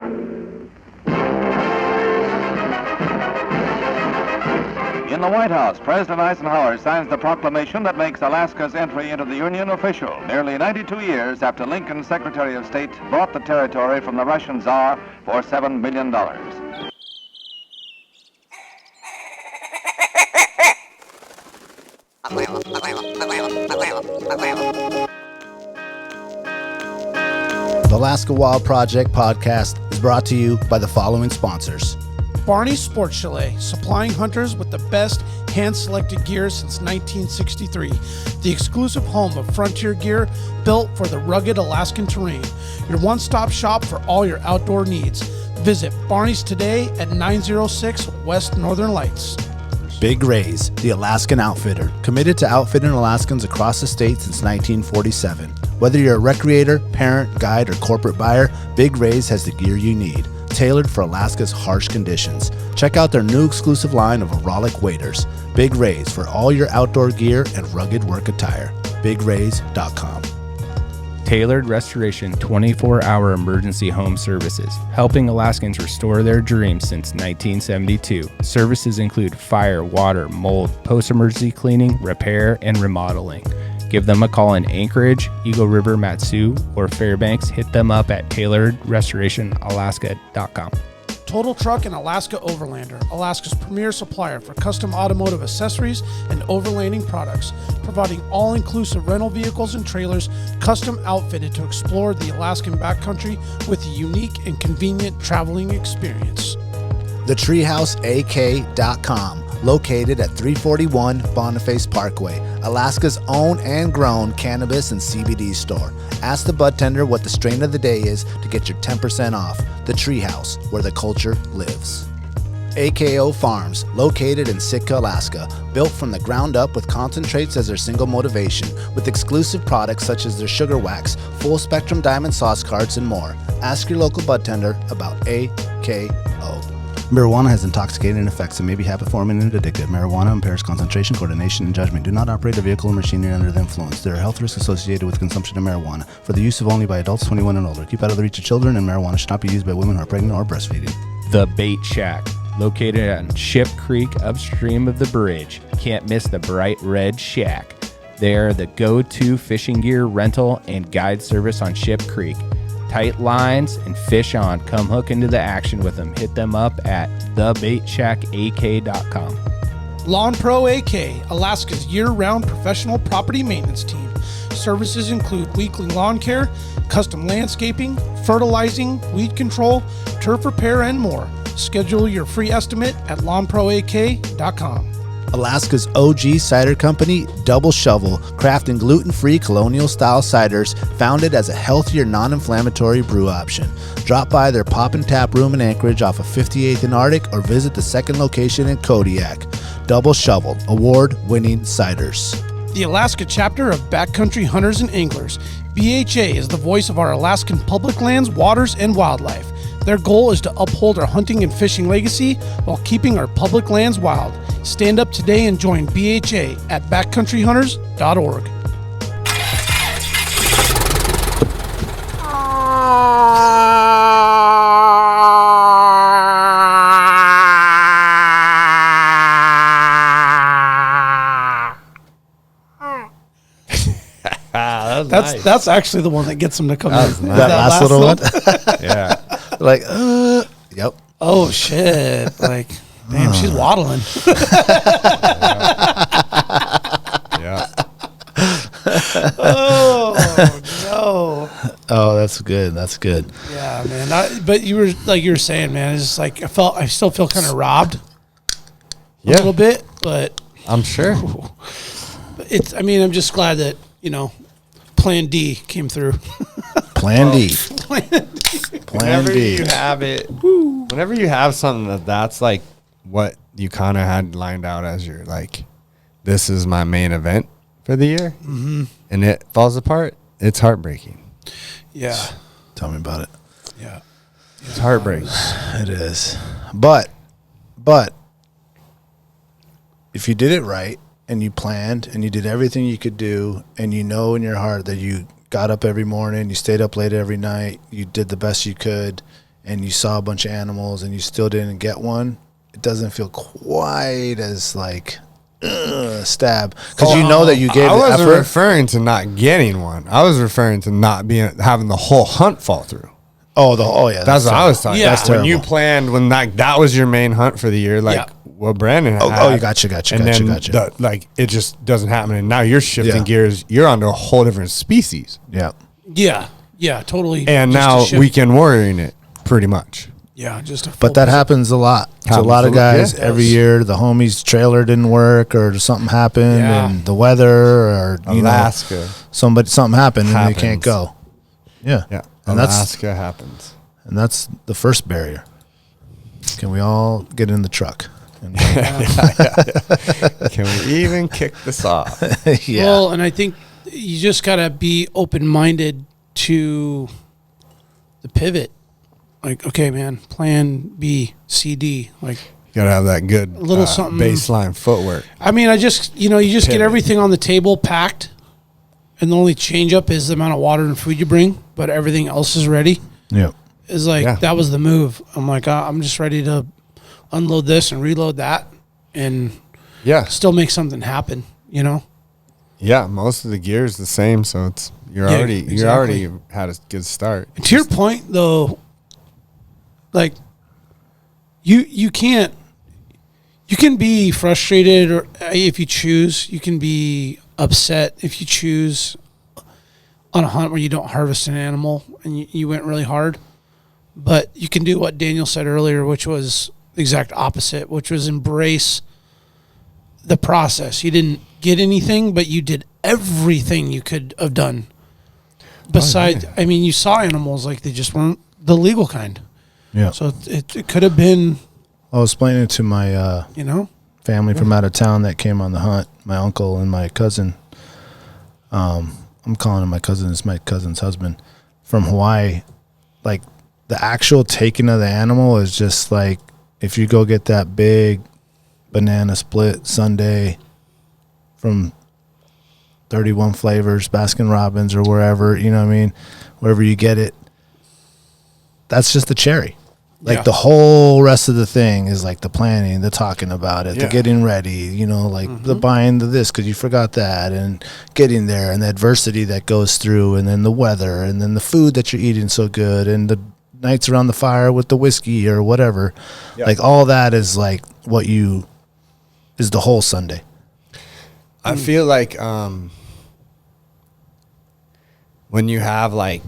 In the White House, President Eisenhower signs the proclamation that makes Alaska's entry into the Union official, nearly 92 years after Lincoln's Secretary of State bought the territory from the Russian Tsar for $7 million. The Alaska Wild Project podcast is brought to you by the following sponsors. Barney's Sports Chalet, supplying hunters with the best hand-selected gear since 1963. The exclusive home of frontier gear built for the rugged Alaskan terrain. Your one-stop shop for all your outdoor needs. Visit Barney's today at 906 West Northern Lights. Big Rays, the Alaskan outfitter, committed to outfitting Alaskans across the state since 1947. Whether you're a recreator, parent, guide, or corporate buyer, Big Rays has the gear you need, tailored for Alaska's harsh conditions. Check out their new exclusive line of Auralic waders. Big Rays for all your outdoor gear and rugged work attire. BigRays.com. Tailored Restoration 24-hour emergency home services, helping Alaskans restore their dreams since 1972. Services include fire, water, mold, post-emergency cleaning, repair, and remodeling. Give them a call in Anchorage, Eagle River, Matsu, or Fairbanks. Hit them up at tailoredrestorationalaska.com. Total Truck and Alaska Overlander, Alaska's premier supplier for custom automotive accessories and overlanding products, providing all-inclusive rental vehicles and trailers custom outfitted to explore the Alaskan backcountry with a unique and convenient traveling experience. TheTreehouseAK.com, located at 341 Boniface Parkway, Alaska's own and grown cannabis and CBD store. Ask the bud tender what the strain of the day is to get your 10% off. The Treehouse, where the culture lives. AKO Farms, located in Sitka, Alaska, built from the ground up with concentrates as their single motivation, with exclusive products such as their sugar wax, full spectrum diamond sauce carts, and more. Ask your local bud tender about AKO. Marijuana has intoxicating effects and may be habit-forming and addictive. Marijuana impairs concentration, coordination, and judgment. Do not operate a vehicle or machinery under the influence. There are health risks associated with consumption of marijuana. For the use of only by adults 21 and older. Keep out of the reach of children, and marijuana should not be used by women who are pregnant or breastfeeding. The Bait Shack, located on Ship Creek upstream of the bridge. Can't miss the bright red shack. They are the go-to fishing gear rental and guide service on Ship Creek. Tight lines and fish on. Come hook into the action with them. Hit them up at thebaitshackak.com. Lawn Pro AK, Alaska's year-round professional property maintenance team. Services include weekly lawn care, custom landscaping, fertilizing, weed control, turf repair, and more. Schedule your free estimate at lawnproak.com. Alaska's OG cider company, Double Shovel, crafting gluten-free colonial-style ciders founded as a healthier, non-inflammatory brew option. Drop by their Pop and Tap room in Anchorage off of 58th and Arctic or visit the second location in Kodiak. Double Shovel, award-winning ciders. The Alaska chapter of Backcountry Hunters and Anglers. BHA is the voice of our Alaskan public lands, waters, and wildlife. Their goal is to uphold our hunting and fishing legacy while keeping our public lands wild. Stand up today and join BHA at backcountryhunters.org. That's actually the one that gets them to come in. Nice. That last little one? Yeah. Like, yep. Oh, shit. Like, damn, she's waddling. Yeah. Oh, no. Oh, that's good. That's good. Yeah, man. But you were, like you were saying, man, it's just like, I still feel kind of robbed a little bit, but. I'm sure. I'm just glad that, Plan D came through. Plan D. Whenever you have it, whenever you have something that's like what you kind of had lined out as your, like, this is my main event for the year, and it falls apart, it's heartbreaking. Yeah. Tell me about it. Yeah. It's heartbreaking. It is. But if you did it right and you planned and you did everything you could do and you know in your heart that you got up every morning, you stayed up late every night, you did the best you could, and you saw a bunch of animals and you still didn't get one, it doesn't feel quite as like stab, because you know that you gave I the wasn't effort. referring to not getting one. I was referring to not having the whole hunt fall through. Oh yeah, That's what I was talking Yeah. about. That's When you terrible. planned, when that was your main hunt for the year, like Yeah. what Brandon had. Oh, you gotcha. And then like it just doesn't happen. And now you're shifting gears. You're onto a whole different species. Yeah. Yeah, totally. And Just now a shift. weekend warrioring it pretty much. Yeah, just a full But that happens a lot. To a Happens lot of a lot, guys yeah. every year. The homie's trailer didn't work, or something happened, Yeah. and the weather, or Alaska. something happened, and they can't Happens. go. Yeah, Yeah. and Alaska happens. that's the first barrier. Can we all get in the truck? And Can we even kick this off? yeah, Well, and I think you just gotta be open-minded to the pivot. Like, okay, man, plan B, C, D. Like, You gotta have that good little something- baseline footwork. I mean, you just get Pivot. everything on the table packed, and the only change up is the amount of water and food you bring, but everything else is ready. yeah. Is like, Yeah. that was the move. I'm like, I'm just ready to unload this and reload that and Yeah. still make something happen, Yeah, most of the gear is the same, so it's you Yeah, already had a good start. And to your point, though, like you can be frustrated, or if you choose, you can be upset if you choose on a hunt where you don't harvest an animal and you went really hard. But you can do what Daniel said earlier, which was the exact opposite, which was embrace the process. You didn't get anything, but you did everything you could have done. Besides, I mean, you saw animals, like they just weren't the legal kind. Yeah. So it could have been, I was explaining to my family from out of town that came on the hunt, my uncle and my cousin. I'm calling him my cousin. It's my cousin's husband from Hawaii. Like, the actual taking of the animal is just like, if you go get that big banana split sundae from 31 Flavors, Baskin Robbins, or wherever, you know what I mean? Wherever you get it, that's just the cherry. Like, Yeah. the whole rest of the thing is like the planning, the talking about it, the Yeah. getting ready, the buying the this because you forgot that, and getting there, and the adversity that goes through, and then the weather, and then the food that you're eating so good, and the nights around the fire with the whiskey or whatever. Yeah. Like, all that is like is the whole Sunday. I feel like when you have like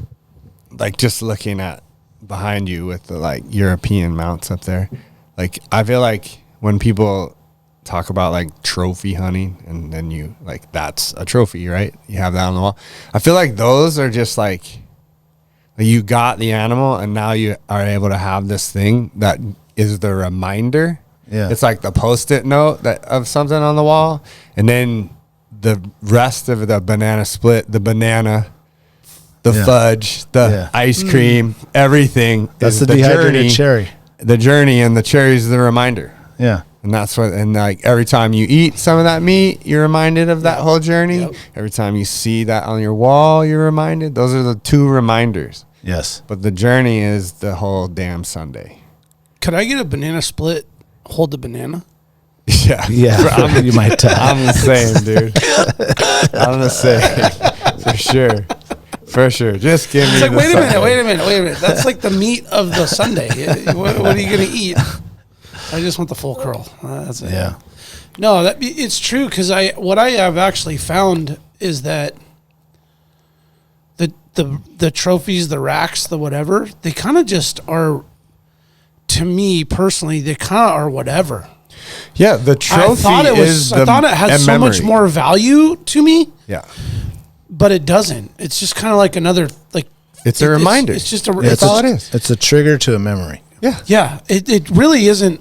just looking at behind you with the like European mounts up there, like I feel like when people talk about like trophy hunting and then you like that's a trophy, right? You have that on the wall. I feel like those are just like you got the animal and now you are able to have this thing that is the reminder. Yeah. It's like the Post-it note of something on the wall, and then the rest of the banana split, the banana, the Yeah. fudge, the Yeah. ice cream, everything. That's is the dehydrated cherry. The journey, and the cherry is the reminder. Yeah. And that's what, and like every time you eat some of that meat, you're reminded of that whole journey. Yep. Every time you see that on your wall, you're reminded. Those are the two reminders. Yes. But the journey is the whole damn Sunday. could I get a banana split, hold the banana? Yeah. Yeah. You might I'm the same, dude. I'm the same. For sure. For sure. Just give me It's like, the wait a Sunday. minute. That's like the meat of the Sunday. What are you going to eat? I just want the full curl. That's it. Yeah. No, it's true, because what I have actually found is that the trophies, the racks, the whatever, they kind of just are, to me personally, they kind of are whatever. Yeah, the trophy I thought it had so much more value to me, Yeah. but it doesn't. It's just kind of like another, like, It's a reminder. It's just a. That's all it is. It's a trigger to a memory. Yeah. Yeah, it really isn't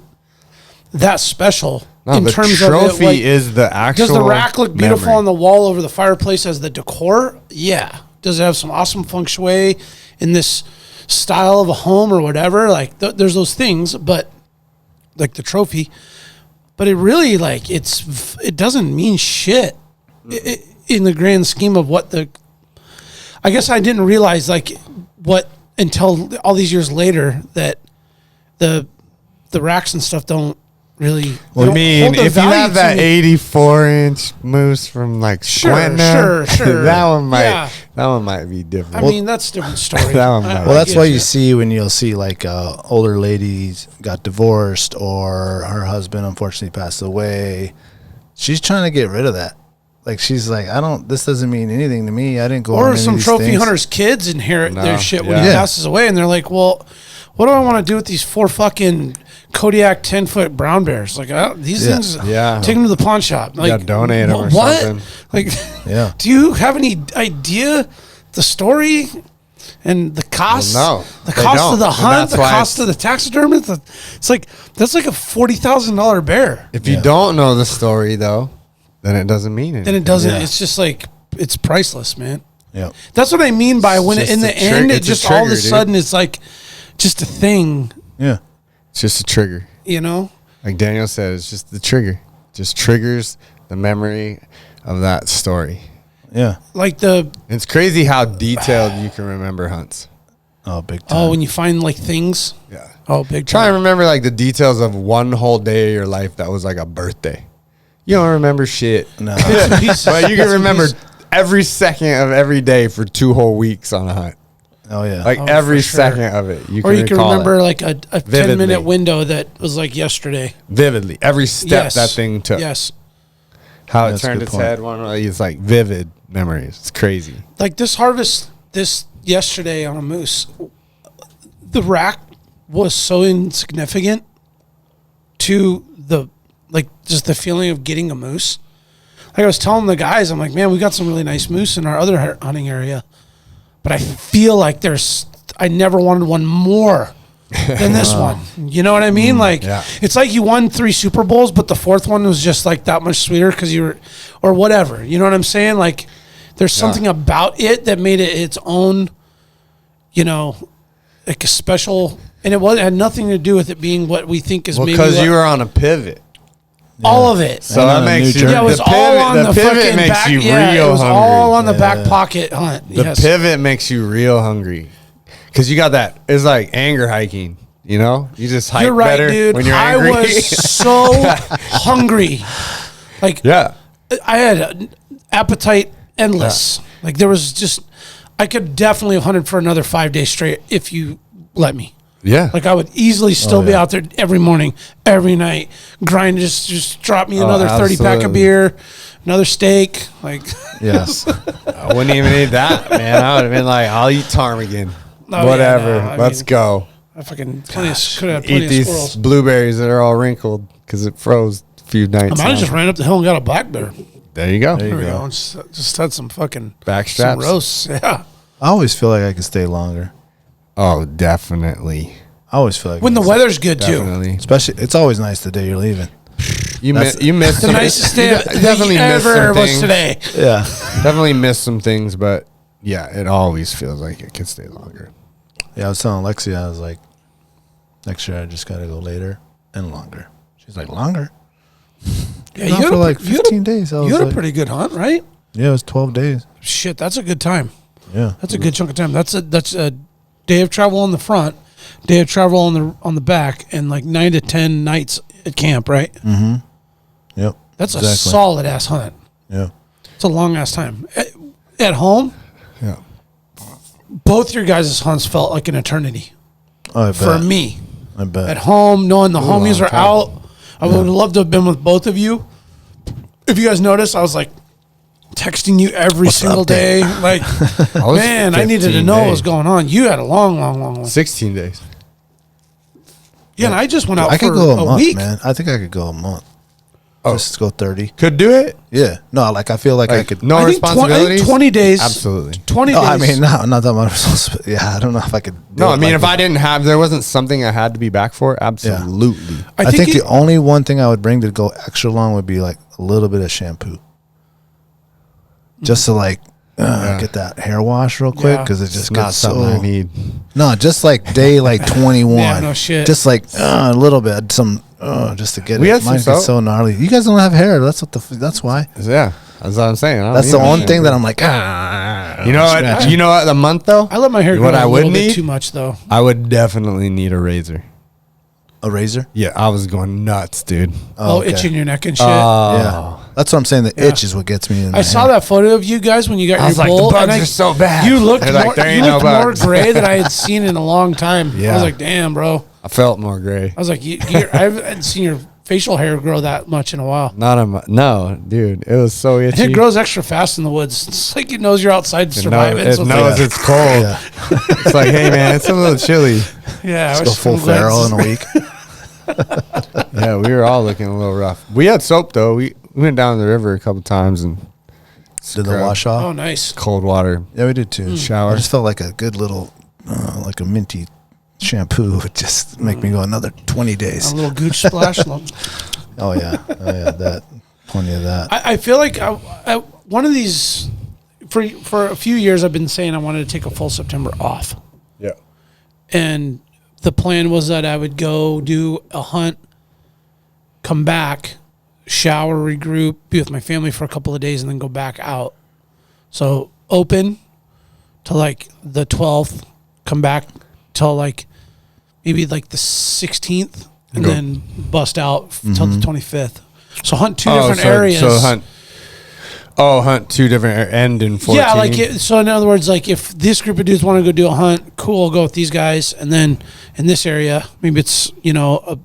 that special in the terms trophy of it. Like, is the actual. does the rack look beautiful memory. on the wall over the fireplace as the decor? Yeah. Does it have some awesome feng shui in this style of a home or whatever? Like, there's those things, but like the trophy. But it really, like, it doesn't mean shit in the grand scheme of what the. I guess I didn't realize, like, what until all these years later that the racks and stuff don't really. Well, I mean, if you have that 84-inch moose from like sure, that one might be different. I mean, that's a different story. That one might. Well, that's why you see when you'll see like older ladies got divorced or her husband unfortunately passed away. She's trying to get rid of that. Like she's like, this doesn't mean anything to me. I didn't go. Or some trophy hunters' kids inherit their shit when he passes away, and they're like, well, what do I want to do with these 4 fucking Kodiak 10-foot brown bears? Like these things, take them to the pawn shop. Like, donate them or something. Like, do you have any idea the story and the cost? Well, no, the cost of the hunt, the cost of the taxidermy. It's like that's like a $40,000 bear. If you don't know the story, though, then it doesn't mean anything. Then it doesn't. It's just like it's priceless, man. Yeah, that's what I mean by when in the end, it just all of a sudden it's like just a thing. Yeah. It's just a trigger. You know? Like Daniel said, it's just the trigger. Just triggers the memory of that story. Yeah. Like it's crazy how detailed you can remember hunts. Oh, big time. Oh, when you find like things? Yeah. Oh, big time. Try and remember like the details of one whole day of your life that was like a birthday. You don't remember shit. No. But you can remember every second of every day for 2 whole weeks on a hunt. Oh yeah, like every second of it. You can remember like a 10-minute window that was like yesterday. Vividly, every step that thing took. Yes, how it turned its head. It's like vivid memories. It's crazy. Like this harvest, yesterday on a moose, the rack was so insignificant to just the feeling of getting a moose. Like I was telling the guys, I'm like, man, we got some really nice moose in our other hunting area. But I feel like I never wanted one more than this one. You know what I mean? It's like you won 3 Super Bowls, but the 4th one was just like that much sweeter because or whatever. You know what I'm saying? Like there's something about it that made it its own, like a special, and it had nothing to do with it being what we think is maybe. Because you were on a pivot. Yeah. All of it. So that makes you. Yeah, it was all on the fucking makes back. You real it was hungry. all on the back pocket hunt. The pivot makes you real hungry, because you got that. It's like anger hiking. You just hike better dude. when you're angry. I was so hungry. Like I had an appetite endless. Like there was just, I could definitely have hunted for another 5 days straight if you let me. Yeah. Like I would easily still be out there every morning, every night, grind, just drop me another 30-pack of beer, another steak. Like, yes. I wouldn't even eat that, man. I would have been like, I'll eat ptarmigan. Whatever. Let's go. I fucking could have plenty eat these squirrels. Blueberries that are all wrinkled because it froze a few nights. I might have just ran up the hill and got a black bear. There you go. There we go. Just had some fucking backstraps. Some roasts. Yeah. I always feel like I could stay longer. Oh, definitely. I always feel like when the weather's good definitely. too. Especially, it's always nice the day you're leaving. You missed the nicest day definitely ever was today. Yeah, definitely missed some things, but yeah, it always feels like it could stay longer. Yeah, I was telling Alexia, I was like, next year I just got to go later and longer. She's like, longer? Yeah, you for like 15 days. You had a pretty good hunt, right? Yeah, it was 12 days. Shit, that's a good time. Yeah, that's a good chunk of time. That's a day of travel on the front, day of travel on the back, and like 9 to 10 nights at camp, right? Mm-hmm. Yep. That's a solid ass hunt. Yeah. It's a long ass time. At home, yeah. Both your guys' hunts felt like an eternity. Oh, I bet. For me. I bet. At home, knowing the homies are out, I would love to have been with both of you. If you guys noticed, I was like texting you every single day. Like, man, I needed to know what was going on. You had a long one. 16 days. Yeah, and I just went out I for could go a month, week. man. I think I could go a month. Just go 30. Could do it? Yeah. No, like I feel like I could. No responsibilities? 20 days. Absolutely. 20 days. I mean, not that much responsibility. Yeah, I don't know if I could. No, I mean, if I didn't have, there wasn't something I had to be back for. Absolutely. Yeah. I think the only one thing I would bring to go extra long would be like a little bit of shampoo. Just to like get that hair wash real quick because it just not gets something I need. No, just like day like 21. Yeah, no shit. Just like a little bit, just to get we it. had Mine some gets so gnarly. You guys don't have hair. That's what that's why. Yeah, that's what I'm saying. That's the one thing that I'm like You know what? You know what? The month though. I let my hair grow what I a would little bit need too much though. I would definitely need a razor. A razor? Yeah, I was going nuts, dude. Okay. Itching your neck and shit. Yeah. That's what I'm saying. The itch is what gets me in I saw that photo of you guys when you got I your was like, bowl. the bugs and are so bad. You looked They're more, like, there you ain't no looked more bugs. gray than I had seen in a long time. I Yeah. was like, damn, bro. I felt more gray. I was like, I haven't seen your facial hair grow that much in a while. No, dude. It was so itchy. And it grows extra fast in the woods. It's like it knows you're outside It surviving. knows, it's cold. Yeah. It's like, hey man, it's a little chilly. Yeah, Let's go full feral in a week. Yeah, we were all looking a little rough. We had soap though. We went down the river a couple times and Did the wash off? Oh, nice. cold water Yeah, we did too. shower. I just felt like a good little, like a minty shampoo would just make me go another 20 days. A little gooch splash. Oh yeah, that plenty of that. I feel like one of these for a few years I've been saying I wanted to take a full September off, Yeah. and the plan was that I would go do a hunt, come back, shower, regroup, be with my family for a couple of days, and then go back out. So open to like the 12th, come back till like maybe like the 16th, and then bust out till the 25th. So hunt two different areas. So hunt two different end in 14. Yeah, like so. In other words, like if this group of dudes want to go do a hunt, cool, I'll go with these guys, and then in this area, maybe it's a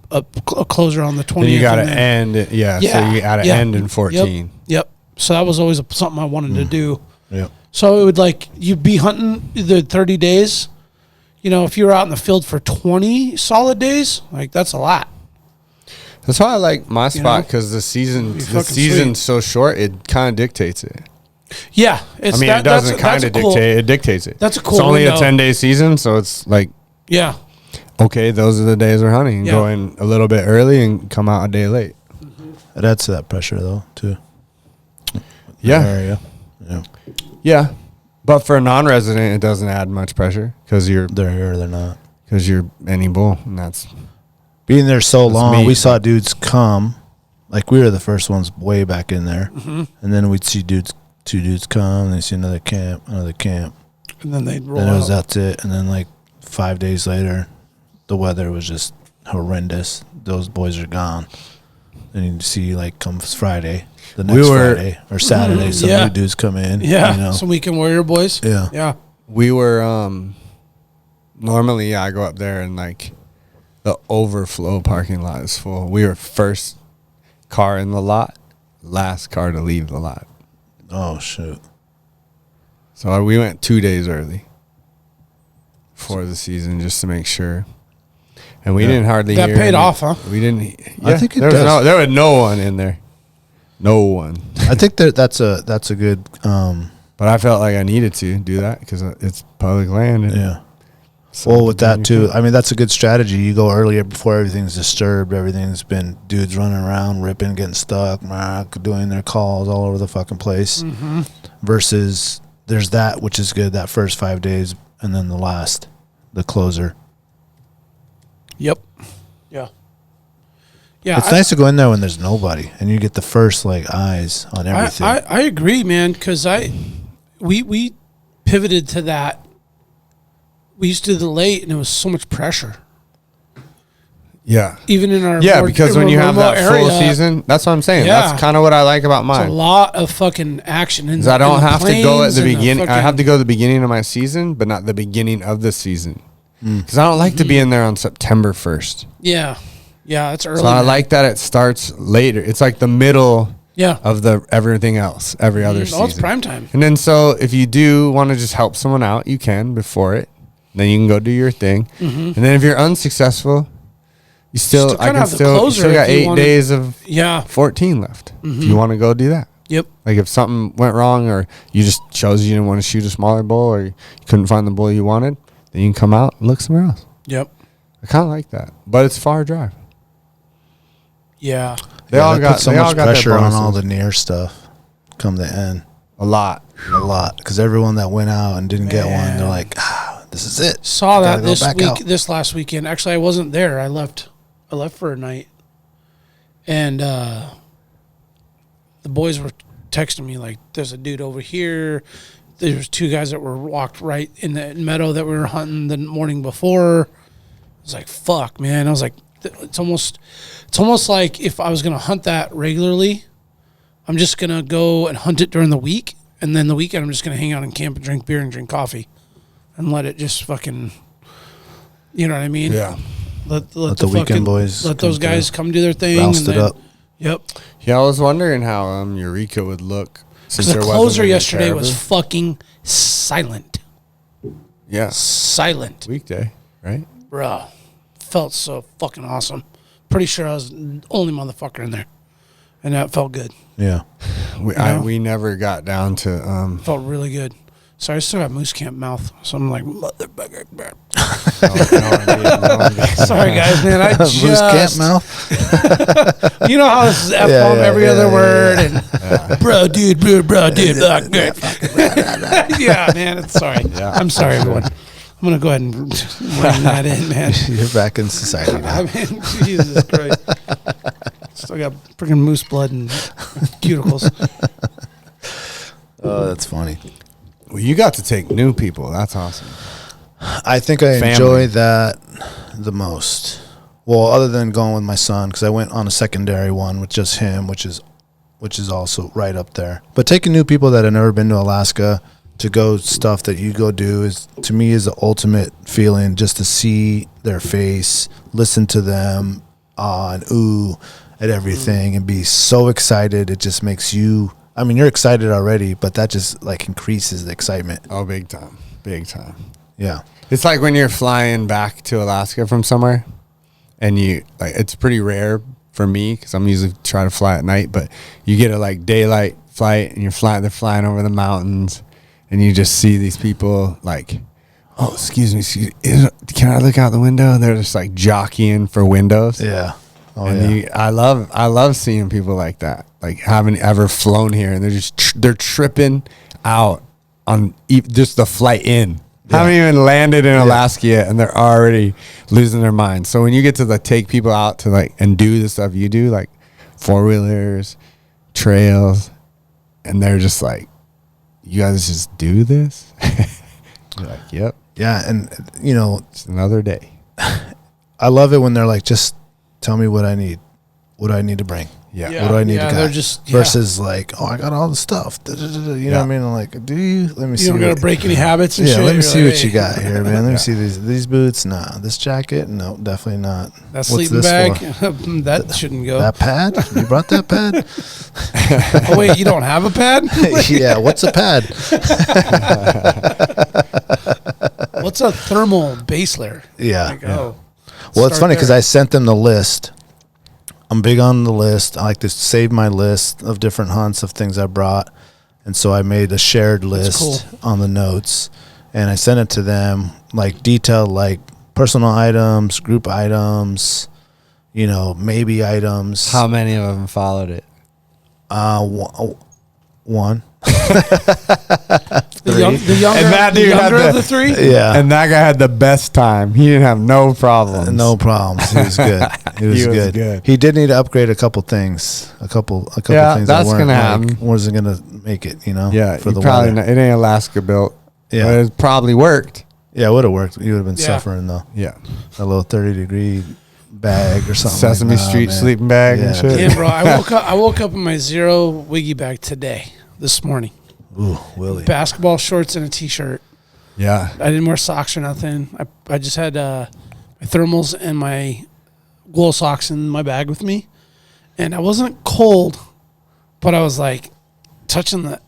closer on the 20th. Then you got to end. So you got to end in 14. Yep. So that was always something I wanted to do. Yep. So it would you'd be hunting either 30 days. If you were out in the field for 20 solid days, like that's a lot. That's why I like my spot because the season's so short. It kind of dictates it. Yeah, it doesn't kind of dictate. It dictates it. That's a cool. It's only window. a 10-day season, so it's like okay, those are the days we're hunting. Yeah. Go in a little bit early and come out a day late. It adds to that pressure though too. Yeah. Area. Yeah. Yeah, but for a non-resident, it doesn't add much pressure because They're here, they're not. Because you're any bull, and that's Being there so long, me. we saw dudes come. Like we were the first ones way back in there, and then we'd see two dudes come, and they see another camp, and then they'd roll. Then that's it, and then like 5 days later, the weather was just horrendous. Those boys are gone. Then you see comes Friday, the next Friday or Saturday, some new dudes come in. Yeah, some weekend warrior boys. Yeah. we were normally I go up there and the overflow parking lot is full. We were first car in the lot, last car to leave the lot. Oh shoot! So we went 2 days early for the season just to make sure. And we didn't hardly that hear paid any. off, huh? We didn't. Yeah, I think it there does. was there was no one in there. No one. I think that's a good. But I felt like I needed to do that because it's public land. And Yeah. Well, with that too, I mean that's a good strategy. You go earlier before everything's disturbed. Everything's been dudes running around, ripping, getting stuck, doing their calls all over the fucking place. Mm-hmm. Versus there's that, which is good. That first 5 days, and then the closer. Yep. Yeah. Yeah. It's nice to go in there when there's nobody, and you get the first eyes on everything. I agree, man, because we pivoted to that. We used to do the late, and it was so much pressure. Yeah. Even in our because when you have that full season, that's what I'm saying. Yeah. That's kind of what I like about it's a mine. lot of fucking action. Because I don't have to go at the beginning. I have to go at the beginning of my season, but not the beginning of the season. Because I don't like to be in there on September 1st. Yeah. Yeah, it's early. So I like that it starts later. It's like the middle of everything else, every other season. Oh, it's prime time. And then so if you do want to just help someone out, you can before it. Then you can go do your thing. Mm-hmm. And then if you're unsuccessful, you still got 8 days of 14 left. If you want to go do that. Yep. Like if something went wrong or you just chose you didn't want to shoot a smaller bull or you couldn't find the bull you wanted, then you can come out and look somewhere else. Yep. I kind of like that. But it's far drive. Yeah. They all got so much pressure on all the near stuff come the end. A lot. Because everyone that went out and didn't get one, they're like, this is it. Saw that this last weekend. Actually, I wasn't there. I left for a night. And the boys were texting me there's a dude over here. there's 2 guys that were walked right in the meadow that we were hunting the morning before. I was like, fuck, man. I was like, it's almost like if I was going to hunt that regularly, I'm just going to go and hunt it during the week. And then the weekend, I'm just going to hang out and camp and drink beer and drink coffee and let it just fucking, you know what I mean? Yeah. Let the weekend boys. Let those guys come do their thing. Roust it up. Yep. Yeah, I was wondering how Eureka would look. Because the closer yesterday was fucking silent. Yeah. Silent. Weekday, right? Bro. Felt so fucking awesome. Pretty sure I was the only motherfucker in there. And that felt good. Yeah. We never got down to... Felt really good. Sorry, I still got moose camp mouth. So I'm like, motherfucker. Sorry, guys, man. I just... Moose camp mouth? You know how this is F-bomb every other word. And bro, dude. Yeah, man. It's sorry. Yeah. I'm sorry, everyone. I'm going to go ahead and bring that in, man. You're back in society now. I mean, Jesus Christ. Still got freaking moose blood and cuticles. Oh, that's funny. Well, you got to take new people. That's awesome. I think I enjoy that the most. Well, other than going with my son, because I went on a secondary one with just him, which is also right up there. But taking new people that have never been to Alaska to go stuff that you go do is, to me, is the ultimate feeling, just to see their face, listen to them, and ooh at everything, and be so excited. It just makes you, I mean, you're excited already, but that just like increases the excitement. Oh, big time. Big time. Yeah. It's like when you're flying back to Alaska from somewhere, and you, like, it's pretty rare for me because I'm usually trying to fly at night, but you get a like daylight flight and they're flying over the mountains, and you just see these people like, oh, excuse me, can I look out the window? And they're just like jockeying for windows. Yeah. Oh, and I love seeing people like that, like haven't ever flown here, and they're tripping out on just the flight in. Yeah. Haven't even landed in Alaska yet, and they're already losing their minds. So when you get to take people out to like and do the stuff you do, like 4-wheelers, trails, and they're just like, you guys just do this? You're like, yep. Yeah, and you know, it's another day. I love it when they're like, just tell me what I need to bring. Yeah. What do I need to they're get? just versus like, oh, I got all the stuff. You know what I mean? I'm like, do you? Let me see. You don't got to break any habits and shit. Let me see what you got here, man. Let me see these boots. Nah. This jacket? No, definitely not. That sleeping bag? That shouldn't go. That pad? You brought that pad? Oh, wait, you don't have a pad? Yeah, what's a pad? What's a thermal base layer? Yeah. Like, oh. Well, it's funny because I sent them the list. I'm big on the list. I like to save my list of different hunts of things I brought. And so I made a shared list on the notes. And I sent it to them, like detailed, like personal items, group items, you know, maybe items. How many of them followed it? One. The younger, and that dude younger had of the three? Yeah. And that guy had the best time. He didn't have no problems. No problems. He was good. He was good. He did need to upgrade a couple things. A couple things that weren't gonna happen. Wasn't gonna make it, you know. Yeah, for the probably not, it ain't Alaska built. Yeah, but it probably worked. Yeah, it would have worked. You would have been suffering though. Yeah, a little 30-degree bag or something. Sesame Street sleeping bag and shit. Yeah, bro. I woke up in my Zero Wiggy bag this morning. Ooh, Willie. Basketball shorts and a t-shirt. Yeah. I didn't wear socks or nothing. I just had my thermals and my wool socks in my bag with me. And I wasn't cold, but I was like touching the...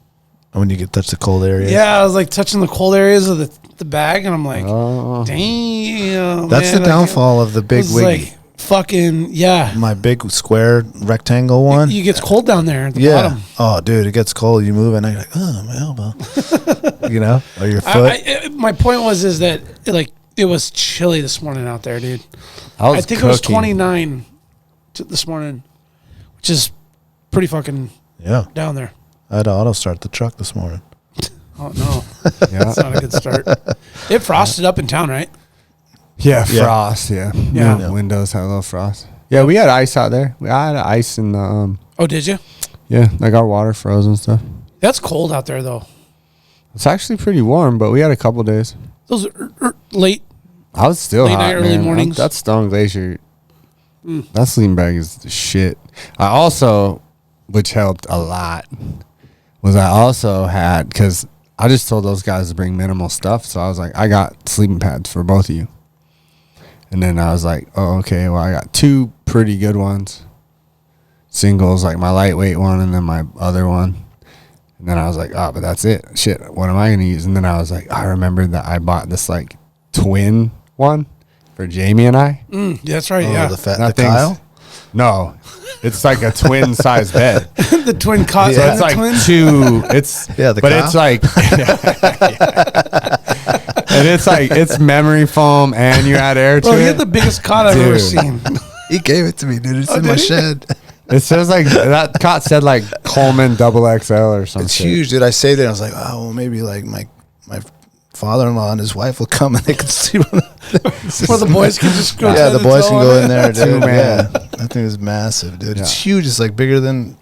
When you touch the cold areas? Yeah, I was like touching the cold areas of the bag, and I'm like, damn. That's the downfall of the big wiggy. Like, fucking, yeah. My big square rectangle one. It gets cold down there at the bottom. Oh, dude, it gets cold. You move and you're like, oh, my elbow. You know? Or your foot. My point is that it was chilly this morning out there, dude. I think it was 29 this morning, which is pretty fucking down there. I had to auto start the truck this morning. Oh, no. That's not a good start. It frosted up in town, right? Yeah, frost. Yeah. Windows had a little frost. Yeah, we had ice out there. We had ice in the. Oh, did you? Yeah, like our water froze and stuff. That's cold out there, though. It's actually pretty warm, but we had a couple days. Those are late. I was still Late hot, night, early man. mornings. That Stone Glacier, that sleeping bag is the shit. I also, which helped a lot, was I also had, because I just told those guys to bring minimal stuff. So I was like, I got sleeping pads for both of you. And then I was like, oh, okay, well, I got 2 pretty good ones. Singles, like my lightweight one and then my other one. And then I was like, oh, but that's it. Shit, what am I going to use? And then I was like, I remembered that I bought this like twin one for Jamie and I. Yeah, that's right. Oh, Yeah, the That thing's- Kyle? No, it's like a twin size bed. the twin cot. So it's the like twin? 2. It's Yeah, the but Kyle? it's like, and it's like it's memory foam and you add air to Bro, you it. had the biggest cot I've ever Dude. seen. He gave it to me, dude. It's Oh, in my did he? shed. It says like that cot said like Coleman XXL or something. It's huge, dude. I saved it. I was like, oh, well, maybe like my father-in-law and his wife will come and they can see what Where the boys can just go. yeah, toe the to boys toe can on go it. in there, dude. Man. Yeah, that thing is massive, dude. It's Yeah. huge. It's like bigger than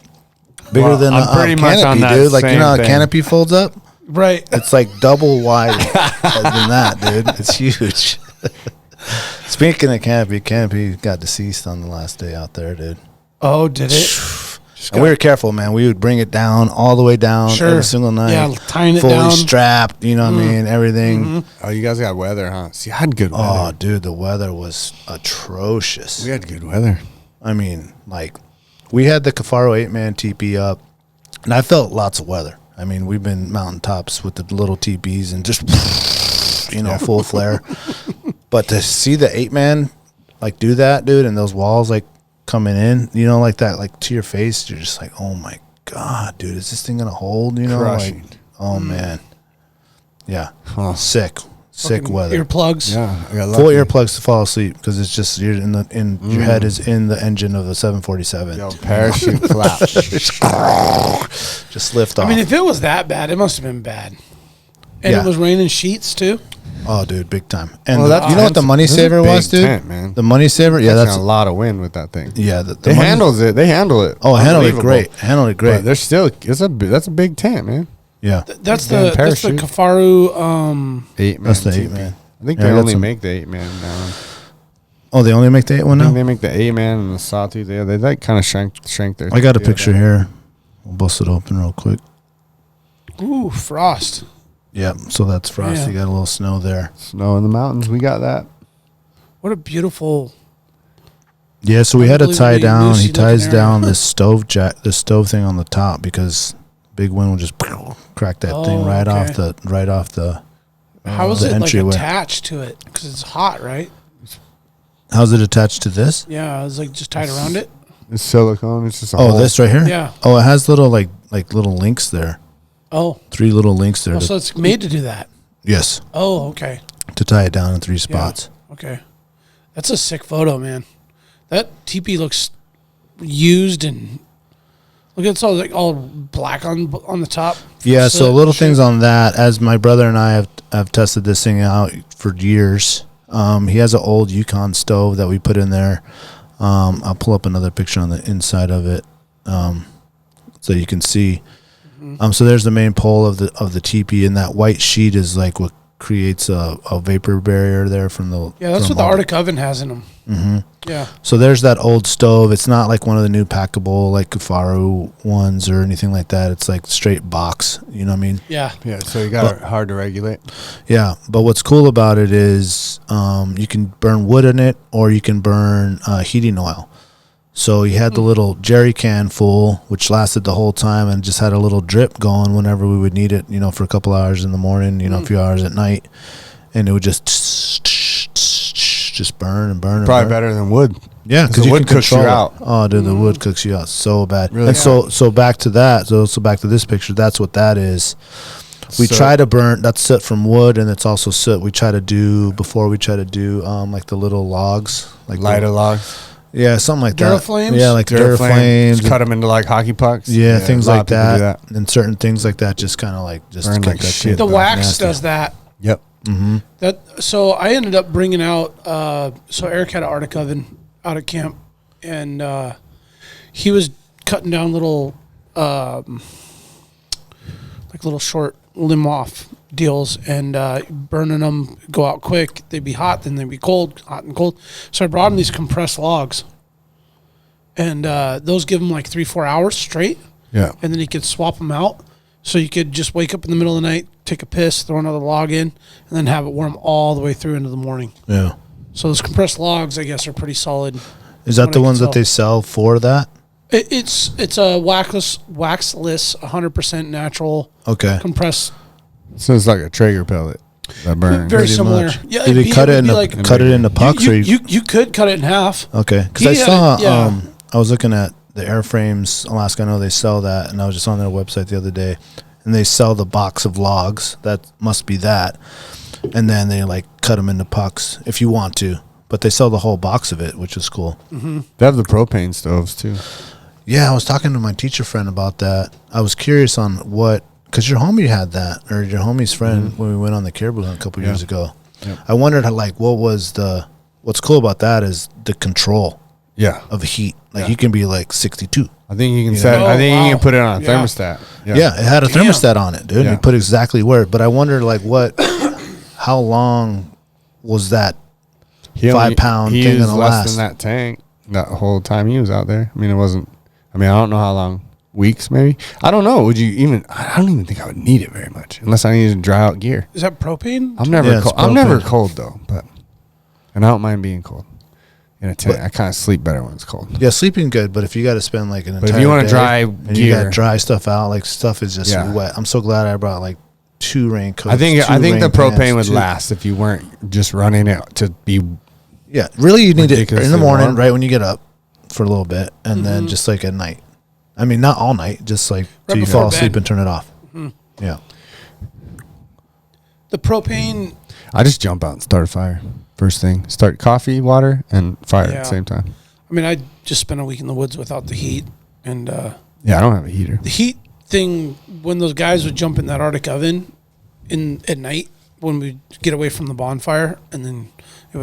Well, I'm pretty much canopy, on that dude. Like you same know how a thing. canopy folds up? Right. It's like double wide than that, dude. It's huge. Speaking of canopy got deceased on the last day out there, dude. Oh, did it? And we were careful, man. We would bring it down all the way down Sure. every single night. Yeah, tying it fully down. strapped. You know what I mean? Everything. Oh, you guys got weather, huh? See, I had good weather. Oh, dude, the weather was atrocious. We had good weather. I mean, like, we had the Kifaru 8-man teepee up, and I felt lots of weather. I mean, we've been mountaintops with the little teepees and just, you know, full flare. But to see the 8-man, like, do that, dude, and those walls, like, coming in, you know, like that, like, to your face, you're just like, oh, my God, dude, is this thing going to hold, you know? Crushing. Like, oh, man. Yeah. Huh. Sick Fucking weather. Earplugs. Yeah, I got Full lucky. earplugs to fall asleep because it's just you're your head is in the engine of the 747. Yo, parachute flap. Just lift off. I mean, if it was that bad, it must have been bad. And Yeah. it was raining sheets too. oh, dude, big time. And Well, that you know what the tent's- money that's a saver big was, dude? tent, man. The money saver, yeah, That's that's a lot of wind with that thing. yeah. The They money- handles it. They handle it. Oh, handled it Unbelievable. great. Handled it But great. there's still that's a big tent, man. Yeah, That's Damn the parachute. Kifaru. 8-man. that's the teepee. 8-man. I think Yeah, they I got only some- make the 8-man now. Oh, they only make the 8 one I think now. they make the 8-man and the sawtooth. They like kind of shrank their. I got a deal picture down. here. We'll bust it open real quick. Ooh, frost. Yep. So that's frost. Yeah. You got a little snow there. Snow in the mountains. We got that. What a beautiful. Yeah. So we had to tie Unbelievably down. He loosey-looking ties area. down this stove thing on the top because big wind will just crack that thing Oh, right off okay. the. How is the it like entryway. attached to it? Because it's hot, right? How's it attached to this? Yeah, it's like just tied around it. It's silicone. It's just a Oh, hole. this right here. Yeah. Oh, it has little like little links there. Oh, 3 little links there. so it's made to do that. Yes, Oh, okay. to tie it down in 3 Yeah. spots. Okay. That's a sick photo, man. That teepee looks used and look, it's all like all black on the top. Yeah. Soot So and little shit. things on that. As my brother and I have tested this thing out for years. He has an old Yukon stove that we put in there. I'll pull up another picture on the inside of it, so you can see. So there's the main pole of the teepee, and that white sheet is like what creates a vapor barrier there from the. Yeah, that's from what the all Arctic oven has in them. Mm-hmm. Yeah. So there's that old stove. It's not like one of the new packable like Kifaru ones or anything like that. It's like straight box. You know what I mean? Yeah. Yeah, so you got it hard to regulate. Yeah. But what's cool about it is you can burn wood in it or you can burn heating oil. So you had the little jerry can full, which lasted the whole time and just had a little drip going whenever we would need it, you know, for a couple hours in the morning, you know, a few hours at night. And it would just burn and burn and Probably burn. better than wood. Yeah, because the you wood can cooks you control out. it. Oh, dude, the wood cooks you out so bad. Really? And so back to that. So back to this picture. That's what that is. We Soot. try to burn. That's soot from wood, and it's also soot. We try to do like the little logs, like Lighter the, logs. yeah, something like that. Duraflames? Yeah, like Duraflames. Just cut them into like hockey pucks. Yeah, things a lot like of people do that. And certain things like that just kind of like just Burn kick like that shit. The shit. wax Nasty. does that. Yep. So I ended up bringing out. So Eric had an Arctic oven out at camp, and he was cutting down little, like little short limb off deals, and burning them go out quick. They'd be hot, then they'd be cold, hot and cold. So I brought him these compressed logs, and those give him like 3-4 hours straight. Yeah. And then he could swap them out. So you could just wake up in the middle of the night, take a piss, throw another log in, and then have it warm all the way through into the morning. Yeah. So those compressed logs, I guess, are pretty solid. Is that the ones that they sell for that? It's a waxless, 100% natural. Okay. Compressed. So it's like a Traeger pellet that burns. Very similar. Yeah, Did he cut it into pucks? You could cut it in half. Okay. Because I saw, I was looking at the Airframes Alaska. I know they sell that, and I was just on their website the other day, and they sell the box of logs. That must be that. And then they like cut them into pucks if you want to, but they sell the whole box of it, which is cool. Mm-hmm. They have the propane stoves too. Yeah, I was talking to my teacher friend about that. I was curious on what, because your homie had that, or your homie's friend when we went on the caribou hunt a couple years ago. Yep. I wondered how, like, what's cool about that is the control. Yeah. Of heat. Like you can be like 62. I think you can set. I think you can put it on a thermostat. Yeah, it had a thermostat on it, dude. Yeah. And you put exactly where. But I wondered, like, how long was that 5 pound thing gonna last? Less than that tank that whole time he was out there. I mean, it wasn't. I mean, I don't know how long. Weeks, maybe. I don't know. Would you even? I don't even think I would need it very much unless I needed to dry out gear. Is that propane? I'm never cold. I'm never cold though, and I don't mind being cold. In a tent, I kind of sleep better when it's cold. Yeah, sleeping good, but if you got to spend like an entire day, if you want to dry gear, you got to dry stuff out, like stuff is just wet. I'm so glad I brought like 2 raincoats. I think the propane would last if you weren't just running it to be. Yeah, really, you need it in the morning, right when you get up, for a little bit, and then just like at night. I mean, not all night, just like till you fall asleep and turn it off. Mm-hmm. Yeah. The propane. I just jump out and start a fire. First thing, start coffee, water, and fire at the same time. I mean, I just spent a week in the woods without the heat, and I don't have a heater. The heat thing, when those guys would jump in that Arctic oven at night when we get away from the bonfire, and then we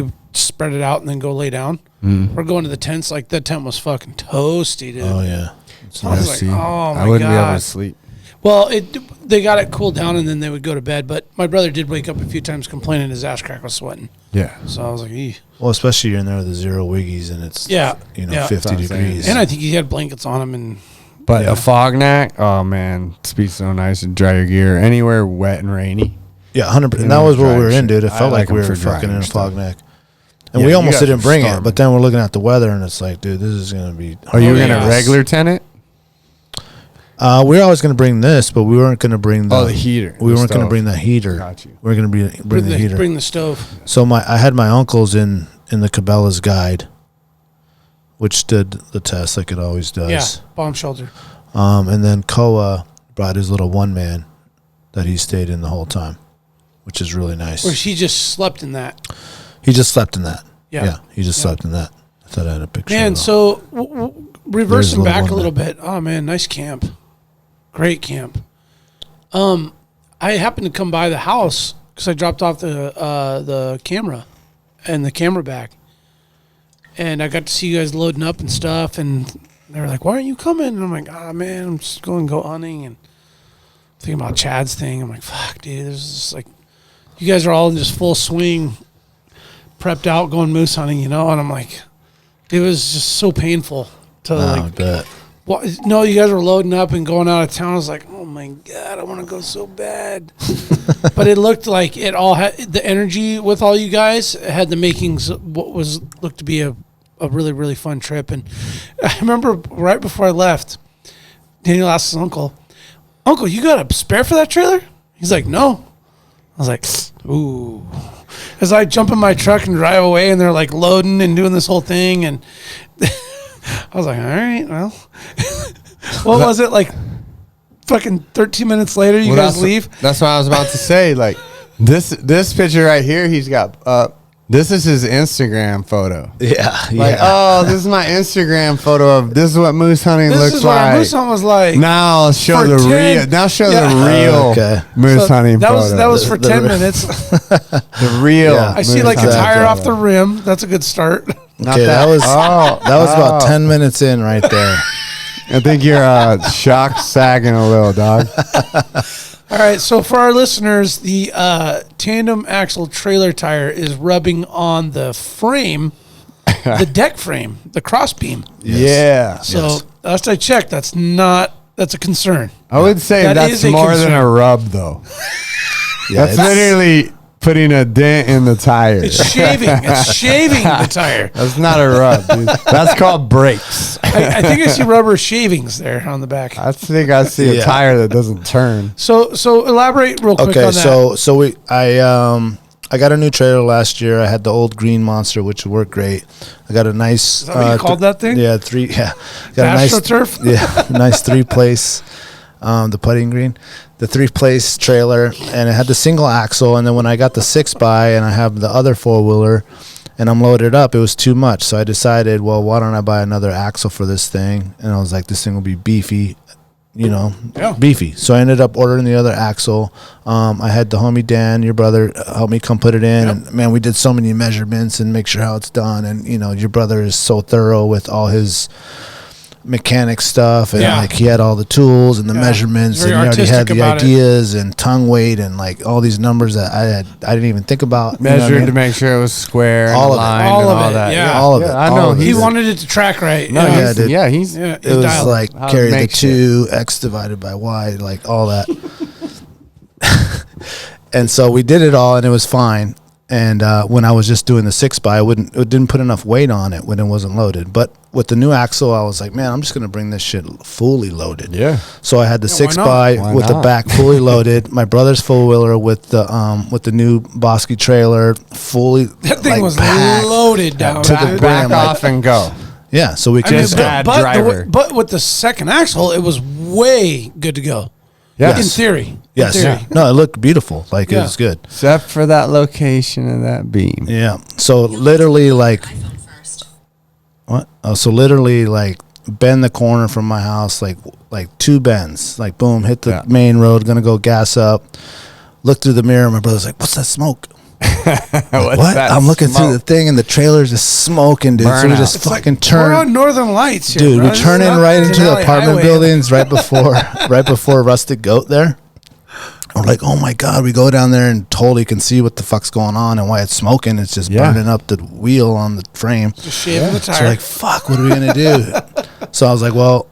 would spread it out and then go lay down. Or go into the tents. Like that tent was fucking toasty, dude. Oh yeah, I was like, oh my I wouldn't God. be able to sleep. Well, they got it cooled down and then they would go to bed. But my brother did wake up a few times complaining his ass crack was sweating. Yeah. So I was like, eeh. Well, especially you're in there with the 0 wiggies and it's 50 degrees. And I think he had blankets on him But a fognac, oh man, it's be so nice to dry your gear anywhere wet and rainy. Yeah, 100%. And that was what we were in, dude. It felt like we were fucking in a fognac. And we almost didn't bring it, but then we're looking at the weather and it's like, dude, this is going to be. Are you going to regular tent it? We were always going to bring this, but we weren't going to bring the heater. We weren't going to bring the heater. Got you. We were going to bring the heater. Bring the stove. So I had my uncles in the Cabela's guide, which did the test like it always does. Yeah, bomb shelter. And then Koa brought his little one man that he stayed in the whole time, which is really nice. Or he just slept in that. He just slept in that. Yeah. He just slept in that. I thought I had a picture. Man, so reversing back a little bit. Oh, man, nice camp. Great camp. I happened to come by the house because I dropped off the camera and the camera bag. And I got to see you guys loading up and stuff. And they were like, why aren't you coming? And I'm like, man, I'm just going to go hunting. And thinking about Chad's thing. I'm like, fuck, dude. This is like, you guys are all in just full swing, prepped out, going moose hunting, And I'm like, it was just so painful to I bet. Well, no, you guys were loading up and going out of town. I was like, oh my God, I want to go so bad. But it looked like it all had the energy with all you guys had the makings of what looked to be a really, really fun trip. And I remember right before I left, Daniel asked his uncle, you got a spare for that trailer? He's like, no. I was like, ooh. As I jump in my truck and drive away, and they're like loading and doing this whole thing, and I was like, all right, well, what was it like? Fucking 13 minutes later, you guys leave. That's what I was about to say. Like this picture right here, he's got. This is his Instagram photo. Yeah. This is my Instagram photo of this is what moose hunting looks like. This is what moose hunting was like. Now I'll show the real. Now show the real moose hunting photo. That was for 10 minutes. The real. Yeah, I see like a tire off the rim. That's a good start. Okay, that was about 10 minutes in right there. I think you're shock sagging a little, dog. All right, so for our listeners, the tandem axle trailer tire is rubbing on the frame, the deck frame, the cross beam. Yeah. So last I checked, that's a concern. I would say that's more than a rub, though. That's literally putting a dent in the tire. It's shaving. It's shaving the tire. That's not a rub, dude. That's called brakes. I think I see rubber shavings there on the back. I think I see a tire that doesn't turn. So elaborate real quick on that. So I got a new trailer last year. I had the old green monster, which worked great. I got a nice. Is that what you called that thing? Yeah, three. Yeah, got AstroTurf. Nice 3-place. The putting green, the 3-place trailer, and it had the single axle. And then when I got the 6x and I have the other 4-wheeler, and I'm loaded up, it was too much. So I decided, well, why don't I buy another axle for this thing? And I was like, this thing will be beefy. Beefy. So I ended up ordering the other axle. I had the homie Dan, your brother, help me come put it in. And man, we did so many measurements and make sure how it's done. And your brother is so thorough with all his mechanic stuff, and like he had all the tools and the measurements, and he already had the ideas and tongue weight and like all these numbers that I didn't even think about. Measured to make sure it was square, all of it, all of it. All of it. I know he wanted it to track right. No, he's it was like carry the 2 x divided by y, like all that. And so we did it all, and it was fine. And when I was just doing the 6x, it didn't put enough weight on it when it wasn't loaded. But with the new axle, I was like, man, I'm just gonna bring this shit fully loaded. Yeah. So I had the 6x with the back fully loaded. My brother's 4-wheeler with the new Bosky trailer fully. That thing was loaded down to the back off and go. Yeah. So we just add driver. But with the second axle, it was way good to go. Yes. In theory. Yes. No, it looked beautiful. Like it was good. Except for that location of that beam. Yeah. So literally what? Oh, so literally like bend the corner from my house, like 2 bends. Like boom, hit the main road, gonna go gas up. Look through the mirror, my brother's like, what's that smoke? What? I'm looking through the thing, and the trailer's just smoking, dude. So we just fucking turn. We're on Northern Lights here, dude. We turn in right into the apartment buildings right before Rustic Goat there. We're like, oh my god! We go down there and totally can see what the fuck's going on and why it's smoking. It's just burning up the wheel on the frame. Just shaving the tire. So we're like, fuck, what are we gonna do? So I was like, well.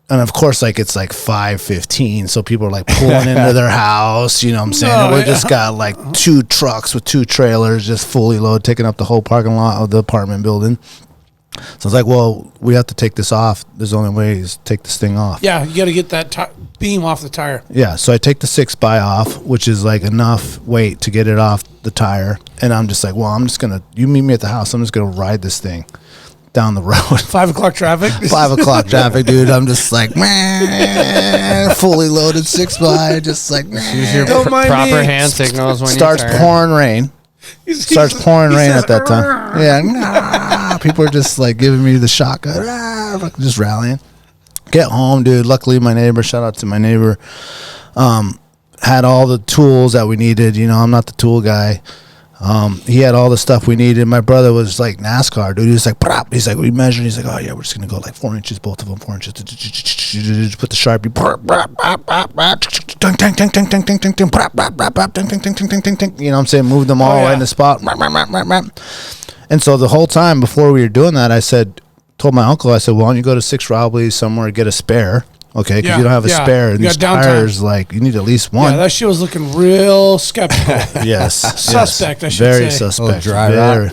And of course, like it's like 5:15, so people are like pulling into their house. You know what I'm saying? And we just got like 2 trucks with 2 trailers, just fully loaded, taking up the whole parking lot of the apartment building. So I was like, well, we have to take this off. There's only way is to take this thing off. Yeah, you got to get that beam off the tire. Yeah, so I take the 6x off, which is like enough weight to get it off the tire. And I'm just like, well, you meet me at the house. I'm just going to ride this thing down the road. 5 o'clock traffic? 5 o'clock traffic, dude. I'm just like, man, fully loaded 6x, just like, man. Use your proper hand signals when starts you turn. pouring rain. Starts pouring rain at that time. Yeah, people are just like giving me the shotgun, just rallying. Get home, dude. Luckily, my neighbor, shout out to my neighbor, had all the tools that we needed. I'm not the tool guy. He had all the stuff we needed. My brother was like NASCAR, dude. He was like, prop. He's like, we measured. He's like, oh yeah, we're just gonna go like 4 inches, both of them 4 inches. Put the Sharpie. You know what I'm saying? Move them all right in the spot. And so the whole time before we were doing that, told my uncle, I said, well, why don't you go to 6 Rowley's somewhere, get a spare. Okay, because you don't have a spare, and these tires, like, you need at least one. Yeah, that shit was looking real skeptical. Yes. Suspect, I should very say. Suspect. Dry rot.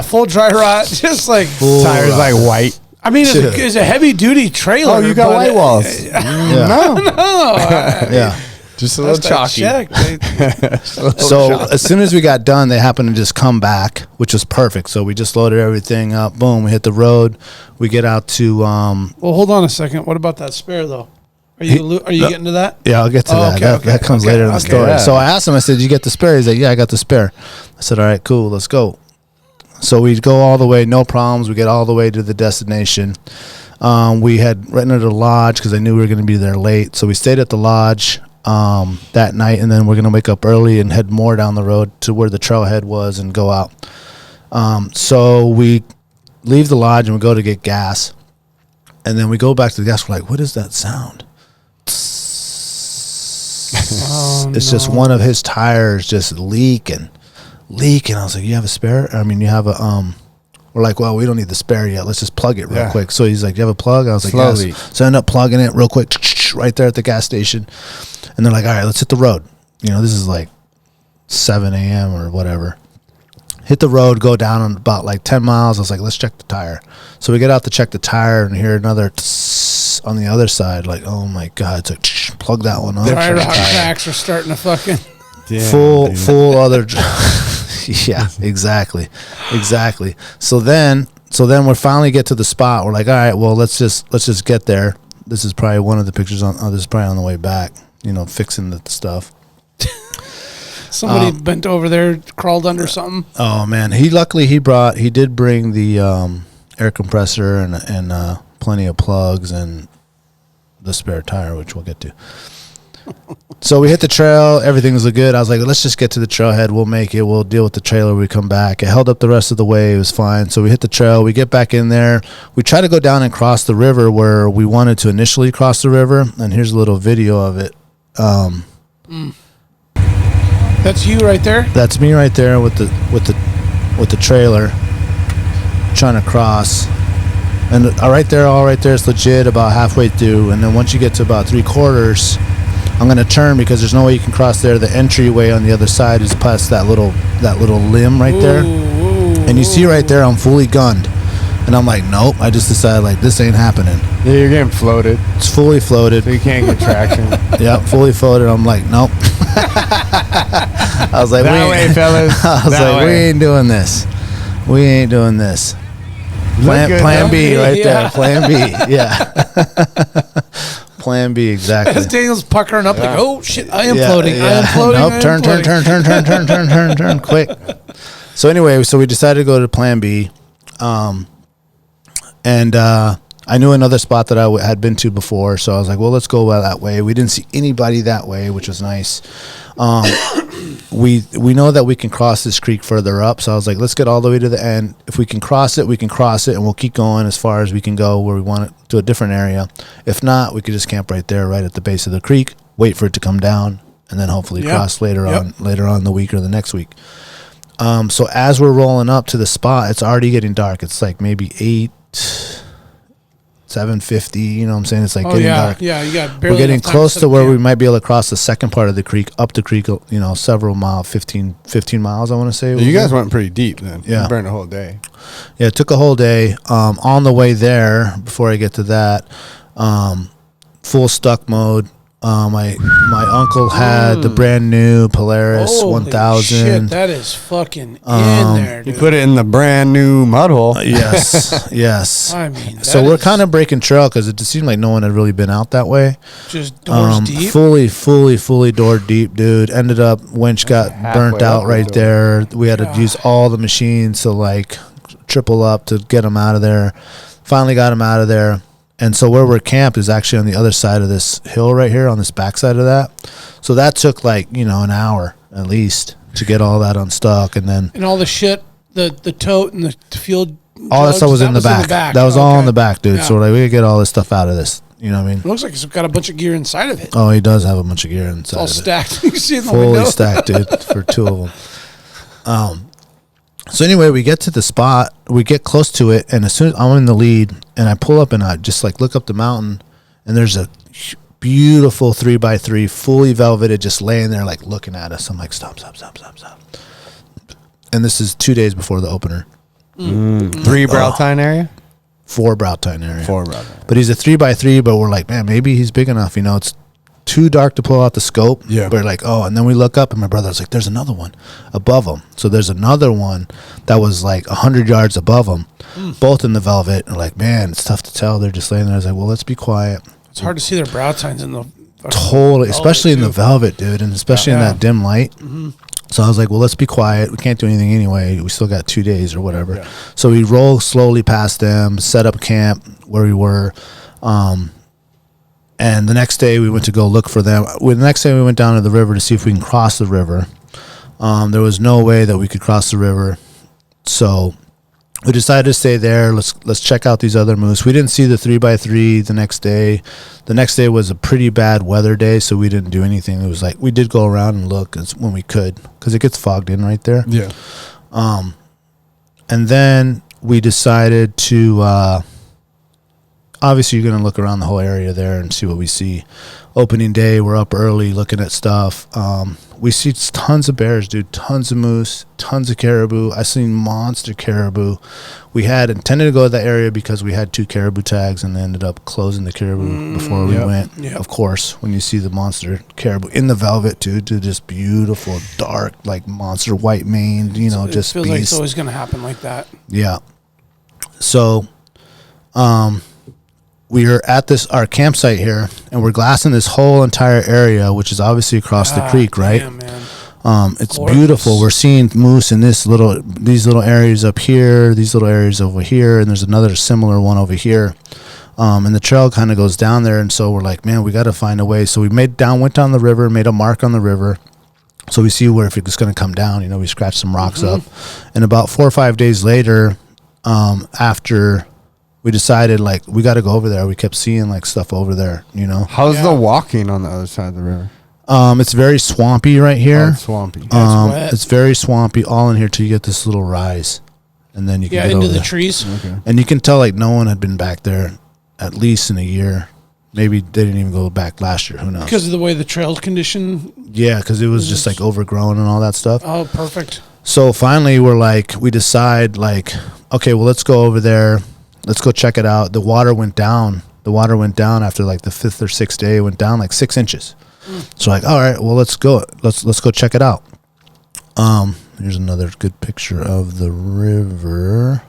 Full dry rot. Just like... Tires like white. I mean, it's a heavy-duty trailer. Oh, you got white walls. No. Yeah. Just a little chalky. So as soon as we got done, they happened to just come back, which was perfect. So we just loaded everything up. Boom, we hit the road. We get out to. Well, hold on a second. What about that spare though? Are you getting to that? Yeah, I'll get to that. That comes later in the story. Yeah. So I asked him. I said, "Did you get the spare?" He's like, "Yeah, I got the spare." I said, "All right, cool. Let's go." So we go all the way, no problems. We get all the way to the destination. We had rented a lodge because I knew we were going to be there late. So we stayed at the lodge that night, and then we're going to wake up early and head more down the road to where the trailhead was and go out. So we leave the lodge and we go to get gas, and then we go back to the gas. We're like, what is that sound? it's just one of his tires just leaking. I was like, you have a spare? I mean, you have a we're like, well, we don't need the spare yet. Let's just plug it real quick. So he's like, you have a plug? I was like, yes. So I ended up plugging it real quick right there at the gas station. And they're like, all right, let's hit the road. You know, this is like 7 a.m. or whatever. Hit the road, go down on about like 10 miles. I was like, let's check the tire. So we get out to check the tire and hear another on the other side. Like, oh my God. It's like, plug that one up. Tire rock cracks are starting to fucking. Full other. Yeah, exactly. So then we finally get to the spot. We're like, all right, well, let's just get there. This is probably one of the pictures this is probably on the way back, you know, fixing the stuff. Somebody bent over there, crawled under something. Oh man, he did bring the air compressor and plenty of plugs and the spare tire, which we'll get to. So we hit the trail. Everything was good. I was like, let's just get to the trailhead. We'll make it. We'll deal with the trailer when we come back. It held up the rest of the way. It was fine. So we hit the trail. We get back in there. We try to go down and cross the river where we wanted to initially cross the river. And here's a little video of it. That's you right there? That's me right there with the trailer trying to cross. And all right there is legit about halfway through. And then once you get to about 3/4, I'm going to turn because there's no way you can cross there. The entryway on the other side is past that little limb right there. And you see right there, I'm fully gunned. And I'm like, nope. I just decided, like, this ain't happening. Yeah, you're getting floated. It's fully floated. So you can't get traction. Yeah, fully floated. I'm like, nope. I was like, that way, fellas. I was like, we ain't doing this. We ain't doing this. Plan B right there. Plan B. Yeah. Plan B, exactly. As Daniel's puckering up, like, oh shit, I am floating. I am floating. Nope. Turn, quick. So anyway, we decided to go to Plan B, and I knew another spot that I had been to before, so I was like, well, let's go that way. We didn't see anybody that way, which was nice. We know that we can cross this creek further up, so I was like, let's get all the way to the end. If we can cross it, we can cross it, and we'll keep going as far as we can go where we want it, to a different area. If not, we could just camp right there, right at the base of the creek, wait for it to come down, and then hopefully cross later on in the week or the next week. So as we're rolling up to the spot, it's already getting dark. It's like maybe 7:50, you know what I'm saying? It's like getting dark. Yeah, you got barely. We're getting close to where we might be able to cross the second part of the creek, up the creek, you know, several miles, 15 miles, I want to say. You guys went pretty deep then. Yeah. You burned a whole day. Yeah, it took a whole day. On the way there, before I get to that, full stuck mode. My uncle had the brand new Polaris 1000. Shit, that is fucking in there, dude. You put it in the brand new mud hole. Yes. I mean, so we're kind of breaking trail because it just seemed like no one had really been out that way. Just doors deep. Fully door deep, dude. Ended up winch got burnt out right there. We had to use all the machines to like triple up to get them out of there. Finally got them out of there. And so where we're camped is actually on the other side of this hill right here, on this backside of that. So that took like, you know, an hour at least to get all that unstuck. And then all the shit, the tote and the field. All that stuff was in the back. That was all in the back, dude. Yeah. So like we could get all this stuff out of this. You know what I mean? It looks like he's got a bunch of gear inside of it. Oh, he does have a bunch of gear inside. It's all stacked. You see it in the fully window. Stacked, dude, for two of them. So anyway, we get to the spot, we get close to it, and as soon as I'm in the lead, and I pull up and I just like look up the mountain, and there's a beautiful 3x3, fully velveted, just laying there like looking at us. I'm like, stop. And this is 2 days before the opener. 3 Brow-Tine area? 4 Brow-Tine area. 4 Brow-Tine. But he's a 3x3, but we're like, man, maybe he's big enough. You know, it's too dark to pull out the scope. Yeah. We're like, oh, and then we look up and my brother's like, there's another one above him. So there's another one that was like 100 yards above him, both in the velvet. And like, man, it's tough to tell. They're just laying there. I was like, well, let's be quiet. It's hard to see their brow tines in the totally, especially in the velvet, dude, and especially in that dim light. Mm-hmm. So I was like, well, let's be quiet. We can't do anything anyway. We still got 2 days or whatever. Yeah. So we roll slowly past them, set up camp where we were. And the next day we went to go look for them. The next day we went down to the river to see if we can cross the river. There was no way that we could cross the river. So we decided to stay there. Let's check out these other moose. We didn't see the 3x3 the next day. The next day was a pretty bad weather day, so we didn't do anything. It was like we did go around and look when we could because it gets fogged in right there. Yeah. And then we decided to obviously you're going to look around the whole area there and see what we see. Opening day, we're up early looking at stuff. We see tons of bears, dude, tons of moose, tons of caribou. I seen monster caribou. We had intended to go to that area because we had 2 caribou tags and they ended up closing the caribou before we went. Yep. Of course, when you see the monster caribou in the velvet, dude, just beautiful, dark, like monster white maned, just feels beast. like it's always going to happen like that. Yeah. So, we are at our campsite here, and we're glassing this whole entire area, which is obviously across the creek, right? Damn, man. It's beautiful. We're seeing moose in these little areas up here, these little areas over here, and there's another similar one over here. And the trail kind of goes down there, and so we're like, man, we got to find a way. So we went down the river, made a mark on the river, so we see where if it's going to come down. We scratch some rocks up, and about 4 or 5 days later, after we decided like we got to go over there. We kept seeing like stuff over there, How's the walking on the other side of the river? It's very swampy right here. Oh, it's swampy. It's wet. It's very swampy all in here till you get this little rise, and then you can get into over the there. trees. Okay. And you can tell like no one had been back there at least in a year. Maybe they didn't even go back last year. Who knows? Because of the way the trail's condition. Yeah, because it was just like overgrown and all that stuff. Oh, perfect. So finally, we decide like, okay, well, let's go over there. Let's go check it out. The water went down. After like the 5th or 6th day. It went down like 6 inches. So like, all right, well, let's go. Let's go check it out. Here's another good picture of the river.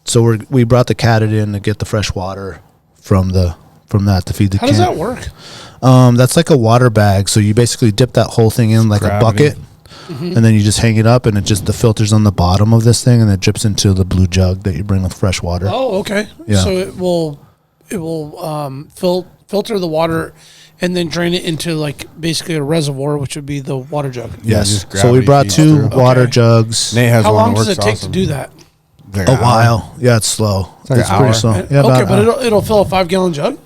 So we brought the catted in to get the fresh water from that to feed the How camp. does that work? That's like a water bag. So you basically dip that whole thing in like Gravity. a bucket. And then you just hang it up, and the filter's on the bottom of this thing, and it drips into the blue jug that you bring with fresh water. Oh, okay. Yeah. So it will filter the water and then drain it into like basically a reservoir, which would be the water jug. Yes. just So we gravity brought feeds 2 through. water Okay. jugs. Nate has How one long that does works it take awesome. to do that? It's like A an hour. while. Yeah, it's slow. like It's an pretty hour. slow. Yeah, Okay, about but an hour. it'll fill a 5-gallon jug.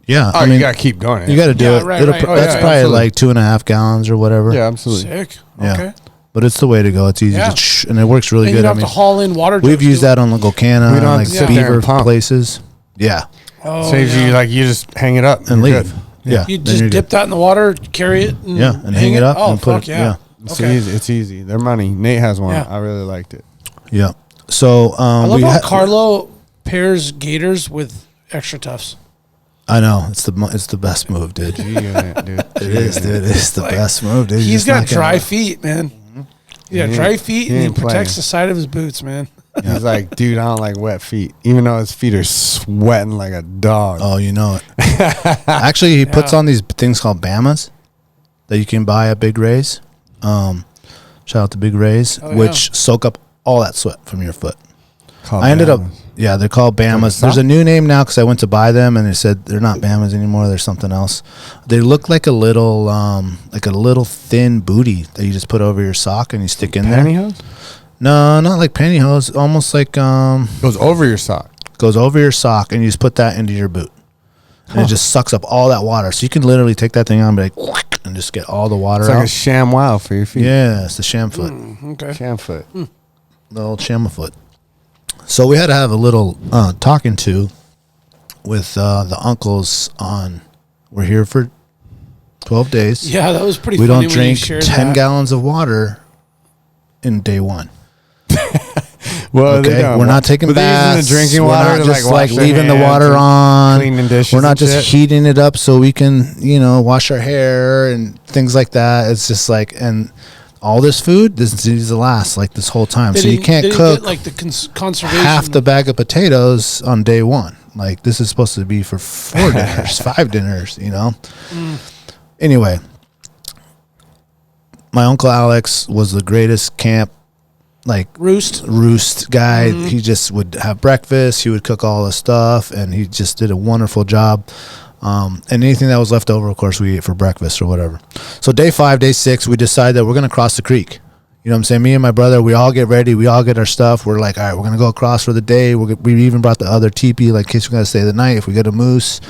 Yeah, Oh, you gotta keep going. you got to do Yeah, it. right, It'll right. Oh, that's yeah, probably absolutely. like 2.5 gallons or whatever. Yeah, absolutely. Sick. Yeah. Okay. But it's the way to go. It's easy Yeah. to and it works really And you good. don't have to haul in water jugs. We've used too. that on Lagocana We and don't have like to sit there beaver and pump. places. Yeah, Oh, Saves yeah. you like you just hang it up and you're leave. good. Yeah, You then just you're dip good. that in the water, carry it, and Yeah, and hang it up Oh, and put fuck it. yeah. It's Okay. easy. It's easy. They're money. Nate has one. Yeah. I really liked it. Yeah. So I love we how Carlo pairs gators with extra tufts. I know it's the best move, dude. G unit, dude. It is, dude. It's the Like, best move, dude. He's got dry feet. feet, man. He's got He dry ain't- feet, he and he ain't protects playing. the side of his boots, man. He's like, dude, I don't like wet feet. Even though his feet are sweating like a dog. Oh, you know it. Actually, he puts on these things called bamas that you can buy at Big Ray's. Shout out to Big Ray's, Oh, which soak up all that sweat from your foot. Called I ended up, Bamas. yeah, they're called bamas. There's a new name now because I went to buy them and they said they're not bamas anymore. There's something else. They look like a little thin booty that you just put over your sock and you stick in there. Pantyhose? No, not like pantyhose. Almost like Goes over your sock. goes over your sock and you just put that into your boot. And it just sucks up all that water. So you can literally take that thing on and be like, and just get all the water It's like out. a sham wow for your feet. Yeah, it's the sham foot. Okay. Sham foot. The old sham foot. So we had to have a little talking to with the uncles on, we're here for 12 days. Yeah, that was pretty We funny don't when you drink shared 10 that. gallons of water in day one. Well, Okay, we're not taking but they're baths. using the drinking we're water not to just wash like their leaving the hands water and on. cleaning dishes. We're not and just shit. heating it up so we can, wash our hair and things like that. It's just like, and all this food, this needs to last like this whole time. They So you didn't- can't they didn't cook get, like the conservation. half the bag of potatoes on day one. Like this is supposed to be for 4 dinners, 5 dinners, Anyway, my Uncle Alex was the greatest camp, like Roost guy. He just would have breakfast. He would cook all the stuff, and he just did a wonderful job. And anything that was left over, of course, we ate for breakfast or whatever. So day 5, day 6, we decided that we're going to cross the creek. You know what I'm saying? Me and my brother, we all get ready. We all get our stuff. We're like, all right, we're going to go across for the day. We even brought the other tipi, like, in case we're going to stay the night. If we get a moose,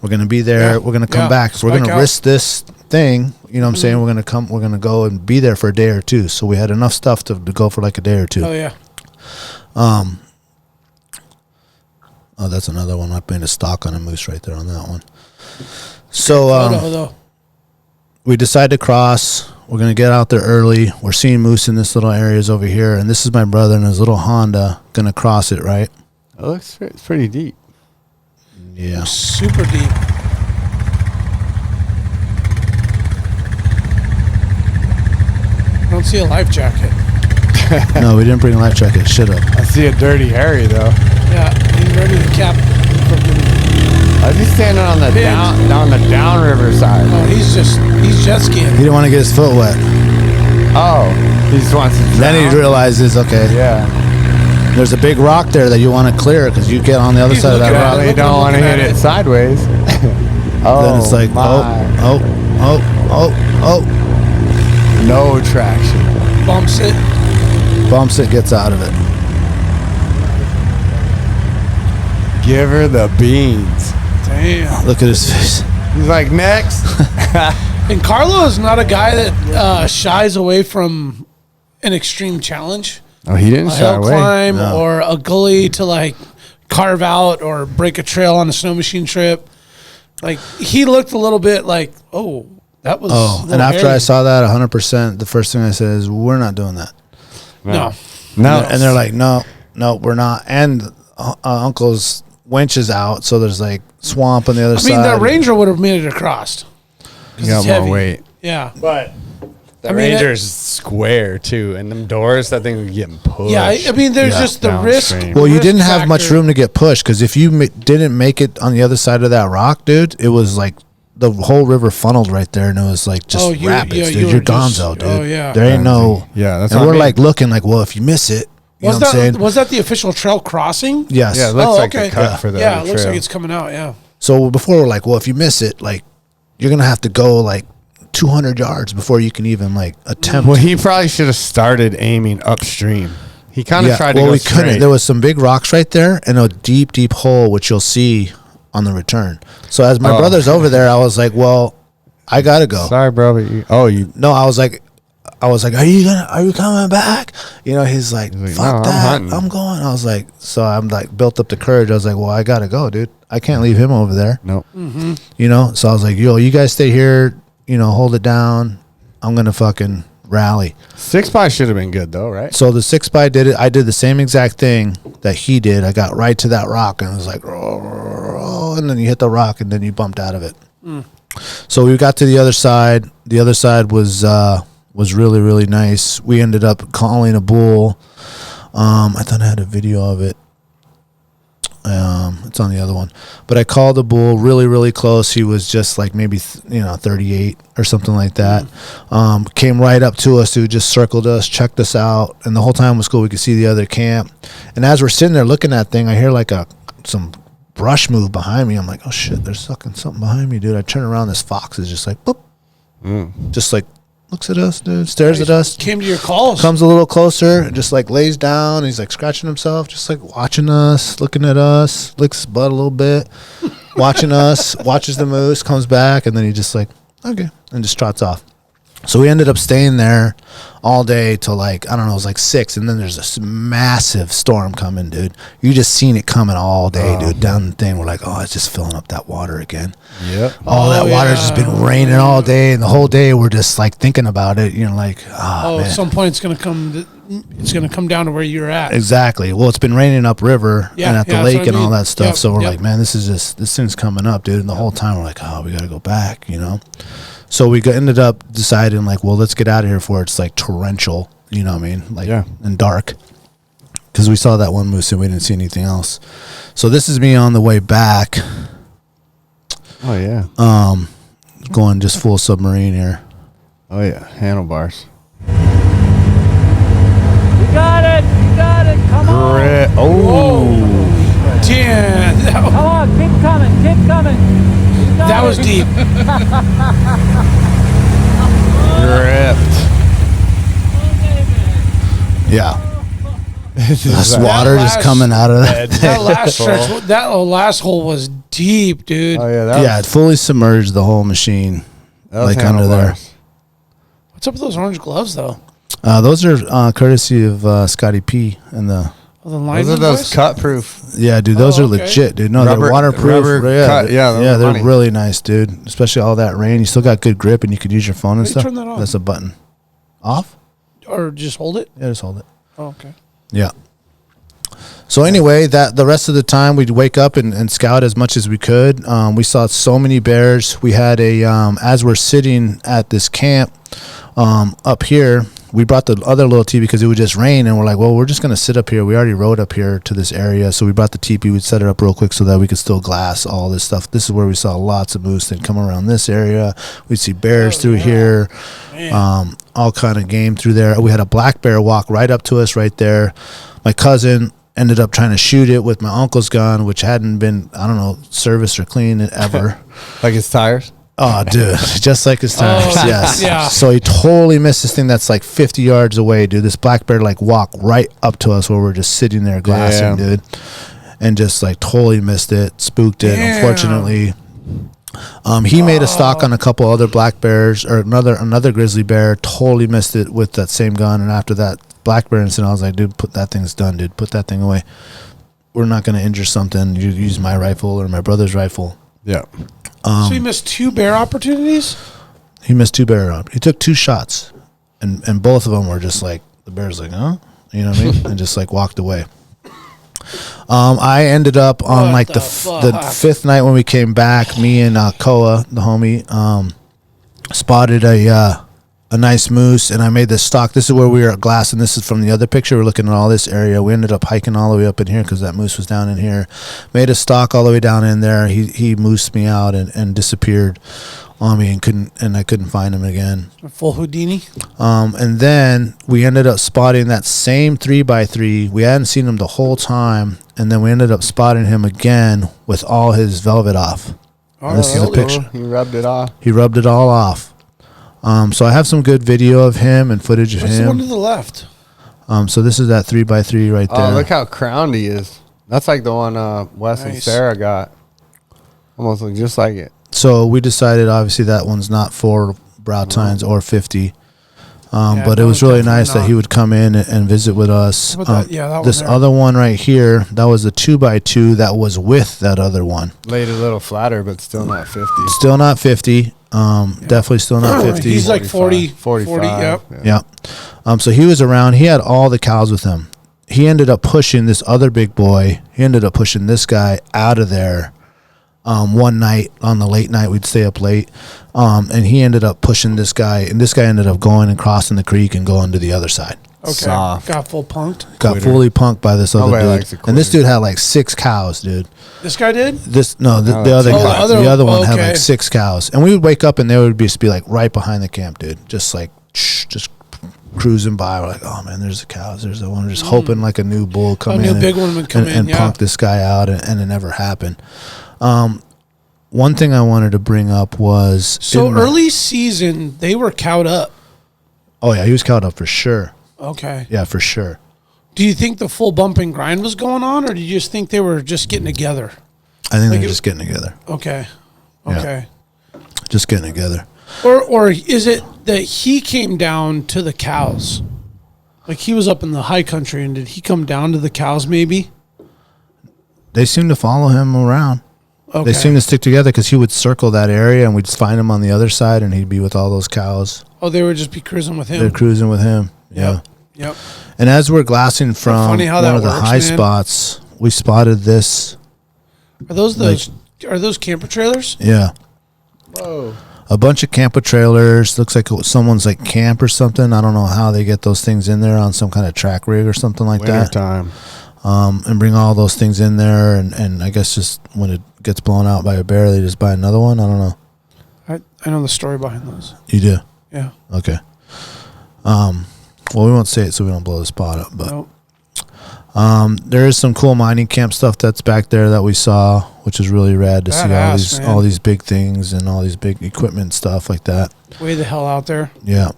we're going to be there. We're going to come back. So we're going to risk this thing. You know what I'm saying? We're going to go and be there for a day or two. So we had enough stuff to go for like a day or two. Oh, yeah. Oh, that's another one. I made a stock on a moose right there on that one. So we decide to cross. We're going to get out there early. We're seeing moose in this little areas over here. And this is my brother in his little Honda going to cross it, right? It looks pretty deep. Yeah. Super deep. I don't see a life jacket. No, we didn't bring a life jacket. Should have. I see a Dirty Harry, though. Yeah, he's ready to cap. I was just standing on the downriver side. Oh, he's jet skiing. He didn't want to get his foot wet. Oh, he just wants to drown. Then he realizes, okay. Yeah. There's a big rock there that you want to clear because you get on the other side of that rock. You don't want to hit it sideways. Then it's like, oh. No traction. Bumps it, gets out of it. Give her the beans. Damn. Look at his face. He's like, next. And Carlo is not a guy that shies away from an extreme challenge. Oh, he didn't a shy hill away. climb or a gully to like carve out or break a trail on a snow machine trip. Like he looked a little bit like, oh, that was. Oh, and after I saw that 100%, the first thing I said is, we're not doing that. No. And they're like, no, we're not. And Uncle's winch is out, so there's like swamp on the other side. I mean, that Ranger would have made it across. You got more weight. Yeah. But the Ranger's square, too. And them doors, that thing would get pushed. Yeah, I mean, there's just the risk. Well, you didn't have factor. much room to get pushed because if you didn't make it on the other side of that rock, dude, it was like the whole river funneled right there, and it was like just rapids, dude. You're gonzo, dude. Oh, yeah. There ain't no. Yeah, that's and what we're I mean. like looking like, well, if you miss it, you know what I'm saying? Was that the official trail crossing? Yes. Yeah, it looks like the cut for the Yeah, it looks trail. like it's coming out, yeah. So before we're like, well, if you miss it, like, you're going to have to go like 200 yards before you can even like attempt. Well, he probably should have started aiming upstream. He kind of tried to go straight. Couldn't. There was some big rocks right there and a deep, deep hole, which you'll see on the return. So as my brother's over there, I was like, well, I got to go. Sorry, bro. No, I was like, are you coming back? You know, he's like, fuck no, that. I'm I'm going. I was like, so I'm like built up the courage. I was like, well, I got to go, dude. I can't leave him over there. No. Mm-hmm. You know, so I was like, yo, you guys stay here, you know, hold it down. I'm going to fucking rally. 6x should have been good, though, right? So the 6x did it. I did the same exact thing that he did. I got right to that rock and it was like, oh, and then you hit the rock and then you bumped out of it. So we got to the other side. The other side was really, really nice. We ended up calling a bull. I thought I had a video of it. It's on the other one. But I called the bull really, really close. He was just like maybe, 38 or something like that. Came right up to us, dude, just circled us, checked us out. And the whole time was cool. We could see the other camp. And as we're sitting there looking at that thing, I hear like some brush move behind me. I'm like, oh, shit, there's fucking something behind me, dude. I turn around. This fox is just like, boop. Just like, looks at us, dude, stares at us. Came to your calls. Comes a little closer, just like lays down. He's like scratching himself, just like watching us, looking at us, licks his butt a little bit, watching us, watches the moose, comes back, and then he just like, okay, and just trots off. So we ended up staying there all day till like, I don't know, it was like 6, and then there's this massive storm coming, dude. You just seen it coming all day, dude, down the thing. We're like, oh, it's just filling up that water again. Yep. All that water's just been raining all day, and the whole day we're just like thinking about it, like, man. At some point it's gonna come down to where you're at. Exactly. Well, it's been raining upriver and at the lake and all that stuff. Yep, so we're like, man, this thing's coming up, dude. And the whole time we're like, oh, we got to go back, So we ended up deciding like, well, let's get out of here before it's like torrential, you know what I mean? Like, and dark. Because we saw that one moose and we didn't see anything else. So this is me on the way back. Oh, yeah. Going just full submarine here. Oh, yeah. Handlebars. You got it, come on. Oh. Damn. Come on, keep coming. That was deep. Gripped. Yeah. This water just coming out of that. That last stretch, that last hole was deep, dude. Oh yeah, It fully submerged the whole machine, like under there. What's up with those orange gloves, though? Those are courtesy of Scotty P and the. Those are those cut proof. Yeah, dude, those are legit, dude. No, they're waterproof. Cut, they're really nice, dude. Especially all that rain, you still got good grip, and you could use your phone and stuff. Turn that on? That's a button. Off? Or just hold it? Yeah, just hold it. Oh, okay. Yeah. So anyway, that the rest of the time we'd wake up and scout as much as we could. We saw so many bears. We had as we're sitting at this camp up here, we brought the other little teepee because it would just rain, and we're like, well, we're just gonna sit up here. We already rode up here to this area, so we brought the teepee. We'd set it up real quick so that we could still glass all this stuff. This is where we saw lots of moose. They'd come around this area. We'd see bears through here, all kind of game through there. We had a black bear walk right up to us right there. My cousin ended up trying to shoot it with my uncle's gun, which hadn't been, I don't know, serviced or cleaned ever. Like his tires? Oh, dude, just like his tires, yes. Yeah. So he totally missed this thing that's like 50 yards away, dude. This black bear like walked right up to us while we're just sitting there glassing, dude, and just like totally missed it, spooked it. Damn. Unfortunately, he made a stock on a couple other black bears, or another grizzly bear. Totally missed it with that same gun. And after that black bear incident, I was like, dude, that thing's done, dude. Put that thing away. We're not gonna injure something. You use my rifle or my brother's rifle. Yeah. So he missed 2 bear opportunities? He missed 2 bear up. He took 2 shots, and both of them were just like, the bear's like, huh? You know what I mean? And just like walked away. I ended up on like the 5th night when we came back, me and Koa, the homie, spotted a nice moose, and I made this stock. This is where we were at glass, and this is from the other picture. We're looking at all this area. We ended up hiking all the way up in here because that moose was down in here. Made a stock all the way down in there. He moosed me out and disappeared on me, and I couldn't find him again. A full Houdini? And then we ended up spotting that same 3x3. We hadn't seen him the whole time, and then we ended up spotting him again with all his velvet off. Oh, this is a picture. He rubbed it off. He rubbed it all off. So I have some good video of him and footage of What's him. the one to the left? So this is that 3x3 right there. Oh, look how crowned he is. That's like the one Wes and Sarah got. Almost look just like it. So we decided, obviously, that one's not for brow tines or 50. But it was really nice that he would come in and visit with us. This other one right here, that was a 2x2 that was with that other one. Laid a little flatter, but still not 50. Still not 50. Definitely still not 50. He's like 40, 45. 40, yep. So he was around. He had all the cows with him. He ended up pushing this other big boy. He ended up pushing this guy out of there. One night on the late night, we'd stay up late, and he ended up pushing this guy, and this guy ended up going and crossing the creek and going to the other side. Okay. Soft. Got full punked. Got fully punked by this other Nobody dude, and this dude had like 6 cows, dude. This guy did? The other one had like 6 cows, and we would wake up and they would be like right behind the camp, dude, just like just cruising by. We're like, oh man, there's the cows, there's the one. We're just hoping like a new bull come in, big one would come in, and punk this guy out, and it never happened. One thing I wanted to bring up was early season they were cowed up. Oh yeah, he was cowed up for sure. Okay. Yeah, for sure. Do you think the full bump and grind was going on, or do you just think they were just getting together? I think they're just getting together. Okay. Yeah. Just getting together. Or is it that he came down to the cows? Like he was up in the high country, and did he come down to the cows maybe? They seem to follow him around. Okay. They seem to stick together because he would circle that area and we'd find him on the other side and he'd be with all those cows. Oh, they would just be cruising with him? They're cruising with him. Yeah. Yep. And as we're glassing from one of the high spots, we spotted this. Are those camper trailers? Yeah. Whoa. A bunch of camper trailers. Looks like someone's like camp or something. I don't know how they get those things in there on some kind of track rig or something like that. Time. And bring all those things in there, and I guess just when it gets blown out by a bear, they just buy another one. I don't know. I know the story behind those. You do? Yeah. Okay. Well, we won't say it so we don't blow the spot up, but nope. There is some cool mining camp stuff that's back there that we saw, which is really rad to see all these big things and all these big equipment stuff like that. Way the hell out there. Yeah.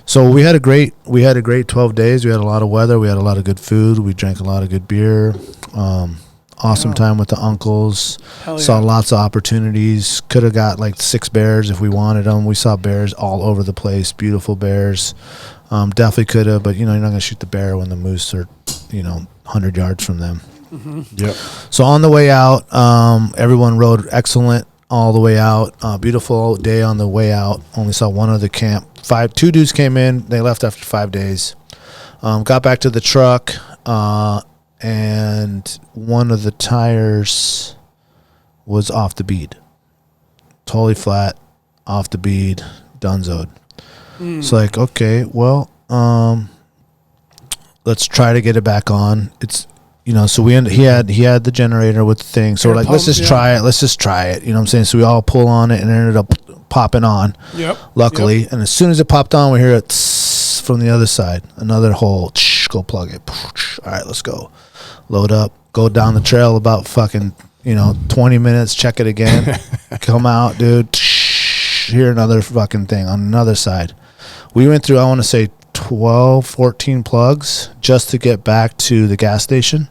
So we had a great 12 days. We had a lot of weather. We had a lot of good food. We drank a lot of good beer. Awesome time with the uncles. Saw lots of opportunities. Could have got like 6 bears if we wanted them. We saw bears all over the place. Beautiful bears. Definitely could have, but you're not going to shoot the bear when the moose are 100 yards from them. Mm-hmm. Yep. So on the way out, everyone rode excellent all the way out. Beautiful day on the way out. Only saw one other camp. 2 dudes came in. They left after 5 days. Got back to the truck, and one of the tires was off the bead. Totally flat, off the bead, donezoed. It's like, okay, well, let's try to get it back on. It's, so he had the generator with the thing. So we're like, let's just try it. Let's just try it. You know what I'm saying? So we all pull on it and it ended up popping on. Yep. Luckily. Yep. And as soon as it popped on, we hear it from the other side. Another hole. Go plug it. All right, let's go. Load up. Go down the trail about fucking, 20 minutes. Check it again. Come out, dude. Hear another fucking thing on another side. We went through, I want to say, 12, 14 plugs just to get back to the gas station.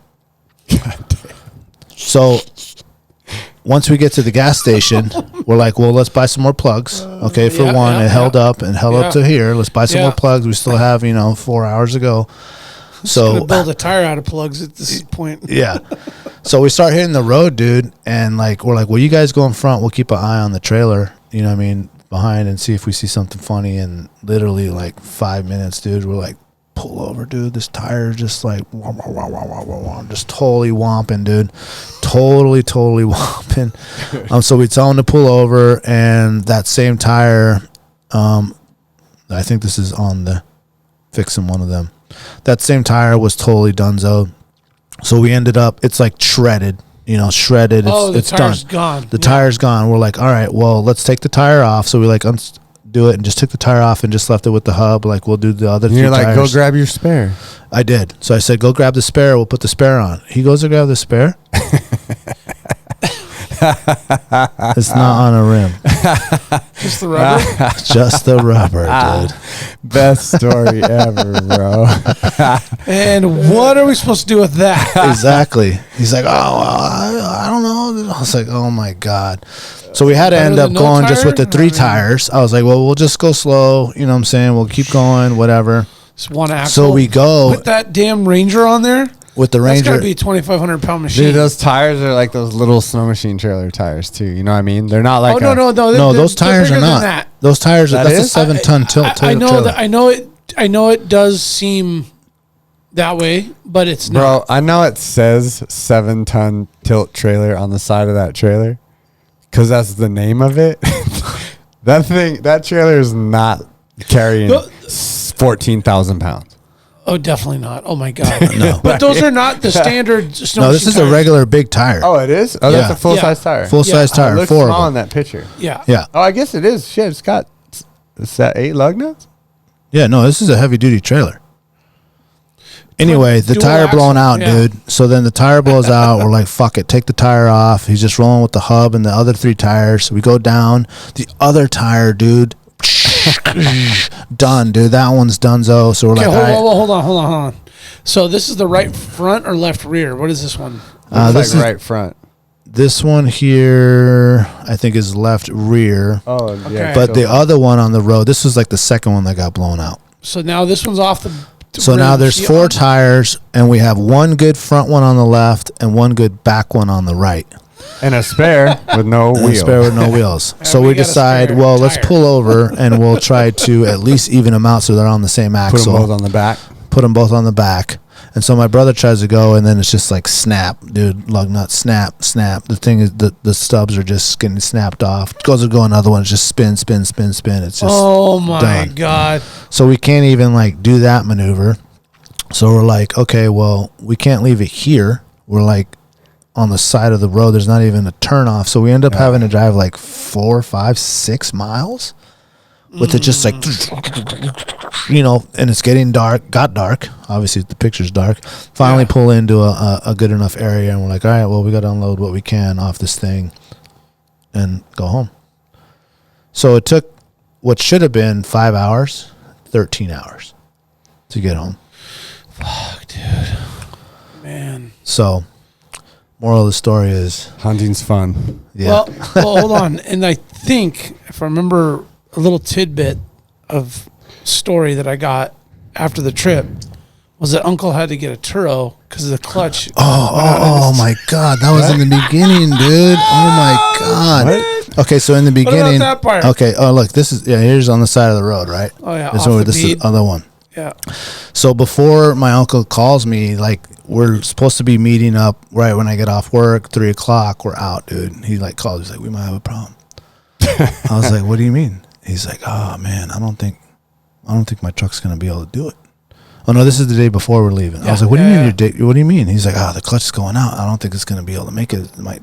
So once we get to the gas station, we're like, well, let's buy some more plugs. Okay, for one, it held up to here. Let's buy some more plugs. We still have, 4 hours to go. So build a tire out of plugs at this point. Yeah. So we start hitting the road, dude, and we're like, well, you guys go in front. We'll keep an eye on the trailer. You know what I mean? Behind and see if we see something funny. And literally 5 minutes, dude, we're like, pull over, dude. This tire is just like wah, wah, wah, wah, wah, wah, wah, just totally womping, dude. Totally womping. So we tell him to pull over, and that same tire, I think this is on the fixing one of them. That same tire was totally donezo. So we ended up, it's like shredded. Shredded. It's tire's done. Gone. The tire's gone. We're like, all right, well, let's take the tire off. So we do it and just took the tire off and just left it with the hub. We'll do the other 3 You're tires. go grab your spare. I did. So I said, go grab the spare. We'll put the spare on. He goes to grab the spare. It's not on a rim. Just the rubber? Just the rubber, dude. Best story ever, bro. And what are we supposed to do with that? Exactly. He's like, I don't know. I was like, oh my God. So we had to end up going just with the 3 tires. I was like, well, we'll just go slow. You know what I'm saying? We'll keep going, whatever. Just one axle. So we go. With that damn Ranger on there? With the Ranger. That's got to be a 2,500-pound machine. Dude, those tires are like those little snow machine trailer tires, too. You know what I mean? They're not like no. Those tires are not. That. Those tires are, that's a 7-ton tilt. I know it does seem that way, but it's not. Bro, I know it says 7-ton tilt trailer on the side of that trailer because that's the name of it. That trailer is not carrying 14,000 pounds. Oh, definitely not. Oh, my God. No. But those are not the standard snow No, this is tires. a regular big tire. Oh, it is? Oh, that's a full-size tire. Full-size tire. It looks 4 small of in them. that picture. Yeah. Yeah. Oh, I guess it is. Shit, it's got, is that 8 lug nuts? Yeah, no, this is a heavy-duty trailer. Anyway, the tire blown out, dude. So then the tire blows out. We're like, fuck it. Take the tire off. He's just rolling with the hub and the other 3 tires. We go down. The other tire, dude. Done, dude. That one's donezo. So we're like, hold on. So this is the right front or left rear? What is this one? This is right front. This one here, I think, is left rear. Oh, yeah. But the other one on the road, this was like the second one that got blown out. So now this one's off the. So now there's 4 tires, and we have one good front one on the left and one good back one on the right. And a spare with no wheels. A spare with no wheels. So we decide, well, let's pull over and we'll try to at least even them out so they're on the same axle. Put them both on the back. Put them both on the back. And so my brother tries to go, and then it's just like snap, dude, lug nut, snap. The thing is, the stubs are just getting snapped off. Goes to go another one, it's just spin. It's just oh my done. God. So we can't even do that maneuver. So we're like, okay, well, we can't leave it here. We're like on the side of the road. There's not even a turn off. So we end up having to drive 4, 5, 6 miles with it just and it's getting dark. Got dark. Obviously, the picture's dark. Finally pull into a good enough area, and we're like, all right, well, we got to unload what we can off this thing and go home. So it took what should have been 5 hours, 13 hours to get home. Fuck, dude. Man. So, moral of the story is hunting's fun. yeah. Well, hold on. And I think, if I remember a little tidbit of story that I got after the trip, was that Uncle had to get a Turo because of the clutch. Oh my God. That was in the beginning, dude. Oh my God. What? Okay, so in the beginning. that part? Okay, oh, look, this is, here's on the side of the road, right? Oh, yeah, This, off the this is beat. the other one. Yeah. So before my uncle calls me, like, we're supposed to be meeting up right when I get off work, 3 o'clock. We're out, dude. He like calls. He's like, we might have a problem. I was like, what do you mean? He's like, oh man, I don't think my truck's gonna be able to do it. Oh no, this is the day before we're leaving. I was like, what do you mean? What do you mean? He's like, the clutch is going out. I don't think it's gonna be able to make it. I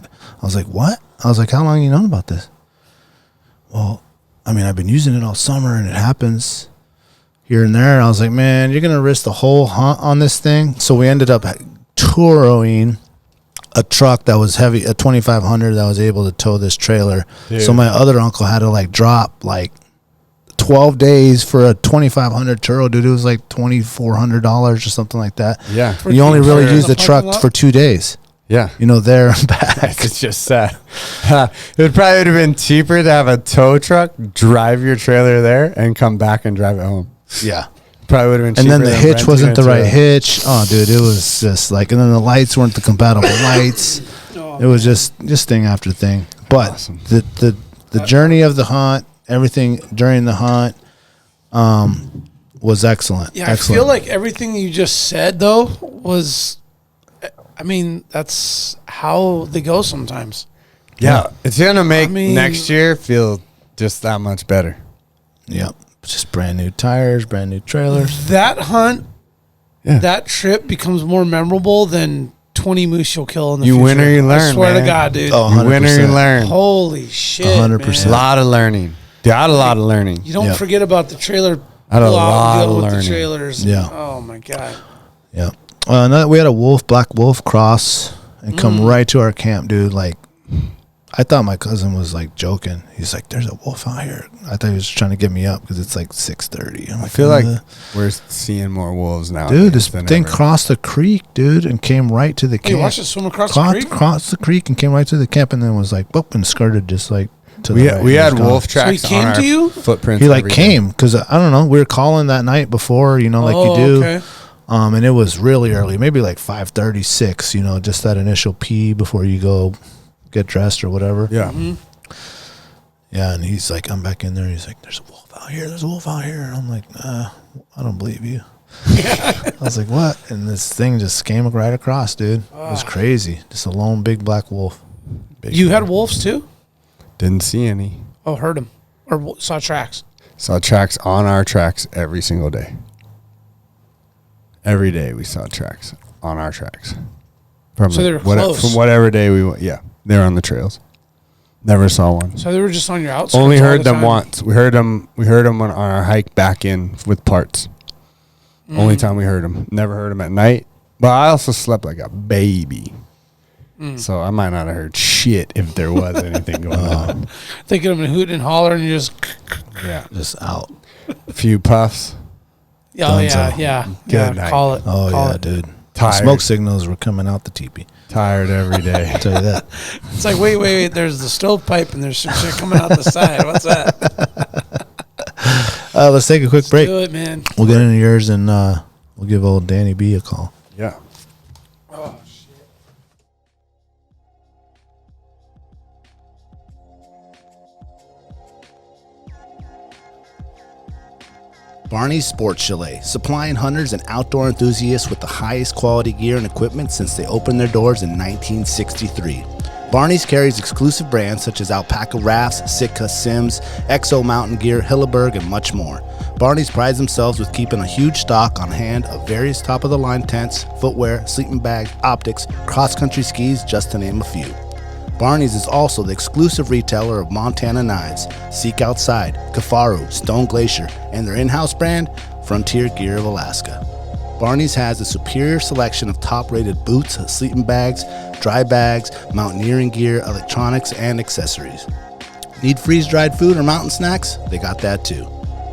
was like, what? I was like, how long have you known about this? Well, I mean, I've been using it all summer, and it happens here and there. I was like, man, you're gonna risk the whole hunt on this thing. So we ended up touring a truck that was heavy, a 2500 that was able to tow this trailer. Dude. So my other uncle had to like drop like 12 days for a 2500 Turo, dude. It was like $2,400 or something like that. Yeah. You only really use the parking truck lot? for 2 days, Yeah. there and back. It's just sad. It probably would have been cheaper to have a tow truck, drive your trailer there, and come back and drive it home. Yeah. Probably would have been cheaper. And then the than hitch renting wasn't a the right Turo. hitch. Oh, dude, it was just like, and then the lights weren't the compatible lights. It was just thing after thing. But Awesome. the journey of the hunt, everything during the hunt, was excellent. Yeah, excellent. I feel like everything you just said, though, was, I mean, that's how they go sometimes. Yeah. It's going to make I mean- next year feel just that much better. Yep. Just brand new tires, brand new trailers. That hunt, Yeah. that trip becomes more memorable than 20 moose you'll kill in the You future. win or you I learn, swear to man. God, dude. Oh, You win or you 100%. learn. Holy shit, 100%. A man. lot of learning. Got a lot of learning. You don't Yeah. forget about the trailer Had a blowout lot dealing of with the learning. trailers. Yeah. Oh, my God. Yeah. We had a black wolf cross and come right to our camp, dude. Like, I thought my cousin was like joking. He's like, "There's a wolf out here." I thought he was trying to get me up because it's like 6:30. I feel like we're seeing more wolves now. dude, this thing crossed the creek, dude, and came right to the Hey, camp. watch it swim across the creek. Crossed the creek and came right to the camp, and then was like, boop, and skirted just like to We, the right. we He was had gone. wolf tracks So he came on our to you? footprints. He like every day. came because I don't know. We were calling that night before, like Oh, you do. okay. And it was really early, maybe like 5:36. Just that initial pee before you go get dressed or whatever. Yeah. Yeah, and he's like, I'm back in there. He's like, "There's a wolf out here. There's a wolf out here." And I'm like, I don't believe you. I was like, what? And this thing just came right across, dude. It was crazy. Just a lone big black wolf. You had wolves, too? Didn't see any. Oh, heard them. Or saw tracks. Saw tracks on our tracks every single day. Every day we saw tracks on our tracks. So they were close. From whatever day we went. Yeah, they were on the trails. Never saw one. So they were just on your outskirts. Only all heard the them time? once. We heard them on our hike back in with parts. Only time we heard them. Never heard them at night. But I also slept like a baby. So I might not have heard shit if there was anything going on. Thinking of them hooting and hollering and just, Yeah. Just out. A few puffs. oh, yeah, Dunzo. yeah. Good Yeah, night. call it. Oh, call yeah, it. dude. The Tired. smoke signals were coming out the teepee. Tired every day. I'll tell you that. It's like, wait. There's the stovepipe and there's some shit coming out the side. What's that? Let's take a quick break. Do it, man. We'll get into yours and we'll give old Danny B a call. Yeah. Oh, shit. Barney's Sports Chalet, supplying hunters and outdoor enthusiasts with the highest quality gear and equipment since they opened their doors in 1963. Barney's carries exclusive brands such as Alpaca Rafts, Sitka Sims, Exo Mountain Gear, Hilleberg, and much more. Barney's prides themselves with keeping a huge stock on hand of various top-of-the-line tents, footwear, sleeping bags, optics, cross-country skis, just to name a few. Barney's is also the exclusive retailer of Montana knives, Seek Outside, Kifaru, Stone Glacier, and their in-house brand, Frontier Gear of Alaska. Barney's has a superior selection of top-rated boots, sleeping bags, dry bags, mountaineering gear, electronics, and accessories. Need freeze-dried food or mountain snacks? They got that too.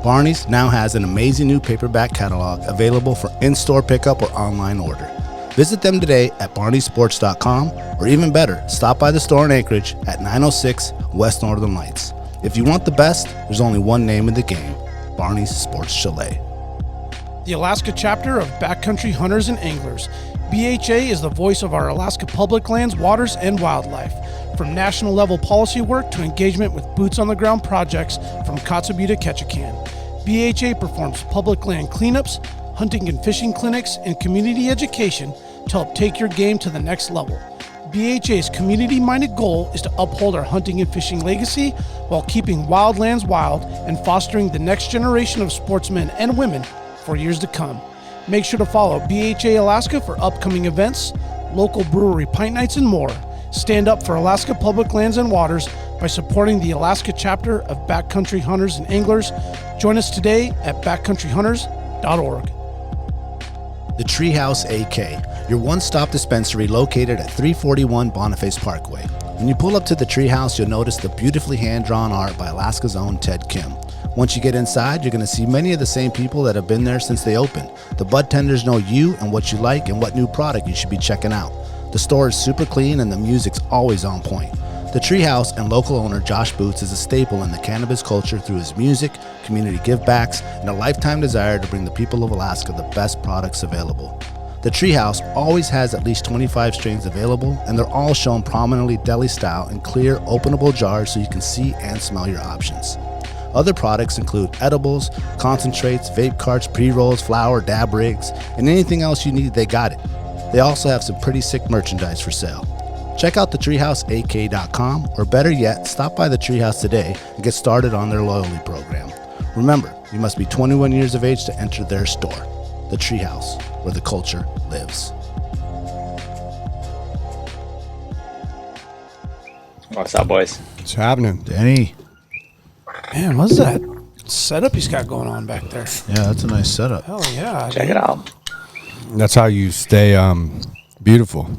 Barney's now has an amazing new paperback catalog available for in-store pickup or online order. Visit them today at barneysports.com, or even better, stop by the store in Anchorage at 906 West Northern Lights. If you want the best, there's only one name in the game, Barney's Sports Chalet. The Alaska chapter of Backcountry Hunters and Anglers. BHA is the voice of our Alaska public lands, waters, and wildlife. From national level policy work to engagement with boots on the ground projects from Kotzebue to Ketchikan. BHA performs public land cleanups, hunting and fishing clinics, and community education to help take your game to the next level. BHA's community-minded goal is to uphold our hunting and fishing legacy while keeping wildlands wild and fostering the next generation of sportsmen and women for years to come. Make sure to follow BHA Alaska for upcoming events, local brewery pint nights, and more. Stand up for Alaska public lands and waters by supporting the Alaska chapter of Backcountry Hunters and Anglers. Join us today at backcountryhunters.org. The Treehouse AK, your one-stop dispensary located at 341 Boniface Parkway. When you pull up to the Treehouse, you'll notice the beautifully hand-drawn art by Alaska's own Ted Kim. Once you get inside, you're going to see many of the same people that have been there since they opened. The bud tenders know you and what you like and what new product you should be checking out. The store is super clean and the music's always on point. The Treehouse and local owner Josh Boots is a staple in the cannabis culture through his music, community givebacks, and a lifetime desire to bring the people of Alaska the best products available. The Treehouse always has at least 25 strains available, and they're all shown prominently deli style in clear, openable jars so you can see and smell your options. Other products include edibles, concentrates, vape carts, pre-rolls, flour, dab rigs, and anything else you need, they got it. They also have some pretty sick merchandise for sale. Check out thetreehouseak.com, or better yet, stop by the Treehouse today and get started on their loyalty program. Remember, you must be 21 years of age to enter their store. The Treehouse, where the culture lives. What's up, boys? What's happening? Danny. Man, what's that setup he's got going on back there? Yeah, that's a nice setup. Hell yeah. Check it out. That's how you stay beautiful.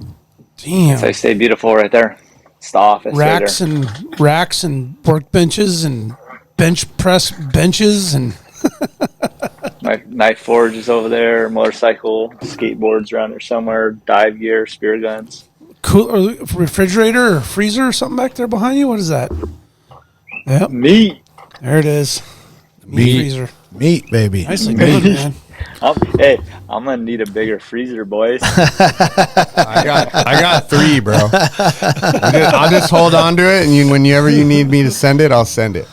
Damn. So they stay beautiful right there. It's the office. Racks and workbenches and bench press benches and My knife forge is over there. Motorcycle, skateboards around there somewhere. Dive gear, spear guns. cool refrigerator or freezer or something back there behind you. What is that? Yep. Meat. There it is. Meat freezer. Meat, baby. Nicely done, man. Hey, I'm gonna need a bigger freezer, boys. I got 3, bro. I'll just hold on to it, and whenever you need me to send it, I'll send it.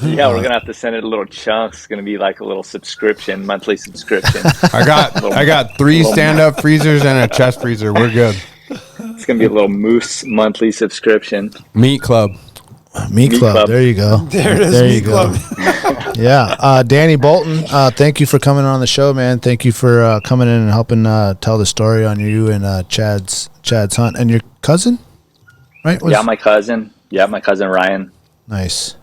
Yeah, we're gonna have to send it in little chunks. It's gonna be like a little subscription, monthly subscription. I got 3 stand-up freezers and a chest freezer. We're good. It's gonna be a little moose monthly subscription. Meat Club. Meat Club. Club. There you go. There it is. There Meat you go. Yeah. Danny Bolton, thank you for coming on the show, man. Thank you for coming in and helping tell the story on you and Chad's hunt. And your cousin, right? Yeah, my cousin. Yeah, my cousin Ryan. Nice.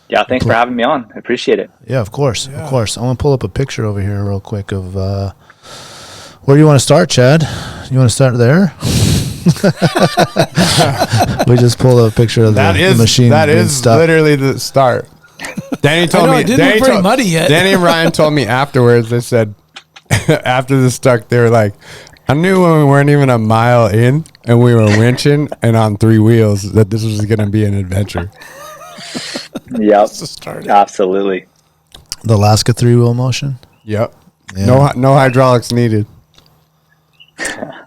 Yeah, thanks for having me on. I appreciate it. Yeah, of course. Yeah. Of course. I want to pull up a picture over here real quick of where do you want to start, Chad? You want to start there? We just pulled a picture of the machine. That is literally the start. Danny told me. It didn't look very muddy yet. Danny and Ryan told me afterwards. They said after the stuck, they were like, I knew when we weren't even a mile in and we were winching and on 3 wheels that this was going to be an adventure. Yep, absolutely. The Alaska 3-wheel motion. Yep. Yeah. No hydraulics needed.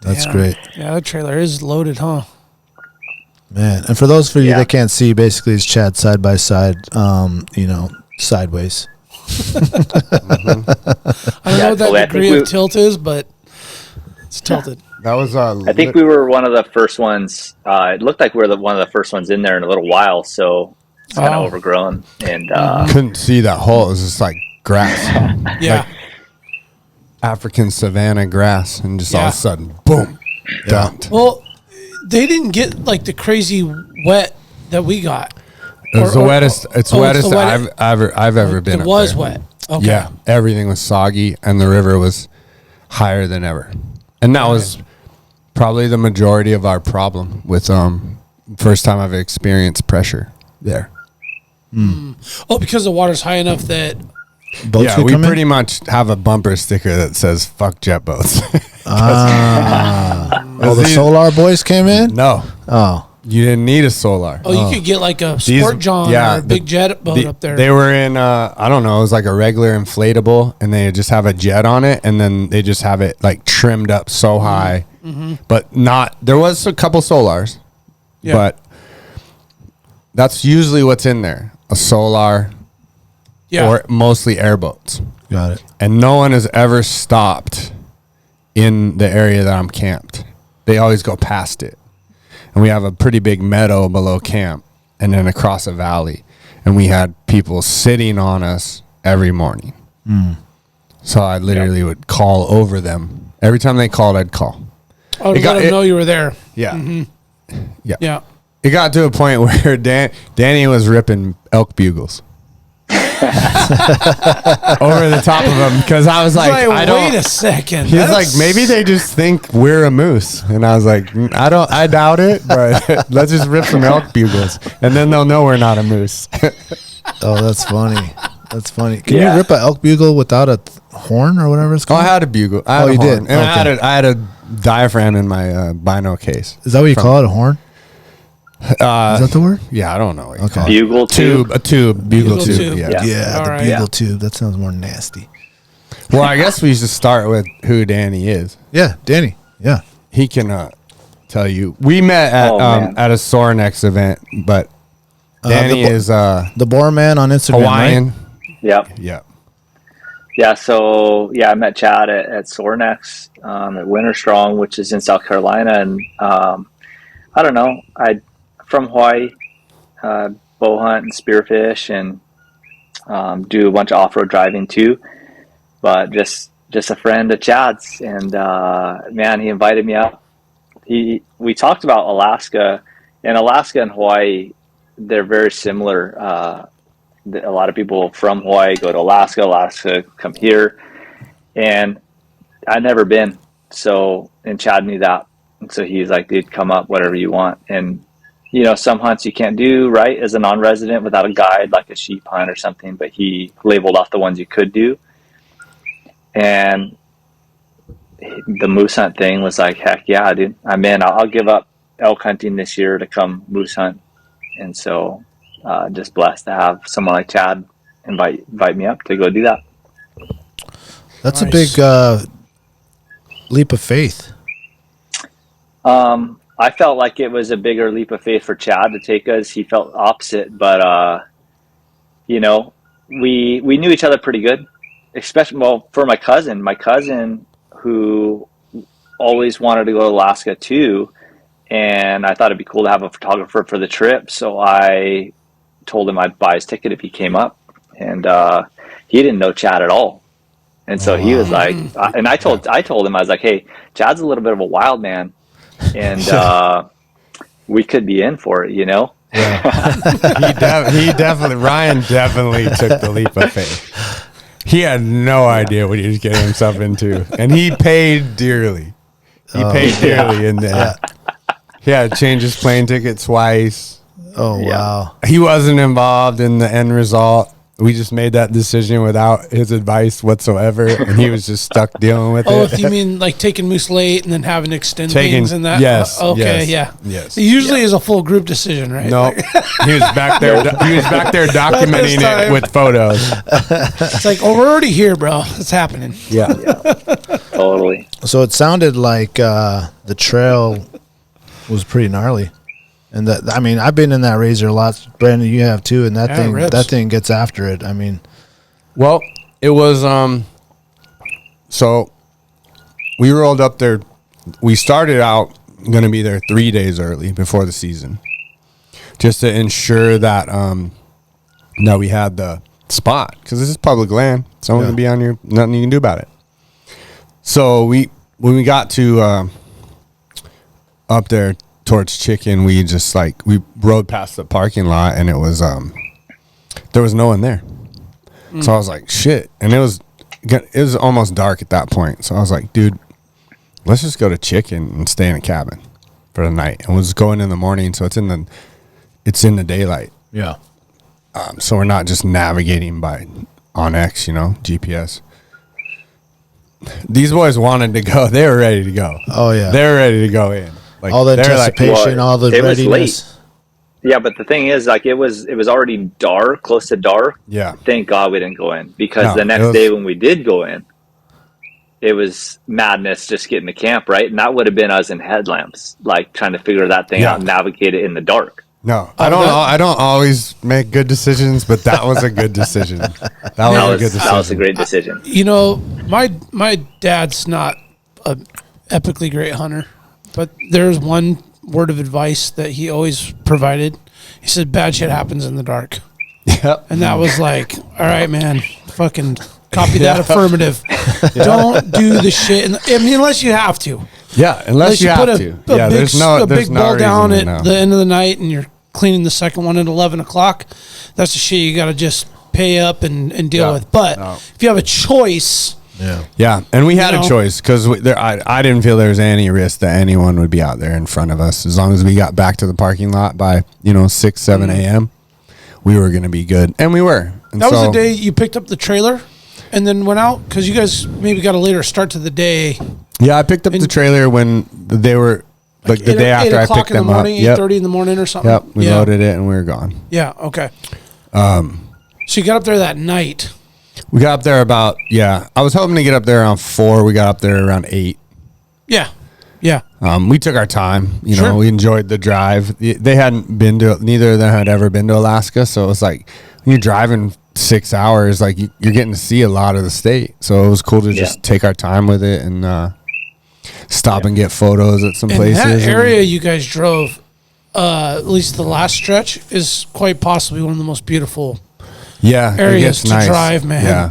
That's great. Yeah, the trailer is loaded, huh? Man, and for those of you that can't see, basically it's Chad side by side, sideways. I don't know what that degree of tilt is, but it's tilted. That was. I think we were one of the first ones. It looked like we were one of the first ones in there in a little while, so it's kind of overgrown. And couldn't see that hole. It was just like grass. Yeah. Like African savanna grass, and just all of a sudden, boom, dumped. Well, they didn't get like the crazy wet that we got. It was the wettest. It's the wettest I've ever been. It was wet. Okay. Yeah, everything was soggy, and the river was higher than ever. And that was probably the majority of our problem with first time I've experienced pressure there. Oh, because the water's high enough that. Boats Yeah, could we come in? pretty much have a bumper sticker that says "fuck jet boats." Oh, the Solar boys came in? No, Oh. you didn't need a Solar. Oh, you could get like a Sport John or a big jet boat up there. They were in, I don't know, it was like a regular inflatable, and they just have a jet on it, and then they just have it like trimmed up so high, but not. There was a couple Solars, but that's usually what's in there: a Solar, or mostly airboats. Got it. And no one has ever stopped in the area that I'm camped. They always go past it. And we have a pretty big meadow below camp and then across a valley. And we had people sitting on us every morning. So I literally would call over them. Every time they called, I'd call. Oh, to let them know you were there. Yeah. Yeah. It got to a point where Danny was ripping elk bugles. Over the top of them, because I was like, I don't. Wait a second. He's like, maybe they just think we're a moose, and I was like, I doubt it, but let's just rip some elk bugles, and then they'll know we're not a moose. Oh, that's funny. That's funny. Can you rip an elk bugle without a horn or whatever it's Oh, called? I had a bugle. I had a you horn. did? And Okay. I had a diaphragm in my bino case. Is that what you call it? A horn? Is that the word? Yeah, I don't know. What you Okay. call it. Bugle tube. A tube, bugle Bugle tube. tube. Yeah. Yeah, All the right. bugle tube. That sounds more nasty. Well, I guess we should start with who Danny is. Yeah, Danny. Yeah. He can tell you. We met at man. at a Sorenex event, but Danny is The Boar Man on Instagram, Hawaiian. right? Yep. Yeah. Yeah, so I met Chad at Sorenex at Winter Strong, which is in South Carolina, and I don't know. I from Hawaii, bow hunt and spearfish, and do a bunch of off road driving too. But just a friend of Chad's, and man, he invited me up. We talked about Alaska, and Alaska and Hawaii, they're very similar. A lot of people from Hawaii go to Alaska come here, and I'd never been. So, and Chad knew that. And so he's like, dude, come up, whatever you want. And, you know, some hunts you can't do, right, as a non-resident without a guide, like a sheep hunt or something, but he labeled off the ones you could do. And the moose hunt thing was like, heck yeah, dude, I'm in. I'll give up elk hunting this year to come moose hunt. And so just blessed to have someone like Chad invite me up to go do that. That's a big leap of faith. I felt like it was a bigger leap of faith for Chad to take us. He felt opposite, but you know, we knew each other pretty good, especially for my cousin who always wanted to go to Alaska too, and I thought it'd be cool to have a photographer for the trip. So I told him I'd buy his ticket if he came up, and he didn't know Chad at all, and so he was like, and I told him, I was like, hey, Chad's a little bit of a wild man, and we could be in for it, you know. Yeah. he definitely, Ryan definitely took the leap of faith. He had no idea what he was getting himself into, and he paid dearly. He paid dearly in there. He had to change his plane ticket twice. Oh, wow. He wasn't involved in the end result. We just made that decision without his advice whatsoever, and he was just stuck dealing with Oh, it. if you mean like taking moose late and then having to extend things and that? Yes. Okay, yes, yeah. Yes. It usually is a full group decision, right? No, he was back there. He was back there documenting it with photos. It's like, oh, we're already here, bro. It's happening. Yeah. Totally. So it sounded like the trail was pretty gnarly. And that, I mean, I've been in that razor a lot. Brandon, you have too, and that thing gets after it. I mean, well, it was so we rolled up there. We started out going to be there 3 days early before the season, just to ensure that that we had the spot, because this is public land. Someone can be on here, nothing you can do about it. So when we got to up there towards Chicken, we rode past the parking lot, and it was there was no one there. So I was like, shit. And it was almost dark at that point. So I was like, dude, let's just go to Chicken and stay in a cabin for the night, and we'll just go in the morning, so it's in the daylight. yeah. So we're not just navigating by on-X, GPS. These boys wanted to go. They were ready to go. Oh, yeah. They were ready to go in. Like, all the they're anticipation, all the it was readiness. late. Yeah, but the thing is, like, it was already dark, close to dark. Yeah. Thank God we didn't go in, because the next day when we did go in, it was madness just getting to camp, right? And that would have been us in headlamps, like trying to figure that thing out and navigate it in the dark. No, I don't always make good decisions, but that was a good decision. That was a great decision. My dad's not an epically great hunter, but there's one word of advice that he always provided. He said, bad shit happens in the dark. Yep. And that was like, all right, man, fucking copy that affirmative. Don't do the shit. Unless you have to. Yeah, unless you have to. There's a big ball down at the end of the night and you're cleaning the second one at 11 o'clock. That's the shit you got to just pay up and deal with. But if you have a choice. Yeah, and we had a choice because I didn't feel there was any risk that anyone would be out there in front of us. As long as we got back to the parking lot by 6, 7 a.m., we were going to be good, and we were. And that was the day you picked up the trailer and then went out, because you guys maybe got a later start to the day. Yeah, I picked up the trailer when they were the day after I picked them up. 8:30 in the morning or something. Yep, we loaded it and we were gone. Yeah, okay. So you got up there that night. We got up there about, I was hoping to get up there around 4. We got up there around 8. Yeah. Yeah. We took our time, Sure. We enjoyed the drive. Neither of them had ever been to Alaska. So it was like, when you're driving 6 hours, like you're getting to see a lot of the state. So it was cool to just take our time with it and stop and get photos at some places. That area you guys drove, at least the last stretch, is quite possibly one of the most beautiful areas to drive, man. Yeah.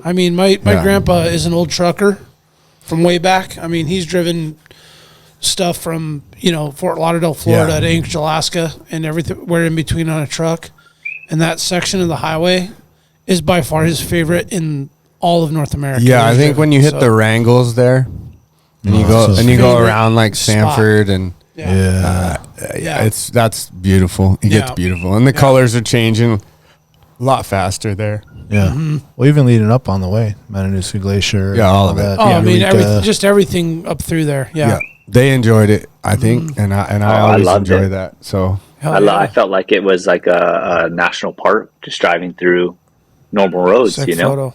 I mean, my grandpa is an old trucker from way back. I mean, he's driven stuff from, Fort Lauderdale, Florida to Anchorage, Alaska, and everything. We're in between on a truck. And that section of the highway is by far his favorite in all of North America. Yeah, I think when you hit the Wrangles there, and you go around like Sanford and that's beautiful. It gets beautiful, and the colors are changing a lot faster there. Yeah. Mm-hmm. Well, even leading up on the way, Matanuska Glacier. Yeah, all of it. Oh, I mean, everything up through there. Yeah. They enjoyed it, I think, and I always enjoy that. So I felt like it was like a national park, just driving through normal roads. Sick photo.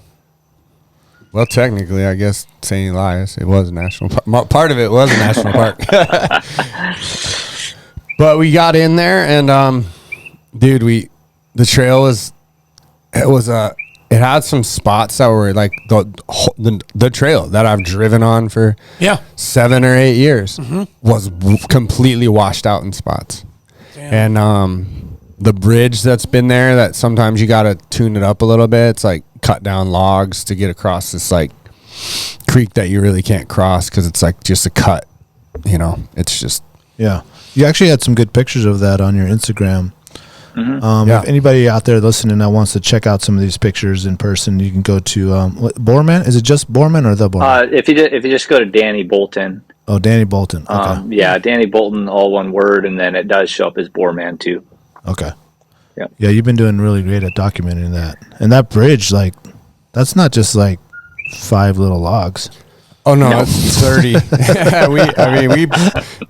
Well, technically, I guess St. Elias, it was a national park. Part of it was a national park. But we got in there, and dude, the trail it had some spots that were like the trail that I've driven on for 7 or 8 years was completely washed out in spots. Damn. And the bridge that's been there, that sometimes you got to tune it up a little bit. It's like cut down logs to get across this like creek that you really can't cross because it's like just a cut. It's just You actually had some good pictures of that on your Instagram. If anybody out there listening that wants to check out some of these pictures in person, you can go to Boreman. Is it just Boreman or the Boreman? If you just go to Danny Bolton. Oh, Danny Bolton. Okay. Danny Bolton, all one word, and then it does show up as Boreman too. Okay. Yeah. Yeah, you've been doing really great at documenting that. And that bridge, like, that's not just like 5 little logs. Oh no, it's 30.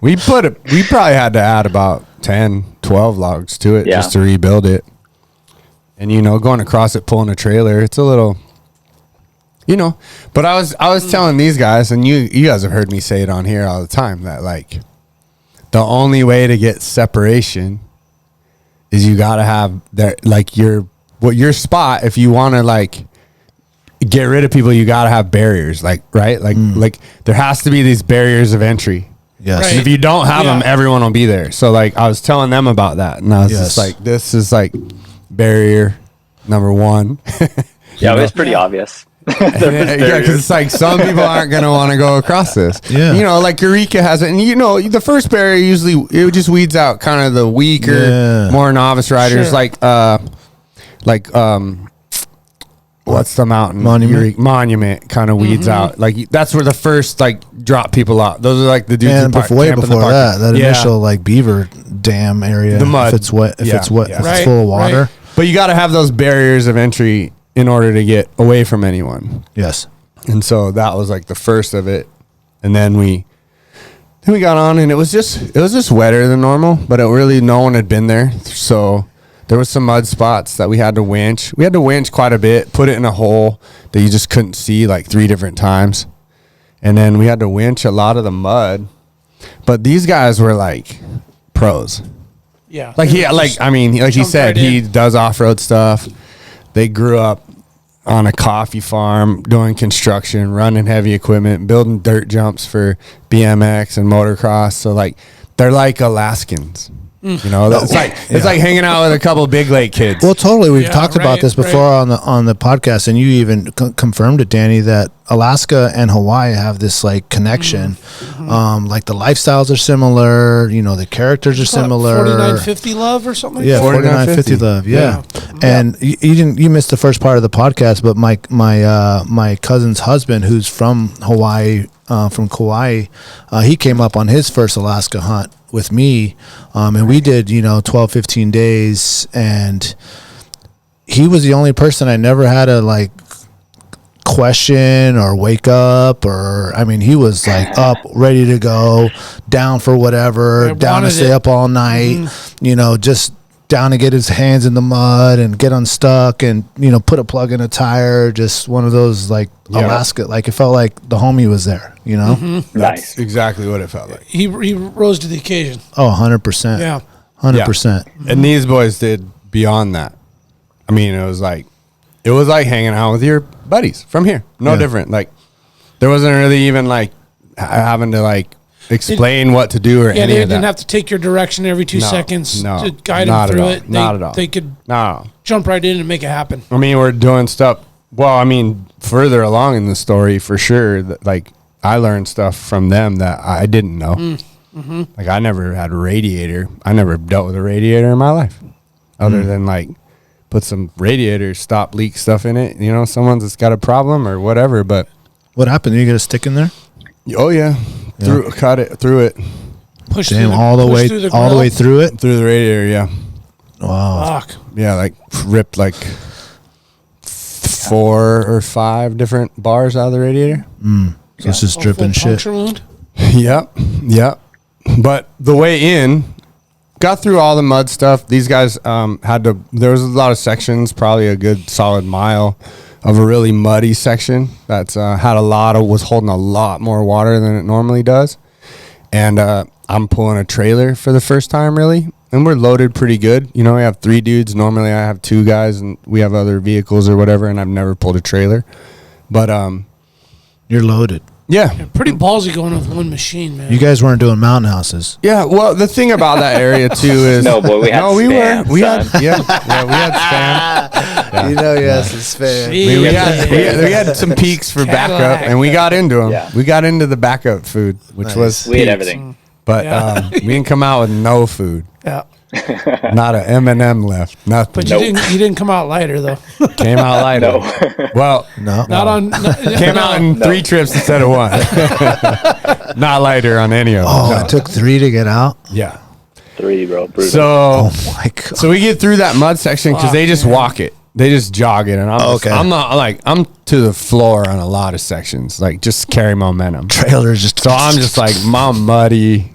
we probably had to add about 10, 12 logs to it just to rebuild it. And going across it, pulling a trailer, it's a little, But I was telling these guys, and you guys have heard me say it on here all the time, that like the only way to get separation is you got to have that, like your spot. If you want to like get rid of people, you got to have barriers, like like there has to be these barriers of entry. Yes. Right. And if you don't have them, everyone will be there. So like I was telling them about that, and I was just like, this is like barrier number 1. Yeah, it was pretty obvious. Because it's like some people aren't going to want to go across this. Yeah. Like Eureka has it, and the first barrier usually it just weeds out kind of the weaker, more novice riders, Sure. what's the mountain? Monument kind of weeds out. Like that's where the first like drop people out. Those are like the dudes. And way before that initial like beaver dam area. The mud. If it's wet, if it's Right, full of water. Right. But you got to have those barriers of entry in order to get away from anyone. Yes. And so that was like the first of it. And then we got on, and it was just wetter than normal, but no one had been there. So there was some mud spots that we had to winch. We had to winch quite a bit, put it in a hole that you just couldn't see like 3 different times. And then we had to winch a lot of the mud. But these guys were like pros. Yeah. Like he said, he does off-road stuff. They grew up on a coffee farm, doing construction, running heavy equipment, building dirt jumps for BMX and motocross. So like, they're like Alaskans. You know, it's like hanging out with a couple of Big Lake kids. Well, totally. We've talked about this before on the podcast, and you even confirmed it, Danny, that Alaska and Hawaii have this like connection. Like the lifestyles are similar. You know, the characters are similar. 4950 love or something. Yeah, 4950 love. Yeah. And you missed the first part of the podcast, but my cousin's husband, who's from Hawaii, from Kauai, he came up on his first Alaska hunt with me, and we did 12 15 days, and he was the only person I never had to like question or wake up, or I mean, he was like up, ready to go, down for whatever, down to stay up all night, just down to get his hands in the mud and get unstuck and put a plug in a tire. Just one of those like Alaska, like it felt like the homie was there. That's exactly what it felt like. He rose to the occasion. Oh, 100%. Yeah, 100%. And these boys did beyond that. I mean, it was like hanging out with your buddies from here. No different. Like there wasn't really even like having to like explain what to do or any of that. They didn't have to take your direction every 2 seconds to guide them through it. Not at all. They could jump right in and make it happen. I mean, we're doing stuff. Well, I mean, further along in the story, for sure, that, like, I learned stuff from them that I didn't know. Like, I never had a radiator. I never dealt with a radiator in my life, other than, like, put some radiator stop leak stuff in it. Someone's just got a problem or whatever, but... What happened? Did you get a stick in there? Oh, yeah. Cut it through it. Push all the way through it? Through the radiator, yeah. Wow. Fuck. Yeah, like, ripped, like... 4 or 5 different bars out of the radiator. So it's just dripping shit. Puncture wound? Yep. But the way in, got through all the mud stuff. These guys there was a lot of sections, probably a good solid mile of a really muddy section that's was holding a lot more water than it normally does. And I'm pulling a trailer for the first time, really. And we're loaded pretty good. We have 3 dudes. Normally I have 2 guys, and we have other vehicles or whatever, and I've never pulled a trailer. But you're loaded. Yeah. Pretty ballsy going with one machine, man. You guys weren't doing mountain houses. Yeah, well, the thing about that area too is we had spam, we had spam. Yeah. You had some spam. We had some peaks for backup, and we got into them. Yeah. We got into the backup food, which was we had everything. But we didn't come out with no food. Yeah. Not an M&M left. Nothing. But you didn't come out lighter though. Came out lighter. No. Well, came out in 3 trips instead of 1. Not lighter on any of them. Oh, it took 3 to get out. Yeah. 3, bro. Brutal. So, oh my God. So we get through that mud section because they just walk it. They just jog it, and I'm to the floor on a lot of sections, like just carry momentum. Trailers just. So I'm just like, I'm muddy.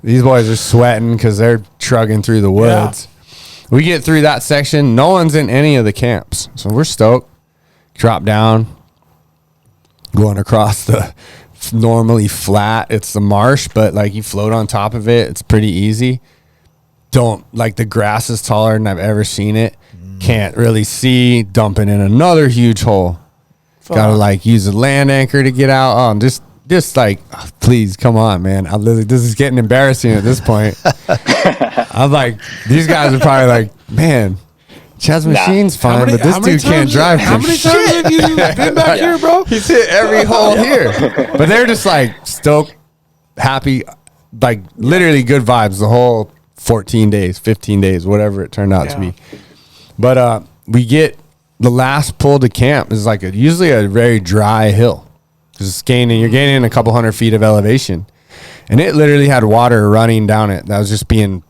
These boys are sweating because they're trugging through the woods. Yeah. We get through that section. No one's in any of the camps. So we're stoked. Drop down. Going across the normally flat. It's the marsh, but like you float on top of it. It's pretty easy. The grass is taller than I've ever seen it. Can't really see. Dumping in another huge hole. Got to use a land anchor to get out. Oh, just please, come on, man. This is getting embarrassing at this point. I'm like, these guys are probably like, man, Chad's machine's fine, but this dude can't drive. How many times have you been back here, bro? He's hit every hole here. But they're just stoked, happy, literally good vibes the whole 14 days, 15 days, whatever it turned out to be. But we get the last pull to camp is usually a very dry hill. You're gaining a couple 100 feet of elevation, and it literally had water running down it that was just being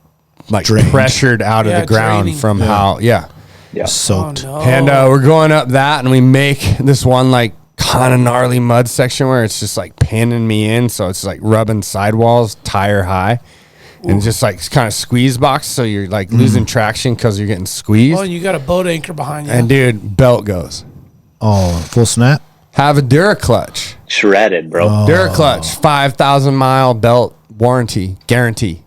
pressured out of the ground from how Yeah. Soaked. Oh, no. And we're going up that, and we make this one like kind of gnarly mud section where it's just like pinning me in, so it's like rubbing sidewalls tire high. And just like kind of squeeze box, so you're like losing traction because you're getting squeezed. Oh, and you got a boat anchor behind you. And dude, belt goes. Oh, full snap? Have a Duraclutch. Shredded, bro. Duraclutch, 5,000-mile belt warranty guarantee.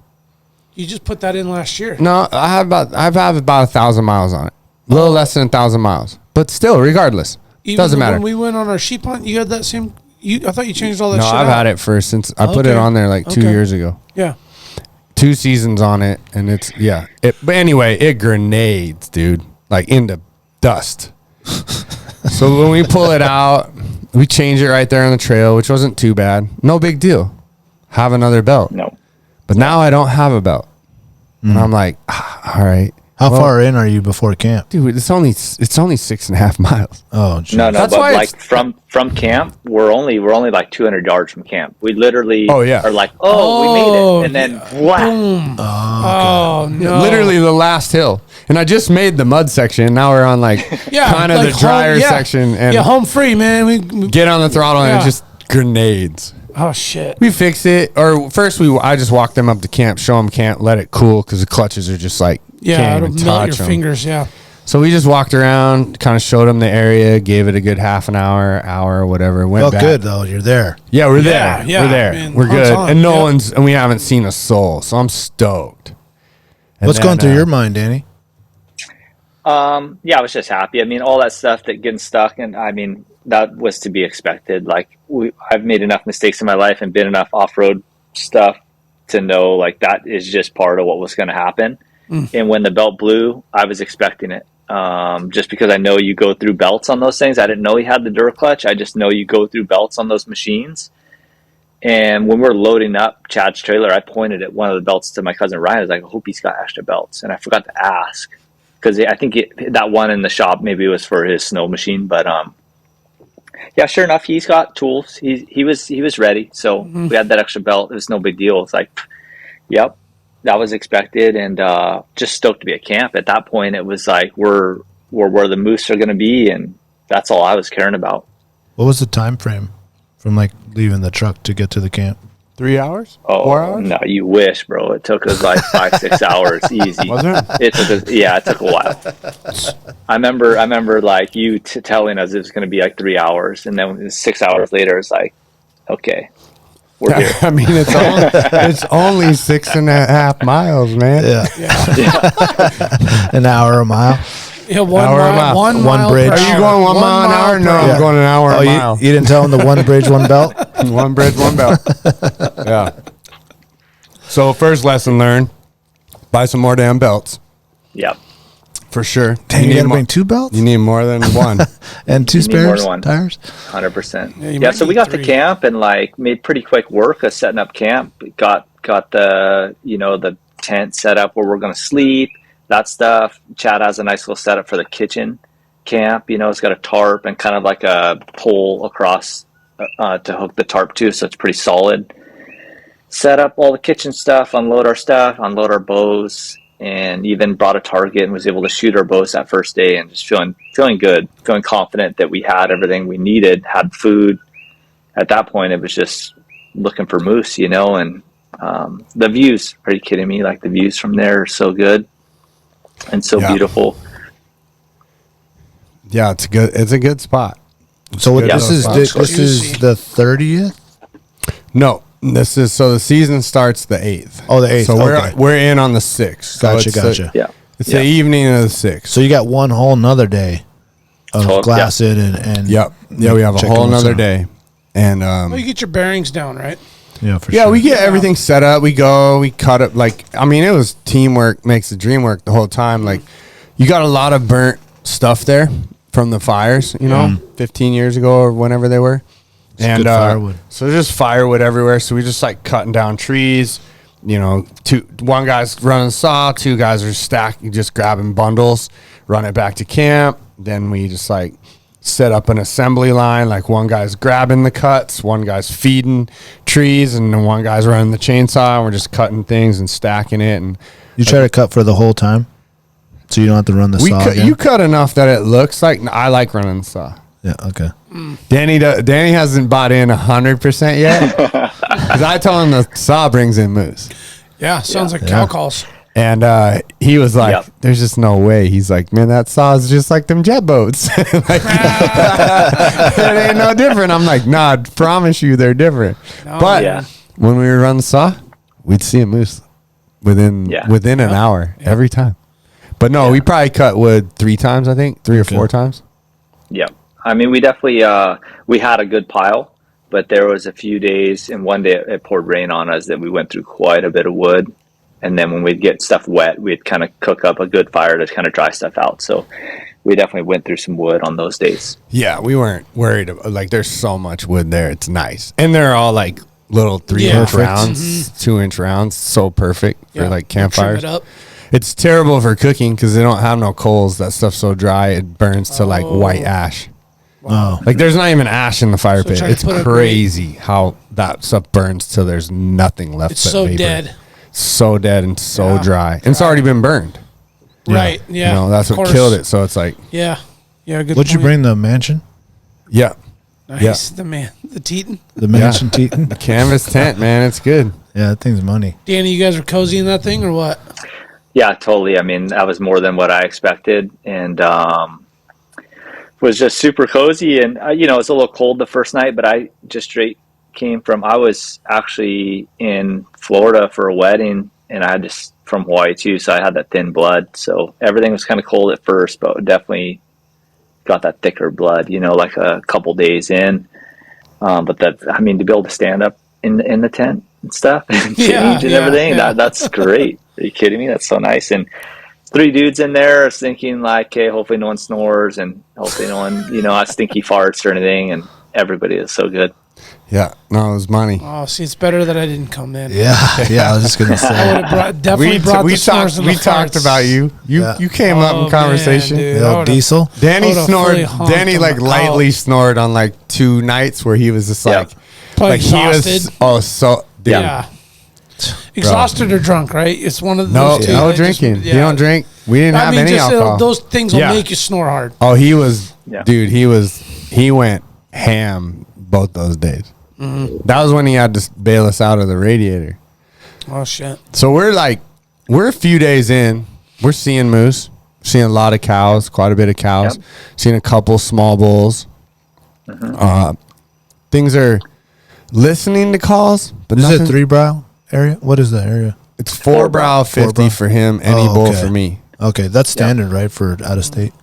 You just put that in last year. No, I have about 1,000 miles on it. A little less than 1,000 miles, but still, regardless, doesn't matter. When we went on our sheep hunt, you had that same. I thought you changed all that. No, shit I've out. had it since I put it on there like 2 years ago. Yeah. 2 seasons on it, and it's but anyway, it grenades, dude, like into dust. So when we pull it out, we change it right there on the trail, which wasn't too bad. No big deal. Have another belt. No. But now I don't have a belt, and I'm like, all right. How far in are you before camp? Dude, it's only 6.5 miles. Oh, geez. No, That's but why like from camp, we're only like 200 yards from camp. We literally are like, we made it, and then boom. Oh no! Literally the last hill, and I just made the mud section. Now we're on like kind of like the drier home, section, and home free, man. We get on the throttle and it just grenades. Oh shit! We fix it, or first I just walk them up to camp, show them can't let it cool because the clutches are just like can't it'll even melt touch your 'em. fingers. Yeah. So we just walked around, kind of showed them the area, gave it a good half an hour, whatever. Went Felt back. good though. You're there. Yeah, we're there. Yeah, We're there. man, We're good. on, And and we haven't seen a soul, so I'm stoked. And What's then, going through your mind, Danny? I was just happy. I mean, all that stuff that getting stuck, and I mean, that was to be expected. Like I've made enough mistakes in my life and been enough off-road stuff to know like that is just part of what was going to happen. And when the belt blew, I was expecting it. Just because I know you go through belts on those things. I didn't know he had the Duraclutch. I just know you go through belts on those machines. And when we're loading up Chad's trailer, I pointed at one of the belts to my cousin Ryan. I was like, I hope he's got extra belts. And I forgot to ask because I think that one in the shop maybe was for his snow machine. But sure enough, he's got tools. He was ready. So we had that extra belt. It was no big deal. It's like, yep. That was expected, and just stoked to be at camp. At that point, it was like we're where the moose are going to be, and that's all I was caring about. What was the time frame from like leaving the truck to get to the camp? 3 hours? Oh, 4 hours? No, you wish, bro. It took us like 5-6 hours, easy. Was it? It took a while. I remember like you telling us it was going to be like 3 hours, and then 6 hours later, it's like, okay. We're here. I mean, it's only 6.5 miles, man. An hour a mile. Yeah, one Hour a mile. mile. One bridge. Are you going 1 mile an hour? No, I'm going an hour a mile. You didn't tell him the one bridge, one belt? One bridge, one belt. Yeah. So first lesson learned, buy some more damn belts. Yep. For sure. Dang, you got to more- bring 2 belts? You need more than one. And 2 You need more spares than one. tires? 100%. you Yeah, might so we need got 3. to camp and like made pretty quick work of setting up camp. Got the the tent set up where we're going to sleep. That stuff. Chad has a nice little setup for the kitchen camp. It's got a tarp and kind of like a pole across to hook the tarp to, so it's pretty solid. Set up all the kitchen stuff, unload our stuff, unload our bows. And even brought a target and was able to shoot our bows that first day, and just feeling good, feeling confident that we had everything we needed, had food. At that point, it was just looking for moose, and the views. Are you kidding me? Like the views from there are so good and so beautiful. Yeah, it's a good spot. So Yeah. this is the 30th? No, so the season starts the 8th. Oh, the 8th. So Okay. we're in on the 6th. Gotcha, So gotcha. Yeah. It's the evening of the 6th. So you got one whole nother day of Total- glassing and Yep. Yeah, we have a checking whole what's nother up. day. And Well, you get your bearings down, right? Yeah, for yeah, sure. we get everything set up. We go, we cut it. It was teamwork makes the dream work the whole time. Like, you got a lot of burnt stuff there from the fires, 15 years ago or whenever they were. Good firewood. So just firewood everywhere. So we just like cutting down trees. One guy's running saw, 2 guys are stacking, just grabbing bundles, run it back to camp. Then we just like set up an assembly line. Like one guy's grabbing the cuts, one guy's feeding trees, and then one guy's running the chainsaw. And we're just cutting things and stacking it. And You try to cut for the whole time? So you don't have to run the saw again? You cut enough that it looks like. I like running the saw. Yeah, okay. Danny hasn't bought in 100% yet. Because I told him the saw brings in moose. Yeah, sounds like cow calls. And he was like, there's just no way. He's like, man, that saw is just like them jet boats. Like, it ain't no different. I'm like, nah, I promise you they're different. But when we would run the saw, we'd see a moose within an hour every time. But no, we probably cut wood 3 times, I think, 3 or 4 times. Yeah. I mean, we definitely, we had a good pile, but there was a few days, and one day it poured rain on us that we went through quite a bit of wood. And then when we'd get stuff wet, we'd kind of cook up a good fire to kind of dry stuff out. So we definitely went through some wood on those days. Yeah, we weren't worried about, like, there's so much wood there. It's nice. And they're all like little 3-inch rounds, 2-inch rounds. So perfect for like campfires. It's terrible for cooking because they don't have no coals. That stuff's so dry, it burns to like white ash. Wow. Like there's not even ash in the fire pit. It's crazy how that stuff burns till there's nothing left. It's so dead. So dead and so dry. And it's already been burned. Right, yeah. You know, that's what killed it. So it's like... Yeah, good What'd you bring, the mansion? Yeah. Nice. The Teton? The mansion Teton? The canvas tent, man. It's good. Yeah, that thing's money. Danny, you guys are cozy in that thing or what? Yeah, totally. I mean, that was more than what I expected. And was just super cozy. And, you know, it's a little cold the first night, but I just I was actually in Florida for a wedding, and I had just from Hawaii too, so I had that thin blood. So everything was kind of cold at first, but definitely got that thicker blood, you know, like a couple days in. But to be able to stand up in the tent and stuff and change and everything, that's great. Are you kidding me? That's so nice. And 3 dudes in there, I was thinking like, okay, hopefully no one snores and hopefully no one, you know, has stinky farts or anything. And everybody is so good. Yeah, no, it was money. Oh, see, it's better that I didn't come in. Yeah, I was just gonna say. I would have definitely brought the snores and the farts. We talked about you. You came up in conversation. Man, dude, the old diesel. Danny snored. Danny like lightly snored on like 2 nights where he was just like exhausted. He was so dude. Yeah. Exhausted or drunk, right? It's one of those two. No drinking. You don't drink. We didn't have any alcohol. Those things will make you snore hard. Oh, he was, dude. He went ham both those days. Mm-hmm. That was when he had to bail us out of the radiator. Oh shit! So we're a few days in. We're seeing moose, seeing a lot of cows, quite a bit of cows, seeing a couple small bulls. Mm-hmm. Things are listening to calls, but is it 3 brow area? What is the area? It's 4 brow, 50 for him, any bull for me. Okay, that's standard, right, for out of state?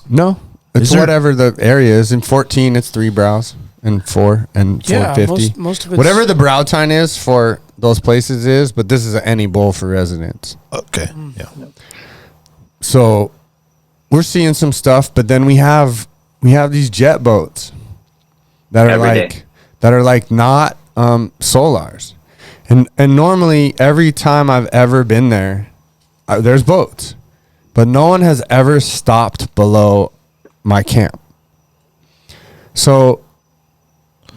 No, it's whatever the area is. In 14, it's 3 brows. And 4 and 450. Most of whatever the brow time is for those places is, but this is any bull for residents. Okay. Yeah. So we're seeing some stuff, but then we have these jet boats that are like not solars. And normally every time I've ever been there, there's boats. But no one has ever stopped below my camp. So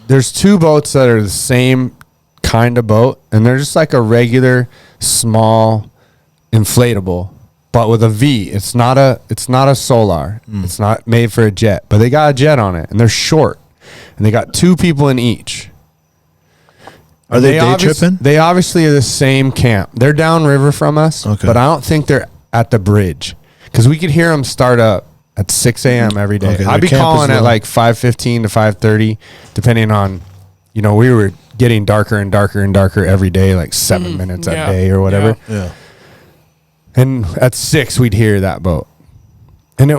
there's 2 boats that are the same kind of boat, and they're just like a regular small inflatable, but with a V. It's not a solar. It's not made for a jet, but they got a jet on it, and they're short, and they got 2 people in each. Are they day tripping? They obviously are the same camp. They're downriver from us, but I don't think they're at the bridge because we could hear them start up at 6 a.m. every day. Okay, I'd be calling at like 5:15 to 5:30, depending on, you know, we were getting darker and darker and darker every day, like 7 minutes a day or whatever. Yeah. And at 6, we'd hear that boat. And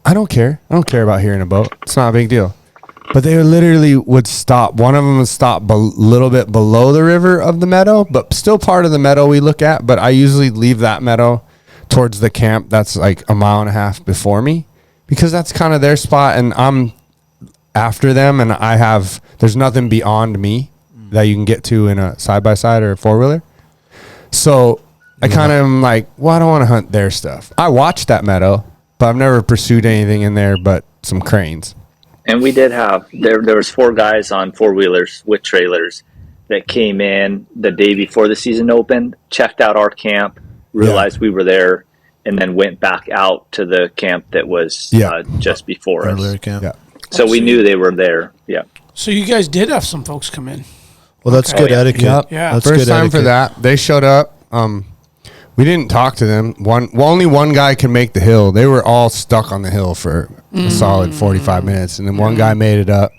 I don't care. I don't care about hearing a boat. It's not a big deal. But they literally would stop. One of them would stop a little bit below the river of the meadow, but still part of the meadow we look at. But I usually leave that meadow towards the camp that's like a mile and a half before me, because that's kind of their spot, and I'm after them, and there's nothing beyond me that you can get to in a side-by-side or a 4-wheeler. So I kind of am like, well, I don't want to hunt their stuff. I watched that meadow, but I've never pursued anything in there but some cranes. And we did have, there was 4 guys on 4-wheelers with trailers that came in the day before the season opened, checked out our camp, realized we were there, and then went back out to the camp that was just before Earlier us. camp. Yeah. So we knew they were there. Yeah. So you guys did have some folks come in. Well, that's good etiquette. Yep. Yeah. That's First good time etiquette. for that. They showed up. We didn't talk to them. Only one guy could make the hill. They were all stuck on the hill for a solid 45 minutes. And then one guy made it up.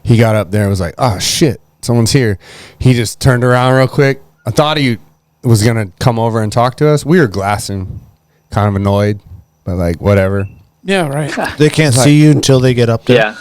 He got up there and was like, oh, shit, someone's here. He just turned around real quick. I thought he was going to come over and talk to us. We were glassing, kind of annoyed, but like, whatever. Yeah, right. They can't see you until they get up there. Yeah.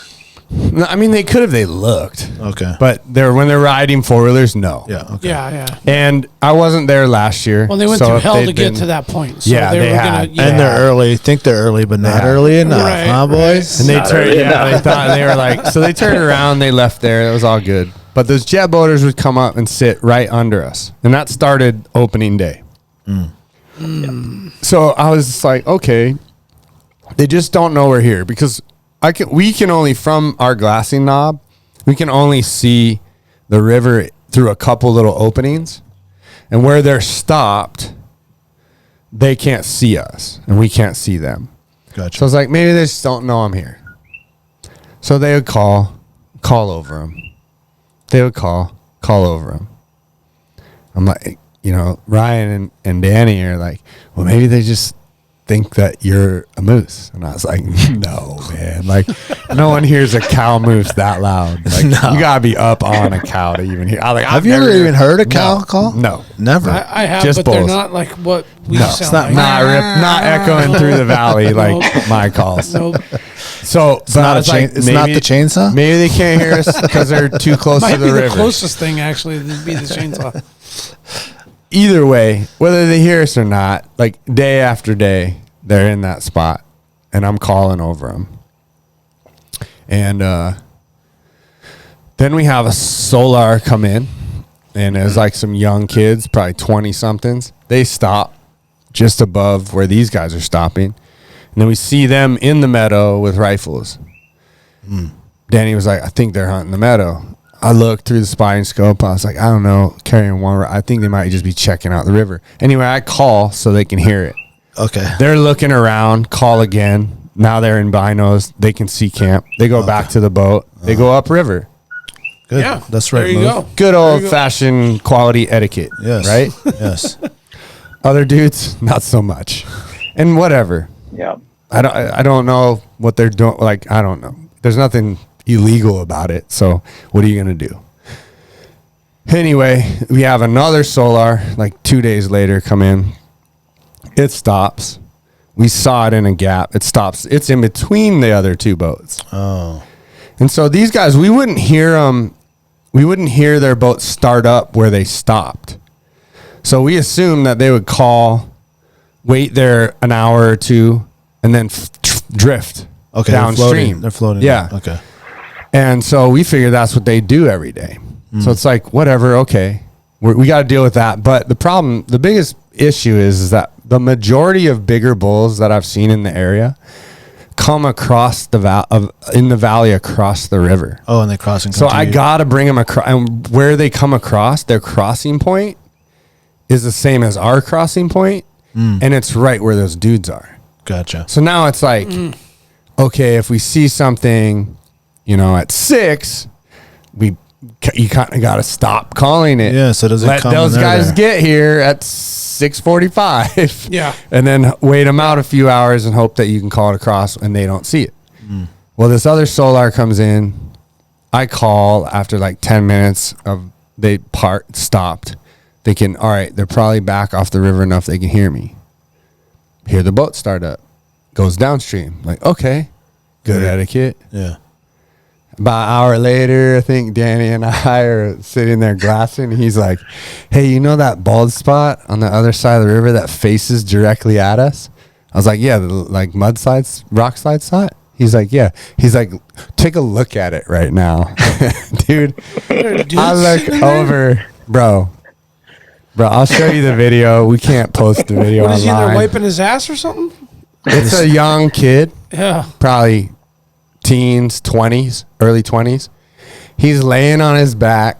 No, I mean, they could have. They looked. Okay. But when they're riding four-wheelers, no. Yeah. Okay. Yeah. And I wasn't there last year. Well, they went so through if hell they'd to get been- to that point. So Yeah, they had. And they're early. Think they're early, but not early enough, Right, huh, boys? And they Not turned. early Yeah, enough. they thought they were like. So they turned around. They left there. It was all good. But those jet boaters would come up and sit right under us, and that started opening day. So I was just like, okay, they just don't know we're here because we can only from our glassing knob, we can only see the river through a couple little openings, and where they're stopped, they can't see us, and we can't see them. Gotcha. So I was like, maybe they just don't know I'm here. So they would call over them. They would call over them. I'm like, Ryan and Danny are like, well, maybe they just think that you're a moose. And I was like, no, man. Like, no one hears a cow moose that loud. Like, you gotta be up on a cow to even hear. Have you ever even heard a cow call? No. Never. I have, Just but they're bulls. not like what we No, sound it's not like. not echoing through the valley like Nope. my calls. Nope. So, It's not a chain. It's not the chainsaw. Maybe they can't hear us because they're too close Might to be the the river. closest thing, actually, to be the chainsaw. Either way, whether they hear us or not, like day after day, they're in that spot, and I'm calling over them. And then we have a solar come in, and there's like some young kids, probably 20-somethings. They stop just above where these guys are stopping. And then we see them in the meadow with rifles. Danny was like, I think they're hunting the meadow. I looked through the spotting scope. I was like, I don't know, carrying one. I think they might just be checking out the river. Anyway, I call so they can hear it. Okay. They're looking around, call again. Now they're in binos. They can see camp. They go back to the boat. They go upriver. Good. Yeah. That's right. There you move. go. Good old-fashioned quality etiquette. Yes. Right? Yes. Other dudes, not so much. And whatever. Yeah. I don't know what they're doing. Like, I don't know. There's nothing illegal about it. So what are you going to do? Anyway, we have another solar like 2 days later come in. It stops. We saw it in a gap. It stops. It's in between the other two boats. Oh. And so these guys, we wouldn't hear them. We wouldn't hear their boat start up where they stopped. So we assumed that they would call, wait there an hour or two, and then drift Okay. downstream. They're floating. Yeah. Okay. And so we figured that's what they do every day. So it's like, whatever, okay. We got to deal with that. But the biggest issue is that the majority of bigger bulls that I've seen in the area come across in the valley across the river. Oh, and they cross and So continue. I got to bring them across. And where they come across, their crossing point is the same as our crossing point, and it's right where those dudes are. Gotcha. So now it's like, okay, if we see something, at 6, you kind of got to stop calling it. Yeah, so does it let come those when they're guys there? get here at 6:45? Yeah. And then wait them out a few hours and hope that you can call it across and they don't see it. Well, this other solar comes in. I call after like 10 minutes of they stopped. Thinking, all right, they're probably back off the river enough they can hear me. Hear the boat start up. Goes downstream. Like, okay, good etiquette. Yeah. About an hour later, I think Danny and I are sitting there glassing. He's like, hey, you know that bald spot on the other side of the river that faces directly at us? I was like, yeah, the like rock slide spot? He's like, yeah. He's like, take a look at it right now. Dude, I look over, bro, I'll show you the video. We can't post the video What is he in there online. wiping his ass or something? It's a young kid. Yeah. Probably teens, 20s, early 20s. He's laying on his back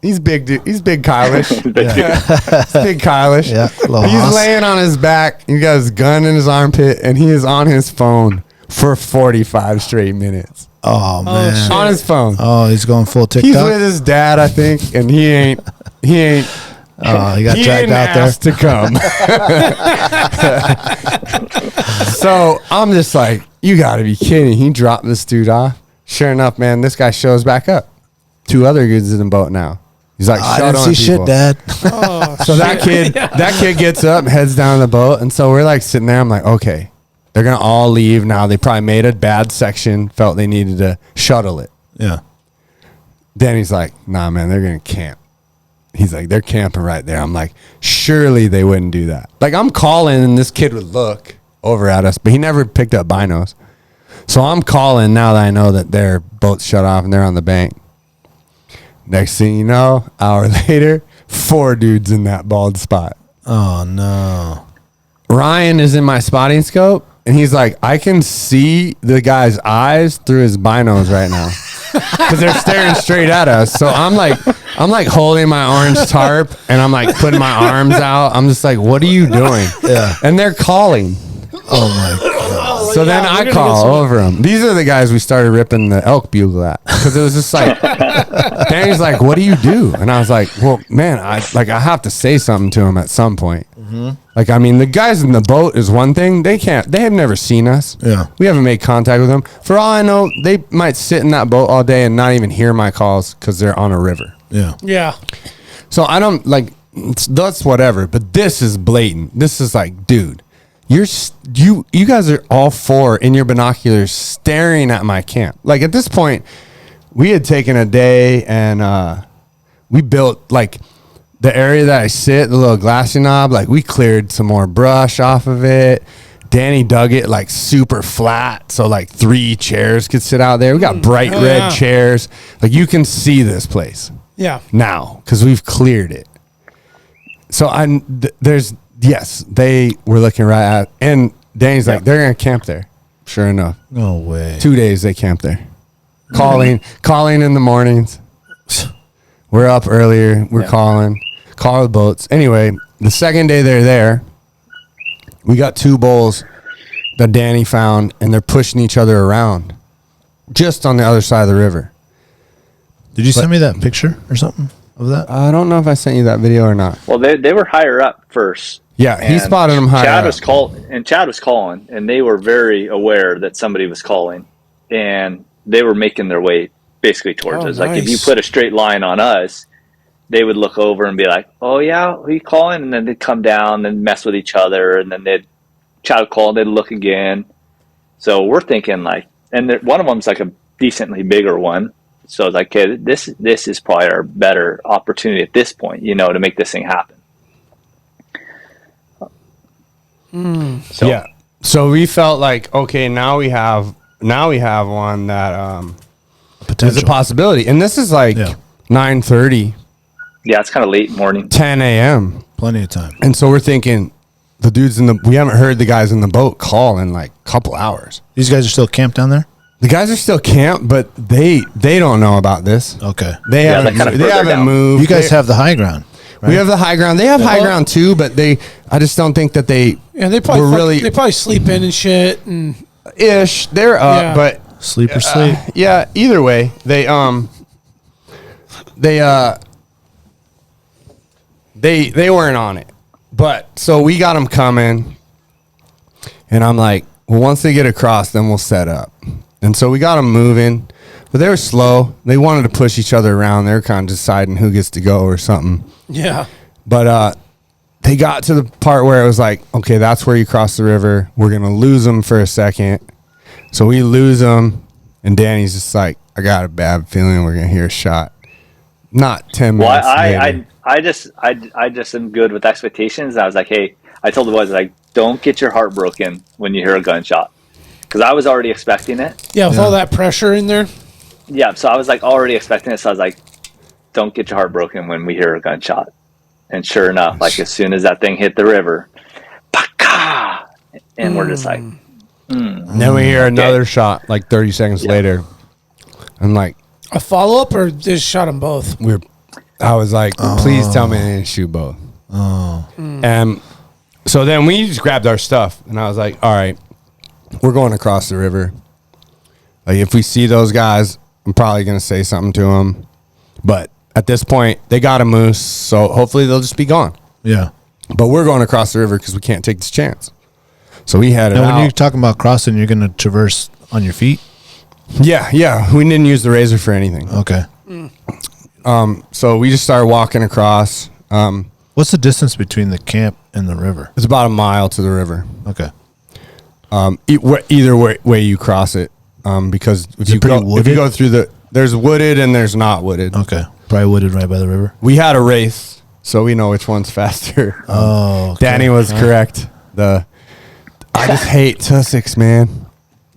He's big, dude. He's big Kylish. He's Yeah. big Kylish. Yeah, a little He's hoss. laying on his back. He got his gun in his armpit, and he is on his phone for 45 straight minutes. Oh man. shit. On his phone. Oh, he's going full TikTok. He's with his dad, I think, and he ain't. Oh, he got he dragged ain't out there. asked to come. So I'm just like, you got to be kidding. He dropped this dude off. Sure enough, man, this guy shows back up. 2 other dudes in the boat now. He's like, I shut didn't on see people. shit, Dad. Oh, So that kid gets up, heads down the boat, and so we're like sitting there. I'm like, okay, they're gonna all leave now. They probably made a bad section, felt they needed to shuttle it. Yeah. Danny's like, nah, man, they're gonna camp. He's like, they're camping right there. I'm like, surely they wouldn't do that. Like, I'm calling, and this kid would look over at us, but he never picked up binos. So I'm calling now that I know that their boat's shut off and they're on the bank. Next thing you know, hour later, 4 dudes in that bald spot. Oh no. Ryan is in my spotting scope, and he's like, I can see the guy's eyes through his binos right now because they're staring straight at us. So I'm like holding my orange tarp, and I'm like putting my arms out. I'm just like, what are you doing? Yeah. And they're calling. Oh my god. So then I call over them. These are the guys we started ripping the elk bugle at because it was just like, Danny's like, what do you do? And I was like, well, man, I have to say something to him at some point. Mm-hmm. Like, I mean, the guys in the boat is one thing. They have never seen us. Yeah. We haven't made contact with them. For all I know, they might sit in that boat all day and not even hear my calls because they're on a river. Yeah. Yeah. So I don't like, that's whatever. But this is blatant. This is like, dude, you guys are all 4 in your binoculars staring at my camp. Like, at this point, we had taken a day and we built like the area that I sit, the little glassy knob, like we cleared some more brush off of it. Danny dug it like super flat, so like 3 chairs could sit out there. We got bright red chairs. Like, you can see this place Yeah. now because we've cleared it. So they were looking right at, and Danny's like, they're gonna camp there. Sure enough, No way. 2 days they camped there. Calling in the mornings. We're up earlier. We're calling the boats. Anyway, the second day they're there, we got 2 bulls that Danny found, and they're pushing each other around just on the other side of the river. Did you send me that picture or something of that? I don't know if I sent you that video or not. Well, they were higher up first. Yeah, he And spotted them higher Chad up. Chad was calling, and they were very aware that somebody was calling, and they were making their way basically towards us. Like, if you nice. put a straight line on us, they would look over and be like, "Oh yeah, who you calling?" And then they'd come down and mess with each other, and then Chad would call, and they'd look again. So we're thinking like, and one of them's like a decently bigger one. So it's like, okay, this is probably our better opportunity at this point, to make this thing happen. So, Yeah. So we felt like, okay, now we have one that is Potential. a possibility. And this is like 9:30, yeah, it's kind of late morning. 10 a.m. Plenty of time. And so we're thinking the dudes we haven't heard the guys in the boat call in like a couple hours. These guys are still camped down there? The guys are still camped, but they don't know about this. Okay. They they're haven't kind of they further haven't down. moved. You guys have the high ground. Right? We have the high ground. They have high ground too, but I just don't think that they Yeah, they probably sleep in and shit, and ish. They're up, Yeah. but Sleep or sleep. yeah, either way, they weren't on it. But so we got them coming, and I'm like, well, once they get across, then we'll set up. And so we got them moving, but they were slow. They wanted to push each other around. They were kind of deciding who gets to go or something. yeah. But they got to the part where it was like, okay, that's where you cross the river. We're going to lose them for a second. So we lose them, and Danny's just like, I got a bad feeling we're going to hear a shot. Not 10 Well, minutes later. I just am good with expectations. I was like, hey, I told the boys, like, don't get your heart broken when you hear a gunshot, because I was already expecting it. Yeah, with all that pressure in there. Yeah, so I was like already expecting it. So I was like, don't get your heart broken when we hear a gunshot. And sure enough, like as soon as that thing hit the river, paka, and we're just like, And then we hear another shot like 30 seconds later. I'm like, A follow-up or just shot them both? I was like, please tell me they didn't shoot both. And so then we just grabbed our stuff, and I was like, all right, we're going across the river. Like, if we see those guys, I'm probably going to say something to them. But at this point, they got a moose, so hopefully they'll just be gone. Yeah. But we're going across the river because we can't take this chance. So we headed out. When you're talking about crossing, you're going to traverse on your feet? Yeah. We didn't use the razor for anything. Okay. So we just started walking across. What's the distance between the camp and the river? It's about a mile to the river. Okay. Either way you cross it, because if you go through there's wooded and there's not wooded. Okay. Probably wooded right by the river. We had a race, so we know which one's faster. Okay. Danny was correct. I just hate tussocks, man.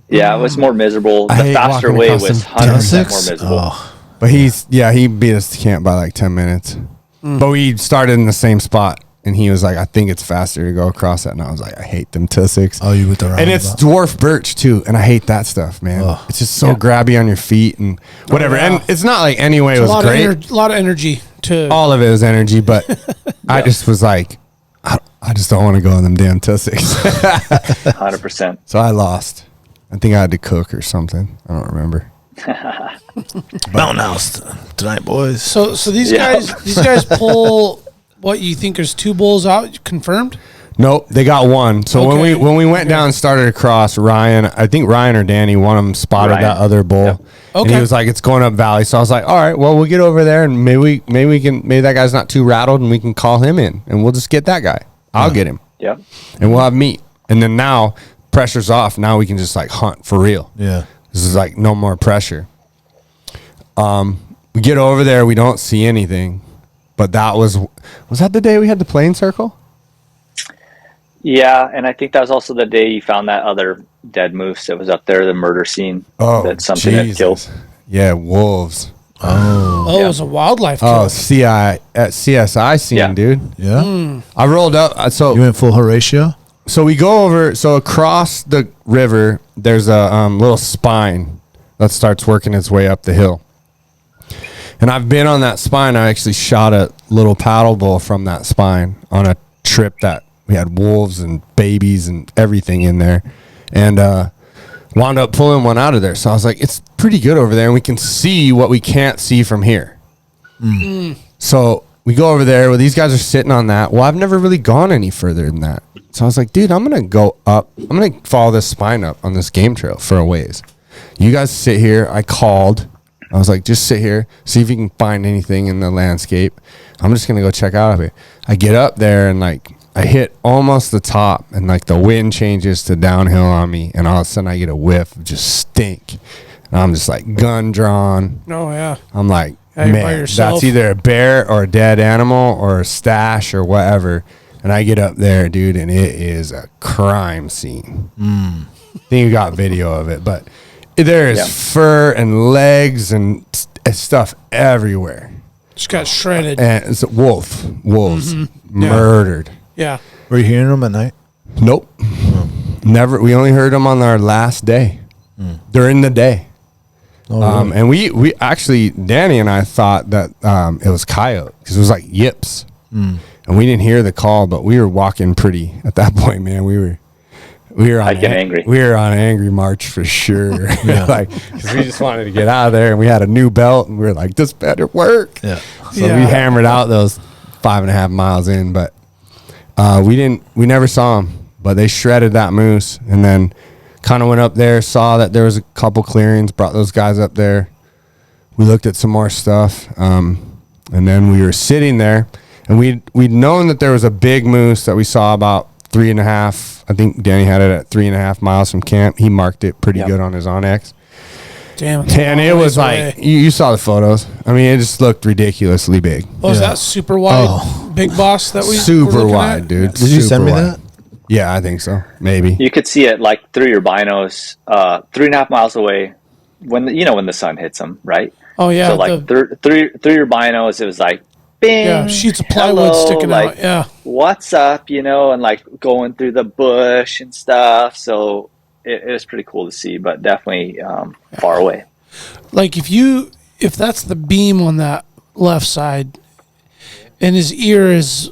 Yeah, it was more miserable. The faster way was 100% more miserable. But he beat us to camp by like 10 minutes. But we started in the same spot, and he was like, I think it's faster to go across that. And I was like, I hate them tussocks. Oh, you with the roundabout? And it's dwarf birch too, and I hate that stuff, man. Oh. It's just so grabby on your feet and whatever. And it's not like anyway it was great. A lot of energy to all of it was energy, but I just was like, I just don't want to go on them damn tussocks. 100%. So I lost. I think I had to cook or something. I don't remember. Mountain house tonight, boys. So these guys pull what you think is 2 bulls out confirmed? Nope, they got one. So when we went down and started across, I think Ryan or Danny, one of them spotted that other bull. Yep. And he was like, it's going up valley. So I was like, all right, well, we'll get over there and maybe that guy's not too rattled and we can call him in and we'll just get that guy. I'll get him. Yep. And we'll have meat. And then now pressure's off. Now we can just like hunt for real. Yeah. This is like no more pressure. We get over there, we don't see anything. But that was that the day we had the plane circle? Yeah, and I think that was also the day you found that other dead moose that was up there, the murder scene. Oh, that's something that killed. Yeah, wolves. It was a wildlife kill. Oh, CSI scene, dude. Yeah. I rolled up. So you went full Horatio? So we go over. So across the river, there's a little spine that starts working its way up the hill. And I've been on that spine. I actually shot a little paddle bull from that spine on a trip that we had wolves and babies and everything in there. And wound up pulling one out of there. So I was like, it's pretty good over there. And we can see what we can't see from here. So we go over there. Well, these guys are sitting on that. Well, I've never really gone any further than that. So I was like, dude, I'm going to go up. I'm going to follow this spine up on this game trail for a ways. You guys sit here. I called. I was like, just sit here, see if you can find anything in the landscape. I'm just going to go check out of it. I get up there and like I hit almost the top and like the wind changes to downhill on me. And all of a sudden I get a whiff of just stink. And I'm just like gun drawn. Oh, yeah. I'm like, by man, yourself. that's either a bear or a dead animal or a stash or whatever. And I get up there, dude, and it is a crime scene. I think you got video of it, but there is fur and legs and stuff everywhere. Just got shredded. And it's wolves murdered. Yeah. Were you hearing them at night? Nope. Never. We only heard them on our last day. During the day. Really? And we actually, Danny and I thought that it was coyote because it was like yips. And we didn't hear the call, but we were walking pretty at that point, man. We were on angry. We were on an angry march for sure. Like, cause we just wanted to get out of there, and we had a new belt, and we were like, "This better work." Yeah. So we hammered out those 5.5 miles in, but we never saw them. But they shredded that moose, and then kind of went up there, saw that there was a couple clearings, brought those guys up there. We looked at some more stuff, and then we were sitting there, and we'd known that there was a big moose that we saw about 3.5. I think Danny had it at 3.5 miles from camp. He marked it pretty good on his Onyx. Damn. And it was like, you saw the photos. I mean, it just looked ridiculously big. Oh, is that super wide big boss that we super wide, at? dude. Did you send me that? Yeah, I think so. Maybe. You could see it like through your binos, 3.5 miles away when the sun hits them, right? Oh, yeah. So like through your binos, it was like, bing, yeah, sheets of plywood sticking out. Yeah. What's up, and like going through the bush and stuff. So it was pretty cool to see, but definitely far away. Like if you if that's the beam on that left side, and his ear is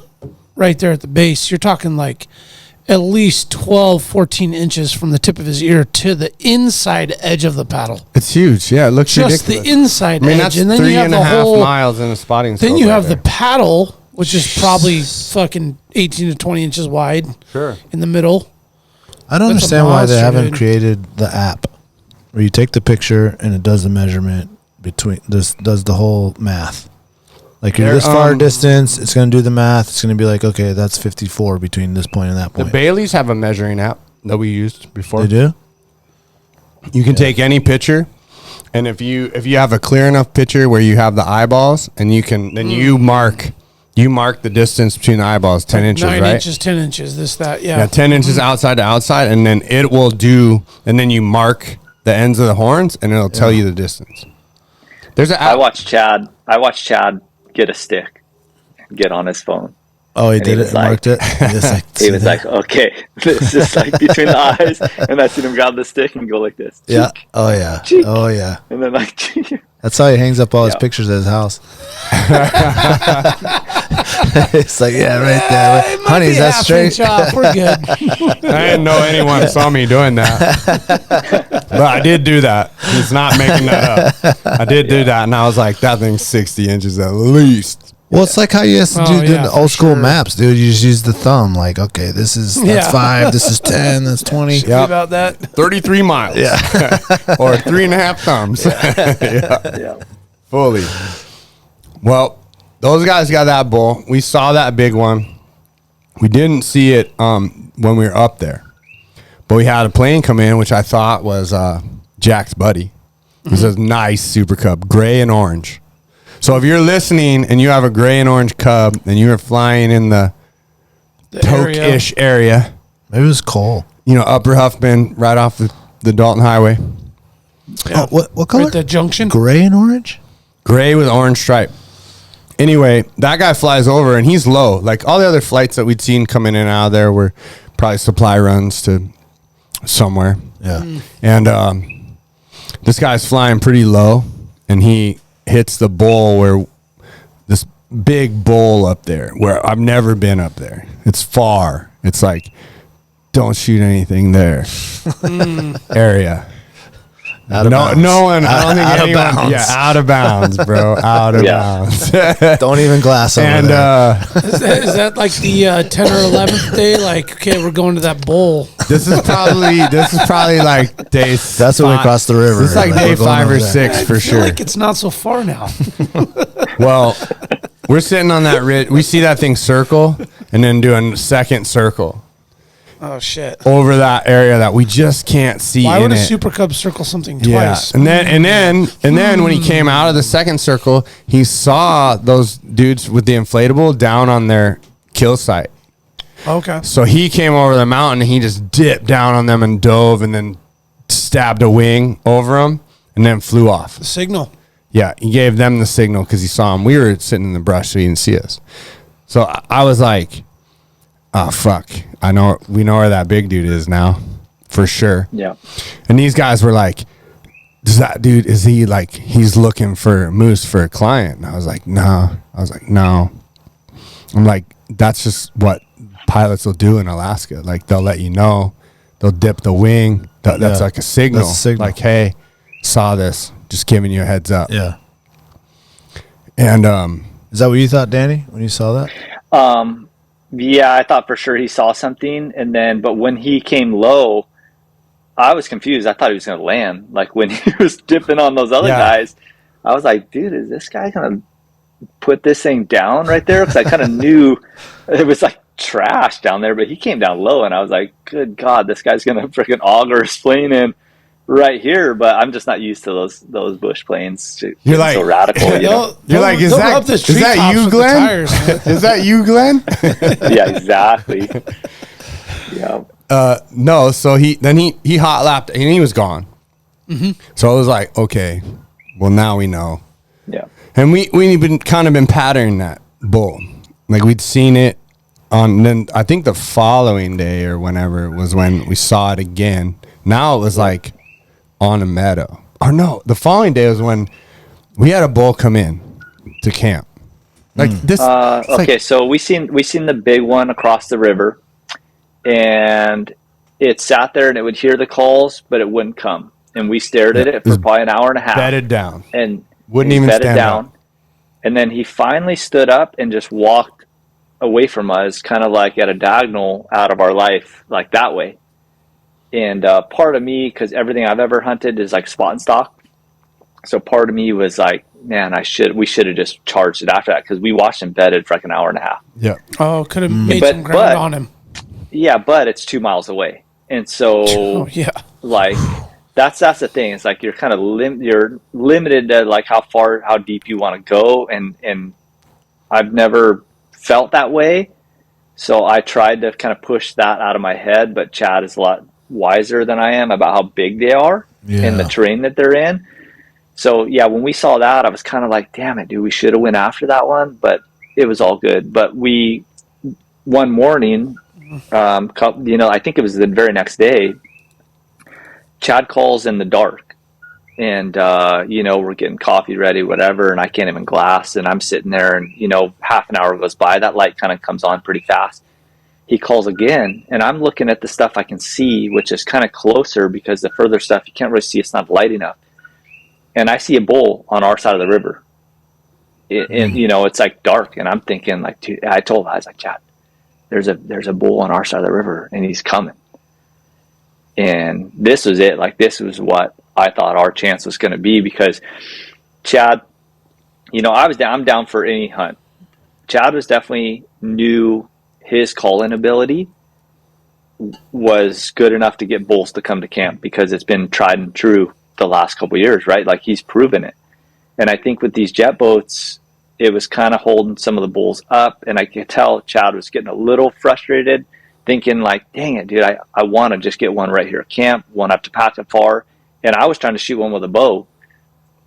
right there at the base, you're talking like at least 12, 14 inches from the tip of his ear to the inside edge of the paddle. It's huge. Yeah, it looks Just ridiculous. the inside I mean, edge. that's And then you have the 3.5 whole miles in a spotting scope. Then you right have there. the paddle, which is probably fucking 18 to 20 inches wide. Sure. In the middle. I don't That's a understand why they monster, haven't dude. created the app where you take the picture and it does the measurement between this, does the whole math. Like you're There, this far distance, it's going to do the math. It's going to be like, okay, that's 54 between this point and that The point. Baileys have a measuring app that we used before. They do? You can take any picture, and if you have a clear enough picture where you have the eyeballs, and you can then you mark the distance between the eyeballs, 10 inches, 9 right? inches, 10 inches, this, that, yeah. Yeah, 10 inches outside to outside, and then it will do, and then you mark the ends of the horns, and it'll tell you the distance. There's an app. I watched Chad get a stick and get on his phone. Oh, he And did he it was and marked it? He was like, He was like, okay, this is like between the eyes. And I seen him grab the stick and go like this. yeah. Cheek. Oh, yeah. Cheek. Oh, yeah. And then like, cheek. That's how he hangs up all his Yeah. pictures at his house. It's like, yeah, right there. It might Honey, be is that half straight? inch off. We're good. I didn't know anyone saw me doing that. But I did do that. He's not making that up. I did do that, and I was like, that thing's 60 inches at least. Well, it's like how you used to Oh, do yeah, the for old school sure. maps, dude. You just use the thumb. Like, okay, that's Yeah. 5, this is 10, that's 20. Think about that. 33 miles. Yeah. Or 3.5 thumbs. Yeah. Fully. Well, those guys got that bull. We saw that big one. We didn't see it when we were up there. But we had a plane come in, which I thought was Jack's buddy. It was a nice Super Cub, gray and orange. So if you're listening and you have a gray and orange Cub and you were flying in the Toke-ish area, Maybe it was Cole. Upper Huffman, right off the Dalton Highway. Oh, what color? Right at the junction. Gray and orange? Gray with orange stripe. Anyway, that guy flies over and he's low. Like all the other flights that we'd seen coming in and out of there were probably supply runs to somewhere. Yeah. And this guy's flying pretty low, and he hits the bowl where this big bowl up there where I've never been up there. It's far. It's like, don't shoot anything there area. Out of bounds. No one. I don't think Out of anyone. bounds. Yeah, out of bounds, bro. Out of bounds. Don't even glass over And there. Is that like the 10 or 11th day? Like, okay, we're going to that bowl. this is probably like day. That's when we cross the river. It's like day we're going 5 over or there. 6 for I feel sure. like it's not so far now. Well, we're sitting on that ridge. We see that thing circle and then do a second circle Oh, shit. over that area that we just can't see. Why in would a it. Super Cub circle something Yeah, twice? and then when he came out of the second circle, he saw those dudes with the inflatable down on their kill site. Okay. So he came over the mountain and he just dipped down on them and dove and then stabbed a wing over them and then flew off. The signal. Yeah, he gave them the signal because he saw them. We were sitting in the brush, so he didn't see us. So I was like, oh, fuck. We know where that big dude is now, for sure. Yeah. And these guys were like, is that dude, is he like, he's looking for moose for a client? And I was like, no. I'm like, that's just what pilots will do in Alaska. Like, they'll let you know. They'll dip the wing. That's like a signal. That's a signal. Like, hey, saw this. Just giving you a heads up. Yeah. And Is that what you thought, Danny, when you saw that? Yeah, I thought for sure he saw something, but when he came low, I was confused. I thought he was going to land. Like when he was dipping on those other guys, I was like, dude, is this guy going to put this thing down right there? Because I kind of knew it was like trash down there, but he came down low, and I was like, good God, this guy's going to freaking auger his plane in right here. But I'm just not used to those bush planes. You're like, so radical, you know? You're like, is that you, Glenn? Is that you, Glenn? Yeah, exactly. Yeah. No. So he hot lapped and he was gone. Mm-hmm. So I was like, okay, well now we know. Yeah. And we've been patterning that bull. Like we'd seen it on, then I think the following day or whenever was when we saw it again. Now it was like on a meadow. Or no, the following day was when We had a bull come in to camp. Like this. Okay, so we seen the big one across the river, and it sat there and it would hear the calls, but it wouldn't come. And we stared at it for probably an hour and a half. Bedded down. And wouldn't even stand up. And then he finally stood up and just walked away from us, kind of like at a diagonal out of our life, like that way. And part of me, because everything I've ever hunted is like spot and stock, so part of me was like, man, we should have just charged it after that, because we watched him bedded for like an hour and a half. Yeah. Oh, could have made some ground on him. Yeah, but it's 2 miles away, and so like that's the thing. It's like you're kind of you're limited to like how deep you want to go, and I've never felt that way, so I tried to kind of push that out of my head. But Chad is a lot wiser than I am about how big they are and the terrain that they're in. So yeah, when we saw that, I was kind of like, damn it, dude, we should have went after that one, but it was all good. But one morning, I think it was the very next day, Chad calls in the dark, and we're getting coffee ready, whatever, and I can't even glass, and I'm sitting there, and half an hour goes by, that light kind of comes on pretty fast. He calls again, and I'm looking at the stuff I can see, which is kind of closer, because the further stuff you can't really see, it's not light enough. And I see a bull on our side of the river. And it's like dark, and I'm thinking like, dude, I was like, Chad, there's a bull on our side of the river, and he's coming. And this was it. Like, this was what I thought our chance was going to be, because Chad, I'm down for any hunt. Chad was definitely knew his call-in ability was good enough to get bulls to come to camp, because it's been tried and true the last couple of years, right? Like, he's proven it. And I think with these jet boats, it was kind of holding some of the bulls up, and I could tell Chad was getting a little frustrated, thinking like, dang it, dude, I want to just get one right here at camp, one up to Packet Far. And I was trying to shoot one with a bow,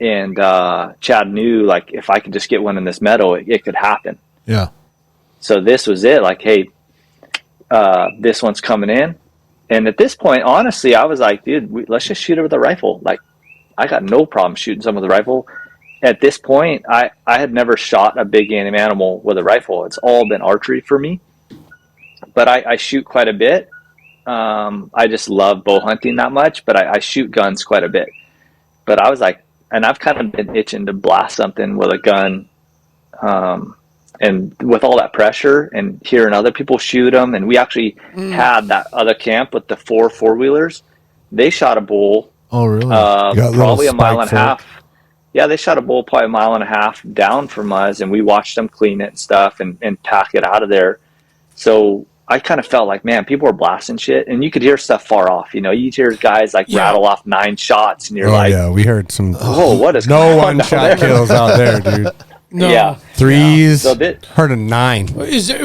and Chad knew, like, if I could just get one in this meadow, it could happen. Yeah. So this was it, like, hey, this one's coming in. And at this point, honestly, I was like, dude, let's just shoot it with a rifle. Like, I got no problem shooting some with a rifle. At this point, I had never shot a big game animal with a rifle. It's all been archery for me. But I shoot quite a bit. I just love bow hunting that much, but I shoot guns quite a bit. But I was like, and I've kind of been itching to blast something with a gun. And with all that pressure and hearing other people shoot them, and we actually had that other camp with the four-wheelers. They shot a bull. Oh, really? Probably a mile and a half. Yeah, they shot a bull probably a mile and a half down from us, and we watched them clean it and stuff and pack it out of there. So I kind of felt like, man, people were blasting shit, and you could hear stuff far off. You'd hear guys like rattle off 9 shots, and you're like, yeah, we heard some. Oh, what is no one-shot kills out there, dude. No. Yeah. 3s. So heard a 9.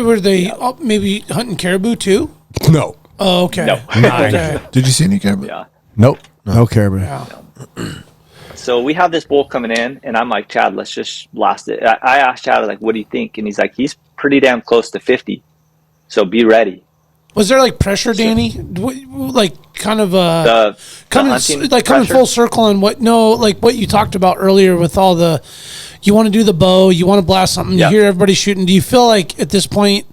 Were they maybe hunting caribou too? No. Oh, okay. No. 9. Okay. Did you see any caribou? Yeah. Nope. No caribou. Yeah. So we have this bull coming in, and I'm like, Chad, let's just blast it. I asked Chad, like, what do you think? And he's like, he's pretty damn close to 50. So be ready. Was there like pressure, Danny? Like kind of coming full circle on what you talked about earlier with all the, you want to do the bow, you want to blast something, you hear everybody shooting. Do you feel like at this point,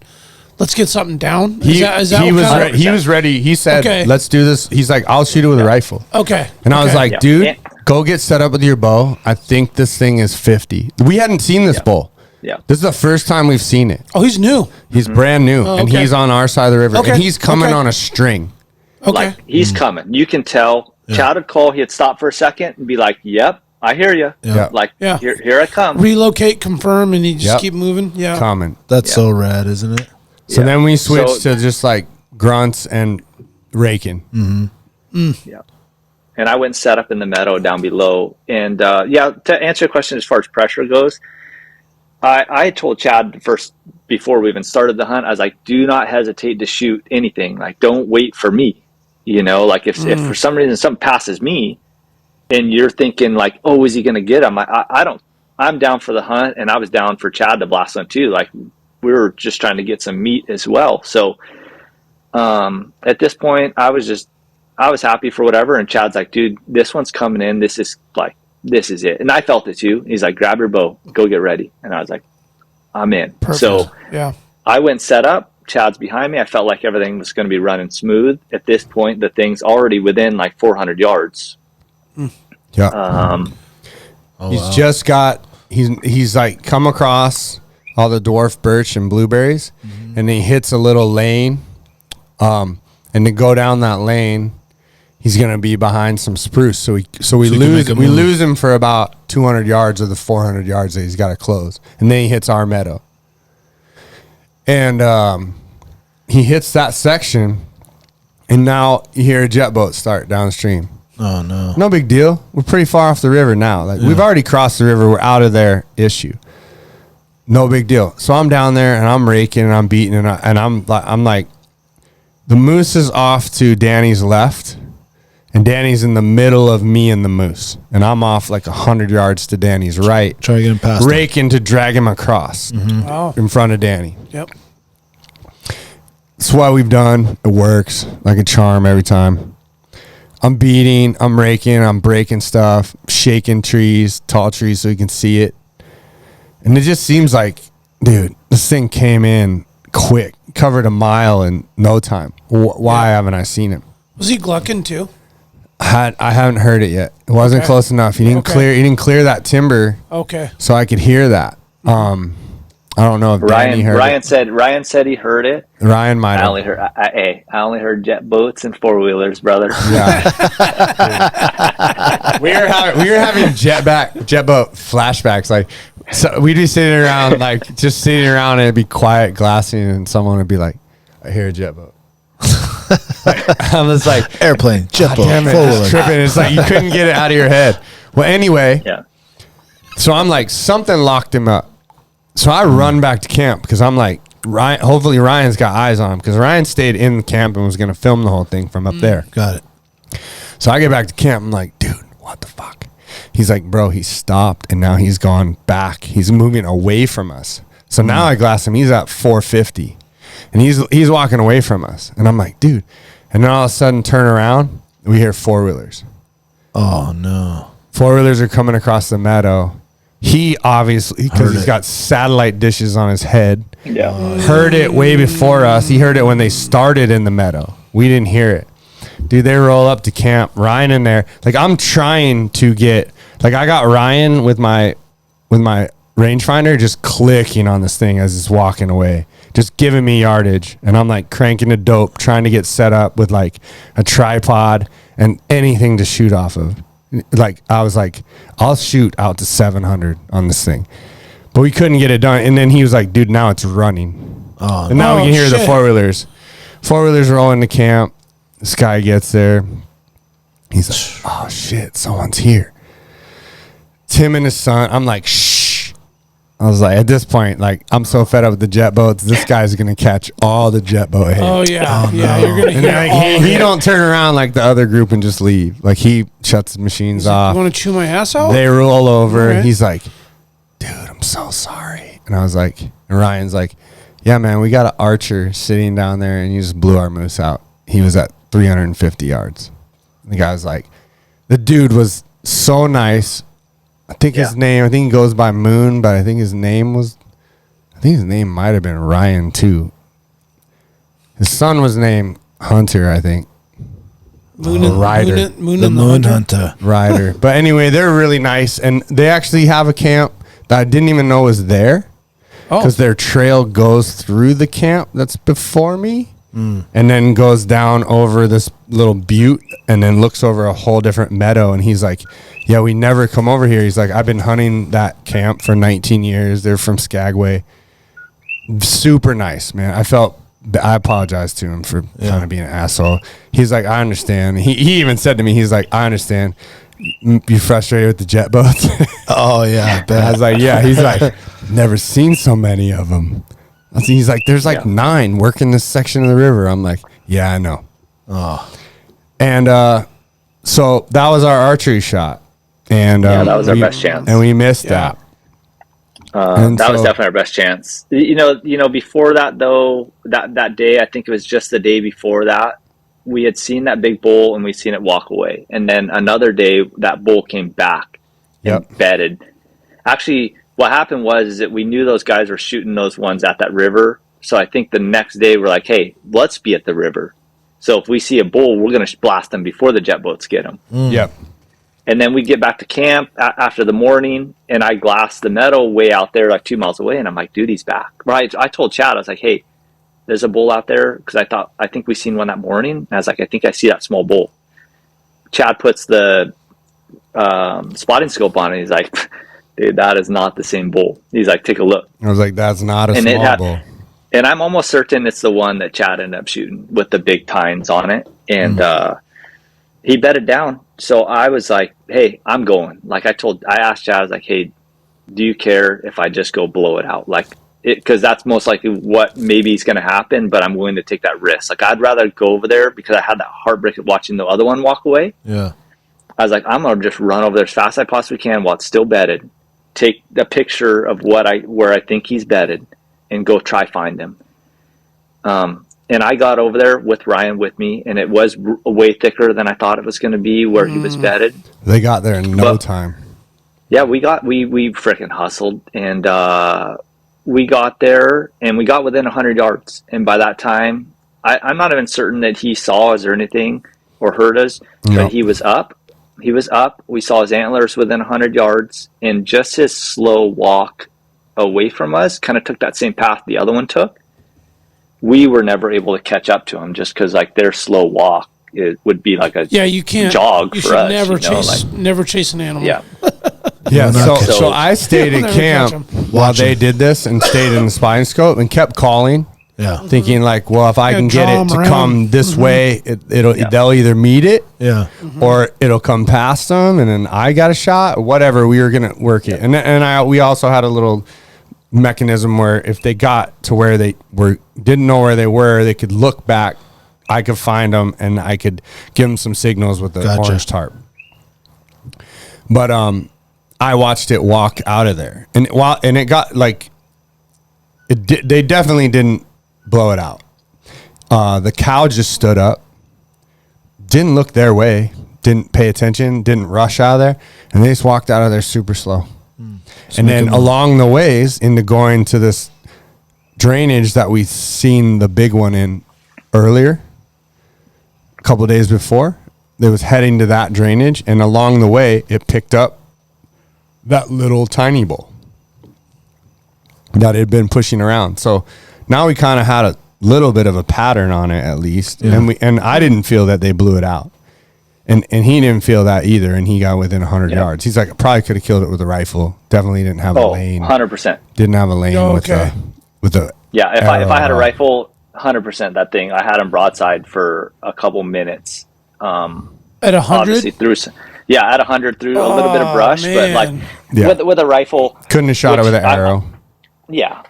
let's get something down? He was ready. He said, okay, let's do this. He's like, I'll shoot it with a rifle. Okay. And I was like, dude, go get set up with your bow. I think this thing is 50. We hadn't seen this bull. Yeah. This is the first time we've seen it. Oh, he's new. He's brand new, and he's on our side of the river, and he's coming on a string. Okay. Like, he's coming. You can tell. Chad would call. He'd stop for a second and be like, yep, I hear you. Yeah. Like, here I come. Relocate, confirm, and he just keep moving. Yeah. Coming. That's so rad, isn't it? So then we switched to just like grunts and raking. Yeah. And I went and set up in the meadow down below. And to answer your question as far as pressure goes, I told Chad first, before we even started the hunt, I was like, do not hesitate to shoot anything. Like, don't wait for me. Like if for some reason something passes me and you're thinking like, oh, is he going to get him? I'm down for the hunt, and I was down for Chad to blast him too. Like, we were just trying to get some meat as well. So at this point, I was happy for whatever. And Chad's like, dude, this one's coming in. This is like this is it. And I felt it too. He's like, grab your bow, go get ready. And I was like, I'm in. Perfect. So yeah, I went set up. Chad's behind me. I felt like everything was going to be running smooth. At this point, the thing's already within like 400 yards. Yeah. Just got, he's like come across all the dwarf birch and blueberries, and then he hits a little lane. And to go down that lane, he's gonna be behind some spruce. So we lose him for about 200 yards of the 400 yards that he's got to close, and then he hits our meadow. And he hits that section, and now you hear a jet boat start downstream. Oh no! No big deal. We're pretty far off the river now. Like we've already crossed the river. We're out of their issue. No big deal. So I'm down there and I'm raking and I'm beating and I'm like, the moose is off to Danny's left, and Danny's in the middle of me and the moose, and I'm off like 100 yards to Danny's right. Try to get him past. Raking to drag him across in front of Danny. Yep. That's what we've done. It works like a charm every time. I'm beating, I'm raking, I'm breaking stuff, shaking trees, tall trees so you can see it. And it just seems like, dude, this thing came in quick, covered a mile in no time. Why haven't I seen him? Was he glucking too? I haven't heard it yet. It wasn't close enough. He didn't clear that timber. Okay. So I could hear that. I don't know if Danny heard it. Ryan said he heard it. Ryan might have. I only heard jet boats and four wheelers, brother. Yeah. we were having jet boat flashbacks. Like, so we'd be sitting around, like just sitting around, and it'd be quiet, glassing, and someone would be like, "I hear a jet boat." I was like, airplane, jet boat, damn it, it's tripping. It's like you couldn't get it out of your head. Well, anyway, so I'm like, something locked him up. So I run back to camp because I'm like, hopefully Ryan's got eyes on him, because Ryan stayed in the camp and was going to film the whole thing from up there. Got it. So I get back to camp. I'm like, dude, what the fuck? He's like, bro, he stopped and now he's gone back. He's moving away from us. So now I glass him. He's at 450 and he's walking away from us. And I'm like, dude. And then all of a sudden turn around, we hear four-wheelers. Oh no. Four-wheelers are coming across the meadow. He obviously, because he's got satellite dishes on his head, heard it way before us. He heard it when they started in the meadow. We didn't hear it. Dude, they roll up to camp. Ryan in there. Like, I'm trying to get, like, I got Ryan with my rangefinder just clicking on this thing as it's walking away, just giving me yardage. And I'm like cranking the dope, trying to get set up with like a tripod and anything to shoot off of. Like, I was like, I'll shoot out to 700 on this thing, but we couldn't get it done. And then he was like, dude, now it's running. And now we can hear the four-wheelers. Four-wheelers roll into camp. This guy gets there. He's like, oh shit, someone's here. Tim and his son. I'm like, shh. I was like, at this point, like, I'm so fed up with the jet boats. This guy's gonna catch all the jet boat hate. Oh yeah, you're gonna. And like, he don't turn around like the other group and just leave. Like, he shuts the machines off. You want to chew my ass out? They roll over. Okay. He's like, dude, I'm so sorry. And I was like, and Ryan's like, yeah, man, we got an archer sitting down there, and you just blew our moose out. He was at 350 yards. And the guy was like, the dude was so nice. I think his name, I think he goes by Moon, but I think his name might have been Ryan too. His son was named Hunter, I think. Moon Hunter. Ryder. But anyway, they're really nice, and they actually have a camp that I didn't even know was there, because their trail goes through the camp that's before me. And then goes down over this little butte and then looks over a whole different meadow. And he's like, yeah, we never come over here. He's like, I've been hunting that camp for 19 years. They're from Skagway. Super nice, man. I apologized to him for kind of being an asshole. He's like, I understand. He even said to me, he's like, I understand. You frustrated with the jet boats? Oh, yeah. I was like, yeah. He's like, never seen so many of them. He's like, there's like 9 working this section of the river. I'm like, yeah, I know. And so that was our archery shot. And that was our best chance. And we missed that. That was definitely our best chance. You know, before that though, that day, I think it was just the day before that, we had seen that big bull and we seen it walk away. And then another day, that bull came back embedded. Actually, what happened was that we knew those guys were shooting those ones at that river. So I think the next day we're like, hey, let's be at the river. So if we see a bull, we're going to blast them before the jet boats get them. Yep. And then we get back to camp after the morning, and I glassed the meadow way out there, like 2 miles away. And I'm like, dude, he's back. Right. I told Chad, I was like, hey, there's a bull out there. Because I think we seen one that morning. And I was like, I think I see that small bull. Chad puts the spotting scope on it. He's like, dude, that is not the same bull. He's like, take a look. I was like, that's not a small bull. And I'm almost certain it's the one that Chad ended up shooting with the big tines on it. And he bedded down. So I was like, hey, I'm going. Like I asked Chad, I was like, hey, do you care if I just go blow it out? Like, because that's most likely what maybe is going to happen, but I'm willing to take that risk. Like, I'd rather go over there because I had that heartbreak of watching the other one walk away. Yeah. I was like, I'm going to just run over there as fast as I possibly can while it's still bedded, take the picture of where I think he's bedded, and go try find him. And I got over there with Ryan with me, and it was way thicker than I thought it was going to be where he was bedded. They got there in no time. Yeah, we freaking hustled, and we got there, and we got within 100 yards. And by that time, I'm not even certain that he saw us or anything or heard us, but he was up. He was up. We saw his antlers within 100 yards, and just his slow walk away from us kind of took that same path the other one took. We were never able to catch up to him just because like their slow walk, it would be like you can't jog you for should us. never chase an animal. Yeah. Yeah, so I stayed at camp while they did this and stayed in the spotting scope and kept calling. Yeah. Thinking like, well, if I can get it to come this way, they'll either meet it, or it'll come past them, and then I got a shot. Whatever, we were gonna work it, and we also had a little mechanism where if they got to where they didn't know where they were, they could look back. I could find them, and I could give them some signals with the orange tarp. But I watched it walk out of there, and it got like they definitely didn't blow it out. The cow just stood up, didn't look their way, didn't pay attention, didn't rush out of there, and they just walked out of there super slow. And then along the ways into going to this drainage that we seen the big one in earlier, a couple of days before, it was heading to that drainage, and along the way it picked up that little tiny bull that had been pushing around. So now we kind of had a little bit of a pattern on it at least. Yeah. And I didn't feel that they blew it out. And he didn't feel that either, and he got within 100 yards. He's like, I probably could have killed it with a rifle. Definitely didn't have a lane. 100%. Didn't have a lane with the Yeah, if I had a rifle, 100% that thing. I had him broadside for a couple minutes. At 100? At 100 through a little bit of brush, man. But like with a rifle, couldn't have shot it with an arrow.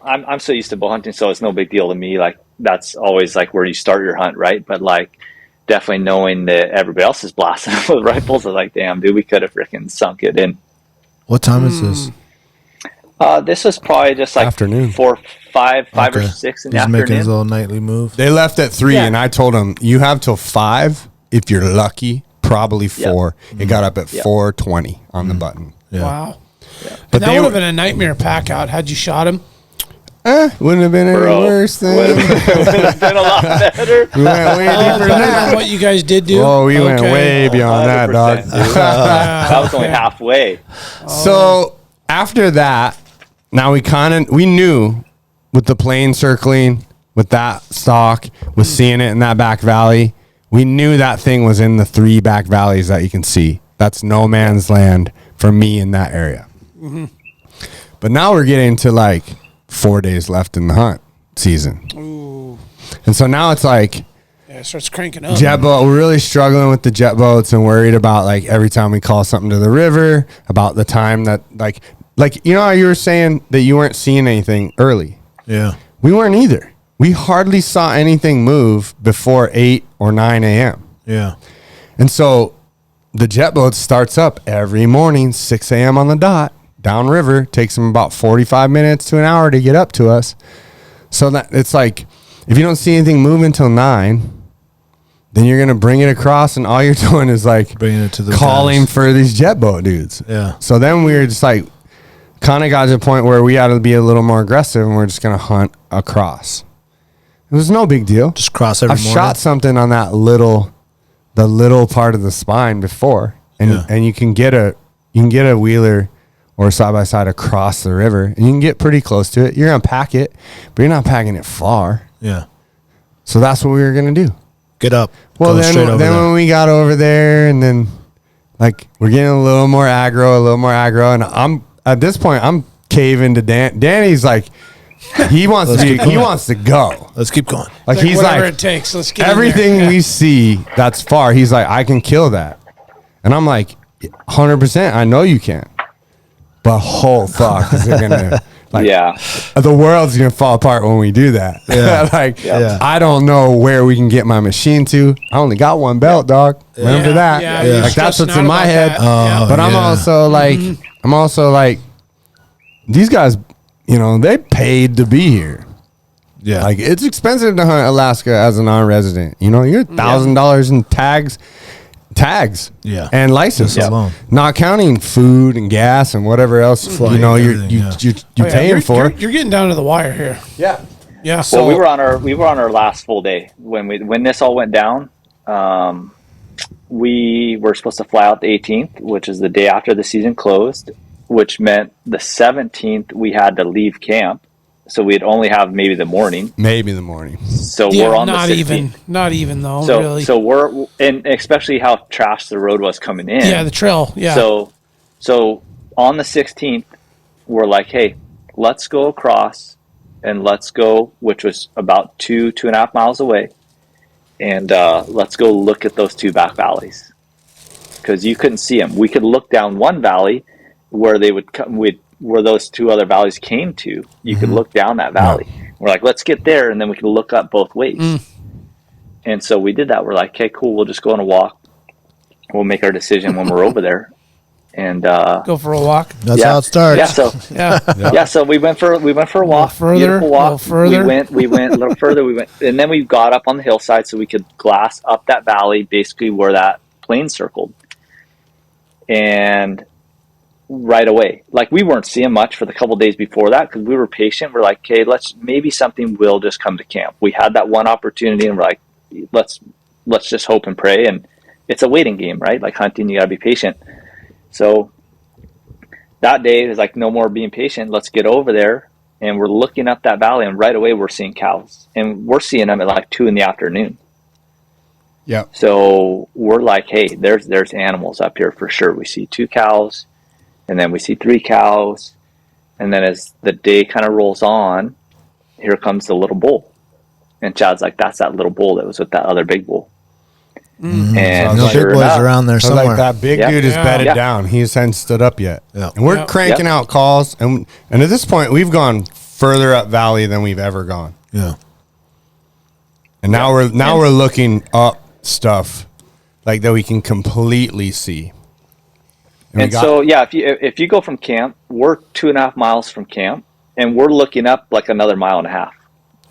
I'm so used to bow hunting, so it's no big deal to me. Like that's always like where you start your hunt, right? But like definitely knowing that everybody else is blasting with rifles, I'm like, damn, dude, we could have freaking sunk it in. What time is this? This was probably just like afternoon. 4, 5 or 6 in the afternoon. He's making his little nightly move. They left at 3, and I told him, you have till 5 if you're lucky. Probably 4. It got up at 4:20 on the button. Yeah. Wow. Yeah. But that would have been a nightmare pack out had you shot him. Wouldn't have been any worse than. Would have been a lot better. We went way deeper than that. What you guys did do? Oh, we went way beyond that, dog. That was only halfway. So after that, now we knew with the plane circling, with that stock, with seeing it in that back valley, we knew that thing was in the 3 back valleys that you can see. That's no man's land for me in that area. Mm-hmm. But now we're getting to like 4 days left in the hunt season. Ooh. And so now it's like, it starts cranking up. Jet boat. We're really struggling with the jet boats and worried about like every time we call something to the river, about the time that like you know how you were saying that you weren't seeing anything early. Yeah. We weren't either. We hardly saw anything move before 8 or 9 a.m. Yeah. And so the jet boat starts up every morning, 6 a.m. on the dot, downriver. Takes them about 45 minutes to an hour to get up to us. So that it's like, if you don't see anything move until 9, then you're gonna bring it across, and all you're doing is like Bringing it to the calling guys. for these jet boat dudes. Yeah. So then we were just like, kind of got to the point where we had to be a little more aggressive, and we're just gonna hunt across. It was no big deal. Just cross every I've morning. shot something on the little part of the spine before, and you can get a wheeler or side by side across the river, and you can get pretty close to it. You're gonna pack it, but you're not packing it far. Yeah. So that's what we were gonna do. Get up. Well, go straight then over there. when we got over there, and then like we're getting a little more aggro, and I'm at this point I'm caving to Danny's like he wants to go. Let's keep going. Like he's whatever like it takes. Let's get in everything there. we see that's far. He's like, I can kill that, and I'm like, 100%. I know you can, but fuck, is it gonna? Like, the world's gonna fall apart when we do that. Yeah. I don't know where we can get my machine to. I only got one belt, dog. Remember that? Yeah, you're Like that's what's stressing in out my about head. that. But I'm also like, these guys, they paid to be here. Yeah. Like it's expensive to hunt Alaska as a non-resident. You're $1,000 in tags Yeah. and license alone. not counting food and gas and whatever else Flight, everything, you're Oh, yeah, paying for. You're getting down to the wire here. Yeah. Yeah. Well, we were on our last full day when this all went down. We were supposed to fly out the 18th, which is the day after the season closed, which meant the 17th we had to leave camp, so we'd only have maybe the morning. So we're on not the 16th. not even though. So really. so we're and especially how trashed the road was coming in. Yeah, the trail. Yeah. So on the 16th, we're like, hey, let's go across and let's go, which was about 2.5 miles away. And let's go look at those two back valleys, because you couldn't see them. We could look down one valley where they would come where those two other valleys came to. You could look down that valley. We're like, let's get there, and then we can look up both ways. And so we did that. We're like, okay, cool. We'll just go on a walk. We'll make our decision when we're over there, and go for a walk. That's how it starts. So we went for a walk. Further, Beautiful walk. a little further. We went a little further. We went, and then we got up on the hillside so we could glass up that valley, basically where that plane circled. And right away, like we weren't seeing much for the couple days before that because we were patient. We're like, okay, maybe something will just come to camp. We had that one opportunity, and we're like, let's just hope and pray. And it's a waiting game, right? Like hunting, you gotta be patient. So that day it was like, no more being patient. Let's get over there. And we're looking up that valley, and right away we're seeing cows, and we're seeing them at like 2 p.m. Yeah. So we're like, hey, there's animals up here for sure. We see 2 cows, and then we see 3 cows. And then as the day kind of rolls on, here comes the little bull. And Chad's like, that's that little bull that was with that other big bull. And No sure big boys enough, around there somewhere. Like that big dude is bedded down. He hasn't stood up yet. Yeah. And we're cranking out calls. And at this point, we've gone further up valley than we've ever gone. Yeah. And now we're looking up stuff like that we can completely see. And so, if you go from camp, we're 2.5 miles from camp, and we're looking up like another 1.5 miles.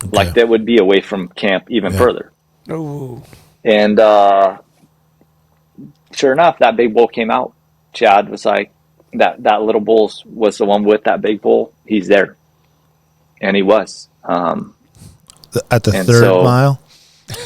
Okay. Like that would be away from camp even further. Oh. And sure enough, that big bull came out. Chad was like, that little bull was the one with that big bull. He's there. And he was. At the third mile?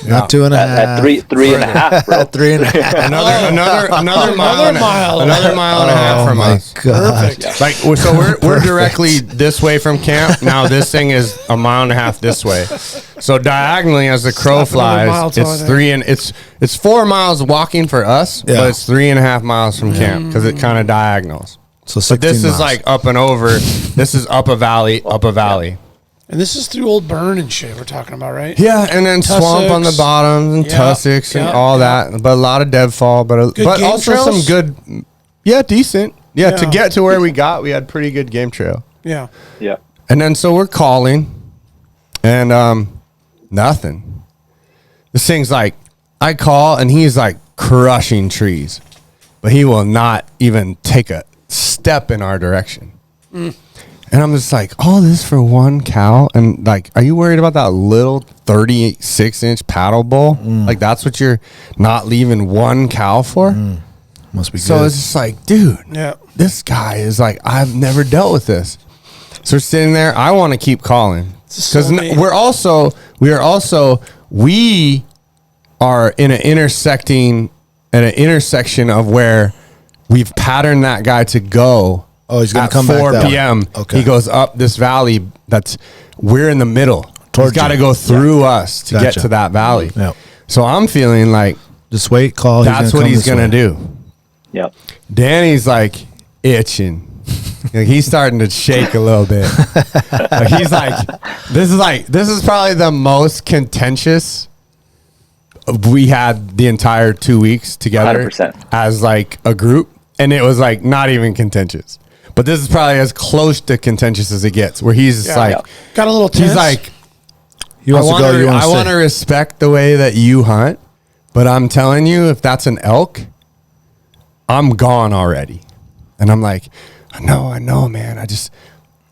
Not 2.5. At 3.5, bro. 3.5. Another mile and a half from us. Perfect. Yeah. Like so, we're directly this way from camp. Now this thing is 1.5 miles this way. So diagonally, as the crow flies, it's 4 miles walking for us, but it's 3.5 miles from camp because it kind of diagonals. So but this miles. is like up and over. This is up a valley. And this is through old burn and shit we're talking about, right? Yeah, and then swamp on the bottoms and tussocks and all that, but a lot of deadfall, but also trails? some good, decent. Yeah, to get to where we had pretty good game trail. Yeah. Yeah. And then so we're calling, and nothing. This thing's like, I call, and he's like crushing trees, but he will not even take a step in our direction. And I'm just like, all this for one cow? And like, are you worried about that little 36-inch paddle bowl? Like, that's what you're not leaving one cow for? Must be So good. it's just like, dude, this guy is like, I've never dealt with this. So we're sitting there. I want to keep calling because we are in an intersection of where we've patterned that guy to go. Oh, he's going at to come 4 back that p.m. way. Okay. He goes up this valley. We're in the middle. He's got to go through us to get to that valley. Yep. So I'm feeling like just wait, call. That's what he's going to do. Yep. Danny's like itching. Like, he's starting to shake a little bit. Like, he's like, this is probably the most contentious we had the entire 2 weeks together 100%. as like a group, and it was like not even contentious. But this is probably as close to contentious as it gets, where he's just like, got a little tense. he's like, He wants to go. You want I to want to respect the way that you hunt, but I'm telling you, if that's an elk, I'm gone already. And I'm like, I know, man.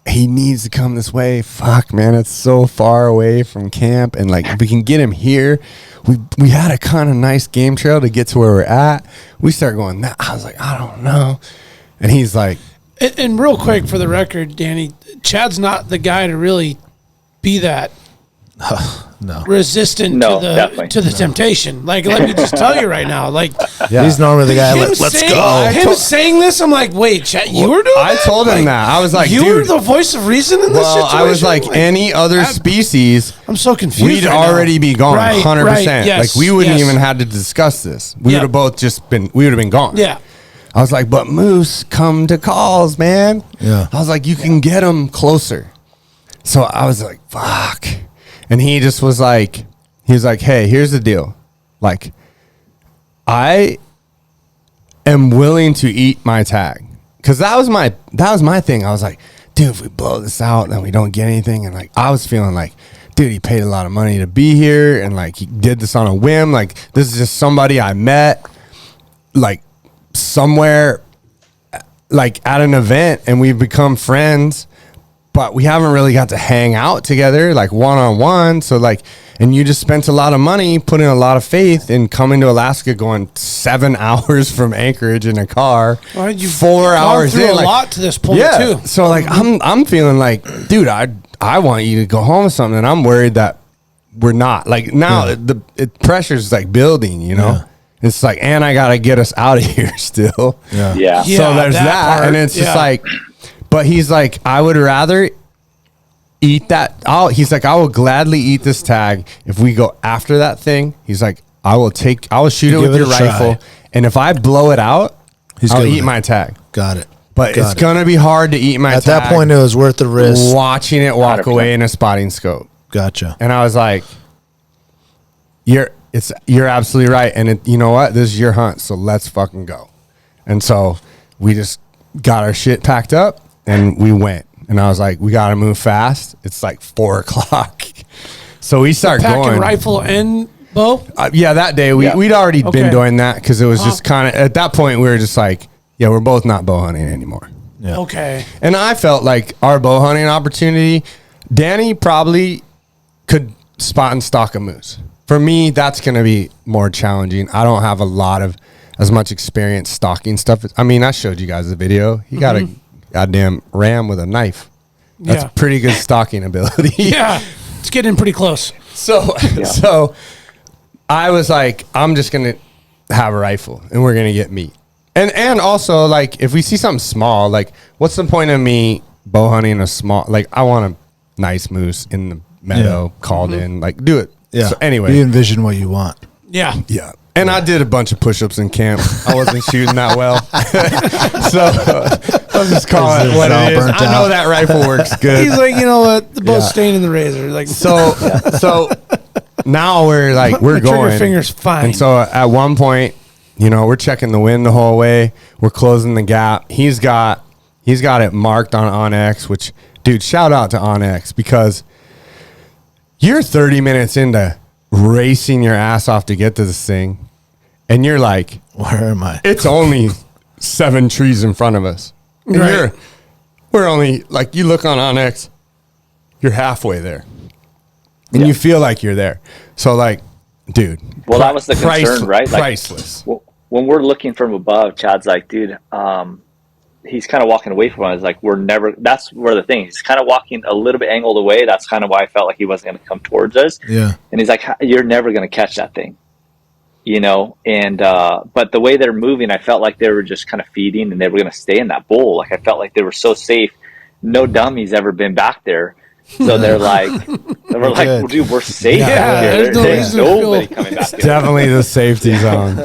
He needs to come this way. Fuck, man, it's so far away from camp. And like, if we can get him here, we had a kind of nice game trail to get to where we're at. We start going, I was like, I don't know. And he's like, and real quick for the record, Danny, Chad's not the guy to really be that resistant to the temptation. Like, let me just tell you right now, like, he's normally the guy. Let's go. Him saying this, I'm like, wait, Chad, you were doing I that? told him that. I was like, you dude, were the voice of reason in this situation. I was like any other species, I'm so confused. we'd right already now. be gone, Right, 100%. right, yes, like, we wouldn't yes. even had to discuss this. We would have both we would have been gone. Yeah. I was like, but moose come to calls, man. Yeah. I was like, you can get them closer. So I was like, fuck. And he just was like, hey, here's the deal. Like, I am willing to eat my tag. Cause that was my thing. I was like, dude, if we blow this out and we don't get anything. And like, I was feeling like, dude, he paid a lot of money to be here. And like, he did this on a whim. Like, this is just somebody I met, like, somewhere, like at an event, and we've become friends, but we haven't really got to hang out together like one-on-one. So like, and you just spent a lot of money, putting a lot of faith in coming to Alaska, going 7 hours from Anchorage in a car, Well, you've 4 hours through in, a like, lot to this point yeah. too. So like, I'm feeling like, dude, I want you to go home with something, and I'm worried that we're not. Like, now the pressure's like building, you know. Yeah. It's like, and I gotta get us out of here still. Yeah. So there's that, part, and it's just like, but he's like, I would rather eat that. He's like, I will gladly eat this tag if we go after that thing. He's like, I will shoot it with your rifle, and if I blow it out, I'll eat my tag. Got it. But it's gonna be hard to eat my tag. At that point, it was worth the risk. Watching it walk 100%. away in a spotting scope. Gotcha. And I was like, you're absolutely right. And you know what? This is your hunt, so let's fucking go. And so we just got our shit packed up and we went. And I was like, we got to move fast. It's like 4:00. So we start Packing going. rifle and bow. Yeah, that day we'd already been doing that because it was just kind of, at that point we were just like, yeah, we're both not bow hunting anymore. Yeah. Okay. And I felt like our bow hunting opportunity, Danny probably could spot and stalk a moose. For me, that's going to be more challenging. I don't have as much experience stalking stuff. I mean, I showed you guys the video. He got a goddamn ram with a knife. That's pretty good stalking ability. Yeah. It's getting pretty close. So I was like, I'm just going to have a rifle and we're going to get meat. And also, like, if we see something small, like, what's the point of me bow hunting a small, like, I want a nice moose in the meadow, called in, like, do it. Yeah. So anyway. You envision what you want. Yeah. Yeah. And I did a bunch of push-ups in camp. I wasn't shooting that well. So let's just call it what it is. I know that rifle works good. He's like, you know what? The bow's staying in the razor. Like, So now we're like, we're my trigger going. finger's fine. And so at one point, you know, we're checking the wind the whole way. We're closing the gap. He's got it marked on Onyx, which, dude, shout out to Onyx, because you're 30 minutes into racing your ass off to get to this thing, and you're like, Where am I? it's only 7 trees in front of us. And Right. we're only like, you look on Onyx, you're halfway there. And you feel like you're there. So like, dude. Well, that was the concern, right? Like, priceless. When we're looking from above, Chad's like, dude, he's kind of walking away from us. Like, that's where the thing, he's kind of walking a little bit angled away. That's kind of why I felt like he wasn't going to come towards us. Yeah. And he's like, you're never going to catch that thing, you know? And, but the way they're moving, I felt like they were just kind of feeding and they were going to stay in that bowl. Like, I felt like they were so safe. No dummy's ever been back there. So they're like, well, dude, we're safe back here. There's nobody coming back here. Definitely the safety zone.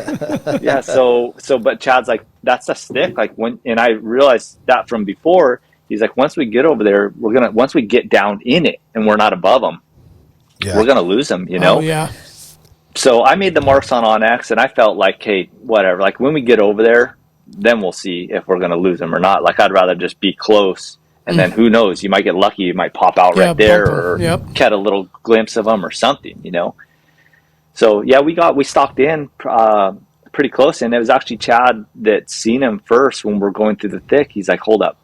Yeah. So, but Chad's like, that's a stick. Like and I realized that from before. He's like, once we get over there, once we get down in it and we're not above them, we're gonna lose them. You know? Oh, yeah. So I made the marks on Onyx, and I felt like, hey, whatever. Like when we get over there, then we'll see if we're gonna lose them or not. Like I'd rather just be close. And then who knows? You might get lucky. You might pop out right there, or get a little glimpse of them or something, you know. So yeah, we stalked in pretty close, and it was actually Chad that seen him first when we're going through the thick. He's like, "Hold up,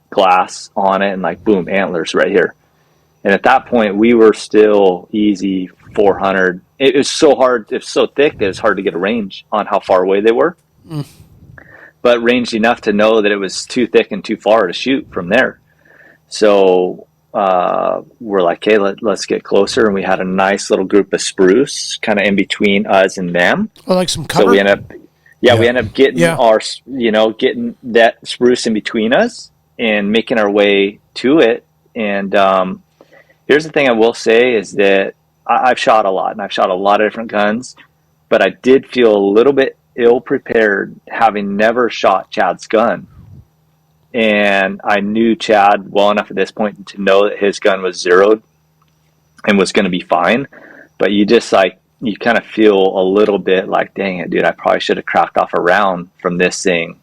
glass on it," and like, boom, antlers right here. And at that point, we were still easy 400. It was so hard. It's so thick that it's hard to get a range on how far away they were, but ranged enough to know that it was too thick and too far to shoot from there. So we're like, hey, let's get closer. And we had a nice little group of spruce kind of in between us and them. Oh, like some cover? So we end up getting getting that spruce in between us and making our way to it. And here's the thing I will say is that I've shot a lot, and I've shot a lot of different guns, but I did feel a little bit ill prepared having never shot Chad's gun. And I knew Chad well enough at this point to know that his gun was zeroed and was going to be fine. But you just you kind of feel a little bit like, dang it, dude, I probably should have cracked off a round from this thing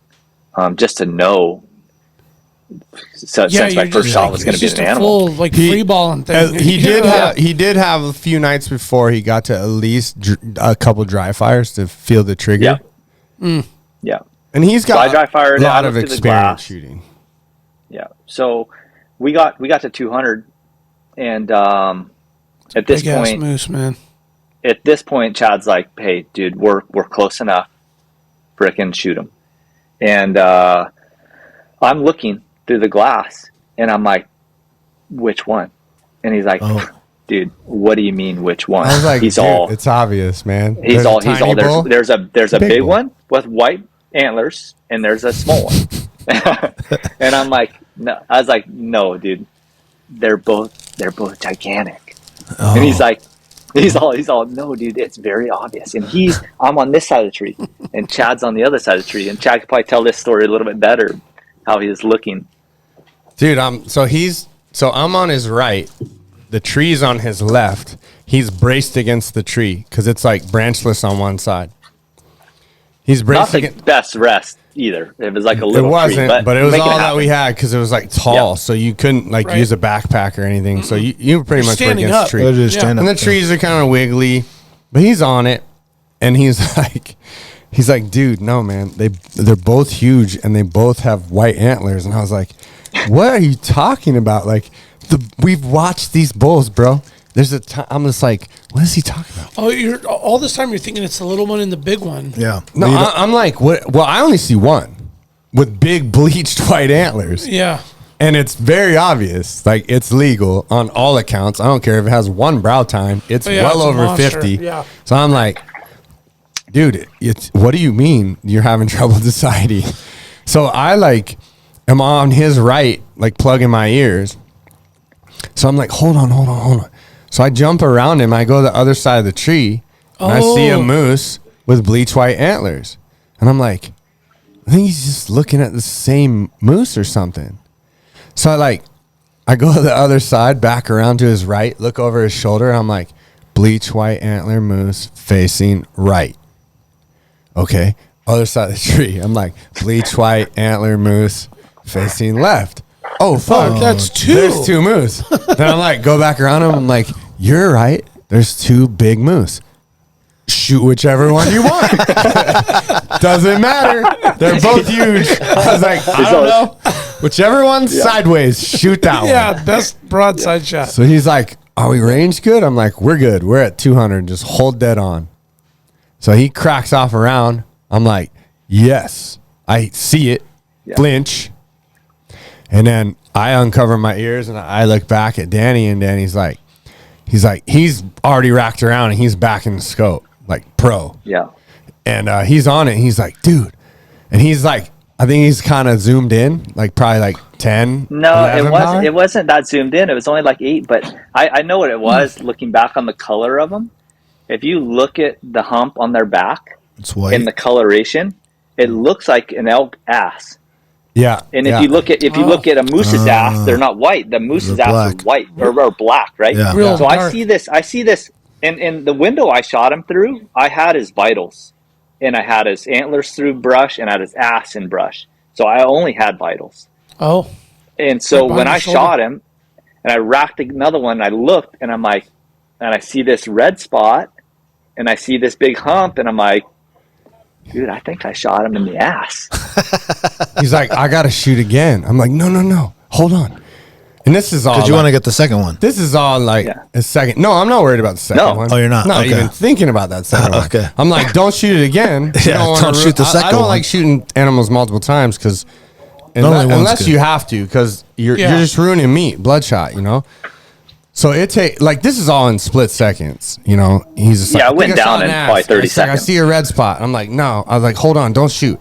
just to know. So since my first shot was going to be an animal. Full, free balling thing. He did have a few nights before he got to at least a couple dry fires to feel the trigger. Yeah. And he's got a lot of experience shooting. Yeah. So we got to 200, and at this point, moose, man. At this point, Chad's like, "Hey, dude, we're close enough. Frickin' shoot him." And I'm looking through the glass, and I'm like, "Which one?" And he's like, "Dude, what do you mean, which one?" I was like, it's obvious, man. He's all. There's a big one with white antlers, and there's a small one. And I'm like, no. I was like, no, dude, they're both gigantic. And he's all, no, dude, it's very obvious. And I'm on this side of the tree, and Chad's on the other side of the tree. And Chad could probably tell this story a little bit better, how he was looking. Dude, I'm on his right. The tree's on his left. He's braced against the tree because it's like branchless on one side. He's braced not the best rest either. It was like a little. It wasn't, tree, but it was all that we had because it was like tall, so you couldn't use a backpack or anything. So you were pretty much against the tree. And the trees are kind of wiggly, but he's on it, and he's like, dude, no, man, they're both huge and they both have white antlers. And I was like, what are you talking about? Like, we've watched these bulls, bro. There's a time I'm just like, what is he talking about? Oh, all this time you're thinking it's the little one and the big one. Yeah. No, I'm like, what? Well, I only see one with big bleached white antlers. Yeah. And it's very obvious. Like, it's legal on all accounts. I don't care if it has one brow time. It's well over 50. Yeah. So I'm like, dude, what do you mean you're having trouble deciding? So I am on his right, plugging my ears. So I'm like, hold on. So I jump around him. I go to the other side of the tree, and I see a moose with bleach white antlers. And I'm like, I think he's just looking at the same moose or something. So I go to the other side, back around to his right, look over his shoulder. I'm like, bleach white antler moose facing right. Okay. Other side of the tree. I'm like, bleach white antler moose facing left. Oh, fuck. That's two. There's two moose. Then I'm like, go back around him. I'm like, you're right. There's two big moose. Shh. shoot whichever one you want. Doesn't matter. They're both huge. I was like, I don't know. Whichever one's sideways, shoot that one. Yeah, best broadside shot. So he's like, are we ranged good? I'm like, we're good. We're at 200. Just hold dead on. So he cracks off a round. I'm like, yes, I see it. Flinch. And then I uncover my ears and I look back at Danny, and Danny's like, he's already racked around and he's back in the scope, like pro. Yeah. And he's on it. And he's like, dude. And he's like, I think he's kind of zoomed in, like probably like 10. No, it wasn't that zoomed in. It was only like 8, but I know what it was looking back on the color of them. If you look at the hump on their back, It's white. and the coloration, it looks like an elk ass. Yeah. And if you look at a moose's ass, they're not white. The moose's ass are white or black, right? Yeah. Real So dark. I see this, and in the window I shot him through, I had his vitals, and I had his antlers through brush, and I had his ass in brush. So I only had vitals. Oh. And so Right when behind I the shoulder. shot him, and I racked another one, I looked, and I'm like, and I see this red spot, and I see this big hump, and I'm like, dude, I think I shot him in the ass. He's like, I got to shoot again. I'm like, no. Hold on. And this is all. Because you want to get the second one. This is all like a second. No, I'm not worried about the second No. one. Oh, you're not? Not Okay. even thinking about that second one. Okay. I'm like, don't shoot it again. You Yeah, wanna don't shoot the I second don't one. like shooting animals multiple times because Only one's unless good. you have to, because you're just ruining meat, bloodshot, you know. So it take like this is all in split seconds, you know. He's just like, Yeah, I it went think I shot down an in ass. probably 30 It's like, I seconds. see a red spot. I'm like, no. I was like, hold on, don't shoot.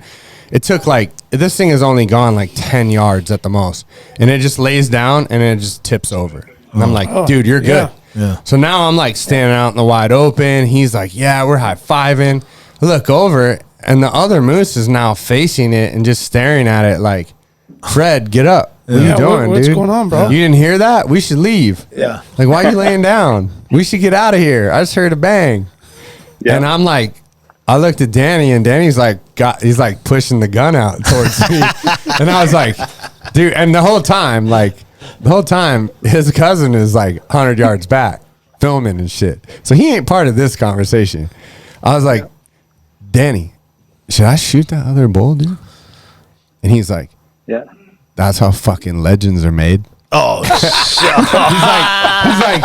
It took like this thing has only gone like 10 yards at the most, and it just lays down and it just tips over. And I'm like, dude, you're good. Yeah. So now I'm like standing out in the wide open. He's like, yeah, we're high fiving. I look over, and the other moose is now facing it and just staring at it like, Fred, get up. What are you doing, what's dude? going on, bro? You didn't hear that? We should leave. Yeah. Like, why are you laying down? We should get out of here. I just heard a bang. Yeah. And I'm like, I looked at Danny, and Danny's like, he's like pushing the gun out towards me. And I was like, dude, and the whole time, his cousin is like 100 yards back filming and shit. So he ain't part of this conversation. I was like, Danny, should I shoot that other bull, dude? And he's like, Yeah. that's how fucking legends are made. Oh, He's like,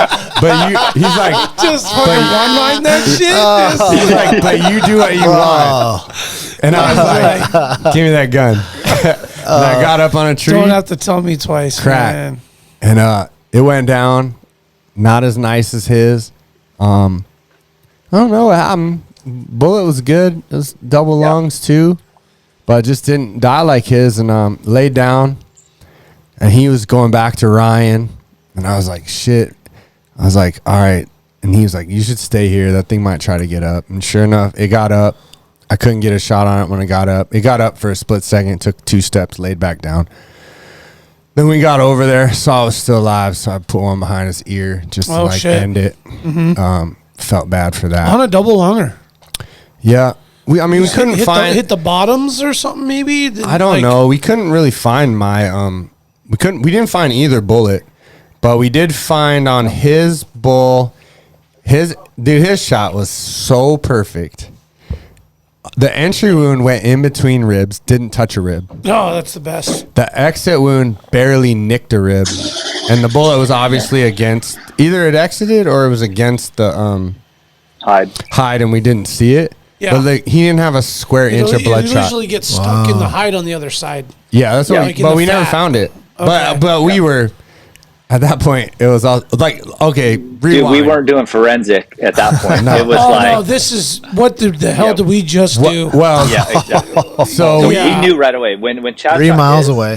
he's like, Just fucking one line that shit. he's like, but you do what you want. And I was like, give me that gun. And I got up on a tree. Don't have to tell me twice, Crack. man. And it went down. Not as nice as his. I don't know what happened. Bullet was good. It was double lungs too, but it just didn't die like his. And laid down, and he was going back to Ryan, and I was like, shit. I was like, all right. And he was like, you should stay here. That thing might try to get up. And sure enough, it got up. I couldn't get a shot on it when it got up. It got up for a split second, took 2 steps, laid back down. Then we got over there, saw it was still alive, so I put one behind his ear just to end it. Felt bad for that. On a double lunger. Yeah. We couldn't find hit the bottoms or something maybe. I don't know. We couldn't really find my we didn't find either bullet, but we did find on his bull his shot was so perfect. The entry wound went in between ribs, didn't touch a rib. No, that's the best. The exit wound barely nicked a rib, and the bullet was obviously against either it exited or it was against the hide, and we didn't see it. Yeah. But he didn't have a square inch of bloodshot. It usually gets stuck in the hide on the other side. Yeah, that's what. But we never found it. Okay. But we were at that point. It was all like, okay, rewind. Dude, we weren't doing forensic at that point. No. It was no, this is what the hell did we just do? Well, yeah, exactly. so we knew right away when Chad 3 shot miles his, away.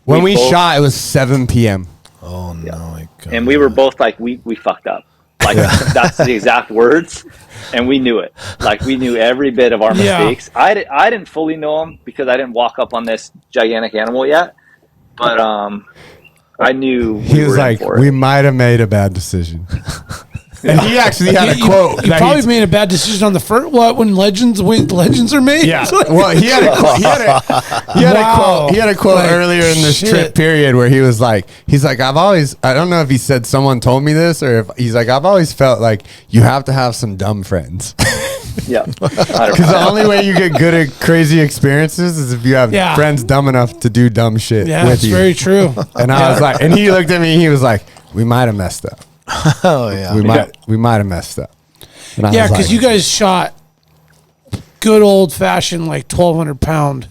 When we both- shot, it was 7 p.m. Oh no, my God. and we were both like, we fucked up. Like that's the exact words, and we knew it. Like we knew every bit of our mistakes. I didn't fully know them because I didn't walk up on this gigantic animal yet, but I knew He was were in like, for it. we might have made a bad decision. And he actually had a quote. You that probably he's- made a bad decision on the first. What when legends are made? Yeah. Well, he had a quote. He had a quote Like, earlier in this shit. trip period where he's like, I don't know if he said someone told me this or if he's like, I've always felt like you have to have some dumb friends. Yeah. Because the only way you get good at crazy experiences is if you have friends dumb enough to do dumb shit Yeah, with that's you. very true. And I was like, and he looked at me, and he was like, "We might have messed up. Oh yeah. We might have messed up." And I Yeah, was because like, you guys shot good old fashioned like 1,200 pound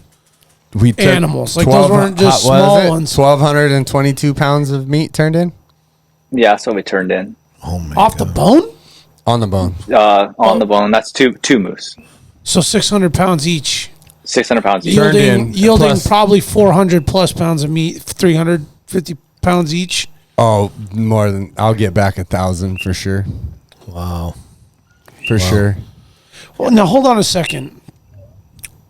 we took animals. Like those weren't just small ones. 1,222 pounds of meat turned in Yeah, that's what we turned in. Oh my Off the God. bone? on the bone. On the bone. That's two moose. So 600 pounds each. 600 pounds each. Turned Yielding, in, yielding plus- probably 400 plus pounds of meat, 350 pounds each. Oh, more than I'll get back 1,000 for sure. Wow. For sure. Well, now hold on a second.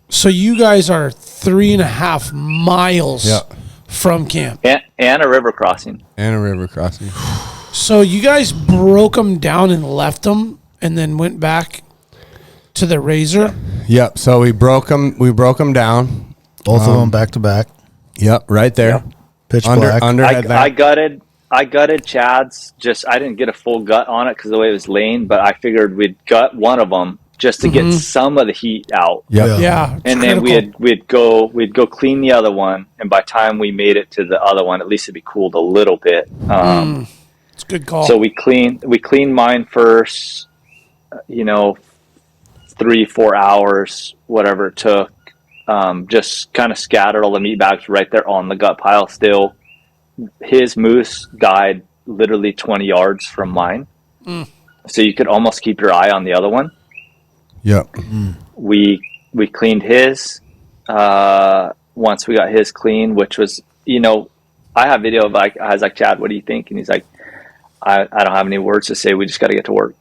So you guys are 3.5 miles Yep. from camp. And a river crossing. And a river crossing. So you guys broke them down and left them, and then went back to the razor. Yep. So we broke them down. Both of them back to back. Yep. Right there. Yep. Pitch black. Under I gutted Chad's. I didn't get a full gut on it because of the way it was laying, but I figured we'd gut one of them just to get some of the heat out. Yep. Yeah, And then we'd go clean the other one, and by the time we made it to the other one, at least it'd be cooled a little bit. it's a good call. So we cleaned mine first. 3-4 hours, whatever it took. Just kind of scattered all the meat bags right there on the gut pile. Still, his moose died literally 20 yards from mine, so you could almost keep your eye on the other one. Yep. We cleaned his. Once we got his clean, which was, I have video of I was like, Chad, what do you think? And he's like, I don't have any words to say. We just got to get to work.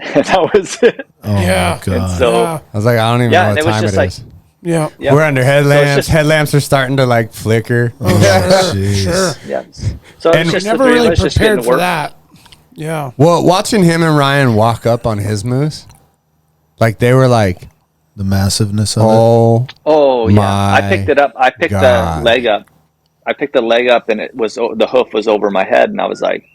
And that was it. Oh Yeah. my God. And so Yeah. I was like, I don't even know and what it was time just it like, is. Yeah. yeah. We're under headlamps. just- Headlamps are starting to like flicker. Oh, jeez. Sure. Yeah. So And it's just Never the three really of us just getting prepared to for work. that. Yeah. Well, watching him and Ryan walk up on his moose, like they were like, The massiveness of it. oh, Oh yeah, My I picked it up. I picked God. the leg up. I picked the leg up, and it was the hoof was over my head, and I was like,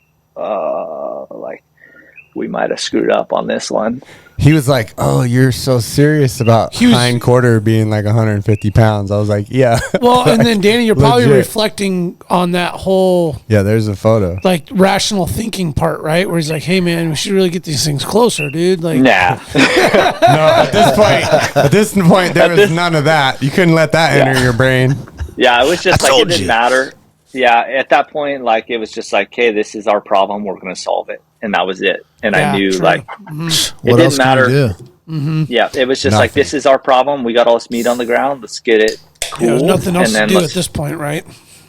we might have screwed up on this one. he was like, oh, you're so serious about He was- hind quarter being like 150 pounds. I was like, yeah. Well, and then Danny, you're probably Legit. reflecting on that whole Yeah, there's a photo. like rational thinking part, right? Where he's like, "Hey, man, we should really get these things closer, dude." Like, Nah, No, at this point, there was none of that. You couldn't let that enter your brain. yeah, it was just I like it told didn't you. matter. Yeah, at that point, like it was just like, hey, this is our problem. We're going to solve it, and that was it. And Yeah, I knew true. like What didn't else matter. can you do? yeah, it was just like Nothing. this is our problem. We got all this meat on the ground. Let's get it cool. yeah, there's nothing else and to then do at let's this point, right?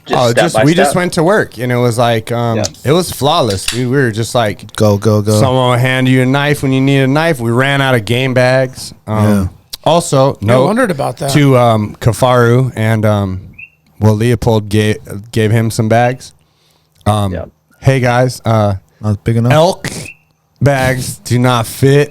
just step by we step. just went to work, and it was like, it was flawless, dude. We were just like, Go, go, go. someone will hand you a knife when you need a knife. We ran out of game bags. Yeah. Also, I no, wondered about that. to Kifaru and Leopold gave him some bags. Yep. Hey guys, Not big enough. elk bags do not fit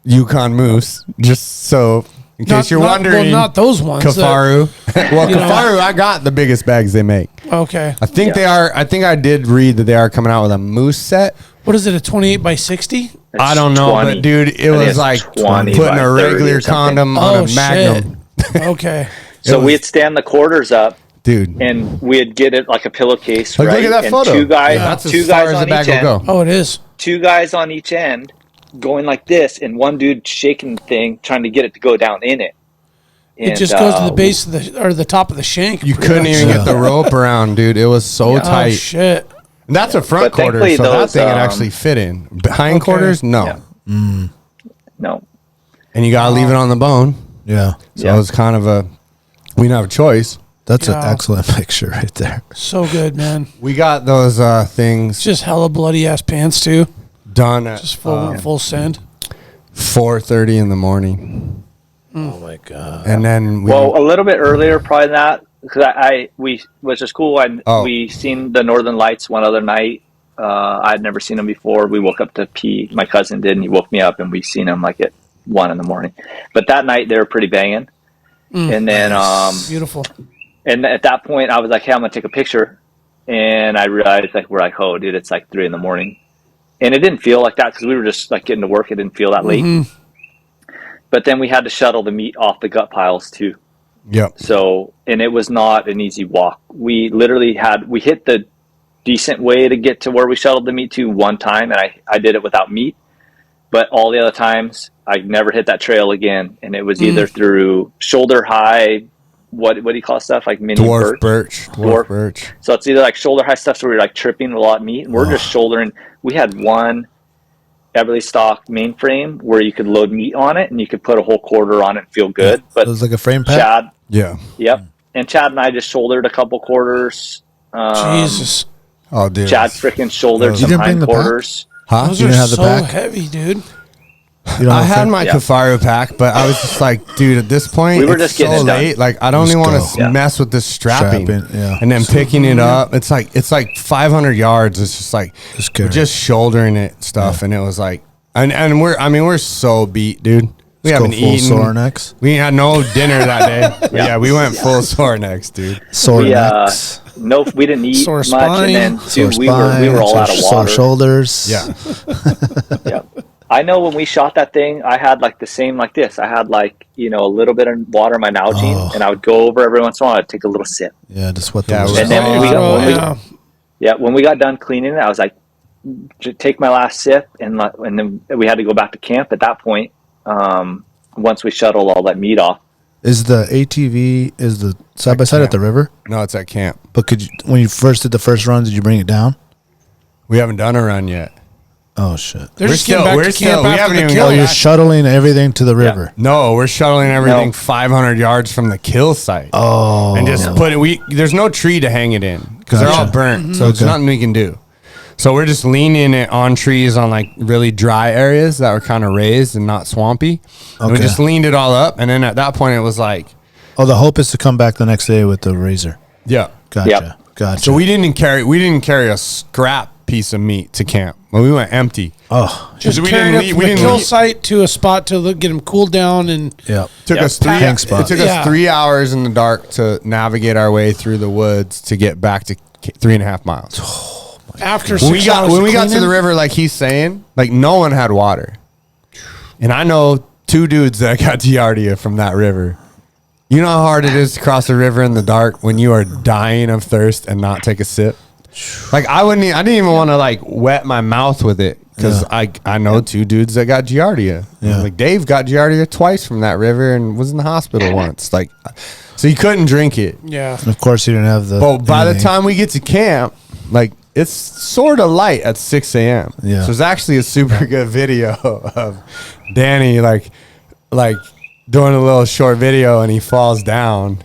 Yukon moose. Just so in case you're wondering, well, not those ones. Kifaru. Well, You know. Kifaru, I got the biggest bags they make. Okay. I think they are. I think I did read that they are coming out with a moose set. What is it? A 28 by 60? I don't know, 20. but dude, it think was it's like 20 putting by a 30 or regular something. condom Oh, on a Magnum, Okay. So was- we'd stand the quarters up, dude. and we'd get it like a pillowcase, Like, right? look at that and photo. Two guys, That's as two far guys as on the bag each end. will go. Oh, it is. Two guys on each end, going like this, and one dude shaking the thing, trying to get it to go down in it. It just goes to the base of the top of the shank. You pretty couldn't much. even get the rope around, dude. It was so Oh, tight. shit. And that's a front But quarter, thankfully so that those, thing would actually fit in. Hind Okay. quarters, no. Yeah. No. And you gotta leave it on the bone. Yeah. So Yeah. it was kind of we didn't have a choice. That's Yeah. an excellent picture right there. So good, man. We got those things Just hella bloody ass pants, too. done at Just full send. 4:30 in the morning, Oh my God. and then we. Well, a little bit earlier, probably than that, because which is cool. We seen the Northern Lights one other night. I'd never seen them before. We woke up to pee. My cousin did, and he woke me up, and we seen them like at 1 a.m. But that night they were pretty banging. And then, Beautiful. and at that point, I was like, "Hey, I'm gonna take a picture." And I realized, like, we're like, "Oh, dude, it's like 3 a.m." And it didn't feel like that because we were just like getting to work. It didn't feel that late. but then we had to shuttle the meat off the gut piles too. Yep. So, and it was not an easy walk. We literally we hit the decent way to get to where we shuttled the meat to one time, and I did it without meat. But all the other times, I never hit that trail again, and it was either through shoulder high, what do you call stuff, like mini Dwarf birch. So it's either like shoulder high stuff, so we're like tripping a lot of meat, and we're just shouldering. We had one Everly stock mainframe where you could load meat on it, and you could put a whole quarter on it and feel good. But it was like a frame pack. Chad, yep, and Chad and I just shouldered a couple quarters. Jesus. Oh, dude. Chad freaking shouldered some hind quarters. Huh? Those You are didn't have the so pack? heavy, dude. You don't I have had frame- my Kifaru pack, but I was just like, dude, at this point, We were it's just getting so it done. late. Like, I don't Just even want go. to mess with this strapping. Yeah. And then picking it up. It's like 500 yards. It's just like Just carry it. just shouldering it stuff, and it was like, and we're so beat, dude. We Let's go haven't full eaten. sore necks. We had no dinner that day. Yeah, we went full sore necks, dude. Sore We, necks. No, we didn't eat Sore much, spine. and then Sore dude, we were all out of sore water. shoulders. Yeah. Yeah. I know when we shot that thing, I had like the same like this. I had like, a little bit of water in my Nalgene, and I would go over every once in a while. I'd take a little sip. Yeah, just what the Yeah, And then when we got done cleaning it, I was like, take my last sip, and then we had to go back to camp at that point. Once we shuttled all that meat off. Is the ATV side by side at the river? No, it's at camp. But when you first did the first run, did you bring it down? We haven't done a run yet. Oh shit! They're We're just getting still- back we're to still- camp we after haven't the even kill. Oh, you're shuttling everything to the river. No, we're shuttling everything No. 500 yards from the kill site. Oh, And just put it. There's no tree to hang it in because they're all Gotcha. burnt, so it's Okay. nothing we can do. So we're just leaning it on trees on like really dry areas that were kind of raised and not swampy. And we Okay. just leaned it all up, and then at that point it was like, oh, the hope is to come back the next day with the razor. yeah. Gotcha. Yep. Gotcha. So we didn't carry a scrap piece of meat to camp. Well, we went empty. Oh, Just we carried didn't it leave- from we the didn't kill leave- site to a spot to get them cooled down, and yeah. Took us three. Hang spot. It took Yeah. us 3 hours in the dark to navigate our way through the woods to get back to 3.5 miles. after When we 6 got hours when of we got to cleaning, the river, like he's saying, like no one had water, and I know 2 dudes that got Giardia from that river. You know how hard it is to cross a river in the dark when you are dying of thirst and not take a sip. Like I didn't even want to like wet my mouth with it because I know 2 dudes that got Giardia. Yeah. Like Dave got Giardia twice from that river and was in the hospital once. Like, so he couldn't drink it. yeah, And of course, you didn't have the. But by the anything. time we get to camp, like it's sort of light at 6 a.m. Yeah. So there's actually a super good video of Danny like doing a little short video, and he falls down,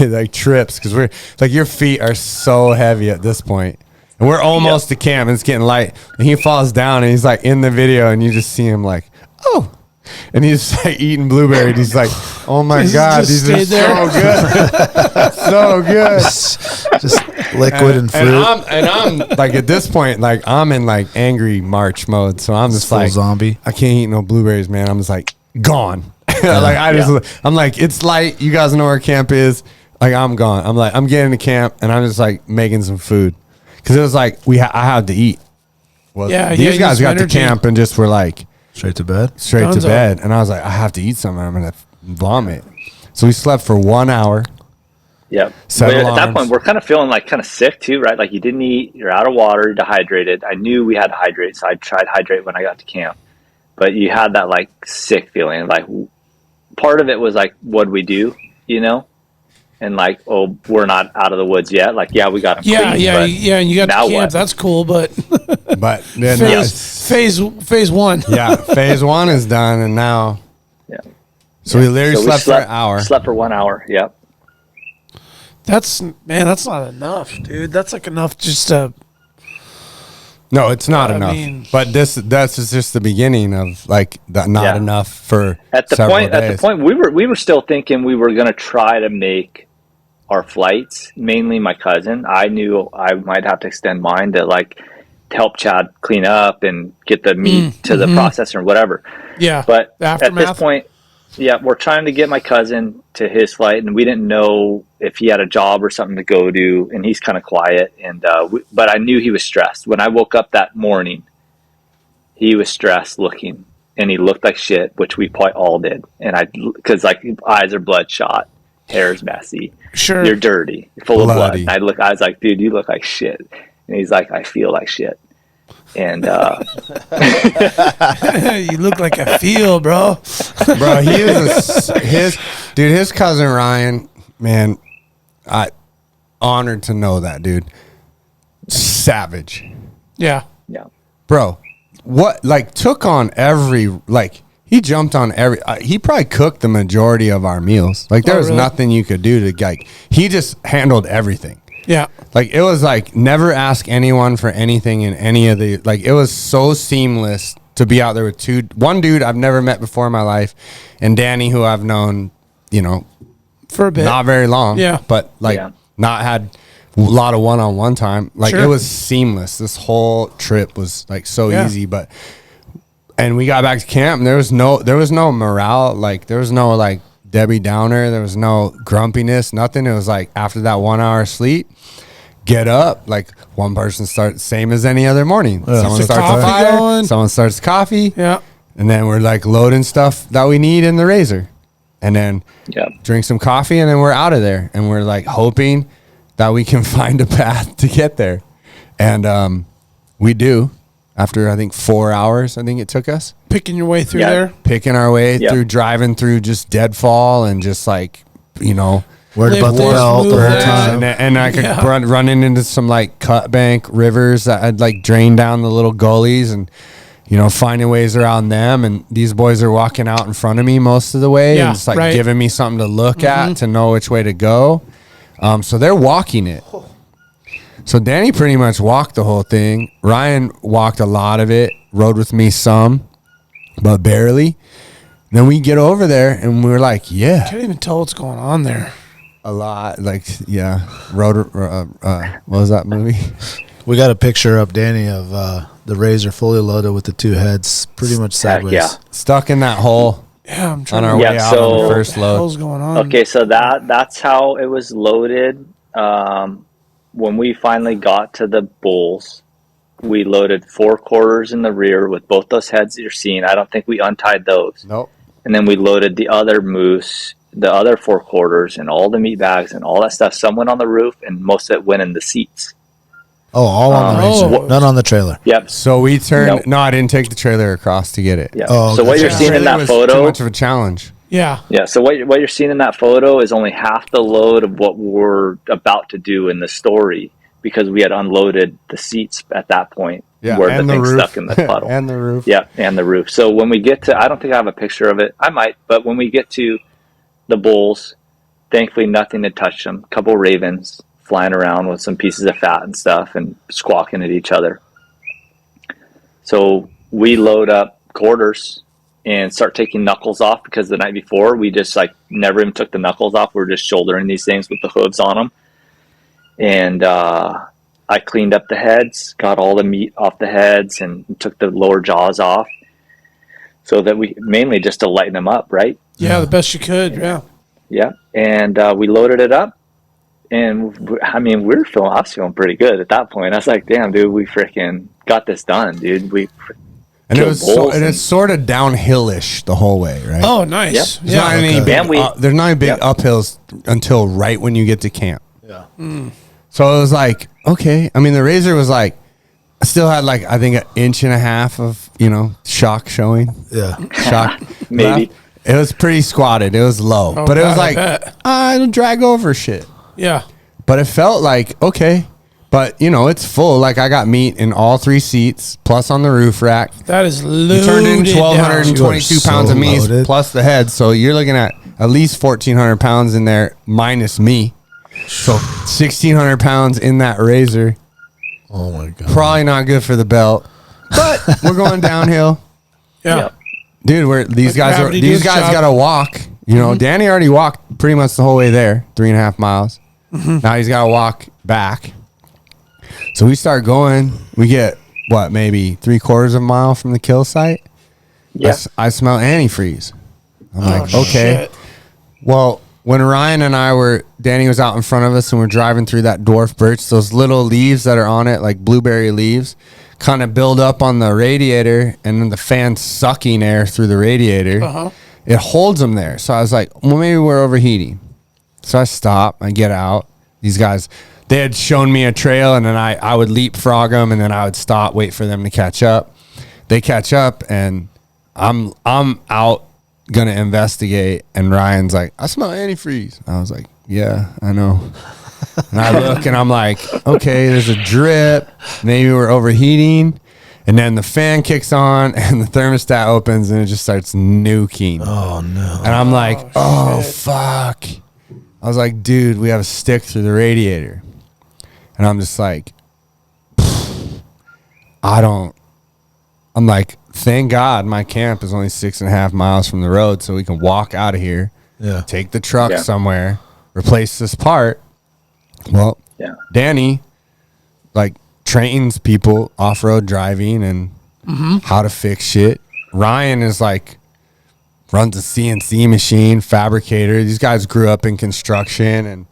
like trips because we're like your feet are so heavy at this point, and we're almost to camp, and it's getting light, and he falls down, and he's like in the video, and you just see him like, oh. And he's like eating blueberry. And he's like, "Oh my god, just these are stayed there. so good, so good." just liquid and fruit. And I'm like at this point, like I'm in like angry March mode. So I'm just Full like zombie. I can't eat no blueberries, man. I'm just like gone. I'm like, it's light. You guys know where camp is. Like I'm gone. I'm like, I'm getting to camp, and I'm just like making some food because it was like I had to eat. Well, Yeah, these yeah, guys some got to energy. camp and just were like Straight to bed. straight Gonzo. to bed, and I was like, I have to eat something. I'm gonna vomit. So we slept for 1 hour. Yeah. Set But at that alarms. point, we're kind of feeling like kind of sick too, right? Like you didn't eat, you're out of water, you're dehydrated. I knew we had to hydrate, so I tried to hydrate when I got to camp. But you had that like sick feeling. Like part of it was like, what do we do? And like, oh, we're not out of the woods yet. Like, yeah, we got them yeah, clean, yeah, but yeah. And you got to now camp. what? That's cool, but But then phase 1. yeah, phase 1 is done, and now Yeah. so we literally So we slept for an hour. Slept for 1 hour. Yep. That's not enough, dude. That's like enough just to. No, it's not I enough. mean- But this is just the beginning of like the not Yeah. enough for At the several point, days. we were still thinking we were going to try to make our flights. Mainly my cousin. I knew I might have to extend mine to like help Chad clean up and get the meat to the processor or whatever. Yeah. But the at aftermath. this point, yeah, we're trying to get my cousin to his flight, and we didn't know if he had a job or something to go to, and he's kind of quiet. And but I knew he was stressed. When I woke up that morning, he was stressed looking, and he looked like shit, which we probably all did. And because like eyes are bloodshot, hair's messy, Sure. you're dirty, you're full Bloody. of blood. I was like, dude, you look like shit. And he's like, I feel like shit. And You look like a feel, bro. Bro, he is his cousin Ryan, man, I honored to know that dude. Savage. Yeah. yeah, Bro, what, like, took on every, like, he jumped on every, he probably cooked the majority of our meals. Like, there was really? nothing you could do to, like, he just handled everything. Yeah. Like, it was like, never ask anyone for anything in any of the, like, it was so seamless to be out there with one dude I've never met before in my life, and Danny, who I've known, you know, For a bit. not very long. Yeah. But, like, Yeah. not had a lot of one-on-one time. Like, Sure. it was seamless. This whole trip was, like, so Yeah. easy. But, and we got back to camp, and there was no morale. Like, there was no, like, Debbie Downer. There was no grumpiness, nothing. It was like, after that 1 hour sleep, get up, like, one person starts, same as any other morning. Someone Get starts a coffee fire, going. someone starts coffee, Yeah. and then we're, like, loading stuff that we need in the razor. And then yeah. drink some coffee, and then we're out of there. And we're, like, hoping that we can find a path to get there. And we do. After, I think, 4 hours, I think it took us. Picking your way through Yeah. there. Picking our way Yeah. through, driving through just deadfall and just, like, you know, Worried Live about the this, belt move the whole that. time. and I could Yeah. running into some, like, cut bank rivers that had, like, drained down the little gullies, and, you know, finding ways around them. And these boys are walking out in front of me most of the way, Yeah, and just, like, right. giving me something to look at to know which way to go. So they're walking it. So Danny pretty much walked the whole thing. Ryan walked a lot of it, rode with me some, but barely. Then we get over there, and we're like, yeah, Can't even tell what's going on there. a lot. Like, yeah, rode. What was that movie? We got a picture up, Danny, of the razor fully loaded with the two heads, pretty much sideways. yeah. Stuck in that hole Yeah, I'm on trying our to Yeah, way out on the so- first what the load. hell's going on. Okay, so that's how it was loaded. When we finally got to the bulls, we loaded 4 quarters in the rear with both those heads that you're seeing. I don't think we untied those. Nope. And then we loaded the other moose, the other 4 quarters, and all the meat bags and all that stuff. Some went on the roof, and most of it went in the seats. Oh, all on the razor, Oh. none on the trailer. Yep. So we turned. Nope. No, I didn't take the trailer across to get it. Yeah. Oh, So what gotcha. you're seeing in Trailer that was too photo, much of a challenge. Yeah. yeah. So what you're seeing in that photo is only half the load of what we're about to do in the story, because we had unloaded the seats at that point Yeah, where the and the thing's roof. stuck in the puddle. And the roof. Yeah, and the roof. So when we get to, I don't think I have a picture of it. I might, but when we get to the bulls, thankfully nothing had touched them. A couple ravens flying around with some pieces of fat and stuff and squawking at each other. So we load up quarters and start taking knuckles off, because the night before we just, like, never even took the knuckles off. We were just shouldering these things with the hooves on them. And I cleaned up the heads, got all the meat off the heads, and took the lower jaws off, so that we, mainly just to lighten them up, right? Yeah, the best you could. Yeah. Yeah. And we loaded it up, and I mean, I was feeling pretty good at that point. I was like, damn, dude, we freaking got this done, dude. And it killed was bulls and it's sort of downhillish the whole way, right? Oh, nice. Yep. There's not any Okay. big, And we- there's not any big Yep. uphills until right when you get to camp. Yeah. So it was like, okay. I mean, the razor was like, I still had, like, I think 1.5 inches of, you know, shock showing. Yeah. Shock. Maybe. left. It was pretty squatted. It was low. Oh, but it was God, I like, bet. I don't drag over shit. Yeah. But it felt like, okay. But, you know, it's full. Like, I got meat in all 3 seats, plus on the roof rack. That is You loaded. turned in down. 1,222 You are pounds so of meat loaded. plus the head. So you're looking at least 1,400 pounds in there minus me. So 1,600 pounds in that razor. Oh my god. Probably not good for the belt. But we're going downhill. Yeah. Yep. Dude, these Like guys gravity does job. got to walk. You know, Danny already walked pretty much the whole way there, 3.5 miles. Now he's got to walk back. So we start going. We get, what, maybe 3/4 of a mile from the kill site? Yeah. I smell antifreeze. I'm like, Oh, okay. shit. Well, when Ryan and Danny was out in front of us and we're driving through that dwarf birch, those little leaves that are on it, like blueberry leaves, kind of build up on the radiator, and then the fan's sucking air through the radiator. It holds them there. So I was like, well, maybe we're overheating. So I stop, I get out. These guys, they had shown me a trail, and then I would leapfrog them, and then I would stop, wait for them to catch up. They catch up, and I'm out gonna investigate, and Ryan's like, I smell antifreeze. I was like, yeah, I know. And I look, and I'm like, okay, there's a drip. Maybe we're overheating. And then the fan kicks on, and the thermostat opens, and it just starts nuking. Oh, no. And I'm like, oh, fuck. I was like, dude, we have a stick through the radiator. And I'm just like, I'm like, thank God my camp is only 6.5 miles from the road, so we can walk out of here, take the truck somewhere, replace this part. Well, Danny, like, trains people off-road driving and how to fix shit. Ryan is like, runs a CNC machine, fabricator. These guys grew up in construction, and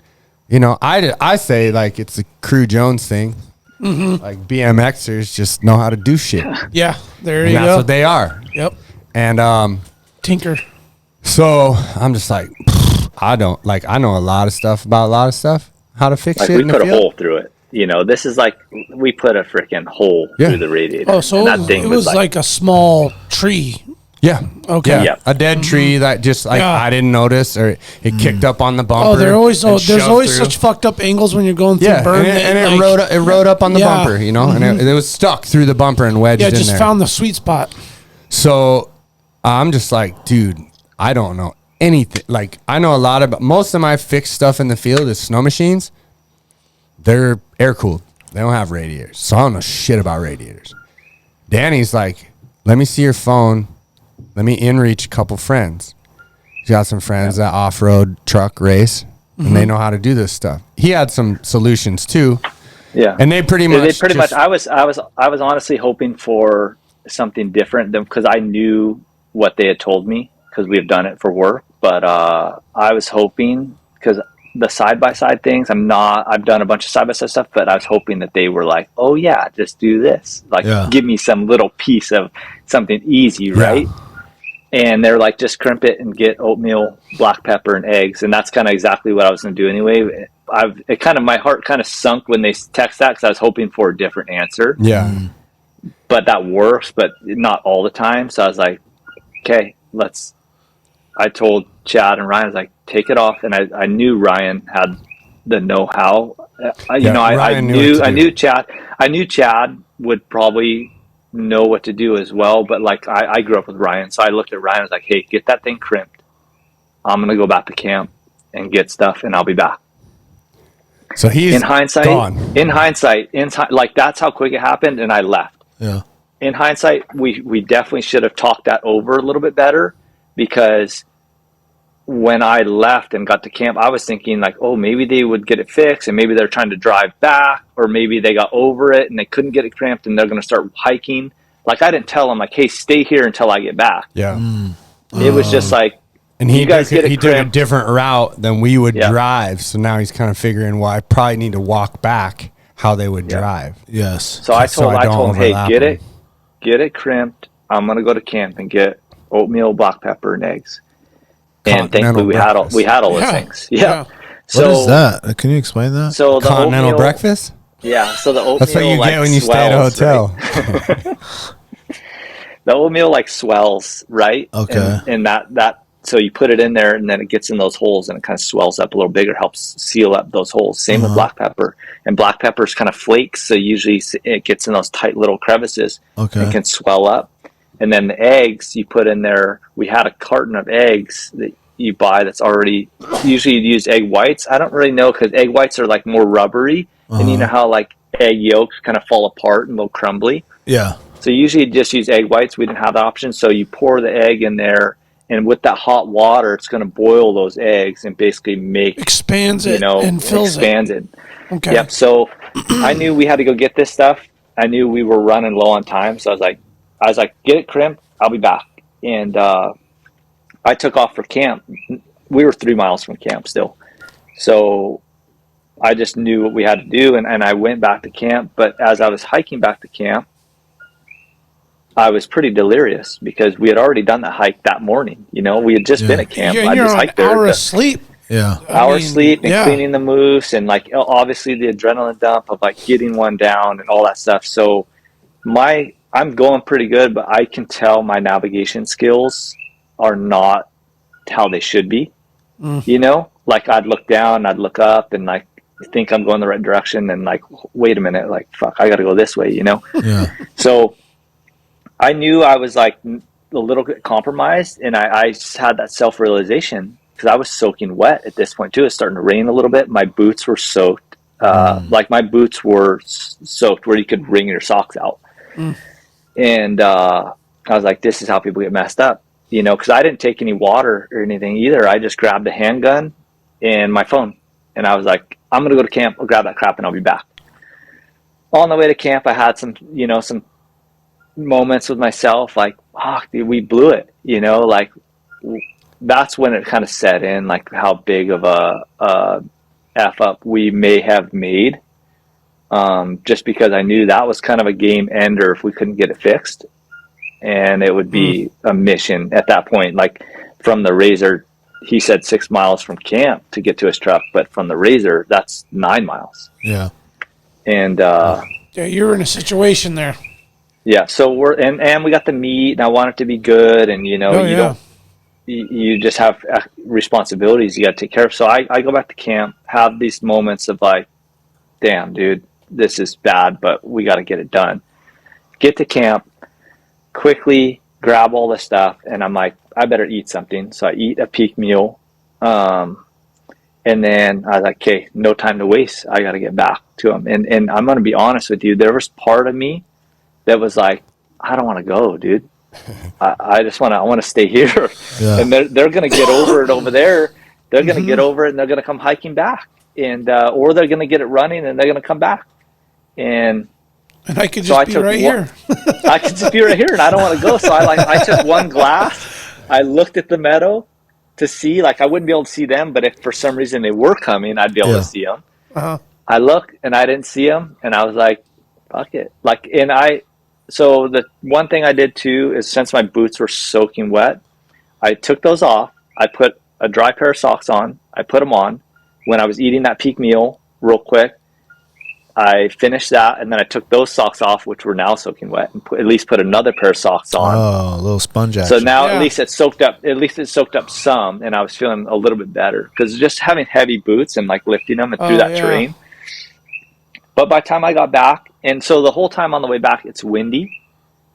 you know, I say like it's a Crew Jones thing. Like BMXers just know how to do shit. Yeah, there and you that's go. what they are. Yep. And Tinker. so I'm just like, I know a lot of stuff about a lot of stuff. How to fix Like shit. we in put the a field. hole through it. You know, this is like we put a freaking hole through the radiator. Oh, so and that thing it was like a small tree. Yeah. Okay. Yeah. A dead tree that just like I didn't notice, or it kicked up on the bumper. Oh, there's and always shoved such fucked up angles when you're going through yeah, burn. and it like, rode up on the bumper, you know, and it was stuck through the bumper and wedged yeah, in just there. found the sweet spot. So I'm just like, dude, I don't know anything. Like, I know a lot about most of my fixed stuff in the field is snow machines. They're air cooled. They don't have radiators, so I don't know shit about radiators. Danny's like, let me see your phone. Let me inReach a couple friends. He's got some friends that off-road truck race, and they know how to do this stuff. He had some solutions too. Yeah, and they pretty much. I was honestly hoping for something different than, because I knew what they had told me because we have done it for work. But I was hoping, because the side-by-side things, I've done a bunch of side-by-side stuff, but I was hoping that they were like, oh yeah, just do this. Like, give me some little piece of something easy, right? And they're like, just crimp it and get oatmeal, black pepper, and eggs. And that's kind of exactly what I was going to do anyway. My heart kind of sunk when they text that, because I was hoping for a different answer. Yeah. But that works, but not all the time. So I was like, okay, I told Chad and Ryan, I was like, take it off. And I knew Ryan had the know-how. I knew Chad would probably know what to do as well. But like, I grew up with Ryan. So I looked at Ryan and was like, hey, get that thing crimped. I'm going to go back to camp and get stuff, and I'll be back. So he's in hindsight, gone. In hindsight, like, that's how quick it happened, and I left. Yeah. In hindsight, we definitely should have talked that over a little bit better, because when I left and got to camp, I was thinking like, oh, maybe they would get it fixed, and maybe they're trying to drive back, or maybe they got over it and they couldn't get it cramped and they're going to start hiking. Like, I didn't tell them like, hey, stay here until I get back. Yeah. It was just like, and he took a different route than we would drive. So now he's kind of figuring, well, I probably need to walk back how they would drive. Yes. So I told him, hey, get it crimped. I'm going to go to camp and get oatmeal, black pepper, and eggs. And thankfully we had all those things. Yeah. So, what is that? Can you explain that? So the continental oatmeal, breakfast? Yeah. So the oatmeal, that's what you get when you stay at a hotel. Right? The oatmeal like swells, right? Okay. And that so you put it in there, and then it gets in those holes, and it kind of swells up a little bigger, helps seal up those holes. Same with black pepper. And black pepper is kind of flakes, so usually it gets in those tight little crevices. Okay. And can swell up. And then the eggs you put in there, we had a carton of eggs that you buy that's already, usually you'd use egg whites. I don't really know, because egg whites are like more rubbery. And you know how like egg yolks kind of fall apart and a little crumbly? Yeah. So usually you just use egg whites. We didn't have the option. So you pour the egg in there, and with that hot water, it's going to boil those eggs and basically expands it and fills it. Okay. Yep. So I knew we had to go get this stuff. I knew we were running low on time. So I was like, get it crimped. I'll be back. And I took off for camp. We were 3 miles from camp still. So I just knew what we had to do. And I went back to camp. But as I was hiking back to camp, I was pretty delirious because we had already done that hike that morning. You know, we had just been at camp. Yeah, I you're just on an hiked there. hour of sleep. Yeah. Hour sleep and cleaning the moose and like obviously the adrenaline dump of like getting one down and all that stuff. So I'm going pretty good, but I can tell my navigation skills are not how they should be. You know, like I'd look down, I'd look up and like think I'm going the right direction and like, wait a minute, like, fuck, I got to go this way, you know? Yeah. So I knew I was like a little bit compromised, and I just had that self-realization because I was soaking wet at this point too. It's starting to rain a little bit. My boots were soaked. Like my boots were soaked where you could wring your socks out. And I was like, this is how people get messed up, you know, because I didn't take any water or anything either. I just grabbed a handgun and my phone. And I was like, I'm going to go to camp. I'll grab that crap and I'll be back. On the way to camp, I had some moments with myself like, oh, dude, we blew it, you know, like that's when it kind of set in, like how big of a F up we may have made. Just because I knew that was kind of a game ender if we couldn't get it fixed. And it would be a mission at that point. Like from the Razor, he said 6 miles from camp to get to his truck, but from the Razor, that's 9 miles. Yeah. And yeah, you're in a situation there. Yeah, so and we got the meat, and I want it to be good, and you know, you just have responsibilities you got to take care of. So I go back to camp, have these moments of like, damn, dude, this is bad, but we got to get it done. Get to camp, quickly grab all the stuff, and I'm like, I better eat something. So I eat a peak meal, and then I was like, okay, no time to waste. I got to get back to him. And I'm going to be honest with you, there was part of me that was like, I don't want to go, dude. I just I want to stay here. Yeah. And they're going to get over it over there. They're going to get over it and they're going to come hiking back, and or they're going to get it running and they're going to come back. And I could just be right here. I could just be right here, and I don't want to go. So I took one glass. I looked at the meadow to see, like I wouldn't be able to see them, but if for some reason they were coming, I'd be able to see them. Uh-huh. I looked and I didn't see them, and I was like, fuck it. Like, so the one thing I did too is, since my boots were soaking wet, I took those off. I put a dry pair of socks on. I put them on when I was eating that peak meal real quick. I finished that, and then I took those socks off, which were now soaking wet, and at least put another pair of socks on. Oh, a little sponge action. So now at least it soaked up. At least it soaked up some, and I was feeling a little bit better because just having heavy boots and like lifting them and through that terrain. But by the time I got back, and so the whole time on the way back, it's windy,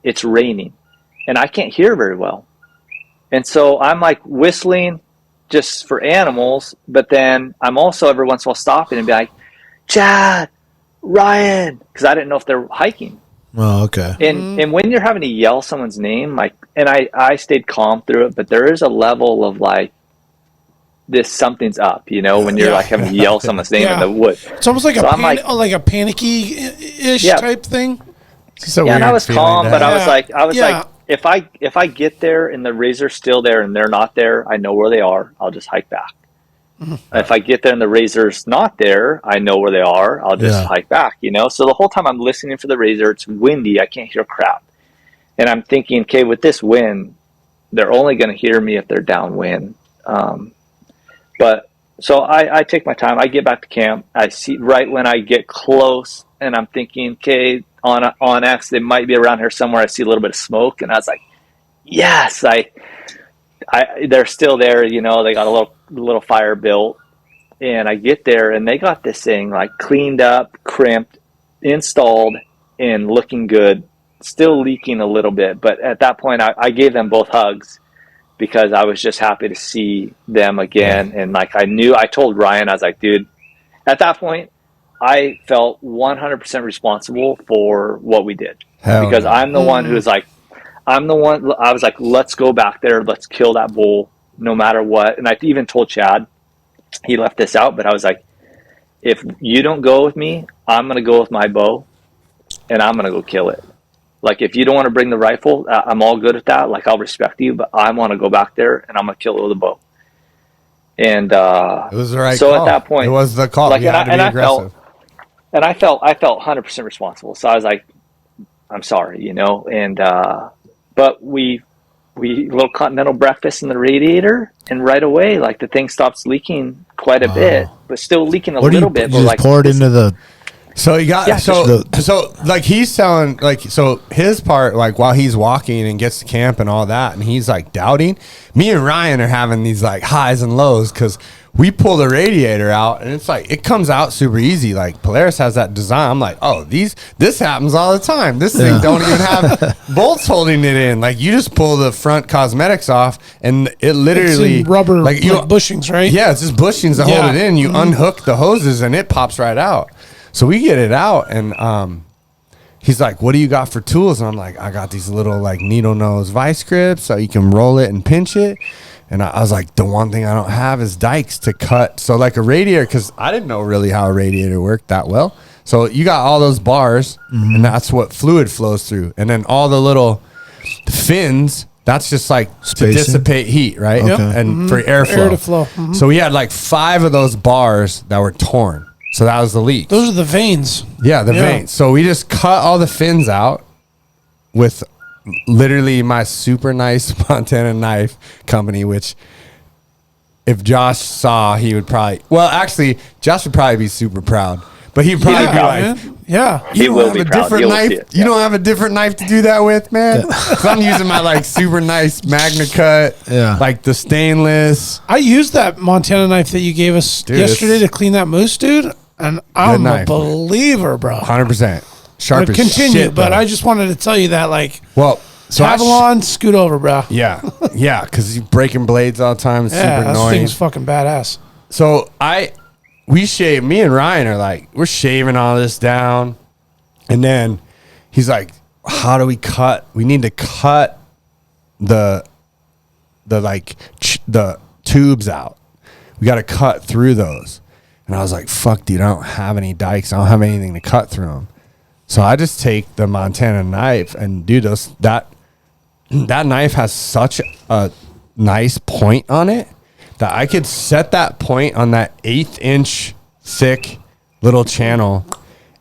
it's raining, and I can't hear very well. And so I'm like whistling just for animals, but then I'm also every once in a while stopping and be like, Chad, Ryan, because I didn't know if they're hiking. Oh, okay. And when you're having to yell someone's name, like, and I stayed calm through it, but there is a level of like, something's up, you know, when you're like having to yell someone's name in the woods. It's almost like like a panicky-ish type thing. And I was calm, but I was like, if I get there and the Razor's still there and they're not there, I know where they are. I'll just hike back. If I get there and the Razor's not there, I know where they are. I'll just hike back, you know? So the whole time I'm listening for the Razor, it's windy. I can't hear crap. And I'm thinking, okay, with this wind, they're only going to hear me if they're downwind. But so I take my time. I get back to camp. I see right when I get close, and I'm thinking, okay, on X, they might be around here somewhere. I see a little bit of smoke, and I was like, yes, they're still there. You know, they got a little fire built, and I get there, and they got this thing like cleaned up, crimped, installed, and looking good. Still leaking a little bit, but at that point, I gave them both hugs, because I was just happy to see them again. And like, I told Ryan, I was like, dude, at that point, I felt 100% responsible for what we did. Because I'm the one who's like, I was like, let's go back there. Let's kill that bull no matter what. And I even told Chad, he left this out, but I was like, if you don't go with me, I'm going to go with my bow and I'm going to go kill it. Like, if you don't want to bring the rifle, I'm all good at that. Like, I'll respect you, but I want to go back there and I'm going to kill it with a bow. And it was the right so call. At that point, it was the call. Like, you had to be aggressive. I felt 100% responsible. So I was like, I'm sorry, and but we little continental breakfast in the radiator, and right away, like, the thing stops leaking quite a bit, but still leaking a little bit. You But just pour it into the. So you got Yeah, so like he's telling, like, so his part, like, while he's walking and gets to camp and all that, and he's like doubting. Me and Ryan are having these like highs and lows because we pull the radiator out and it's like it comes out super easy. Like Polaris has that design. I'm like, oh, this happens all the time. This thing don't even have bolts holding it in. Like, you just pull the front cosmetics off and it literally It's in rubber, like bushings, right? Yeah, it's just bushings that hold it in. You unhook the hoses and it pops right out. So we get it out, and he's like, what do you got for tools? And I'm like, I got these little, like, needle nose vice grips so you can roll it and pinch it. And I was like, the one thing I don't have is dikes to cut. So, like, a radiator, because I didn't know really how a radiator worked that well. So you got all those bars, and that's what fluid flows through. And then all the little fins, that's just like Spacing. to dissipate heat, right? Okay. And for airflow. Air to flow. Mhm. So we had like 5 of those bars that were torn. So that was the leak. Those are the veins. Yeah, the veins. So we just cut all the fins out with literally my super nice Montana knife company, which if Josh saw, he would probably, well, actually, Josh would probably be super proud. But he'd probably be like, He you will don't be have a proud. different You'll knife. see it. You don't have a different knife to do that with, man. 'Cause I'm using my like super nice Magna Cut, like the stainless. I used that Montana knife that you gave us yesterday to clean that moose, dude, and I'm a believer, bro. 100%. Sharp as Continue, shit, but though. I just wanted to tell you that, like, well, so Avalon, scoot over, bro. Yeah, because you're breaking blades all the time. It's Yeah, super that annoying. thing's fucking badass. So we shave. Me and Ryan are like, we're shaving all this down, and then he's like, "How do we cut? We need to cut the tubes out. We got to cut through those." And I was like, "Fuck, dude, I don't have any dikes. I don't have anything to cut through them." So I just take the Montana knife and do that knife has such a nice point on it that I could set that point on that 1/8-inch thick little channel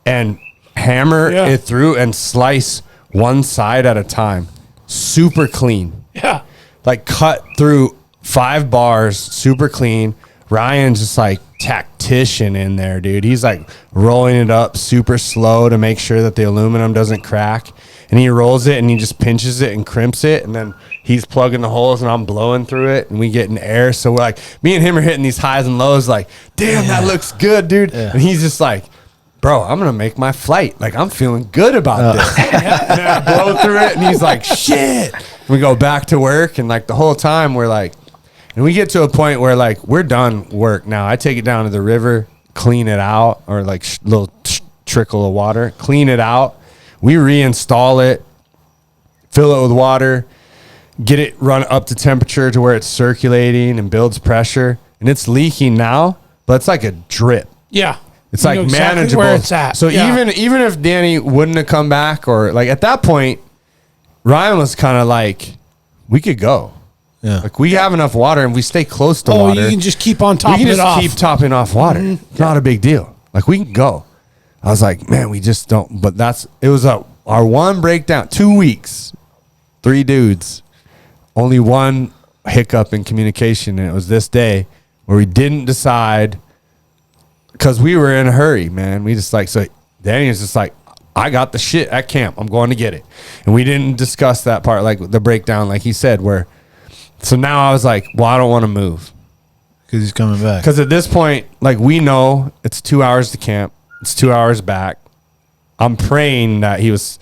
and hammer it through and slice one side at a time. Super clean. Yeah. Like cut through 5 bars, super clean. Ryan's just like tactician in there, dude. He's like rolling it up super slow to make sure that the aluminum doesn't crack. And he rolls it and he just pinches it and crimps it. And then he's plugging the holes and I'm blowing through it and we get in air. So we're like, me and him are hitting these highs and lows like, damn, that looks good, dude. Yeah. And he's just like, bro, I'm going to make my flight. Like, I'm feeling good about this. And then I blow through it and he's like, shit. And we go back to work and like the whole time we're like, and we get to a point where like we're done work now. I take it down to the river, clean it out, or like little trickle of water, clean it out. We reinstall it, fill it with water, get it run up to temperature to where it's circulating and builds pressure. And it's leaking now, but it's like a drip. Yeah. It's like exactly manageable. where it's at. So even if Danny wouldn't have come back, or like at that point, Ryan was kind of like, we could go. Yeah. Like we have enough water and we stay close to water. You can just keep on topping it off. We can just keep topping off water. Mm-hmm. Not a big deal. Like we can go. I was like, man, we just don't. But it was our one breakdown. 2 weeks, 3 dudes, only one hiccup in communication. And it was this day where we didn't decide because we were in a hurry, man. We just like, so Danny was just like, I got the shit at camp. I'm going to get it. And we didn't discuss that part, like the breakdown, like he said, where. So now I was like, well, I don't want to move. Because he's coming back. Because at this point, like we know it's 2 hours to camp. It's 2 hours back. I'm praying that he was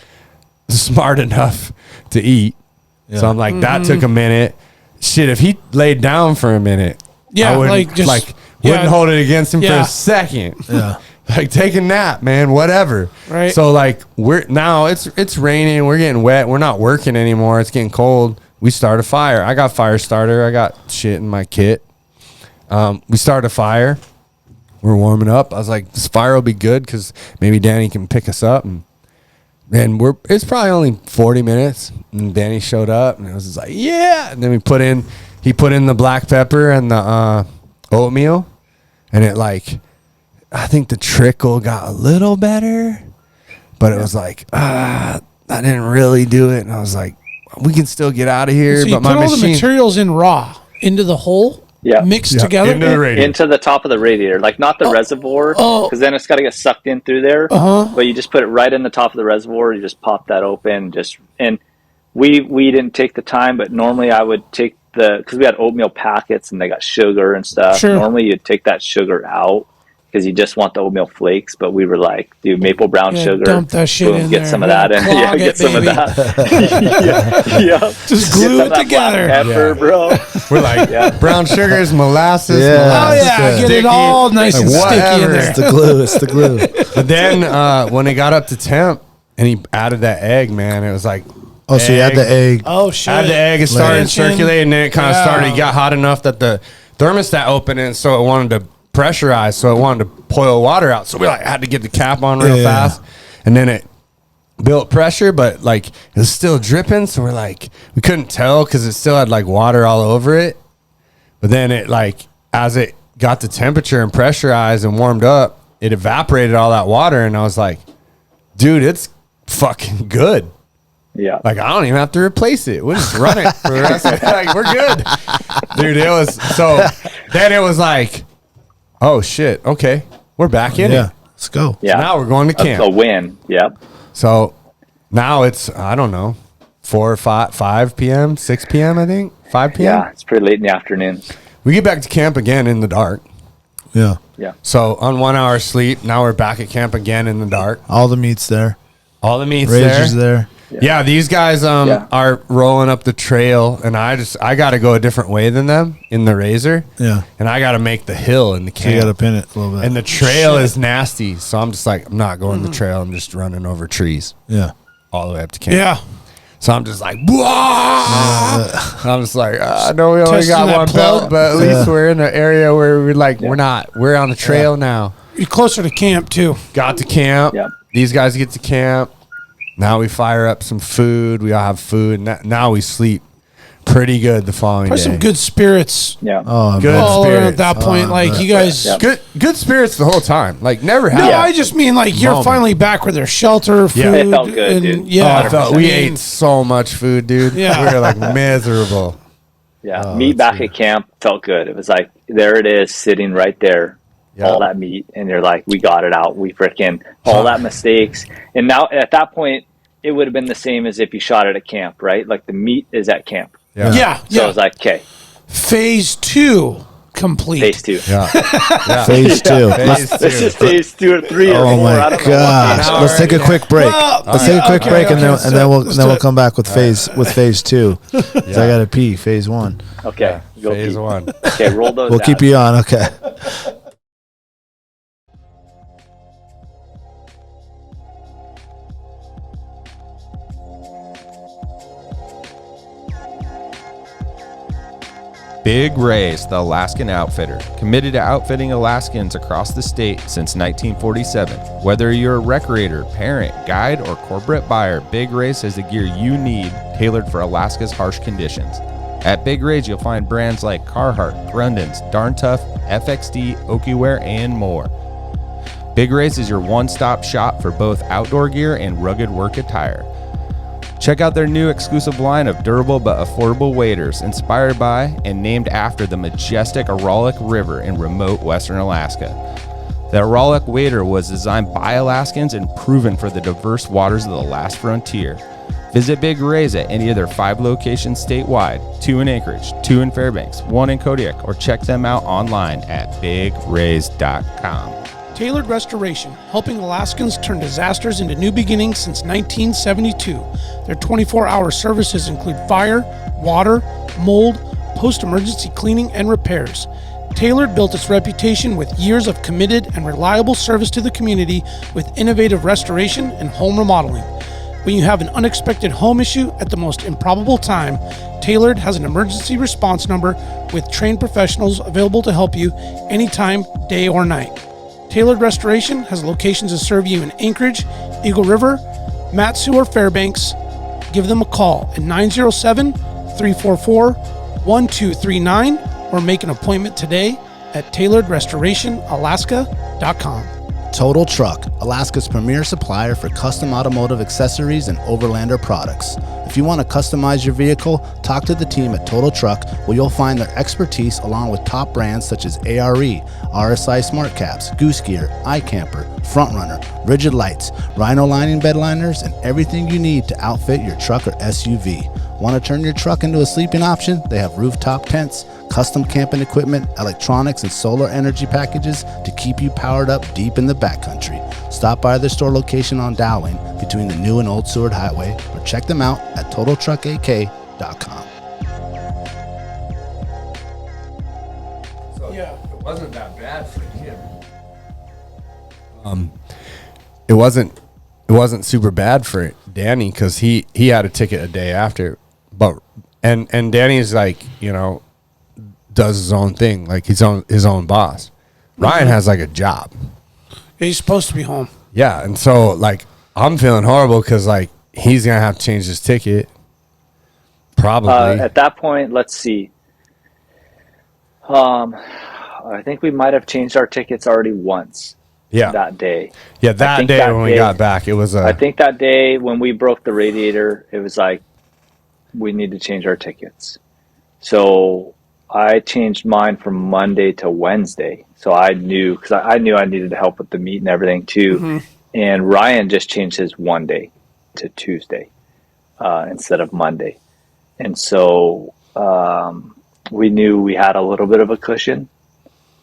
smart enough to eat. Yeah. So I'm like, that took a minute. Shit, if he laid down for a minute, I wouldn't, wouldn't hold it against him for a second. Yeah. Like take a nap, man, whatever. Right. So like it's raining, we're getting wet, we're not working anymore, it's getting cold. We start a fire. I got fire starter. I got shit in my kit. We start a fire. We're warming up. I was like, this fire will be good because maybe Danny can pick us up. And it's probably only 40 minutes. And Danny showed up and it was just like, yeah. And then he put in the black pepper and the oatmeal. And it like, I think the trickle got a little better. But it was like, that didn't really do it. And I was like, we can still get out of here. So you but put my all the machine, materials in raw into the hole, mixed together. into the radiator. Into the top of the radiator, like not the reservoir, because then it's got to get sucked in through there. But you just put it right in the top of the reservoir. You just pop that open. And we didn't take the time, but normally I would take because we had oatmeal packets and they got sugar and stuff. Sure. Normally you'd take that sugar out because you just want the oatmeal flakes. But we were like, dude, maple brown sugar. Dump that shit in get there. some of that in. Yeah, Clog get it, some of baby. that. yeah. Just glue it together. Pepper, bro. We're like, brown sugars, molasses. Yeah. Oh molasses, yeah, get it sticky. all nice Like, and sticky in whatever. there. It's the glue. It's the glue. But then when it got up to temp and he added that egg, man, it was like, Oh, so you had the egg. Oh shit! add the egg, it started Expansion. circulating, and then it kind of Yeah. started, it got hot enough that the thermostat opened, and so it wanted to pressurize, so it wanted to boil water out. So we like had to get the cap on real fast, and then it built pressure, but like it was still dripping. So we're like, we couldn't tell because it still had like water all over it. But then it like, as it got the temperature and pressurized and warmed up, it evaporated all that water, and I was like, dude, it's fucking good. Yeah. Like, I don't even have to replace it. We'll just run it for the rest of it. Like, we're good. Dude, it was so then it was like, oh shit, okay. We're back in it. Let's go. Yeah. So now we're going to camp. A win. Yep. So now it's, I don't know, 4 or 5 p.m., 6 p.m., I think. 5 p.m. Yeah. It's pretty late in the afternoon. We get back to camp again in the dark. Yeah. Yeah. So on 1 hour sleep, now we're back at camp again in the dark. All the meat's there. All the meat's Razor's there. Yeah, these guys are rolling up the trail, and I got to go a different way than them in the Razor. Yeah. And I got to make the hill in the So camp. you got to pin it a little bit. And the trail is nasty, so I'm just like, I'm not going the trail. I'm just running over trees yeah. all the way up to camp. Yeah. So I'm just like, I'm just like, I know we only Testing got that one plug. belt, but at least we're in an area where we're like, we're on the trail now. You're closer to camp too. Got to camp. Yeah. These guys get to camp. Now we fire up some food. We all have food. Now we sleep pretty good the following There's day. some good spirits Yeah. Oh, Good all around spirits. at that point. Like you guys. Yeah. Good spirits the whole time. Like never had. No, I just mean like you're Moment. finally back with their shelter, food. Yeah. It felt good, and, dude. Yeah, We ate so much food, dude. Yeah. We were like miserable. Yeah. Meat back at camp felt good. It was like, there it is sitting right there. Yeah. All that meat. And you're like, we got it out. We freaking, all that mistakes. And now at that point, it would have been the same as if you shot it at camp, right? Like the meat is at camp. yeah. So I was like, okay, Phase 2 complete. phase 2. Yeah. Yeah. Phase 2. Phase This two. is phase 2 or 3 or 4. Oh I my don't know what gosh! phase Let's take a quick break. Well, Let's take a quick okay, break, and okay, then let's do we'll it. come back with phase 2. So I got to pee. Phase 1. Okay. Go Phase Pete. 1. Okay, roll those We'll out. keep you on. Okay. Big Ray's, the Alaskan outfitter, committed to outfitting Alaskans across the state since 1947. Whether you're a recreator, parent, guide, or corporate buyer, Big Ray's has the gear you need tailored for Alaska's harsh conditions. At Big Ray's, you'll find brands like Carhartt, Grundens, Darn Tough, FXD, Okiwear, and more. Big Ray's is your one-stop shop for both outdoor gear and rugged work attire. Check out their new exclusive line of durable but affordable waders, inspired by and named after the majestic Aurentz River in remote western Alaska. The Aurentz wader was designed by Alaskans and proven for the diverse waters of the last frontier. Visit Big Ray's at any of their 5 locations statewide, 2 in Anchorage, 2 in Fairbanks, 1 in Kodiak, or check them out online at bigrays.com. Tailored Restoration, helping Alaskans turn disasters into new beginnings since 1972. Their 24-hour services include fire, water, mold, post-emergency cleaning, and repairs. Tailored built its reputation with years of committed and reliable service to the community with innovative restoration and home remodeling. When you have an unexpected home issue at the most improbable time, Tailored has an emergency response number with trained professionals available to help you anytime, day or night. Tailored Restoration has locations to serve you in Anchorage, Eagle River, Matsu, or Fairbanks. Give them a call at 907-344-1239 or make an appointment today at tailoredrestorationalaska.com. Total Truck, Alaska's premier supplier for custom automotive accessories and overlander products. If you want to customize your vehicle, talk to the team at Total Truck, where you'll find their expertise along with top brands such as ARE, RSI Smart Caps, Goose Gear, iCamper, Frontrunner, Rigid Lights, Rhino Lining bed liners, and everything you need to outfit your truck or SUV. Want to turn your truck into a sleeping option? They have rooftop tents, custom camping equipment, electronics, and solar energy packages to keep you powered up deep in the backcountry. Stop by their store location on Dowling between the new and old Seward Highway, or check them out at TotalTruckAK.com. So Yeah. it wasn't that bad for him. It wasn't super bad for Danny because he had a ticket a day after, but and Danny's like, you know, does his own thing, like his own boss. Ryan has like a job. He's supposed to be home. Yeah, and so like I'm feeling horrible because like he's gonna have to change his ticket. Probably At that point, let's see. I think we might have changed our tickets already once. Yeah, That day. yeah, that day when we got back, it was. I think that day when we broke the radiator, it was like we need to change our tickets. So I changed mine from Monday to Wednesday. So I knew, because I knew I needed help with the meat and everything too. Mm-hmm. And Ryan just changed his one day to Tuesday instead of Monday. And so we knew we had a little bit of a cushion,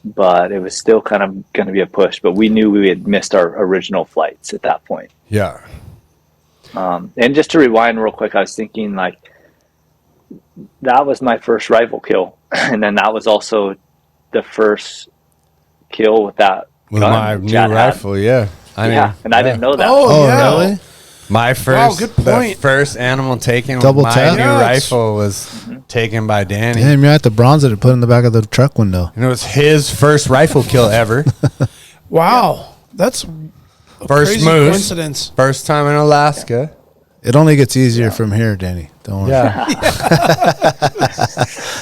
but it was still kind of going to be a push. But we knew we had missed our original flights at that point. Yeah. And just to rewind real quick, I was thinking like that was my first rifle kill. And then that was also the first kill with that With gun my new Chad had. rifle, yeah. I mean, And I didn't know that. Oh, yeah. really? my first, good point. the first animal taken Double with my tap? new Yes. rifle was taken by Danny. Damn, you're at the bronze to put in the back of the truck window. And it was his first rifle kill ever. Wow. That's a First crazy moose. coincidence. First time in Alaska. It only gets easier from here, Danny. Don't worry. Yeah.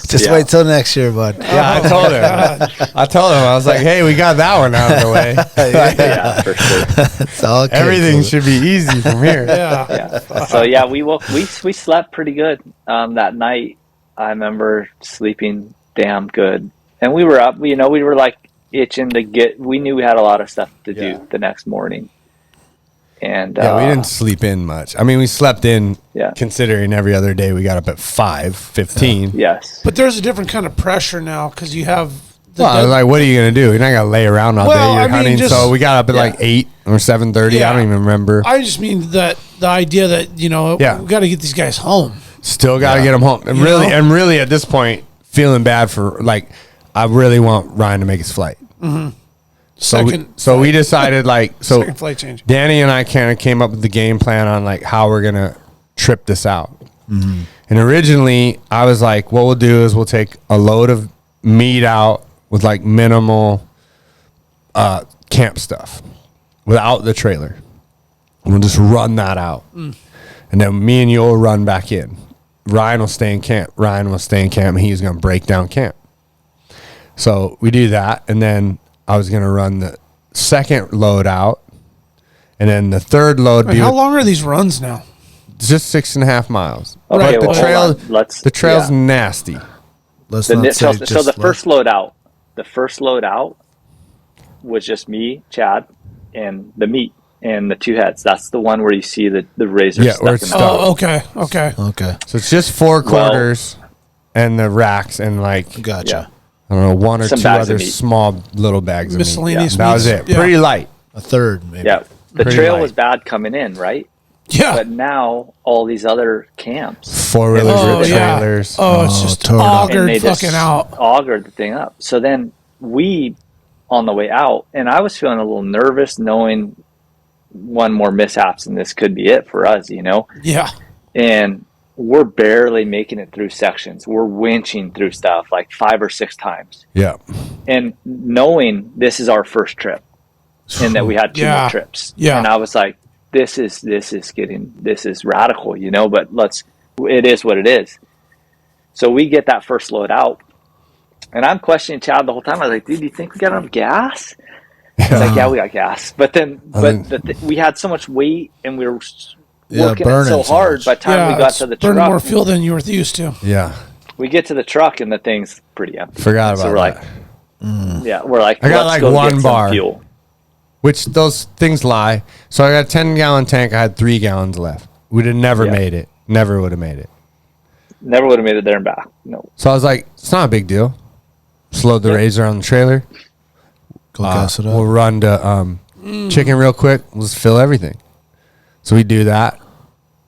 Just wait till next year, bud. Yeah, I told him. I was like, hey, we got that one out of the way. Yeah, for sure. It's all okay, Everything brother. should be easy from here. Yeah. Yeah. So yeah, we slept pretty good that night. I remember sleeping damn good, and we were up. You know, we were like itching to get. We knew we had a lot of stuff to Yeah. do the next morning, and Yeah, we didn't sleep in much. I mean, we slept in Yeah. considering every other day we got up at 5:15. Yes. But there's a different kind of pressure now because you have the Well, like, what are you going to do? You're not going to lay around all Well, day. You're I mean, hunting. just- So we got up at like 8 or 7:30. Yeah. I don't even remember. I just mean that the idea that, you know, Yeah. we got to get these guys home. Still got to get them home. And You really, know? and really at this point, feeling bad for, like, I really want Ryan to make his flight. So we decided, like, Second flight change. Danny and I kind of came up with the game plan on like how we're gonna trip this out. And originally, I was like, what we'll do is we'll take a load of meat out with like minimal camp stuff without the trailer. And we'll just run that out, and then me and you will run back in. Ryan will stay in camp. And he's gonna break down camp. So we do that, and then I was gonna run the second load out, and then the third load Wait, how long are these runs now? just 6.5 miles. Okay, But the well, trail, hold on. the trail's nasty. Let's The, not so, say so just the first load out, was just me, Chad, and the meat and the two heads. That's the one where you see the razor Yeah, stuck where in it's the stuck. Oh, okay. Okay. Okay, So it's just 4 quarters and the racks and like gotcha. I don't know, 1 or Some 2 bags of other meat. small little bags of meat. Miscellaneous That was meats. it. Yeah. Pretty light. A third, maybe. Yeah. The Pretty trail light. was bad coming in, right? Yeah. But now all these other camps 4-wheelers Oh, with yeah. trailers. Oh, it's just tore it up. and they augured just fucking out. augured the thing up. So then we, on the way out, and I was feeling a little nervous knowing one more mishaps and this could be it for us, you know? Yeah. And we're barely making it through sections. We're winching through stuff like 5 or 6 times. Yeah. And knowing this is our first trip and that we had 2 Yeah. more trips. Yeah. And I was like, this is radical, you know, but it is what it is. So we get that first load out and I'm questioning Chad the whole time. I was like, dude, do you think we got enough gas? It's like, yeah, we got gas. But then, we had so much weight and we were working it so hard. By the time we got to the burning truck, more fuel than you were used to. Yeah. we get to the truck and the thing's pretty empty. Forgot about so we're that. Like, yeah, we're like, I got let's like go one get bar. some fuel. Which those things lie. So I got a 10-gallon tank. I had 3 gallons left. We'd have never made it. Never would have made it. Never would have made it there and back. No. So I was like, it's not a big deal. Slowed the Razor on the trailer. Go gas it up. We'll run to chicken real quick. We'll just fill everything. So we do that.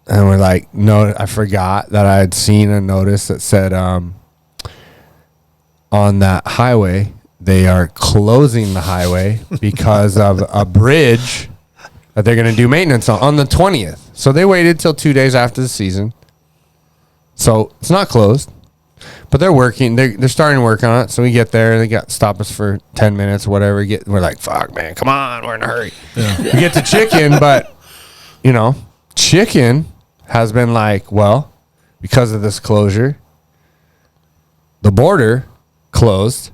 And we're like, no, I forgot that I had seen a notice that said on that highway, they are closing the highway because of a bridge that they're going to do maintenance on the 20th. So they waited till 2 days after the season. So it's not closed, but they're working. They're starting to work on it. So we get there. They stop us for 10 minutes or whatever. We're like, fuck, man, come on. We're in a hurry. Yeah. We get to chicken, but, chicken has been like, well, because of this closure, the border closed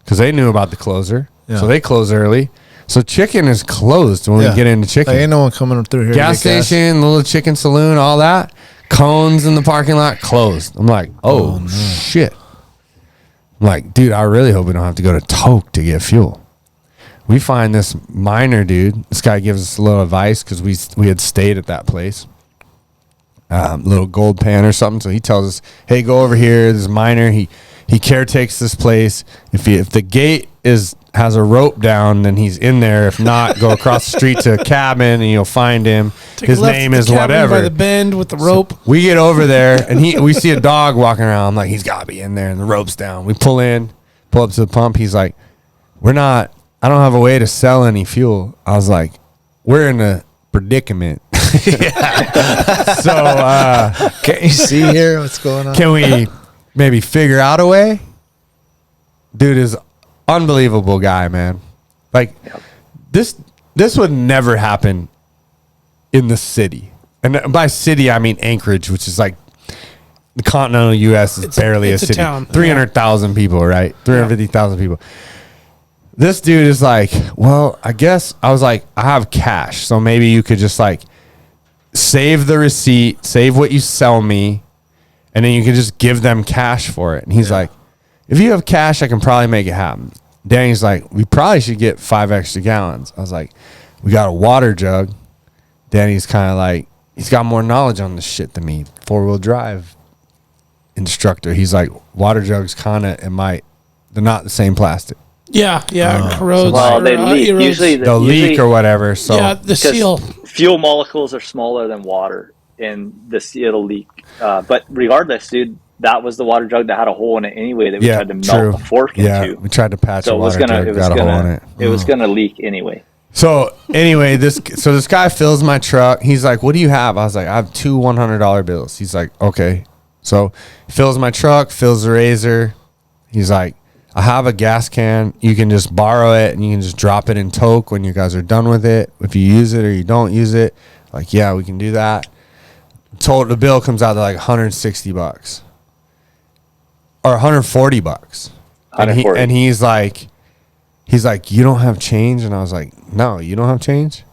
because they knew about the closure. Yeah. So they closed early. So chicken is closed when we get into chicken. Ain't no one coming through here. Gas station, little chicken saloon, all that. Cones in the parking lot closed. I'm like, oh no. Shit. I'm like, dude, I really hope we don't have to go to Toke to get fuel. We find this miner dude. This guy gives us a little advice because we had stayed at that place. Little gold pan or something. So he tells us, hey, go over here. This miner, he caretakes this place. If the gate has a rope down, then he's in there. If not, go across the street to a cabin and you'll find him. His name is whatever. By the bend with the rope. So we get over there and we see a dog walking around. I'm like, he's got to be in there, and the rope's down. We pull up to the pump. He's like, I don't have a way to sell any fuel. I was like, we're in a predicament. So can't you see here what's going on? Can we maybe figure out a way? Dude is unbelievable guy, man. Like this would never happen in the city. And by city I mean Anchorage, which is like the continental US is barely a city. Town. 300,000 people, right? 350,000 people. This dude is like, well, I guess I was like, I have cash, so maybe you could just like save the receipt, save what you sell me, and then you can just give them cash for it. And he's like, if you have cash, I can probably make it happen. Danny's like, we probably should get 5 extra gallons. I was like, we got a water jug. Danny's kind of like, he's got more knowledge on this shit than me. 4-wheel drive instructor. He's like, water jugs kind of, they're not the same plastic. Yeah, corrodes. Well, they leak. Usually they'll leak or whatever. So yeah, the seal. Fuel molecules are smaller than water, and it'll leak. But regardless, dude, that was the water jug that had a hole in it anyway that we tried to melt the fork into. We tried to patch so a water jug, got a hole in it. It was gonna leak anyway. So anyway, this guy fills my truck. He's like, "What do you have?" I was like, "I have 2 $100 bills." He's like, "Okay." So he fills my truck, fills the Razor. He's like, I have a gas can. You can just borrow it and you can just drop it in Toke when you guys are done with it. If you use it or you don't use it, like, yeah, we can do that. The bill comes out to like $160 or $140. And he's like, you don't have change? And I was like, no, you don't have change?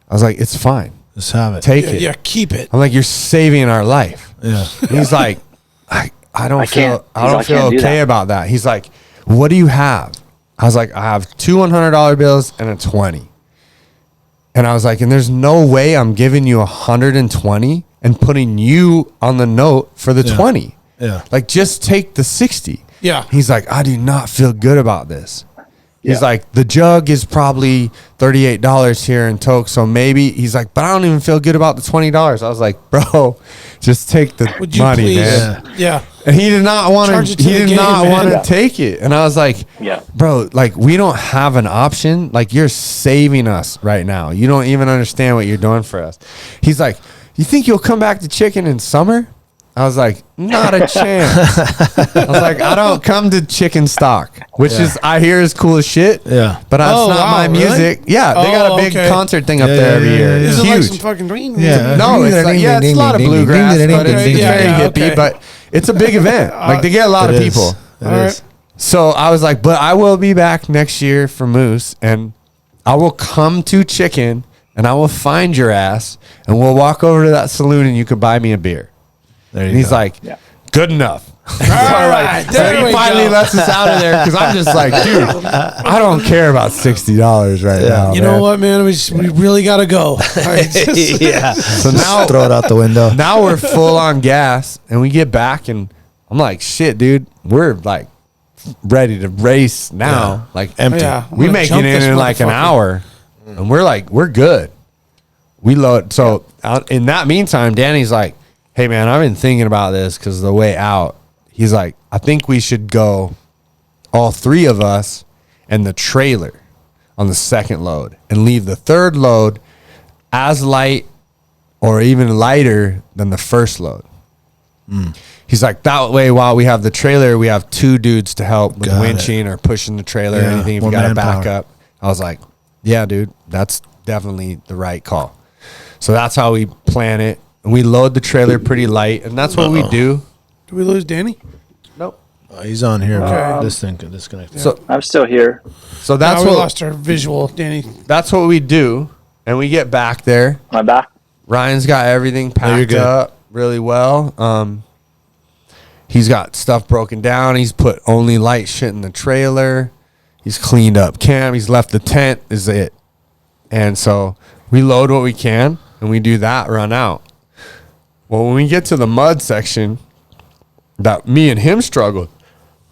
I was like, it's fine. Just have it. Take it. Yeah, keep it. I'm like, you're saving our life. Yeah. And he's like, I don't feel okay about that. He's like, what do you have? I was like, I have 2 $100 bills and a 20. And I was like, and there's no way I'm giving you 120 and putting you on the note for the 20. Yeah. Like, just take the 60. Yeah. He's like, I do not feel good about this. He's like, the jug is probably $38 here in Toke, so maybe. He's like, but I don't even feel good about the $20. I was like, bro, just take the money, man. Yeah. And he did not want to. He did not want to take it. And I was like, bro, like, we don't have an option. Like, you're saving us right now. You don't even understand what you're doing for us. He's like, you think you'll come back to chicken in summer? I was like, not a chance. I was like, I don't come to chicken stock, which is, I hear is cool as shit. Yeah. But that's not my music. Really? Yeah. They got a big concert thing up there every year. It's huge. Like some fucking dream? Yeah. No, it's like, it's a lot of bluegrass, but it's very hippie, but it's a big event. Like, they get a lot of people. It is. So I was like, but I will be back next year for Moose. And I will come to Chicken and I will find your ass and we'll walk over to that saloon and you can buy me a beer. There you And he's go. like, Yeah. good enough. All right, So there he we finally go. lets us out of there because I'm just like, dude, I don't care about $60 right now. You man. know what, man? We really got to go. All right, Yeah. So now, Throw it out the window. now we're full on gas and we get back and I'm like, shit, dude, we're like ready to race now. Yeah. Like Empty. Yeah, I'm we gonna make it jump in this like an motherfucker. hour and we're good. We load. So in that meantime, Danny's like, hey man, I've been thinking about this because the way out, he's like, I think we should go all three of us and the trailer on the second load and leave the third load as light or even lighter than the first load. He's like, that way, while we have the trailer, we have two dudes to help with Got it. winching or pushing the trailer or Yeah, anything if more you got to back manpower. up. I was like, yeah, dude, that's definitely the right call. So that's how we plan it. And we load the trailer pretty light, and that's what we do. Did we lose Danny? Nope. He's on here. But this thing could disconnect. So I'm still here. so that's we what lost our visual, Danny. that's what we do. And we get back there. Am I back? Ryan's got everything you're packed good. up really well. He's got stuff broken down. He's put only light shit in the trailer. He's cleaned up camp. He's left the tent is it. And so we load what we can and we do that, run out. Well, when we get to the mud section that me and him struggled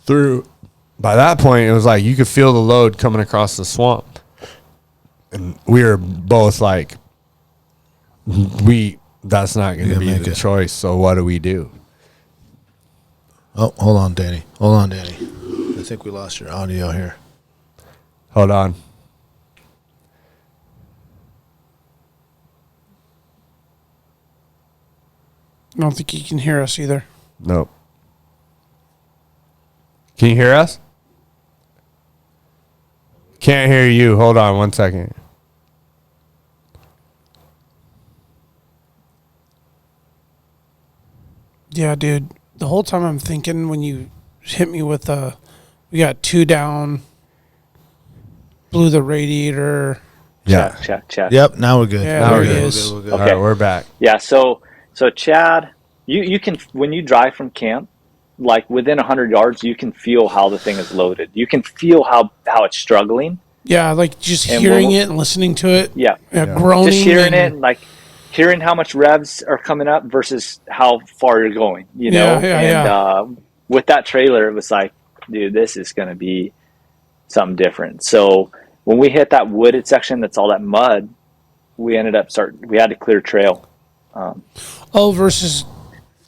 through, by that point, it was like you could feel the load coming across the swamp. And we were both like, that's not going to be make the it. choice. So what do we do? Oh, hold on, Danny. Hold on, Danny. I think we lost your audio here. Hold on. I don't think he can hear us either. Nope. Can you hear us? Can't hear you. Hold on one second. Yeah, dude. The whole time I'm thinking when you hit me with we got two down, blew the radiator. Yeah. Check. Yep, now we're good. Yeah, now there we're he good. is. We're good. All Okay. right, we're back. Yeah, so Chad, you can, when you drive from camp, like within 100 yards, you can feel how the thing is loaded. You can feel how it's struggling. Yeah, like just And hearing we'll- it and listening to it. Yeah. Groaning. Just hearing and- it, like hearing how much revs are coming up versus how far you're going, you know? And with that trailer, it was like, dude, this is going to be something different. So when we hit that wooded section that's all that mud, we ended up we had to clear trail. Versus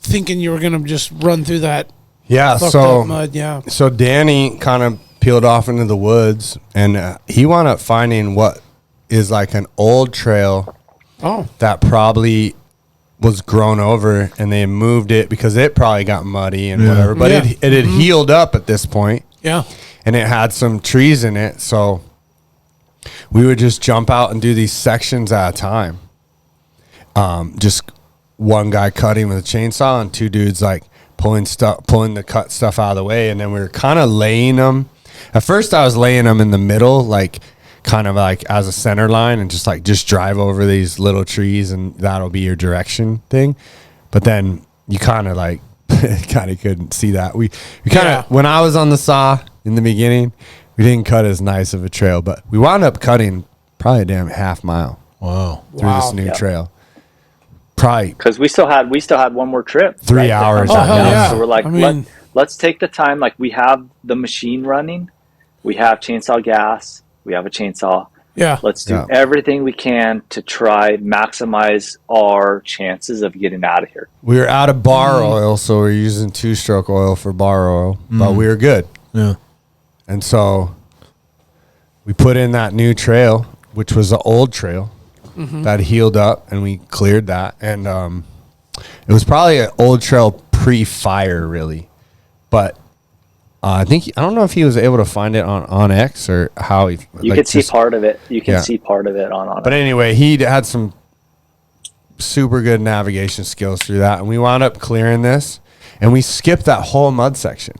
thinking you were going to just run through that Yeah, fucked so up mud. Yeah. so Danny kind of peeled off into the woods, and he wound up finding what is like an old trail Oh, that probably was grown over, and they moved it because it probably got muddy and whatever. But Yeah. it had healed up at this point, yeah. and it had some trees in it, so we would just jump out and do these sections at a time. Just one guy cutting with a chainsaw and two dudes like pulling the cut stuff out of the way, and then we were kind of laying them. At first, I was laying them in the middle, like kind of like as a center line, and just drive over these little trees, and that'll be your direction thing. But then you kind of like kind of couldn't see that. We kind of when I was on the saw in the beginning, we didn't cut as nice of a trail, but we wound up cutting probably a damn half mile Wow. through this new trail. Probably Because we still had one more trip. 3 hours. Oh, hell yeah. So we're like, I mean- let's take the time. Like we have the machine running, we have chainsaw gas, we have a chainsaw. Yeah. Let's do everything we can to try maximize our chances of getting out of here. We were out of bar oil, so we're using 2-stroke oil for bar oil, but we were good. Yeah. And so we put in that new trail, which was the old trail that healed up, and we cleared that. And it was probably an old trail pre-fire, really. But I don't know if he was able to find it on X or how he. You like, could see just- part of it. You can Yeah. see part of it on But it. anyway, he had some super good navigation skills through that, and we wound up clearing this, and we skipped that whole mud section.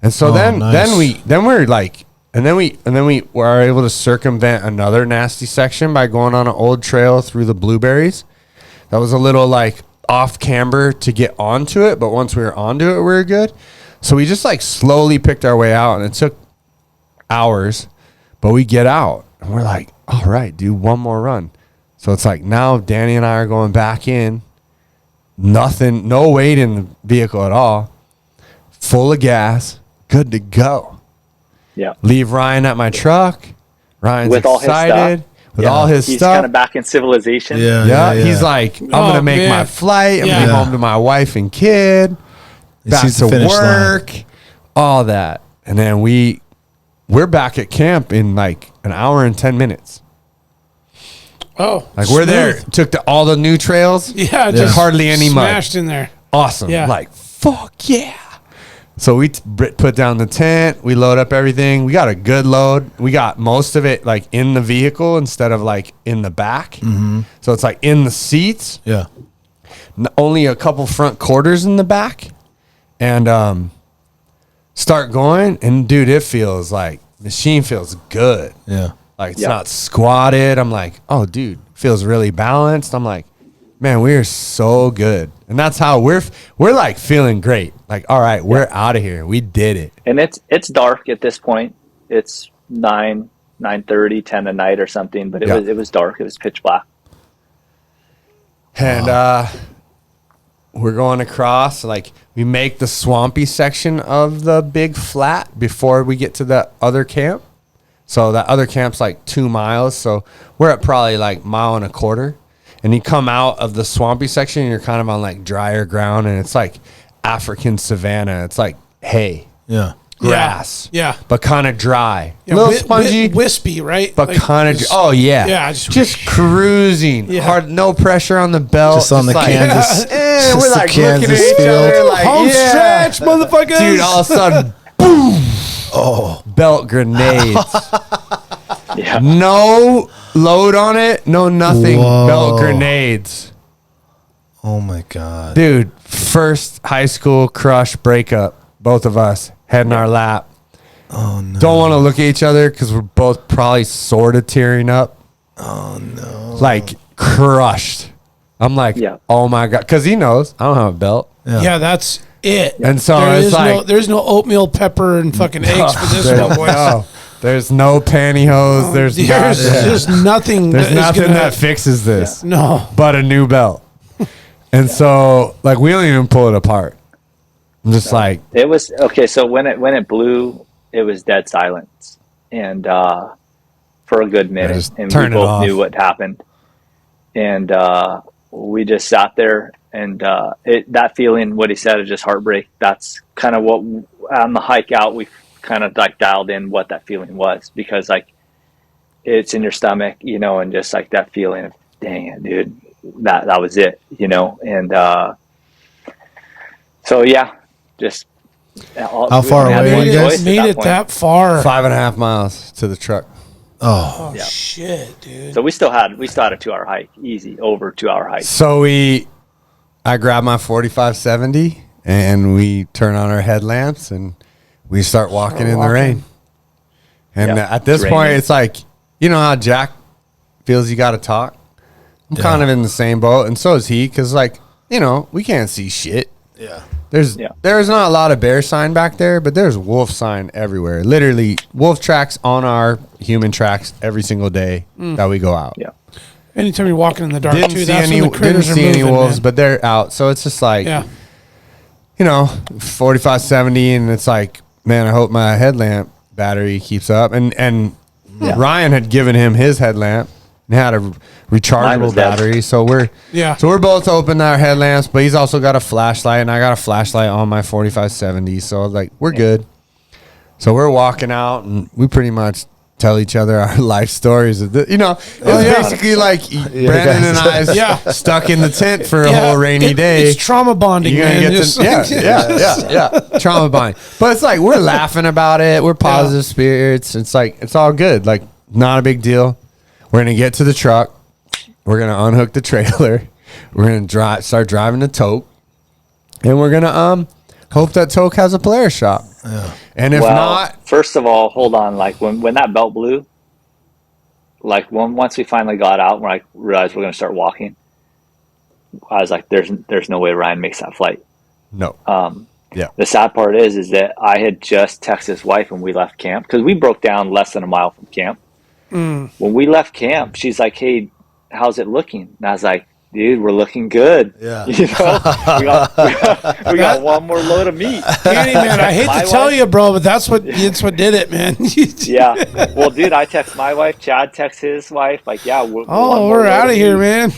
And so then nice. we're like And then we were able to circumvent another nasty section by going on an old trail through the blueberries. That was a little like off camber to get onto it, but once we were onto it, we were good. So we just like slowly picked our way out, and it took hours, but we get out and we're like, all right, do one more run. So it's like now Danny and I are going back in, nothing, no weight in the vehicle at all, full of gas, good to go. Yeah. Leave Ryan at my truck. Ryan's with excited with all his he's stuff. Kind of back in civilization. Yeah. He's like, I'm going to make my flight. I'm going to be home to my wife and kid. Back to work. All that. And then we're back at camp in like an hour and 10 minutes. Oh. Like we're there. Took all the new trails. Yeah. Just hardly any mud. Smashed in there. Awesome. Yeah. Like, fuck yeah. So we put down the tent. We load up everything. We got a good load. We got most of it like in the vehicle instead of like in the back. Mm-hmm. So it's like in the seats. Yeah. Only a couple front quarters in the back. And start going. And dude, it feels like machine feels good. Yeah. Like it's not squatted. I'm like, oh, dude, feels really balanced. I'm like, man, we are so good. And that's how we're like feeling great. Like, all right, we're out of here. We did it. And it's dark at this point. It's 9:30, 10 at night or something, but it was dark. It was pitch black. And we're going across, like we make the swampy section of the big flat before we get to the other camp. So that other camp's like 2 miles. So we're at probably like 1.25 miles. And you come out of the swampy section and you're kind of on like drier ground, and it's like African savanna. It's like hay. Yeah. Grass. Yeah. But kind of dry. Yeah, A little spongy. wispy, right? But Like, kind of. just- Oh, yeah. Yeah, Just cruising. Yeah. Hard, no pressure on the belt. Just on the like, Kansas. we're just like the looking at Kansas each field. other like, Home yeah. stretch, motherfuckers. Dude, all of a sudden, boom. Oh. Belt grenades. Yeah. No load on it. No nothing. Whoa. Belt grenades. Oh my God. Dude, first high school crush breakup. Both of us. Head in our lap. Oh no. Don't want to look at each other because we're both probably sort of tearing up. Oh no. Like crushed. I'm like, oh my God. Because he knows I don't have a belt. Yeah, that's it. And so There it's is like, there's no oatmeal, pepper, and fucking eggs for this one, boys. no, there's no pantyhose. There's just nothing. There's nothing that fixes this. No. But a new belt. And so, like, we don't even pull it apart. I'm just like, It was okay. So when it blew, it was dead silence, and for a good minute, just and we turn it both off. knew what happened, and we just sat there, and that feeling, what he said, is just heartbreak. That's kind of what on the hike out we kind of like dialed in what that feeling was, because like it's in your stomach, you know, and just like that feeling of, dang it, dude, that was it, you know, and so yeah. Just how far away? You guys made it that far? 5.5 miles to the truck. Oh shit, dude! So we still had a 2-hour hike, easy, over 2-hour hike. So I grabbed my 4570 and we turn on our headlamps and we start walking in the rain. And at this point, it's like, you know how Jack feels you got to talk? I'm kind of in the same boat, and so is he, because like, you know, we can't see shit. Yeah. There's not a lot of bear sign back there, but there's wolf sign everywhere. Literally, wolf tracks on our human tracks every single day that we go out. Yeah. Anytime you're walking in the dark, Didn't too, see that's any, when the critters didn't see are any moving, wolves, man. but they're out. So it's just like, Yeah. you know, 4570, and it's like, man, I hope my headlamp battery keeps up. And Ryan had given him his headlamp and had a rechargeable battery. So we're both open our headlamps, but he's also got a flashlight, and I got a flashlight on my 4570. So like, we're good. So we're walking out, and we pretty much tell each other our life stories. You know, it's basically like Brandon and I stuck in the tent for a whole rainy day. It's trauma bonding, You're man. gonna get trauma bonding. But it's like, we're laughing about it. We're positive spirits. It's like, it's all good. Like, not a big deal. We're going to get to the truck. We're going to unhook the trailer. We're going to start driving the tote. And we're going to hope that Toke has a player shop. Yeah. And if not, first of all, hold on. Like when that belt blew, like once we finally got out, when I realized we're going to start walking, I was like, "There's no way Ryan makes that flight." no. Yeah. The sad part is that I had just texted his wife when we left camp, because we broke down less than a mile from camp. When we left camp, she's like, "Hey, how's it looking?" And I was like, "Dude, we're looking good." Yeah. You know, we got one more load of meat. Danny, man, I hate to tell you, bro, but that's what did it, man. Yeah. Well, dude, I text my wife. Chad texts his wife. Like, yeah, we're out of here, man.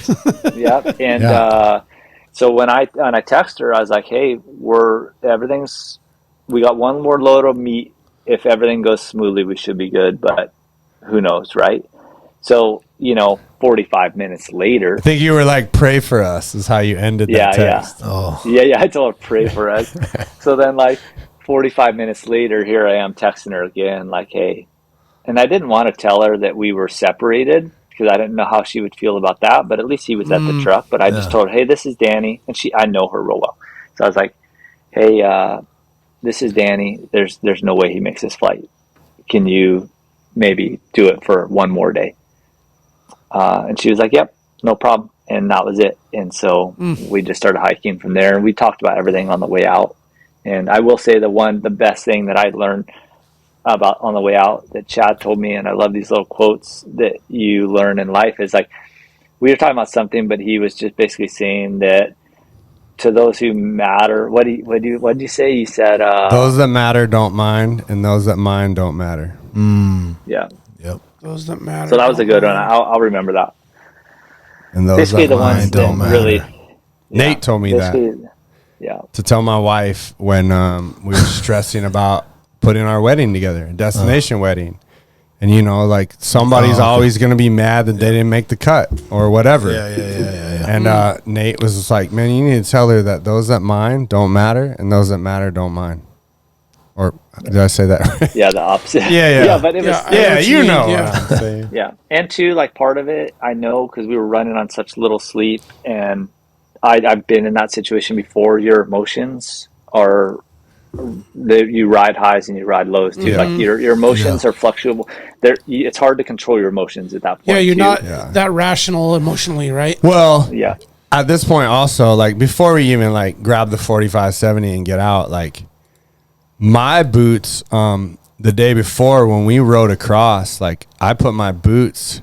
Yeah. And so when I text her, I was like, "Hey, we got one more load of meat. If everything goes smoothly, we should be good. But who knows, right?" So 45 minutes later, I think you were like, "Pray for us," is how you ended that text. Yeah. Oh. Yeah. I told her, "Pray for us." So then, like 45 minutes later, here I am texting her again, like, "Hey," and I didn't want to tell her that we were separated, because I didn't know how she would feel about that. But at least he was at the truck. But I just told her, "Hey, this is Danny," and I know her real well. So I was like, "Hey, this is Danny. There's no way he makes this flight. Can you maybe do it for one more day?" And she was like, "Yep, no problem." And that was it. And so we just started hiking from there. And we talked about everything on the way out. And I will say the best thing that I learned about on the way out that Chad told me, and I love these little quotes that you learn in life, is like, we were talking about something, but he was just basically saying that to those who matter, what did you say? You said, those that matter don't mind, and those that mind don't matter. Yeah. Yep. Those that matter. So that was a good one. I'll remember that. And those Basically, that the ones mind that don't matter. really. Nate told me that. Yeah. To tell my wife when we were stressing about putting our wedding together, a destination wedding. And, like, somebody's always going to be mad that they didn't make the cut or whatever. Yeah. And Nate was just like, "Man, you need to tell her that those that mind don't matter, and those that matter don't mind." Or did I say that right? Yeah, the opposite. Yeah. But it was. What I'm saying. Yeah. And two, like, part of it, I know, because we were running on such little sleep, and I've been in that situation before. Your emotions are, you ride highs and you ride lows too. Like your emotions are fluctuable. It's hard to control your emotions at that point. Yeah, you're not that rational emotionally, right? Well, yeah. At this point also, like, before we even like grab the 45-70 and get out, like, my boots, the day before when we rode across, like, I put my boots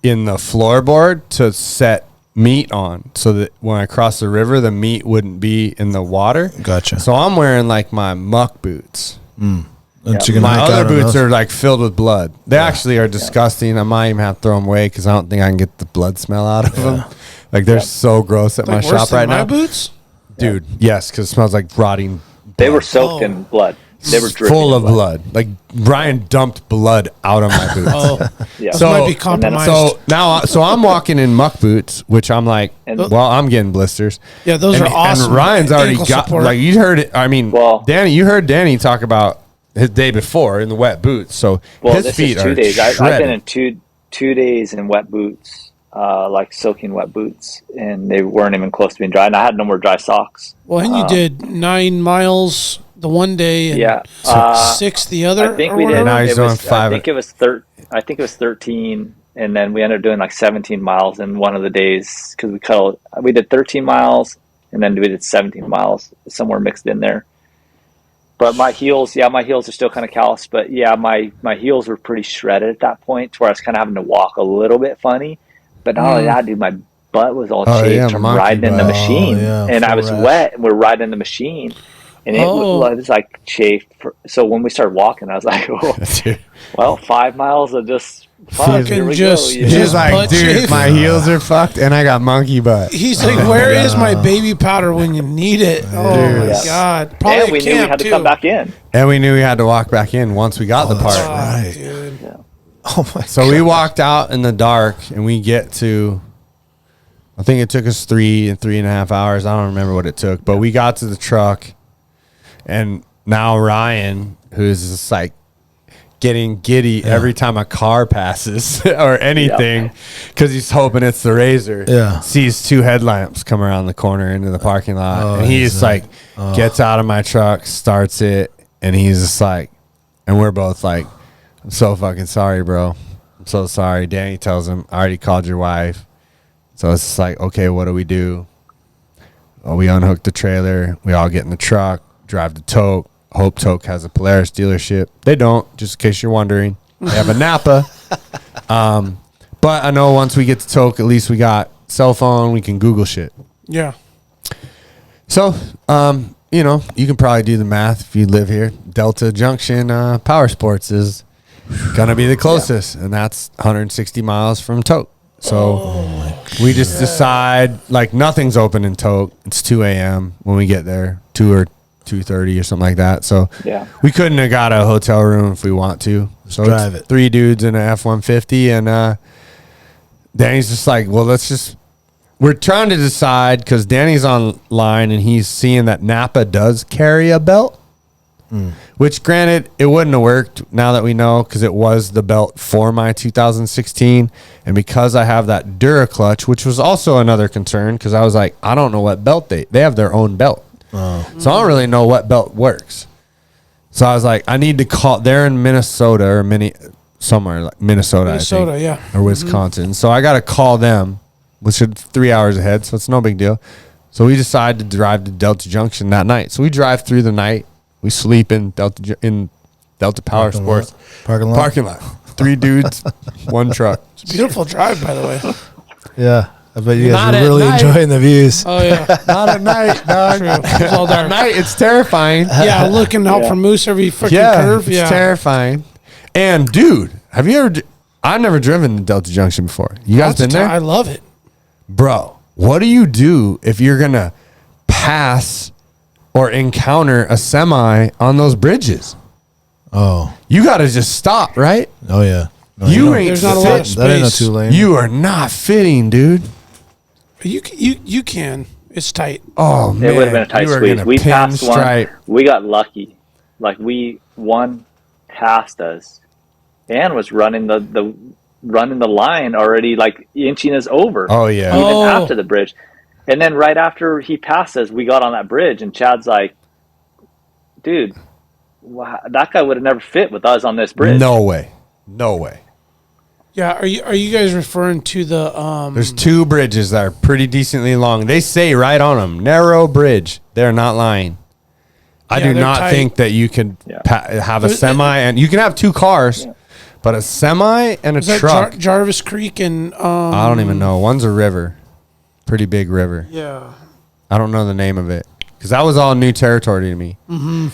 in the floorboard to set meat on, so that when I cross the river, the meat wouldn't be in the water. Gotcha. So I'm wearing like my muck boots. And My other boots are like filled with blood. They actually are disgusting. I might even have to throw them away because I don't think I can get the blood smell out of them. Like, they're so gross at my shop right now. My boots, dude. Yes, because it smells like rotting. They were soaked in blood. They were dripping full of in blood. Like, Brian dumped blood out of my boots. Yeah. so might be compromised. So now, I'm walking in muck boots, which I'm like, I'm getting blisters. Yeah, those are awesome. And Ryan's already Ankle got, support. like, you heard it. I mean, Danny, you heard Danny talk about his day before in the wet boots. So his this feet is 2 are days. I've been in shredded. two days in wet boots, like soaking wet boots, and they weren't even close to being dry. And I had no more dry socks. Well, and you did 9 miles the one day and 6 the other. I think or we did. whatever? Now he's doing 5. I think it was 13, and then we ended up doing like 17 miles in one of the days, because we did 13 miles, and then we did 17 miles somewhere mixed in there. But my heels are still kind of calloused. But yeah, my heels were pretty shredded at that point, to where I was kind of having to walk a little bit funny. But not only that, dude, my butt was all chafed from riding in the machine, and I was wet, and we're riding in the machine. And it was like chafed. So when we started walking, I was like, well, 5 miles of just fuck. Here we go. He's like, dude, my heels are fucked, and I got monkey butt. He's like, where is my baby powder when you need it? Oh, my God. Probably and we knew we had to come back in. And we knew we had to walk back in once we got the part. Right. Dude. Yeah. Oh, my So we walked out in the dark, and we get to, I think it took us 3.5 hours. I don't remember what it took, but we got to the truck. And now Ryan, who's just like, getting giddy every time a car passes or anything because he's hoping it's the Razor. Yeah. Sees 2 headlamps come around the corner into the parking lot. And he's like, gets out of my truck, starts it, and he's just like, and we're both like, I'm so fucking sorry, bro. I'm so sorry. Danny tells him, I already called your wife. So it's just like, okay, what do we do? Well, we unhook the trailer. We all get in the truck, drive to Toke. Hope Toke has a Polaris dealership. They don't, just in case you're wondering. They have a Napa. But I know once we get to Toke, at least we got cell phone. We can Google shit. Yeah. So, you know, you can probably do the math if you live here. Delta Junction Power Sports is going to be the closest, and that's 160 miles from Toke. So we just decide, like, nothing's open in Toke. It's 2 a.m. when we get there, 2 or 2:30 or something like that. So we couldn't have got a hotel room if we want to. So drive it. 3 dudes in an F-150, and Danny's just like, well, we're trying to decide because Danny's online and he's seeing that Napa does carry a belt. Which, granted, it wouldn't have worked now that we know because it was the belt for my 2016. And because I have that Duraclutch, which was also another concern because I was like, I don't know what belt they have their own belt. So I don't really know what belt works. So I was like, I need to call. They're in Minnesota or somewhere like Minnesota, I think, or Wisconsin. So I got to call them, which is 3 hours ahead. So it's no big deal. So we decided to drive to Delta Junction that night. So we drive through the night. We sleep in Delta Power Sports Parking lot. 3 dudes, 1 truck. It's a beautiful drive, by the way. Yeah. I bet you guys Not are at really night. enjoying the views. Oh, yeah. Not at night, dog. True. It's all dark. At night, it's terrifying. Yeah, looking out for moose every freaking curve. It's Yeah. terrifying. And, dude, have you ever... I've never driven to Delta Junction before. You guys been there? I love it. Bro, what do you do if you're going to pass or encounter a semi on those bridges? Oh. You got to just stop, right? Oh, yeah. No, You ain't There's not a lot of that ain't no space. 2-lane. You are not fitting, dude. You can. It's tight. Oh, man. It would have been a tight You are squeeze. gonna We passed pinstripe. one. We got lucky. Like one passed us and was running the line already, like inching us over. Oh, yeah. Even after the bridge. And then right after he passed us, we got on that bridge, and Chad's like, dude, that guy would have never fit with us on this bridge. No way. No way. Yeah, are you guys referring to the There's 2 bridges that are pretty decently long. They say right on them, narrow bridge. They're not lying. I do they're not tight. think that you can have a semi, and you can have 2 cars, but a semi and a is that truck. Jarvis Creek and I don't even know. One's a river, pretty big river. Yeah. I don't know the name of it because that was all new territory to me. Mm-hmm.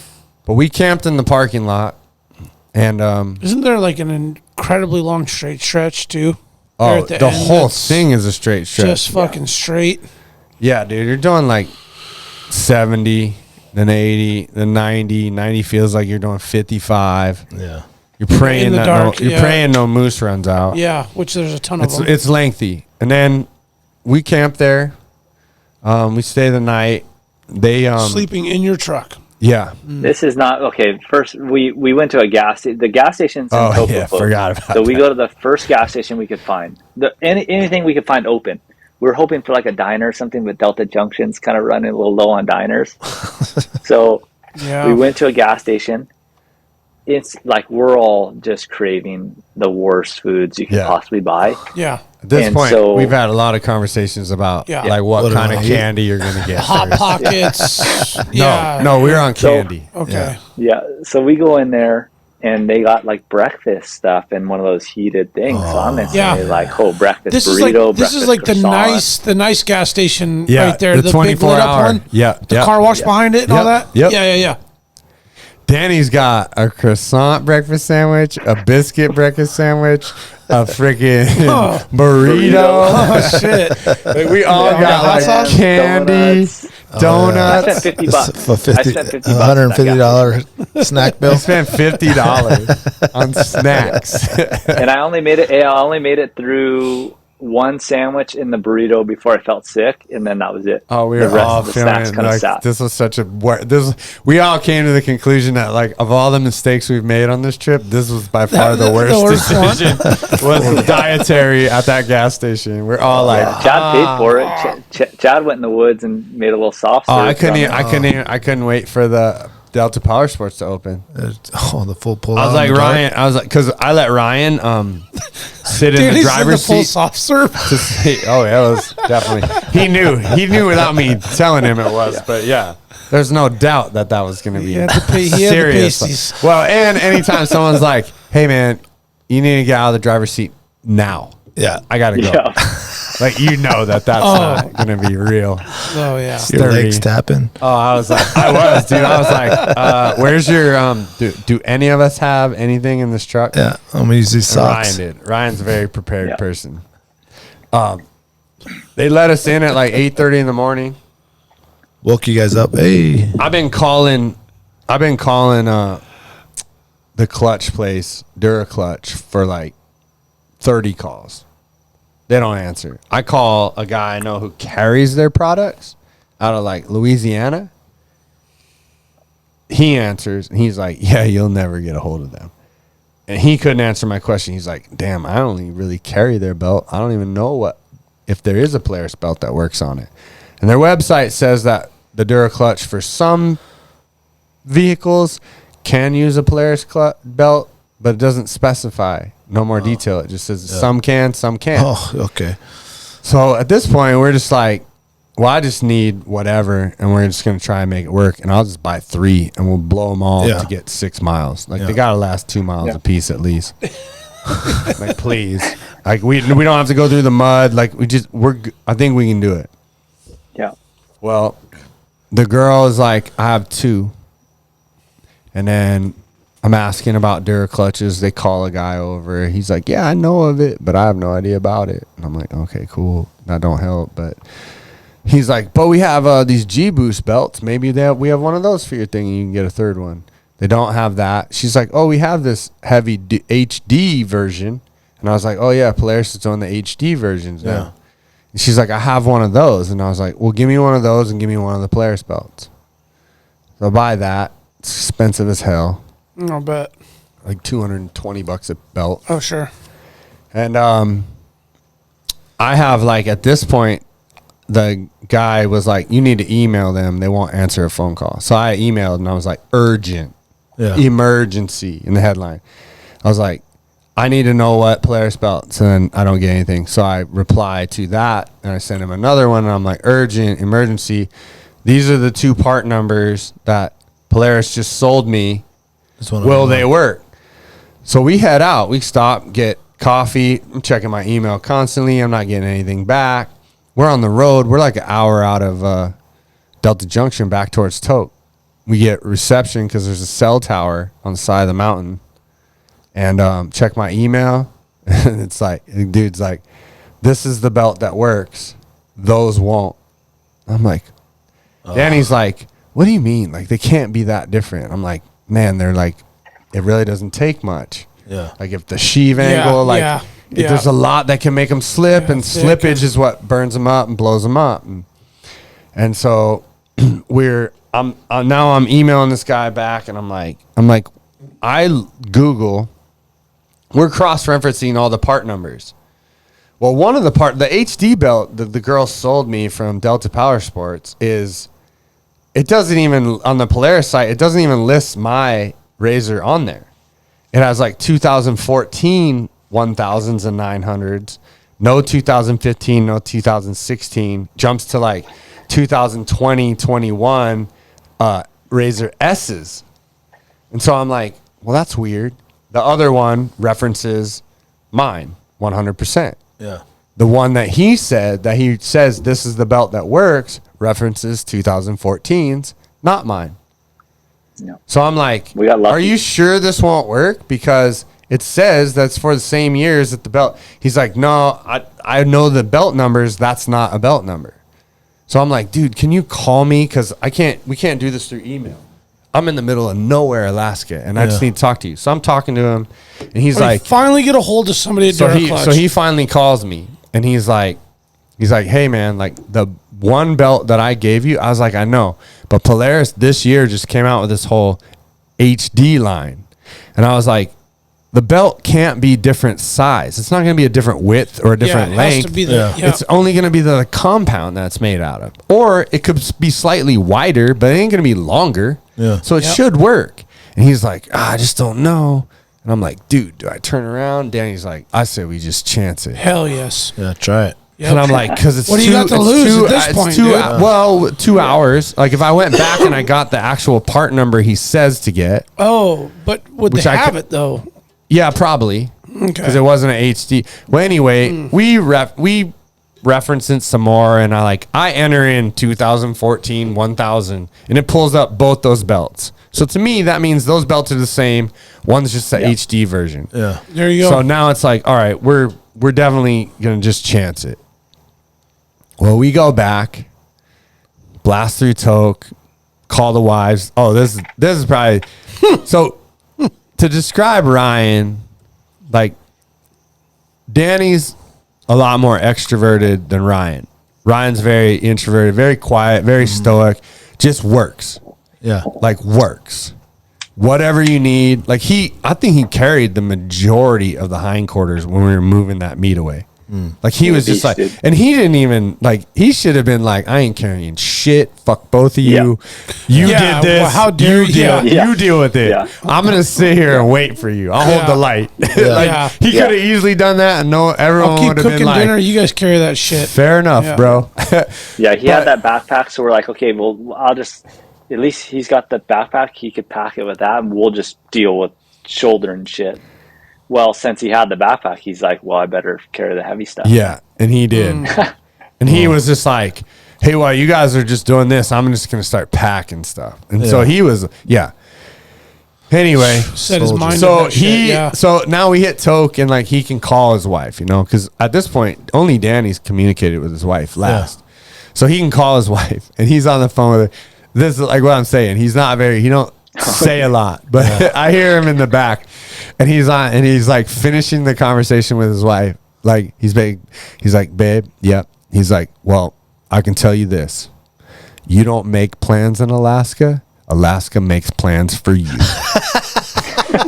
But we camped in the parking lot, and isn't there like an incredibly long straight stretch too? oh, There at the end whole that's thing is a straight stretch. just fucking straight. Yeah, dude, you're doing like 70, then 80, then 90. 90 feels like you're doing 55. Yeah. You're praying In the that dark, you're praying no moose runs out. Yeah, which there's a ton of them. It's lengthy. And then we camped there. We stay the night. They Sleeping in your truck. yeah. This is not okay. First, we went to the gas station's in Oh Topeka. yeah, forgot about So we that. go to the first gas station we could find. Anything we could find open. We were hoping for like a diner or something, but Delta Junction's kind of running a little low on diners. So Yeah. we went to a gas station. It's like we're all just craving the worst foods you can Yeah. possibly buy. Yeah. At this and point, so- we've had a lot of conversations about Yeah. like what What kind do of I eat? candy you're gonna get. Hot first. Pockets. No, Yeah. no, we're on So- candy. Okay. Yeah. So we go in there and they got like breakfast stuff in one of those heated things. So I'm instantly like, breakfast This burrito. is like the croissant. nice gas station Yeah, right there. the The big 24 lit up hour. one. Yeah, The yeah. car wash behind it and all Yep, that. yep. Yeah. Danny's got a croissant breakfast sandwich, a biscuit breakfast sandwich, a freaking burrito. Oh shit. Like, we all got hot like sauce? candy, I donuts. spent $50. For I 50, spent $50 on that $150 snack bill. I spent $50 on snacks. and I only made it through one sandwich in the burrito before I felt sick, and then that was it. Oh, we the were rest all of the snacks feeling kind of like sat. this was such a we all came to the conclusion that like of all the mistakes we've made on this trip, this was by far the worst decision. Was the dietary at that gas station. We're all like, Chad paid for it. Chad went in the woods and made a little soft serve. I couldn't wait for the Delta Power Sports to open. The full pull. I was like, Ryan. I was like, because I let Ryan sit in the driver's seat. Full soft serve. Oh, yeah, it was definitely. He knew without me telling him it was. But yeah, there's no doubt that was going to be serious. Well, and anytime someone's like, "Hey, man, you need to get out of the driver's seat now." Yeah, I gotta go. Yeah. Like that's not gonna be real. Oh yeah, your legs tapping. Oh, I was, where's your Do any of us have anything in this truck? Yeah, I'm gonna use these socks. Ryan did. Ryan's a very prepared person. They let us in at like 8:30 in the morning. Woke you guys up. Hey, I've been calling the clutch place, Duraclutch, for like 30 calls. They don't answer. I call a guy I know who carries their products out of like Louisiana. He answers and he's like, yeah, you'll never get a hold of them. And he couldn't answer my question. He's like, damn, I only really carry their belt. I don't even know if there is a Polaris belt that works on it. And their website says that the Duraclutch for some vehicles can use a Polaris belt, but it doesn't specify. No more detail. It just says some can, some can't. Oh, okay. So at this point, we're just like, well, I just need whatever, and we're just going to try and make it work. And I'll just buy 3, and we'll blow them all to get 6 miles. Like, they got to last 2 miles a piece at least. Like, please. Like, we don't have to go through the mud. Like, I think we can do it. Yeah. Well, the girl is like, I have 2. And then I'm asking about Duraclutches. They call a guy over. He's like, yeah, I know of it, but I have no idea about it. And I'm like, okay, cool. That don't help. But he's like, but we have these G-Boost belts. Maybe we have one of those for your thing, and you can get a 3rd one. They don't have that. She's like, oh, we have this heavy HD version. And I was like, oh, yeah, Polaris is on the HD versions now. And she's like, I have one of those. And I was like, well, give me one of those and give me one of the Polaris belts. So I buy that. It's expensive as hell. I'll bet. Like $220 a belt. Oh, sure. And I have, like, at this point, the guy was like, you need to email them. They won't answer a phone call. So I emailed, and I was like, urgent, emergency in the headline. I was like, I need to know what Polaris belts, and I don't get anything. So I reply to that, and I send him another one, and I'm like, urgent, emergency. These are the 2 part numbers that Polaris just sold me. Will they work? So we head out. We stop, get coffee. I'm checking my email constantly. I'm not getting anything back. We're on the road. We're like an hour out of Delta Junction back towards Tote. We get reception because there's a cell tower on the side of the mountain. And check my email. And it's like, the dude's like, this is the belt that works. Those won't. I'm like, Danny's like, what do you mean? Like, they can't be that different. I'm like, man, they're like, it really doesn't take much. Yeah. Like, if the sheave angle, there's a lot that can make them slip, and slippage is what burns them up and blows them up. And so I'm emailing this guy back, and I'm like, I Google, we're cross-referencing all the part numbers. Well, one of the HD belt that the girl sold me from Delta Power Sports it doesn't even, on the Polaris site, it doesn't even list my Razor on there. It has like 2014 1000s and 900s, no 2015, no 2016, jumps to like 2020, 21 Razor S's. And so I'm like, well, that's weird. The other one references mine 100%. Yeah. The one that he says this is the belt that works references 2014's, not mine. No. So I'm like, are you sure this won't work? Because it says that's for the same years that the belt. He's like, no, I know the belt numbers. That's not a belt number. So I'm like, dude, can you call me? Because we can't do this through email. I'm in the middle of nowhere, Alaska, and I just need to talk to you. So I'm talking to him, and he's like, finally get a hold of somebody at Duraclutch. So he finally calls me. and he's like, hey man, like the one belt that I gave you, I was like, I know, but Polaris this year just came out with this whole HD line, and I was like, the belt can't be different size. It's not going to be a different width or a different length. It's only going to be the compound that's made out of, or it could be slightly wider, but it ain't going to be longer. Yeah, so it should work. And he's like, I just don't know. And I'm like, dude, do I turn around? Danny's like, I say we just chance it. Hell yes. Yeah, try it. Yep. And I'm like, because it's what do you got to lose at this point, dude? Well, 2 hours. Like if I went back and I got the actual part number he says to get. Oh, but would they have it though? Yeah, probably. Okay. Because it wasn't an HD. Well, anyway, we reference it some more, and I enter in 2014 1000, and it pulls up both those belts. So to me, that means those belts are the same. One's just the HD version. Yeah, there you go. So now it's like, all right, we're definitely gonna just chance it. Well, we go back, blast through Toke, call the wives. Oh, this is probably so. To describe Ryan, like Danny's a lot more extroverted than Ryan. Ryan's very introverted, very quiet, very stoic, just works. Yeah. Like works. Whatever you need. Like I think he carried the majority of the hindquarters when we were moving that meat away. Like he was just like, and he didn't even like, he should have been like, I ain't carrying shit. Fuck both of you. You did this. Well, how dare you deal with it. Yeah. I'm going to sit here and wait for you. I'll hold the light. He could have easily done that, and everyone would have been like, dinner. You guys carry that shit. Fair enough, bro. He had that backpack. So we're like, okay, well, I'll just, at least he's got the backpack. He could pack it with that, and we'll just deal with shoulder and shit. Well, since he had the backpack, he's like, well, I better carry the heavy stuff. Yeah, and he did. And he was just like, hey, while you guys are just doing this, I'm just going to start packing stuff. And so he was, Anyway. Set his mind so so now we hit Toke, and like he can call his wife, because at this point, only Danny's communicated with his wife last. Yeah. So he can call his wife, and he's on the phone with her. This is like what I'm saying. He don't say a lot, but I hear him in the back. And he's like finishing the conversation with his wife. Like he's like, babe, yep. He's like, well, I can tell you this. You don't make plans in Alaska. Alaska makes plans for you.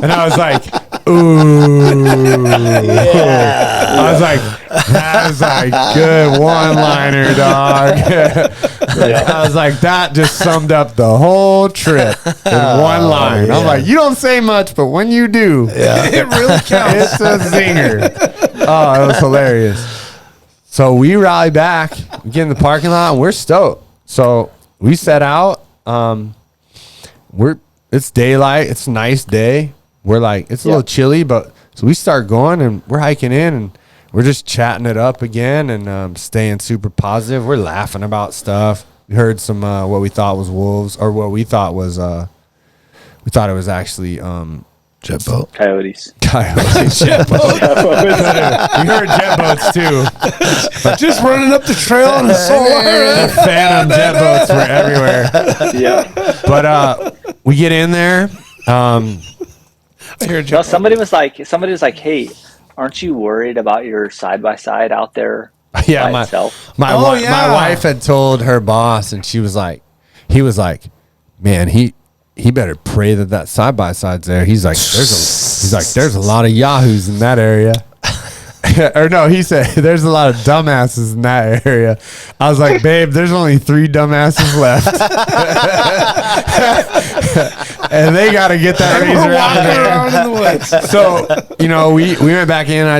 And I was like, ooh. Yeah. I was like, that's a good one-liner, dog. I was like, that just summed up the whole trip in one line. I'm like, you don't say much, but when you do, it really counts. It's a zinger. Oh, it was hilarious. So we rally back, we get in the parking lot, and we're stoked. So we set out. It's daylight. It's a nice day. We're like, it's a little chilly, but so we start going, and we're hiking in, and we're just chatting it up again, and staying super positive. We're laughing about stuff. We heard some what we thought was wolves, or what we thought was we thought it was actually jet boat, coyotes, jet boat. We heard jet boats too. Just running up the trail on the solar. The phantom jet boats were everywhere. Yeah, but we get in there. I hear somebody was like, hey, aren't you worried about your side by side out there? Yeah, my wife had told her boss, and he was like, man, he better pray that side by side's there. He's like, there's a lot of yahoos in that area. Or no, he said there's a lot of dumbasses in that area. I was like, babe, there's only 3 dumbasses left. And they got to get that razor out of there. So, we went back in. I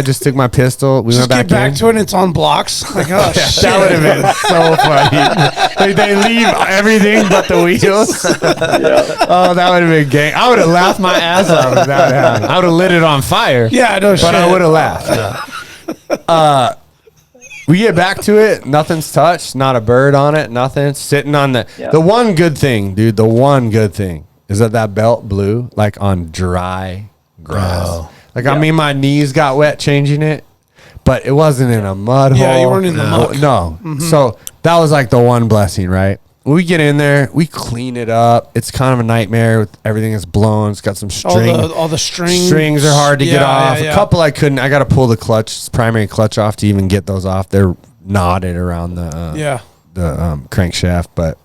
just took my pistol. We went back to it, and it's on blocks. Like, oh, shit. That would have been so funny. They leave everything but the wheels. Oh, that would have been gang. I would have laughed my ass off if that happened. I would have lit it on fire. Yeah, no shit. But I would have laughed. We get back to it. Nothing's touched. Not a bird on it. Nothing. Sitting on the one good thing, dude. The one good thing is that belt blew like on dry grass. Like I mean, my knees got wet changing it, but it wasn't in a mud hole. Yeah, you weren't in the muck. No. Mm-hmm. So that was like the one blessing, right? we get in there, we clean it up. It's kind of a nightmare. Everything is blown. It's got some string. All the strings. Strings are hard to get off. A couple I couldn't. I got to pull the clutch, primary clutch off to even get those off. They're knotted around the crankshaft. But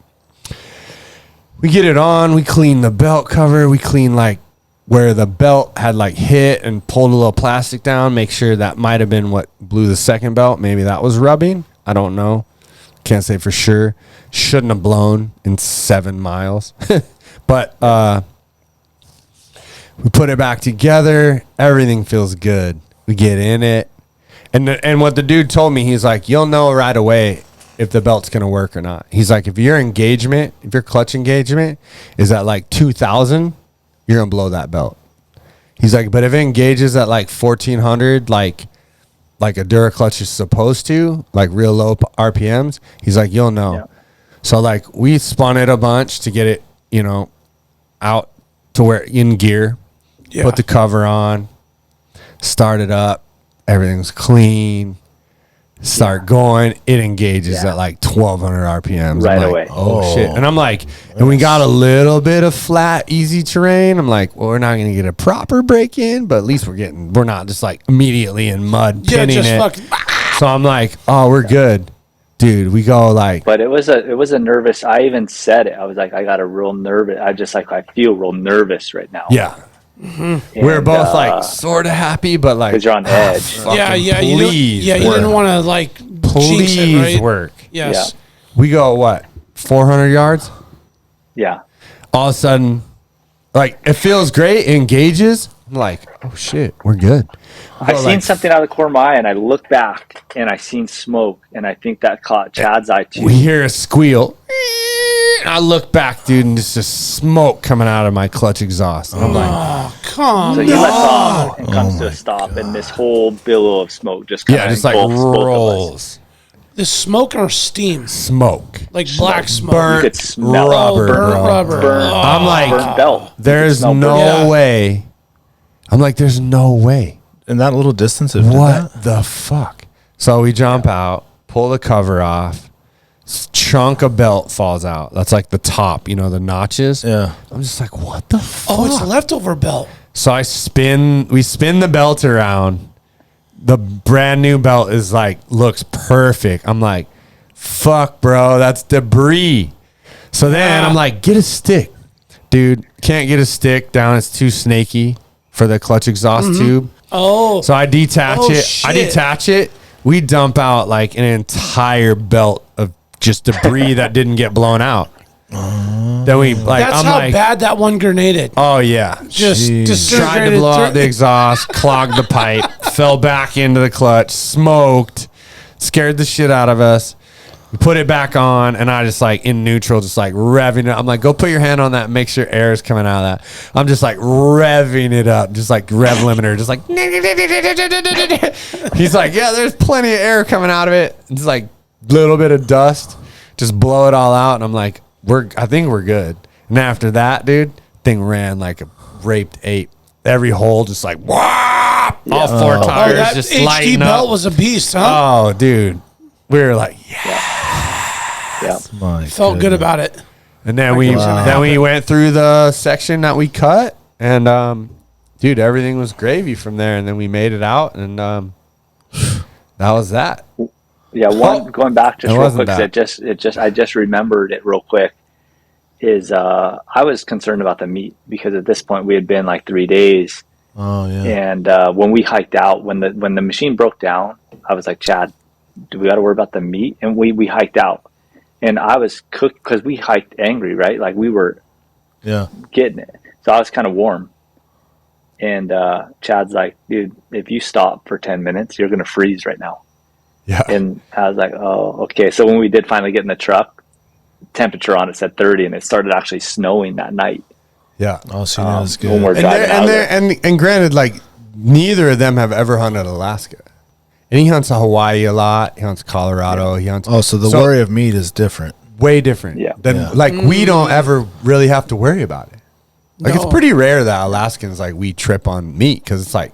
we get it on. We clean the belt cover. We clean like where the belt had like hit and pulled a little plastic down. Make sure that might have been what blew the second belt. Maybe that was rubbing. I don't know. Can't say for sure. Shouldn't have blown in 7 miles. But we put it back together. Everything feels good. We get in it. And what the dude told me, he's like, you'll know right away if the belt's going to work or not. He's like, if your clutch engagement is at like 2,000, you're going to blow that belt. He's like, but if it engages at like 1,400, like a Duraclutch is supposed to, like real low RPMs, he's like, you'll know. Yeah. So like we spun it a bunch to get it, out to where in gear, put the cover on, start it up, everything's clean, start going, it engages at like 1,200 RPMs. Right like, away. Oh shit. And I'm like, and we got a little bit of flat, easy terrain. I'm like, well, we're not going to get a proper break in, but at least we're not just like immediately in mud pinning it. So I'm like, oh, we're good. Dude, we go like. But it was a nervous. I even said it. I was like, I got a real nervous. I feel real nervous right now. Yeah. Mm-hmm. We were both like sort of happy, but like, because you're on edge. Please, you didn't want to like. Please it, right? work. Yes. Yeah. We go what 400 yards. Yeah. All of a sudden, like it feels great. It engages. I'm like, oh shit, we're good. I seen something out of the corner of my eye, and I look back, and I seen smoke, and I think that caught Chad's eye too. We hear a squeal. I look back, dude, and it's just smoke coming out of my clutch exhaust. And I'm like, come on. So he lets off and comes to a stop, and this whole billow of smoke just kind of just like rolls. The smoke or steam? Smoke. Like black smoke. Burnt you could smell rubber, burnt bro. rubber. I'm like, burnt belt. There's no way. I'm like, there's no way. In that little distance of what the fuck? So we jump out, pull the cover off. Chunk of belt falls out. That's like the top, the notches. Yeah. I'm just like, what the fuck? Oh, it's a leftover belt. So we spin the belt around. The brand new belt is like, looks perfect. I'm like, fuck, bro, that's debris. So then I'm like, get a stick. Dude, can't get a stick down. It's too snaky for the clutch exhaust tube. Oh. So I detach it. Shit. I detach it. We dump out like an entire belt of just debris that didn't get blown out. Then we like. That's I'm how like, bad that one grenaded. oh yeah, Just tried to blow out the exhaust, clogged the pipe, fell back into the clutch, smoked, scared the shit out of us. We put it back on, and I just like in neutral, just like revving it. I'm like, go put your hand on that, make sure air is coming out of that. I'm just like revving it up, just like rev limiter, just like. He's like, yeah, there's plenty of air coming out of it. It's like little bit of dust, just blow it all out, and I'm like, I think we're good. And after that, dude, thing ran like a raped ape. Every hole just like wah, all four tires that just HD lighting belt up. was a beast, huh? Oh, dude, we were like, Felt good about it. And then we went through the section that we cut, and dude, everything was gravy from there. And then we made it out, and that was that. Yeah, going back just real quick, I just remembered it real quick. Is I was concerned about the meat because at this point we had been like 3 days. Oh yeah. And when we hiked out, when the machine broke down, I was like, Chad, do we got to worry about the meat? And we hiked out, and I was cooked because we hiked angry, right? Like we were getting it. So I was kind of warm. And Chad's like, dude, if you stop for 10 minutes, you're gonna freeze right now. Yeah. And I was like, oh, okay. So when we did finally get in the truck, temperature on it said 30, and it started actually snowing that night. Yeah. Oh, so that's good. When we're driving out there. And granted, like neither of them have ever hunted Alaska. And he hunts Hawaii a lot. He hunts Colorado. He hunts. Oh, so the worry of meat is different. Way different. Yeah. Like we don't ever really have to worry about it. Like it's pretty rare that Alaskans like we trip on meat because it's like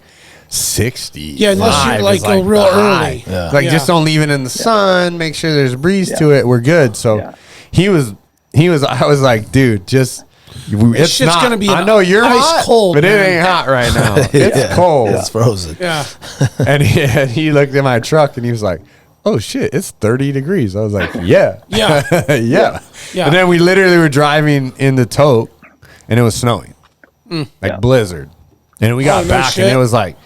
60. Yeah, unless you like go real early. Yeah. Like just don't leave it in the sun. Make sure there's a breeze to it. We're good. So he was I was like, dude, just. It's shit's not. Gonna be I know you're ice hot, cold, but man. it ain't hot right now. It's cold. It's frozen. Yeah. And he looked at my truck and he was like, "Oh shit, it's 30 degrees." I was like, "Yeah, Yeah. yeah." Yeah. And then we literally were driving in the Toke, and it was snowing, like blizzard. And we got no back, shit. and it was like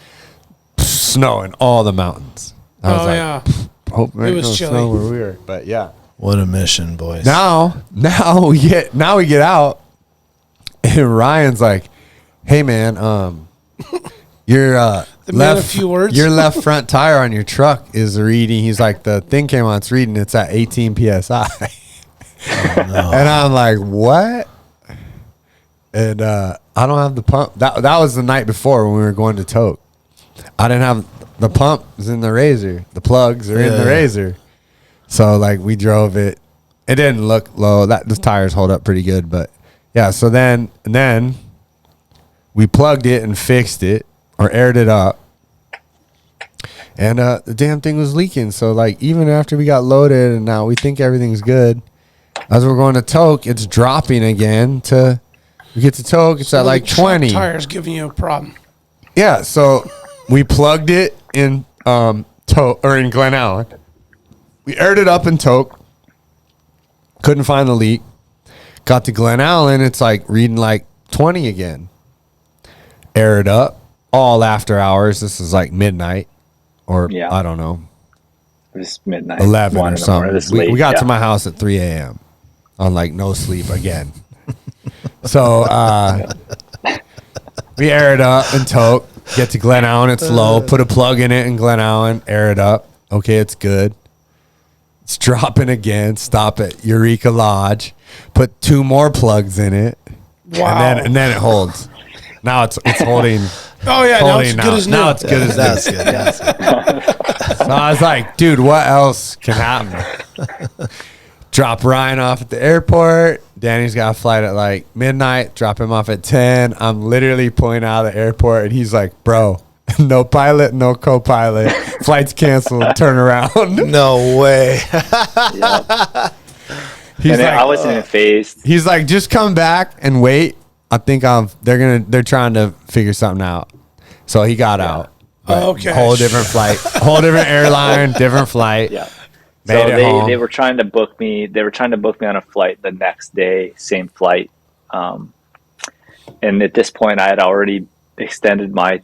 snowing all the mountains. I was Oh, like, yeah. "Hope It was chilly. snow where we were." But yeah. What a mission, boys. Now we get out, and Ryan's like, "Hey man, your The man of few words. your left front tire on your truck is reading." He's like, "The thing came on, it's reading. It's at 18 psi." And I'm like, "What?" And I don't have the pump. That was the night before when we were going to Toke. I didn't have the pump. Is in the Razor. The plugs are in the Razor. So like we drove it. It didn't look low. The tires hold up pretty good, but yeah. So then we plugged it and fixed it or aired it up, and the damn thing was leaking. So like even after we got loaded and now we think everything's good, as we're going to Toke, it's dropping again. We get to Toke, it's at like 20. Tires giving you a problem. Yeah. So we plugged it in Toke or in Glen Allen. We aired it up in Toke. Couldn't find the leak. Got to Glen Allen. It's like reading like 20 again. Air it up. All after hours. This is like midnight. Or I don't know. It was midnight. 11 1 or in the morning. something. We got to my house at 3 a.m. on like no sleep again. So we air it up in Toke. Get to Glen Allen. It's low. Put a plug in it in Glen Allen. Air it up. Okay, it's good. It's dropping again. Stop at Eureka Lodge. Put 2 more plugs in it. Wow. And then it holds. Now it's holding. Oh yeah, now it's holding good as new. Now it's good as That's new. good. That's good. So I was like, dude, what else can happen? Drop Ryan off at the airport. Danny's got a flight at like midnight. Drop him off at 10. I'm literally pulling out of the airport, and he's like, bro, no pilot, no co-pilot. Flight's canceled. Turn around. No way. He's And like, I wasn't even phased. he's like, just come back and wait. I think they're trying to figure something out. So he got out. But Okay. Whole different flight, whole different airline, different flight. Yeah. Made it home. They were trying to book me. They were trying to book me on a flight the next day, same flight. And at this point, I had already extended my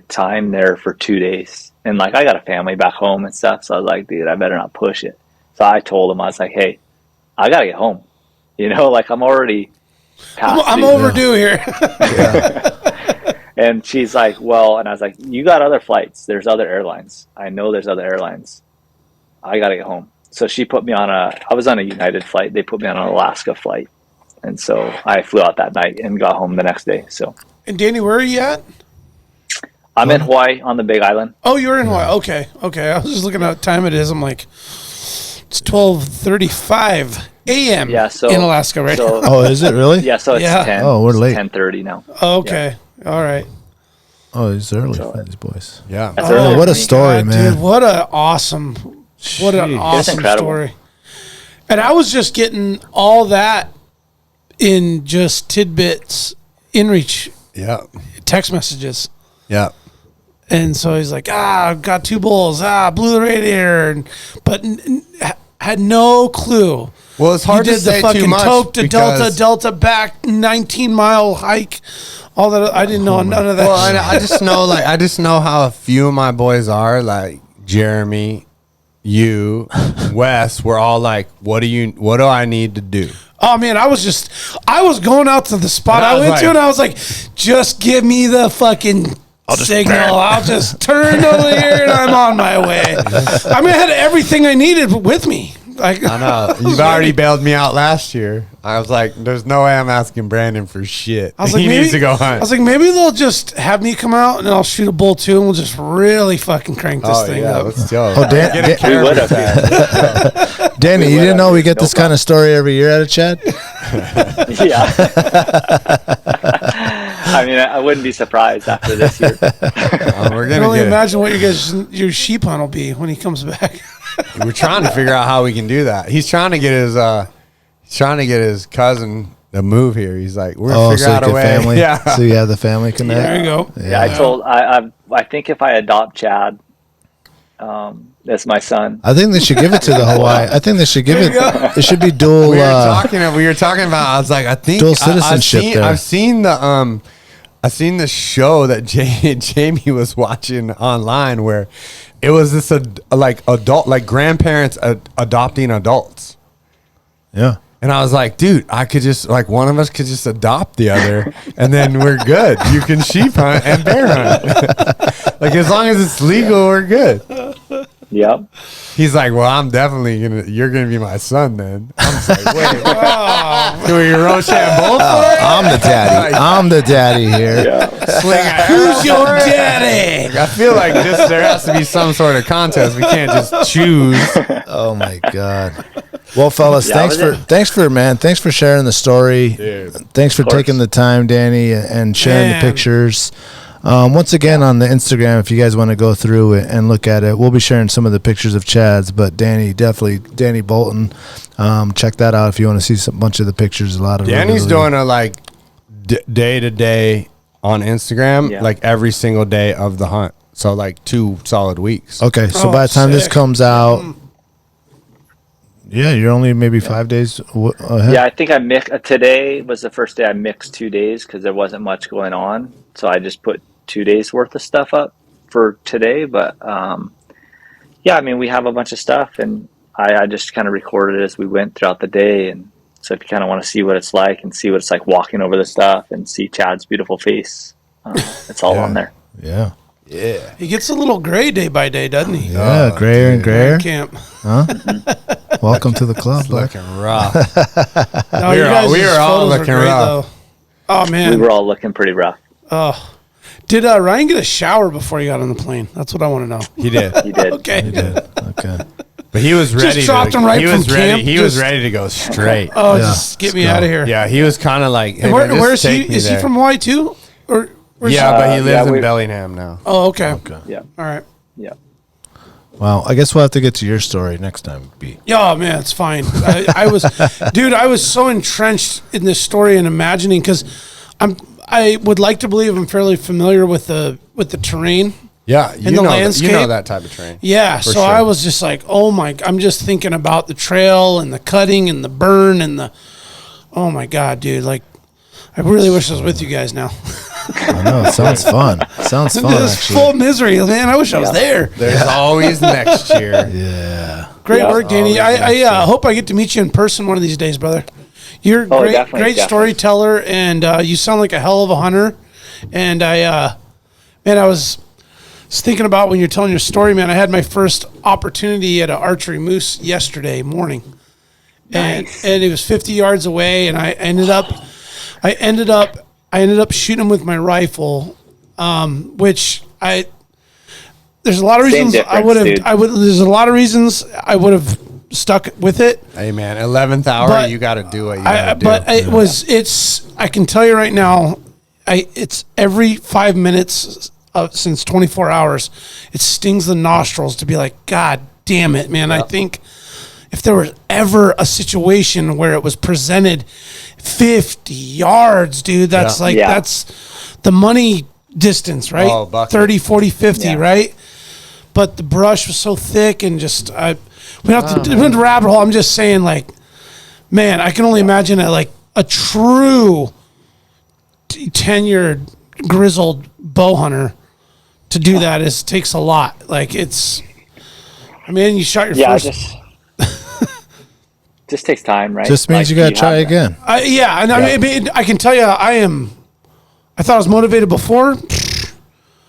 time there for 2 days. And like I got a family back home and stuff, so I was like, dude, I better not push it. So I told him, I was like, hey, I gotta get home. You know, like I'm already past I'm due. overdue here. And she's like, well, and I was like, you got other flights. There's other airlines. I know there's other airlines. I got to get home. So she put me on I was on a United flight. They put me on an Alaska flight. And so I flew out that night and got home the next day. So And Danny, where are you at? I'm in Hawaii on the Big Island. Oh, you're in Hawaii. Okay. I was just looking at what time it is. I'm like, it's 12:35 a.m. Yeah, so in Alaska right now. Oh, is it really? Yeah, so it's Yeah. 10. Oh, we're late. 10:30 now. Okay. All right. Oh, it's early for these boys. Yeah. That's Oh, early what for a me. story, God, man. dude, what an awesome incredible. story. And I was just getting all that in just tidbits, inReach Yeah. text messages. Yeah. And so he's like, I've got 2 bulls, blew the radiator, but had no clue. Well, it's hard You to did the say fucking too much Toke to because- Delta back 19-mile hike. All that I didn't know none of that. Well, I just know how a few of my boys are, like Jeremy, you, Wes. We're all like, what do I need to do? Oh man, I was going out to the spot And I I was went to, like- and I was like, just give me the fucking signal. I'll just turn over here and I'm on my way. I mean, I had everything I needed with me. Like, I know. You've already bailed me out last year. I was like, there's no way I'm asking Brandon for shit. I was like, He needs to go hunt. I was like, maybe they'll just have me come out and I'll shoot a bull too, and we'll just really fucking crank this thing up. Let's go. Oh, Dan- Get a Dan- We camera would have. tag. Danny, you didn't know we get No this kind of story every year at a Chad? Yeah. I mean, I wouldn't be surprised after this year. We're I can gonna only get. imagine what your sheep hunt will be when he comes back. We're trying to figure out how we can do that. He's trying to get his trying to get his cousin to move here. He's like, we're gonna figure out a way. Family. Yeah. So you have the family connect. There you go. Yeah, I think if I adopt Chad, as my son, I think they should give it to the Hawaii. I think they should give it. It should be dual. We were talking about. I was like, I think dual citizenship. I've seen the show that Jamie was watching online where it was this adult, like grandparents adopting adults. Yeah. And I was like, dude, I could just, like, one of us could just adopt the other, and then we're good. You can sheep hunt and bear hunt. Like, as long as it's legal, we're good. Yep. He's like, well, you're going to be my son then. I'm just like, wait. Do we Rochambeau for it? I'm the daddy. I'm the daddy here. Yeah. Who's your daddy? I feel like there has to be some sort of contest. We can't just choose. Oh my God. Well, fellas, Yeah, thanks for sharing the story. Dude. Thanks for taking the time, Danny, and sharing the pictures. Once again, on the Instagram, if you guys want to go through it and look at it, we'll be sharing some of the pictures of Chad's, but Danny Bolton, check that out if you want to see a bunch of the pictures. A lot of Danny's doing a day to day on Instagram, like every single day of the hunt. So like 2 solid weeks. Okay, so by the time this comes out, you're only maybe 5 days ahead. Yeah, I think I mixed. Today was the first day I mixed 2 days because there wasn't much going on. So I just put 2 days worth of stuff up for today. But yeah, I mean, we have a bunch of stuff, and I just kind of recorded it as we went throughout the day. And so if you kind of want to see what it's like and see what it's like walking over the stuff and see Chad's beautiful face, it's all on there. Yeah. Yeah. He gets a little gray day by day, doesn't he? Yeah, grayer and grayer. Camp. Huh? Welcome to the club. Looking rough. No, we were all looking rough. Oh, man. We were all looking pretty rough. Oh. Did Ryan get a shower before he got on the plane? That's what I want to know. He did. He did. Okay. He did. Okay. But he was ready. Just dropped him right from camp. He was ready to go straight. Oh, just get me out of here. Yeah, he was kind of like. And where is he? Is he from Hawaii too? Or yeah, but he lives in Bellingham now. Oh, okay. Yeah. All right. Yeah. Well, I guess we'll have to get to your story next time, B. Yeah, man, it's fine. I was so entrenched in this story and imagining because I would like to believe I'm fairly familiar with the terrain. Yeah, in the landscape. You know that type of terrain. Yeah, so sure. I was just like, oh my, I'm just thinking about the trail and the cutting and the burn and oh my God, dude, like, I really wish I was with you guys now. I know, it sounds fun. Sounds fun, actually. Full misery, man. I wish I was there. There's always next year. Yeah. Great work, Danny. I hope I get to meet you in person one of these days, brother. You're a great storyteller, and you sound like a hell of a hunter. And I was thinking about when you're telling your story, man. I had my first opportunity at an archery moose yesterday morning, nice. and it was 50 yards away, and I ended up shooting him with my rifle, which there's a lot of reasons there's a lot of reasons I would have stuck with it. Hey man, 11th hour, you got to do what you got to do. But I can tell you right now, it's every 5 minutes since 24 hours, it stings the nostrils to be like, God damn it, man. Yep. I think if there was ever a situation where it was presented 50 yards, dude, that's that's the money distance, right? Oh, 30, 40, 50, right? But the brush was so thick and just, we went to rabbit hole. I'm just saying, like, man, I can only imagine a true tenured, grizzled bow hunter to do that takes a lot. Like, you shot your first. Just takes time, right? Just means you got to try again. I mean, I can tell you, I thought I was motivated before.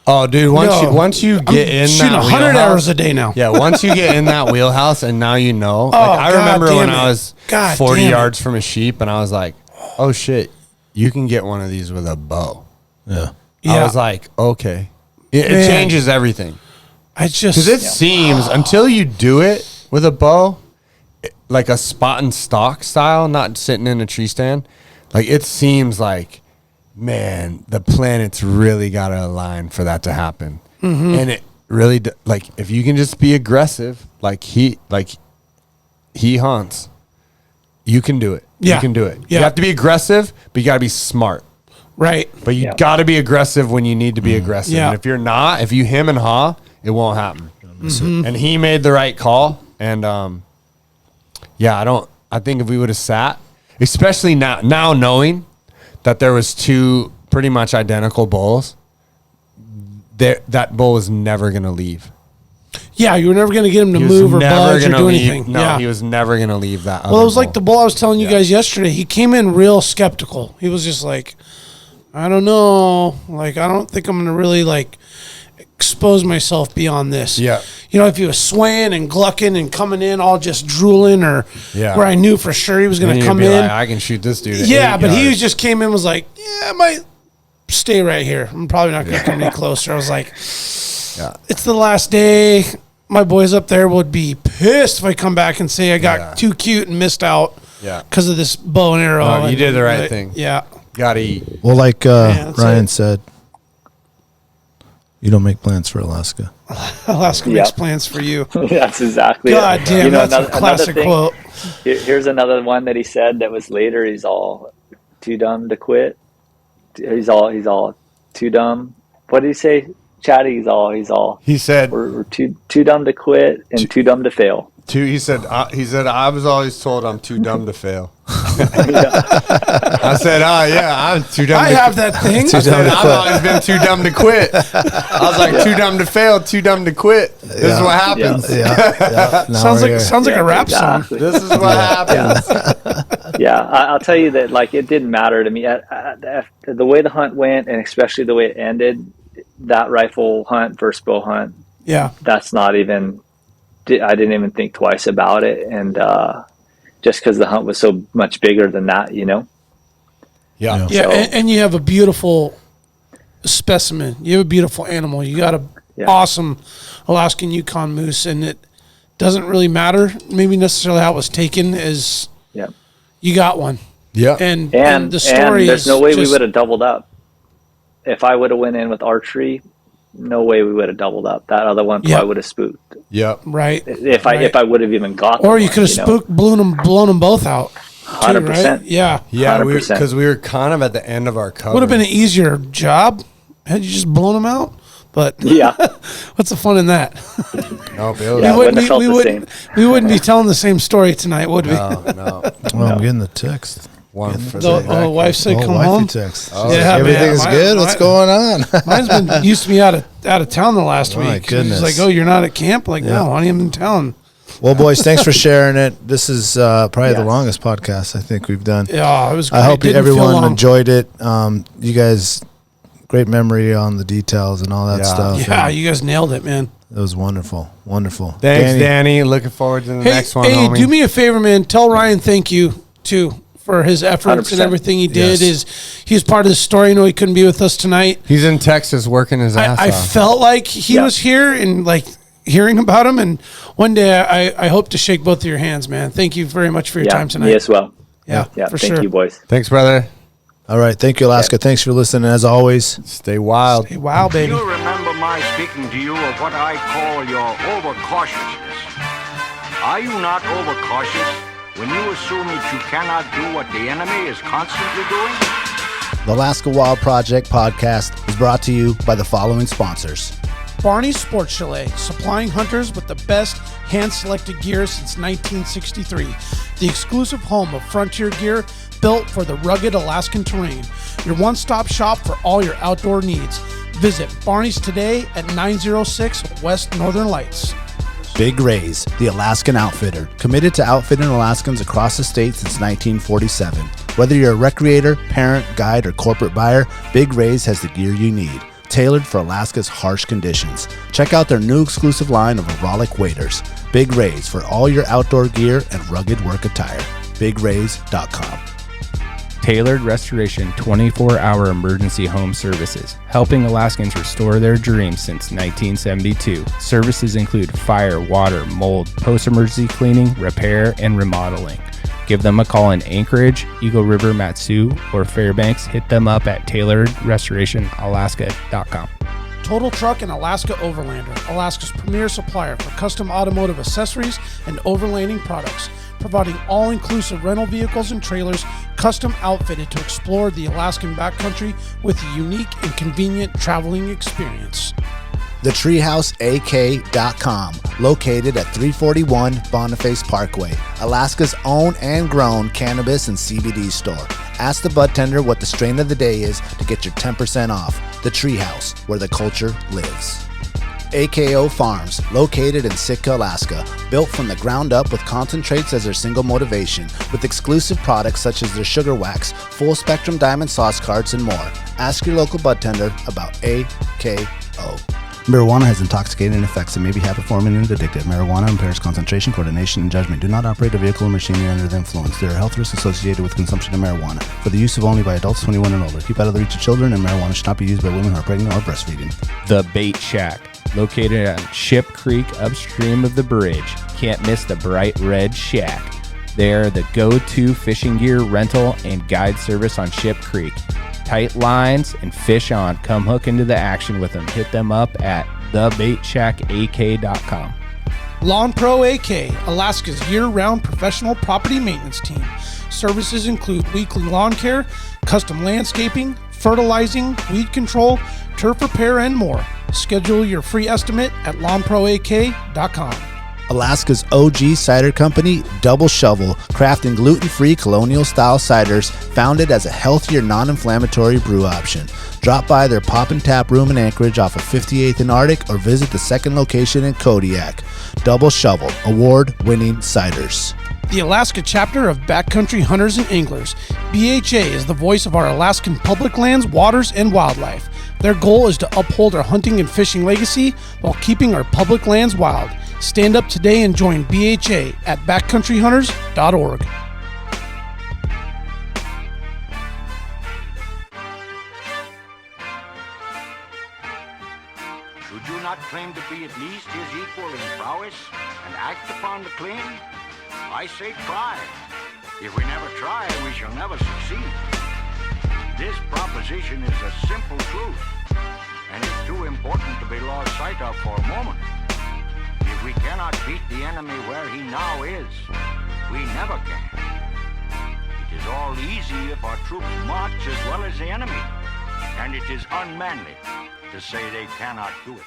Oh, dude! Once you get in shooting that 100 hours a day now. Yeah, once you get in that wheelhouse, and now you know. I remember when I was 40 yards from a sheep, and I was like, "Oh shit, you can get one of these with a bow." Yeah. I was like, "Okay." It changes everything. Because it seems until you do it with a bow, like a spot and stalk style, not sitting in a tree stand, like it seems like, man, the planets really got to align for that to happen. Mm-hmm. And it really, like, if you can just be aggressive, like he hunts, you can do it. Yeah. You can do it. Yeah. You have to be aggressive, but you got to be smart. Right. But you got to be aggressive when you need to be aggressive. Yeah. And if you're not, if you hem and haw, it won't happen. And he made the right call. And I think if we would have sat, especially now knowing that there was two pretty much identical bulls, that bull was never going to leave. Yeah, you were never going to get him to move or budge or do anything. No, he was never going to leave that. Well, it was like the bull I was telling you guys yesterday. He came in real skeptical. He was just like, I don't know. Like, I don't think I'm going to really, like, expose myself beyond this. Yeah. You know, if he was swaying and glucking and coming in all just drooling or where I knew for sure he was going to come in. Like, I can shoot this dude. Yeah, but he just came in and was like, yeah, I might stay right here. I'm probably not going to come any closer. I was like, it's the last day. My boys up there would be pissed if I come back and say I got too cute and missed out because of this bow and arrow. Oh, you did the right thing. Yeah. Gotta eat. Well, like Ryan said, you don't make plans for Alaska. Alaska makes plans for you. That's exactly God it. damn, that's a classic quote. Here's another one that he said that was later. He's all too dumb to quit. He's all too dumb. What did he say? Chatty, He said we're too dumb to quit and too dumb to fail. He said I was always told I'm too dumb to fail. I said, I'm too dumb. I have that thing. I've always been too dumb to quit. I was like, too dumb to fail, too dumb to quit. This is what happens. Sounds like a rap song. This is what happens. I'll tell you that, like, it didn't matter to me. The way the hunt went, and especially the way it ended, that rifle hunt versus bow hunt. Yeah, that's not even. I didn't even think twice about it, and just because the hunt was so much bigger than that, you know. Yeah, so, and you have a beautiful specimen. You have a beautiful animal. You got a awesome Alaskan Yukon moose, and it doesn't really matter maybe necessarily how it was taken. As you got one. Yeah, and the story. And there's no way we would have doubled up. If I would have went in with archery, no way we would have doubled up. That other one probably would have spooked. Yep. Right. If I would have even got. Or you could have spooked, blown them both out. 100%. Right? Yeah. Yeah, because we were kind of at the end of our cover. Would have been an easier job had you just blown them out. But what's the fun in that? No, we wouldn't be telling the same story tonight, would we? No. Well, I'm getting the text. One for the wife said, "Come home." Text. Oh, yeah, everything's good. What's going on? Mine's been used to be out of town the last week. My goodness. She's like, "Oh, you're not at camp?" Like, no, honey, I'm in town. Well, boys, thanks for sharing it. This is probably the longest podcast I think we've done. Yeah, it was great. I hope everyone enjoyed it. You guys, great memory on the details and all that stuff. Yeah, you guys nailed it, man. It was wonderful. Thanks, Danny. Looking forward to the next one. Hey, homie. do me a favor, man. Tell Ryan thank you too for his efforts 100%. And everything he did. He was part of the story. I know he couldn't be with us tonight. He's in Texas working his ass off. I felt like he was here and like hearing about him. And one day I hope to shake both of your hands, man. Thank you very much for your time tonight. Me as well. Yeah, for sure. Thank you, boys. Thanks, brother. All right. Thank you, Alaska. Thanks for listening. As always, stay wild. Stay wild, baby. You remember my speaking to you of what I call your overcautiousness. Are you not overcautious when you assume that you cannot do what the enemy is constantly doing? The Alaska Wild Project podcast is brought to you by the following sponsors. Barney's Sports Chalet, supplying hunters with the best hand-selected gear since 1963. The exclusive home of frontier gear built for the rugged Alaskan terrain. Your one-stop shop for all your outdoor needs. Visit Barney's today at 906 West Northern Lights. Big Rays, the Alaskan outfitter, committed to outfitting Alaskans across the state since 1947. Whether you're a recreator, parent, guide, or corporate buyer, Big Rays has the gear you need, tailored for Alaska's harsh conditions. Check out their new exclusive line of Auralic waders. Big Rays for all your outdoor gear and rugged work attire. BigRays.com. Tailored Restoration 24-hour emergency home services, helping Alaskans restore their dreams since 1972. Services include fire, water, mold, post-emergency cleaning, repair, and remodeling. Give them a call in Anchorage, Eagle River, Matsu, or Fairbanks. Hit them up at tailoredrestorationalaska.com. Total Truck and Alaska Overlander, Alaska's premier supplier for custom automotive accessories and overlanding products. providing all-inclusive rental vehicles and trailers custom outfitted to explore the Alaskan backcountry with a unique and convenient traveling experience. TheTreehouseAK.com, located at 341 Boniface Parkway, Alaska's own and grown cannabis and CBD store. Ask the bud tender what the strain of the day is to get your 10% off. The Treehouse, where the culture lives. AKO Farms, located in Sitka, Alaska, built from the ground up with concentrates as their single motivation, with exclusive products such as their sugar wax, full spectrum diamond sauce carts, and more. Ask your local bud tender about AKO. Marijuana has intoxicating effects and may be habit-forming and addictive. Marijuana impairs concentration, coordination, and judgment. Do not operate a vehicle or machinery under the influence. There are health risks associated with consumption of marijuana. For the use of only by adults 21 and older. Keep out of the reach of children, and marijuana should not be used by women who are pregnant or breastfeeding. The Bait Shack, located on Ship Creek upstream of the bridge. Can't miss the bright red shack. They're the go-to fishing gear rental and guide service on Ship Creek. Tight lines and fish on. Come hook into the action with them. Hit them up at thebaitshackak.com. Lawn Pro AK, Alaska's year-round professional property maintenance team. Services include weekly lawn care, custom landscaping, fertilizing, weed control, turf repair, and more. Schedule your free estimate at lawnproak.com. Alaska's OG cider company, Double Shovel, crafting gluten-free colonial-style ciders, founded as a healthier, non-inflammatory brew option. Drop by their Pop and Tap room in Anchorage off of 58th and Arctic, or visit the second location in Kodiak. Double Shovel, award-winning ciders. The Alaska chapter of Backcountry Hunters and Anglers. BHA is the voice of our Alaskan public lands, waters, and wildlife. Their goal is to uphold our hunting and fishing legacy while keeping our public lands wild. Stand up today and join BHA at backcountryhunters.org. Should you not claim to be at least his equal in prowess and act upon the claim? I say try. If we never try, we shall never succeed. This proposition is a simple truth, and it's too important to be lost sight of for a moment. If we cannot beat the enemy where he now is, we never can. It is all easy if our troops march as well as the enemy, and it is unmanly to say they cannot do it.